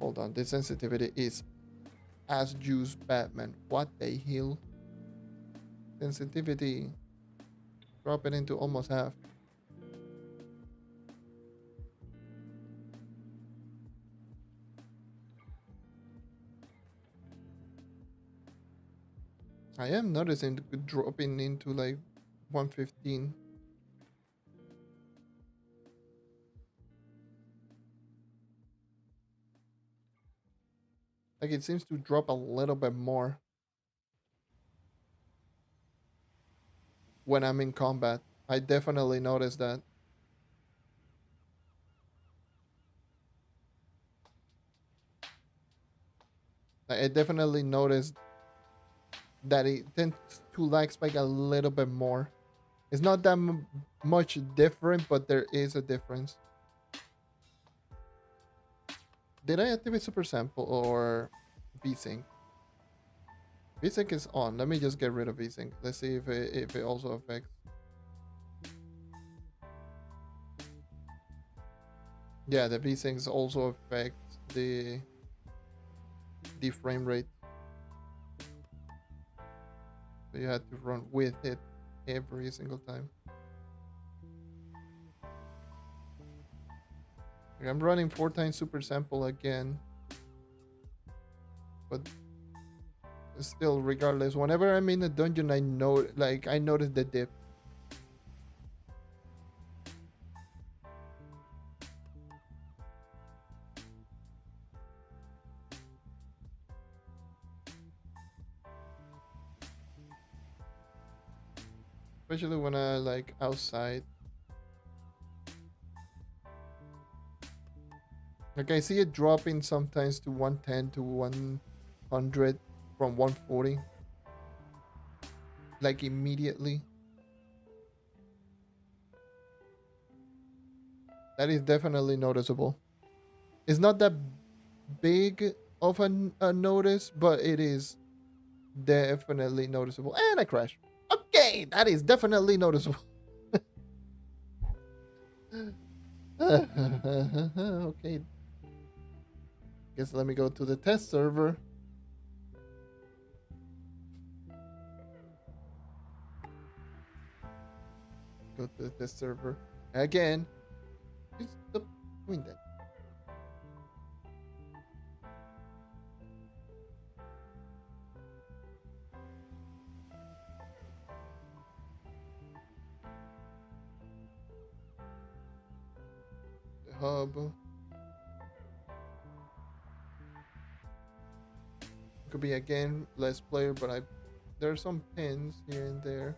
A: Hold on, this sensitivity is as juice Batman. What the hell? Sensitivity. Drop it into almost half. I am noticing it dropping into like 115. Like it seems to drop a little bit more when I'm in combat. I definitely noticed that. I definitely noticed that it tends to lag spike a little bit more. It's not that much different, but there is a difference. Did I activate Super Sample or VSync? VSync is on. Let me just get rid of VSync. Let's see if it also affects. Yeah, the VSyncs also affect the frame rate. So you had to run with it every single time. Like I'm running 4 times Super Sample again. But still, regardless, whenever I'm in a dungeon, I know, like, I notice the dip. Especially when I like outside. Like I see it dropping sometimes to 110 to 100 from 140. Like immediately. That is definitely noticeable. It's not that big of a notice, but it is definitely noticeable. And I crash. Okay, that is definitely noticeable. Okay. Guess let me go to the test server. Go to the test server. Again. Stop doing that. The hub. Could be again less player, but there are some pins here and there.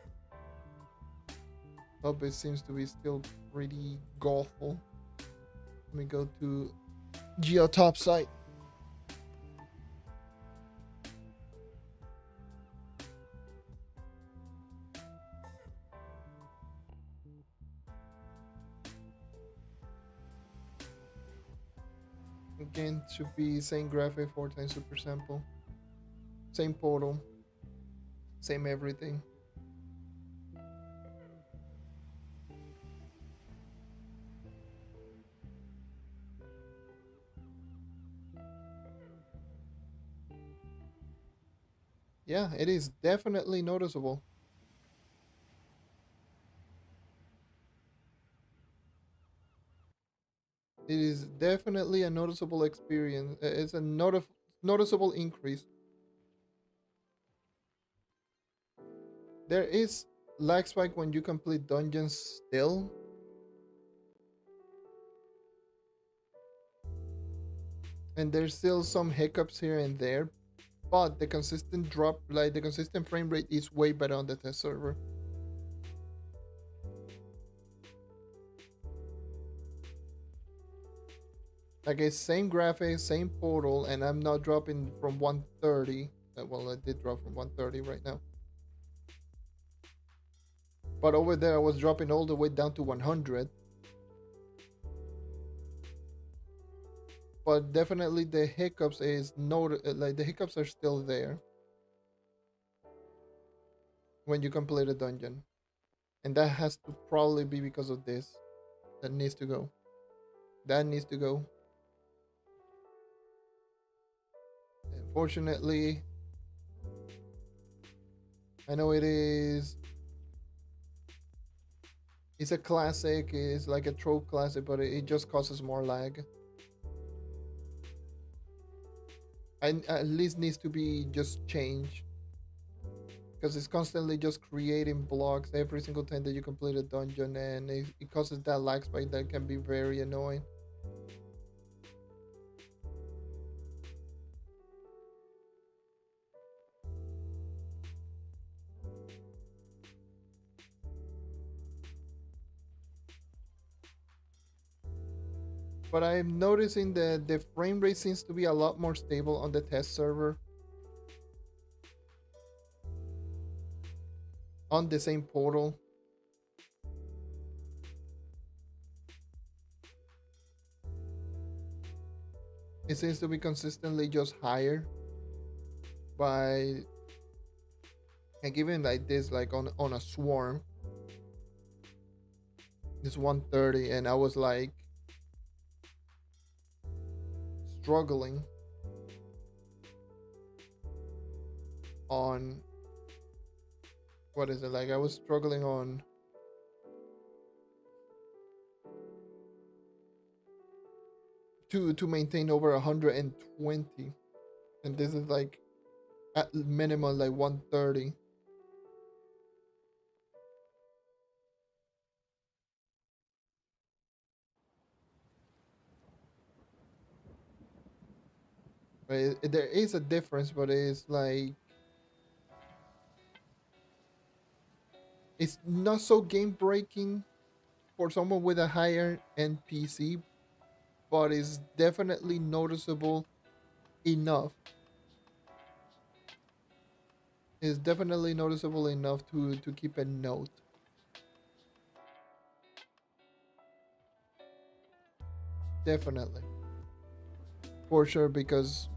A: Hub it seems to be still pretty golful. Let me go to Geotop site. Again, should be same graphic, 4 times super sample. Same portal. Same everything. Yeah, it is definitely noticeable. It is definitely a noticeable experience. It's a noticeable increase. There is lag spike when you complete dungeons still. And there's still some hiccups here and there. But the consistent drop, like the consistent frame rate is way better on the test server. Like it's same graphics, same portal, and I'm not dropping from 130. Well, I did drop from 130 right now. But over there, I was dropping all the way down to 100. But definitely the hiccups is like the hiccups are still there when you complete a dungeon, and that has to probably be because of this. That needs to go. That needs to go. Fortunately, I know it is. It's a classic. It's like a Trove classic, but it just causes more lag. And at least needs to be just changed because it's constantly just creating blocks every single time that you complete a dungeon, and it causes that lag spike that can be very annoying. But I'm noticing that the frame rate seems to be a lot more stable on the test server on the same portal. It seems to be consistently just higher by, and given like this, like on a swarm, it's 130, and I was like struggling on, what is it, like I was struggling on to maintain over 120, and this is like at minimum like 130. But there is a difference, but it's like it's not so game breaking for someone with a higher end PC, but it's definitely noticeable enough. It's definitely noticeable enough to keep a note. Definitely, for sure, because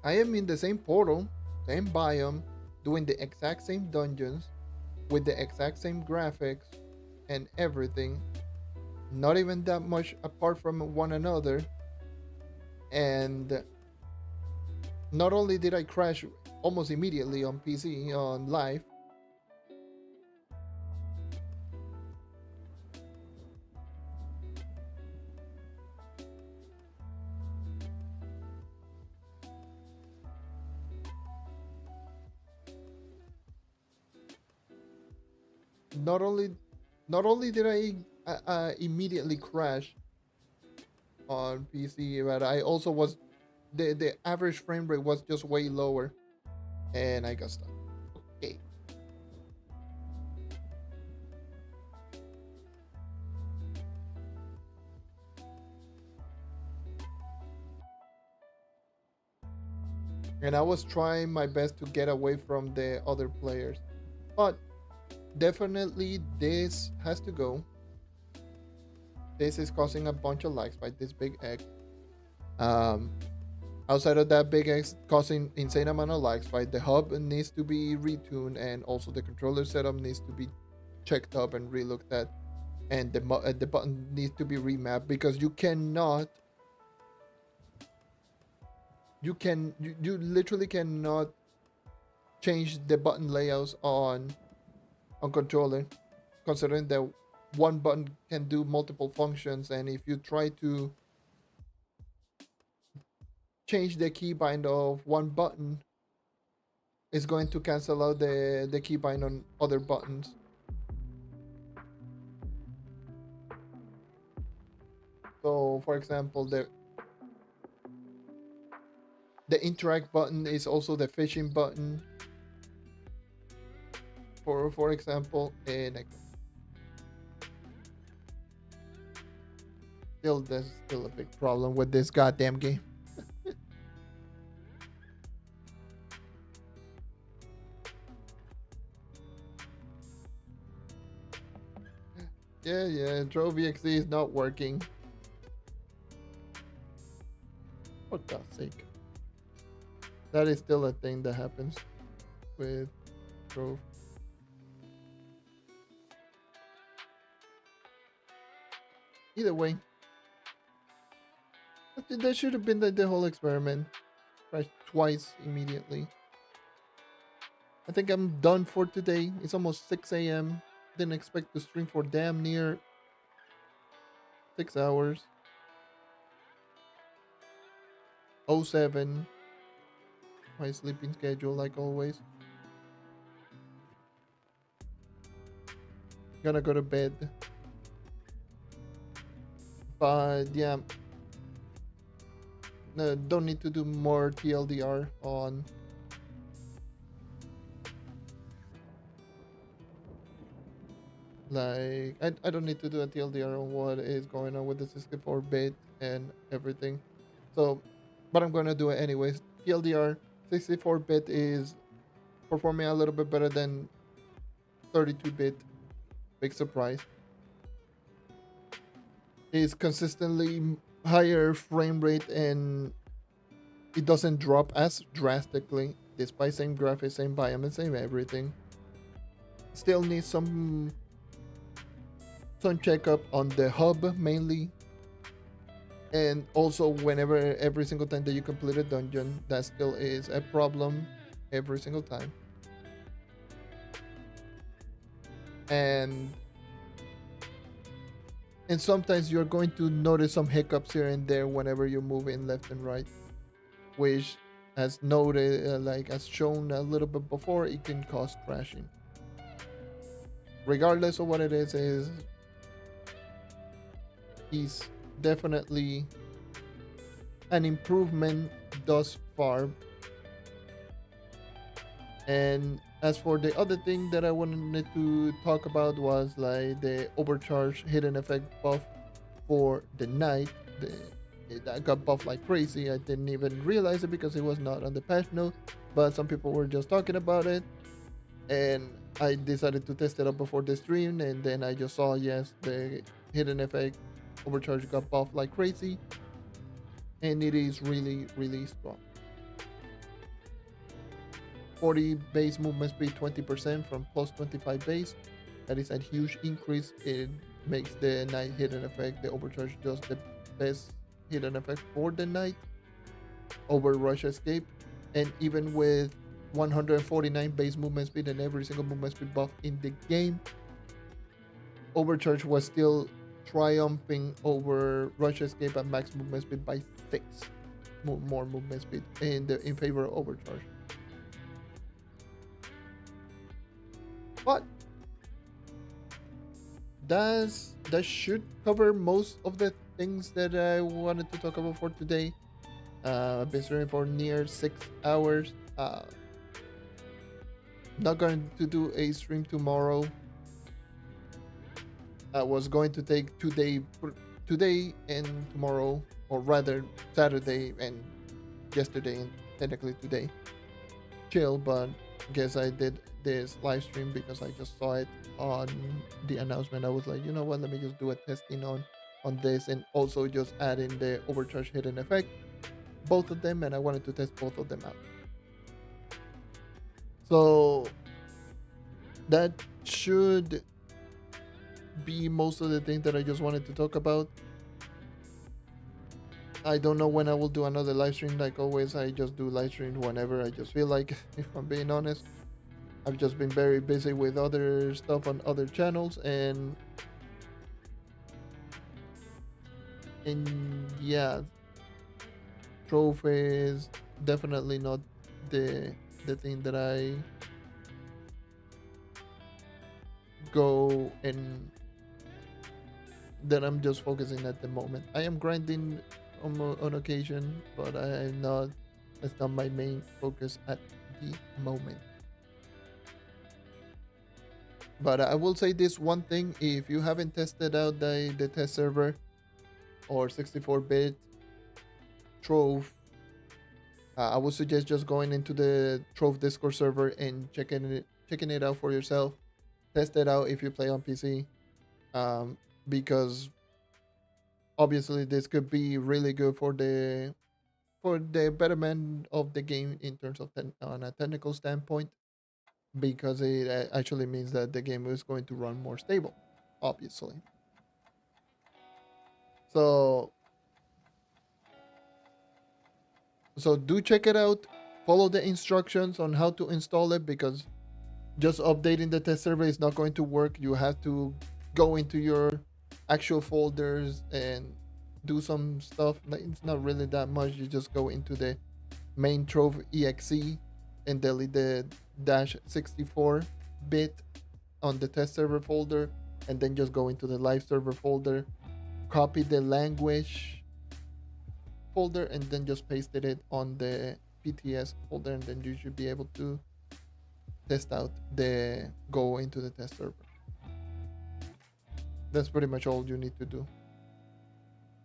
A: I am in the same portal, same biome, doing the exact same dungeons with the exact same graphics and everything, not even that much apart from one another. And not only did I crash almost immediately on PC on live, not only not only did I immediately crash on PC, but I also was the average frame rate was just way lower, and I got stuck. Okay, and I was trying my best to get away from the other players, but definitely this has to go. This is causing a bunch of lags by this big egg. Um, Outside of that big X causing insane amount of lags, right? The hub needs to be retuned, and also the controller setup needs to be checked up and relooked at, and the button needs to be remapped because you literally cannot change the button layouts on controller, considering that one button can do multiple functions, and if you try to change the keybind of one button, it's going to cancel out the keybind on other buttons. So, for example, the interact button is also the fishing button. For example, and still, there's still a big problem with this goddamn game. Yeah, Trove EXE is not working. For God's sake, that is still a thing that happens with Trove. Either way, that should have been the whole experiment. crashed twice immediately. I think I'm done for today. It's almost 6 a.m. Didn't expect to stream for damn near 6 hours. Oh 07, my sleeping schedule, like always. Gonna go to bed. But yeah, no, don't need to do more TLDR on. Like, I don't need to do a TLDR on what is going on with the 64-bit and everything. So, but I'm gonna do it anyways. TLDR, 64-bit is performing a little bit better than 32-bit. Big surprise. Is consistently higher frame rate and it doesn't drop as drastically despite same graphics, same biome, and same everything. Still needs some checkup on the hub mainly, and also whenever every single time that you complete a dungeon, that still is a problem every single time. And and sometimes you're going to notice some hiccups here and there whenever you move in left and right, which as noted, like as shown a little bit before, it can cause crashing. Regardless of what it is he's definitely an improvement thus far. And as for the other thing that I wanted to talk about was like the overcharge hidden effect buff for the night. That got buffed like crazy. I didn't even realize it because it was not on the patch note, but some people were just talking about it, and I decided to test it out before the stream, and then I just saw yes, the hidden effect overcharge got buffed like crazy, and it is really really strong. 40 base movement speed, 20% from plus 25 base. That is a huge increase. It makes the night hidden effect, the overcharge, just the best hidden effect for the night over rush escape. And even with 149 base movement speed and every single movement speed buff in the game, overcharge was still triumphing over rush escape at max movement speed by 6 more movement speed in favor of overcharge. But that should cover most of the things that I wanted to talk about for today. I've been streaming for near 6 hours. Not going to do a stream tomorrow. I was going to take today and tomorrow, or rather Saturday and yesterday and technically today. Chill, but guess I did this live stream because I just saw it on the announcement. I was like, you know what, let me just do a testing on this and also just add in the overcharge hidden effect, both of them, and I wanted to test both of them out. So that should be most of the things that I just wanted to talk about. I don't know when I will do another live stream. Like always, I just do live streams whenever I just feel like, if I'm being honest. I've just been very busy with other stuff on other channels, and yeah, Trove is definitely not the thing that I go and that I'm just focusing at the moment. I am grinding on occasion, but I'm not. That's not my main focus at the moment. But I will say this one thing: if you haven't tested out the test server or 64-bit Trove, I would suggest just going into the Trove Discord server and checking it out for yourself. Test it out if you play on PC, because obviously this could be really good for the betterment of the game in terms of on a technical standpoint, because it actually means that the game is going to run more stable, obviously. So So do check it out. Follow the instructions on how to install it, because just updating the test server is not going to work. You have to go into your actual folders and do some stuff. It's not really that much. You just go into the main Trove exe and delete the -64 bit on the test server folder, and then just go into the live server folder, copy the language folder, and then just pasted it on the PTS folder, and then you should be able to test out the go into the test server. That's pretty much all you need to do.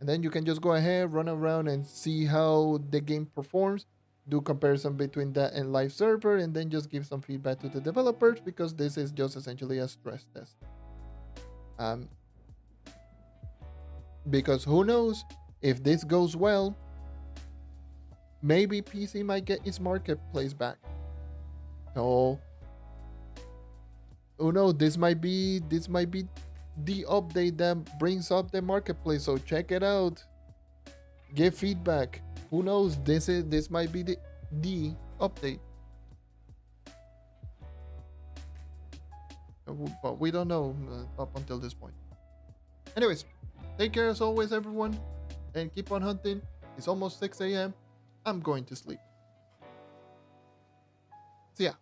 A: And then you can just go ahead, run around and see how the game performs, do comparison between that and live server, and then just give some feedback to the developers, because this is just essentially a stress test. Because who knows, if this goes well, maybe PC might get its marketplace back. So who knows, this might be the update that brings up the marketplace. So check it out, give feedback. Who knows, this might be the update. But we don't know up until this point. Anyways, take care as always, everyone, and keep on hunting. It's almost 6 a.m. I'm going to sleep. See ya.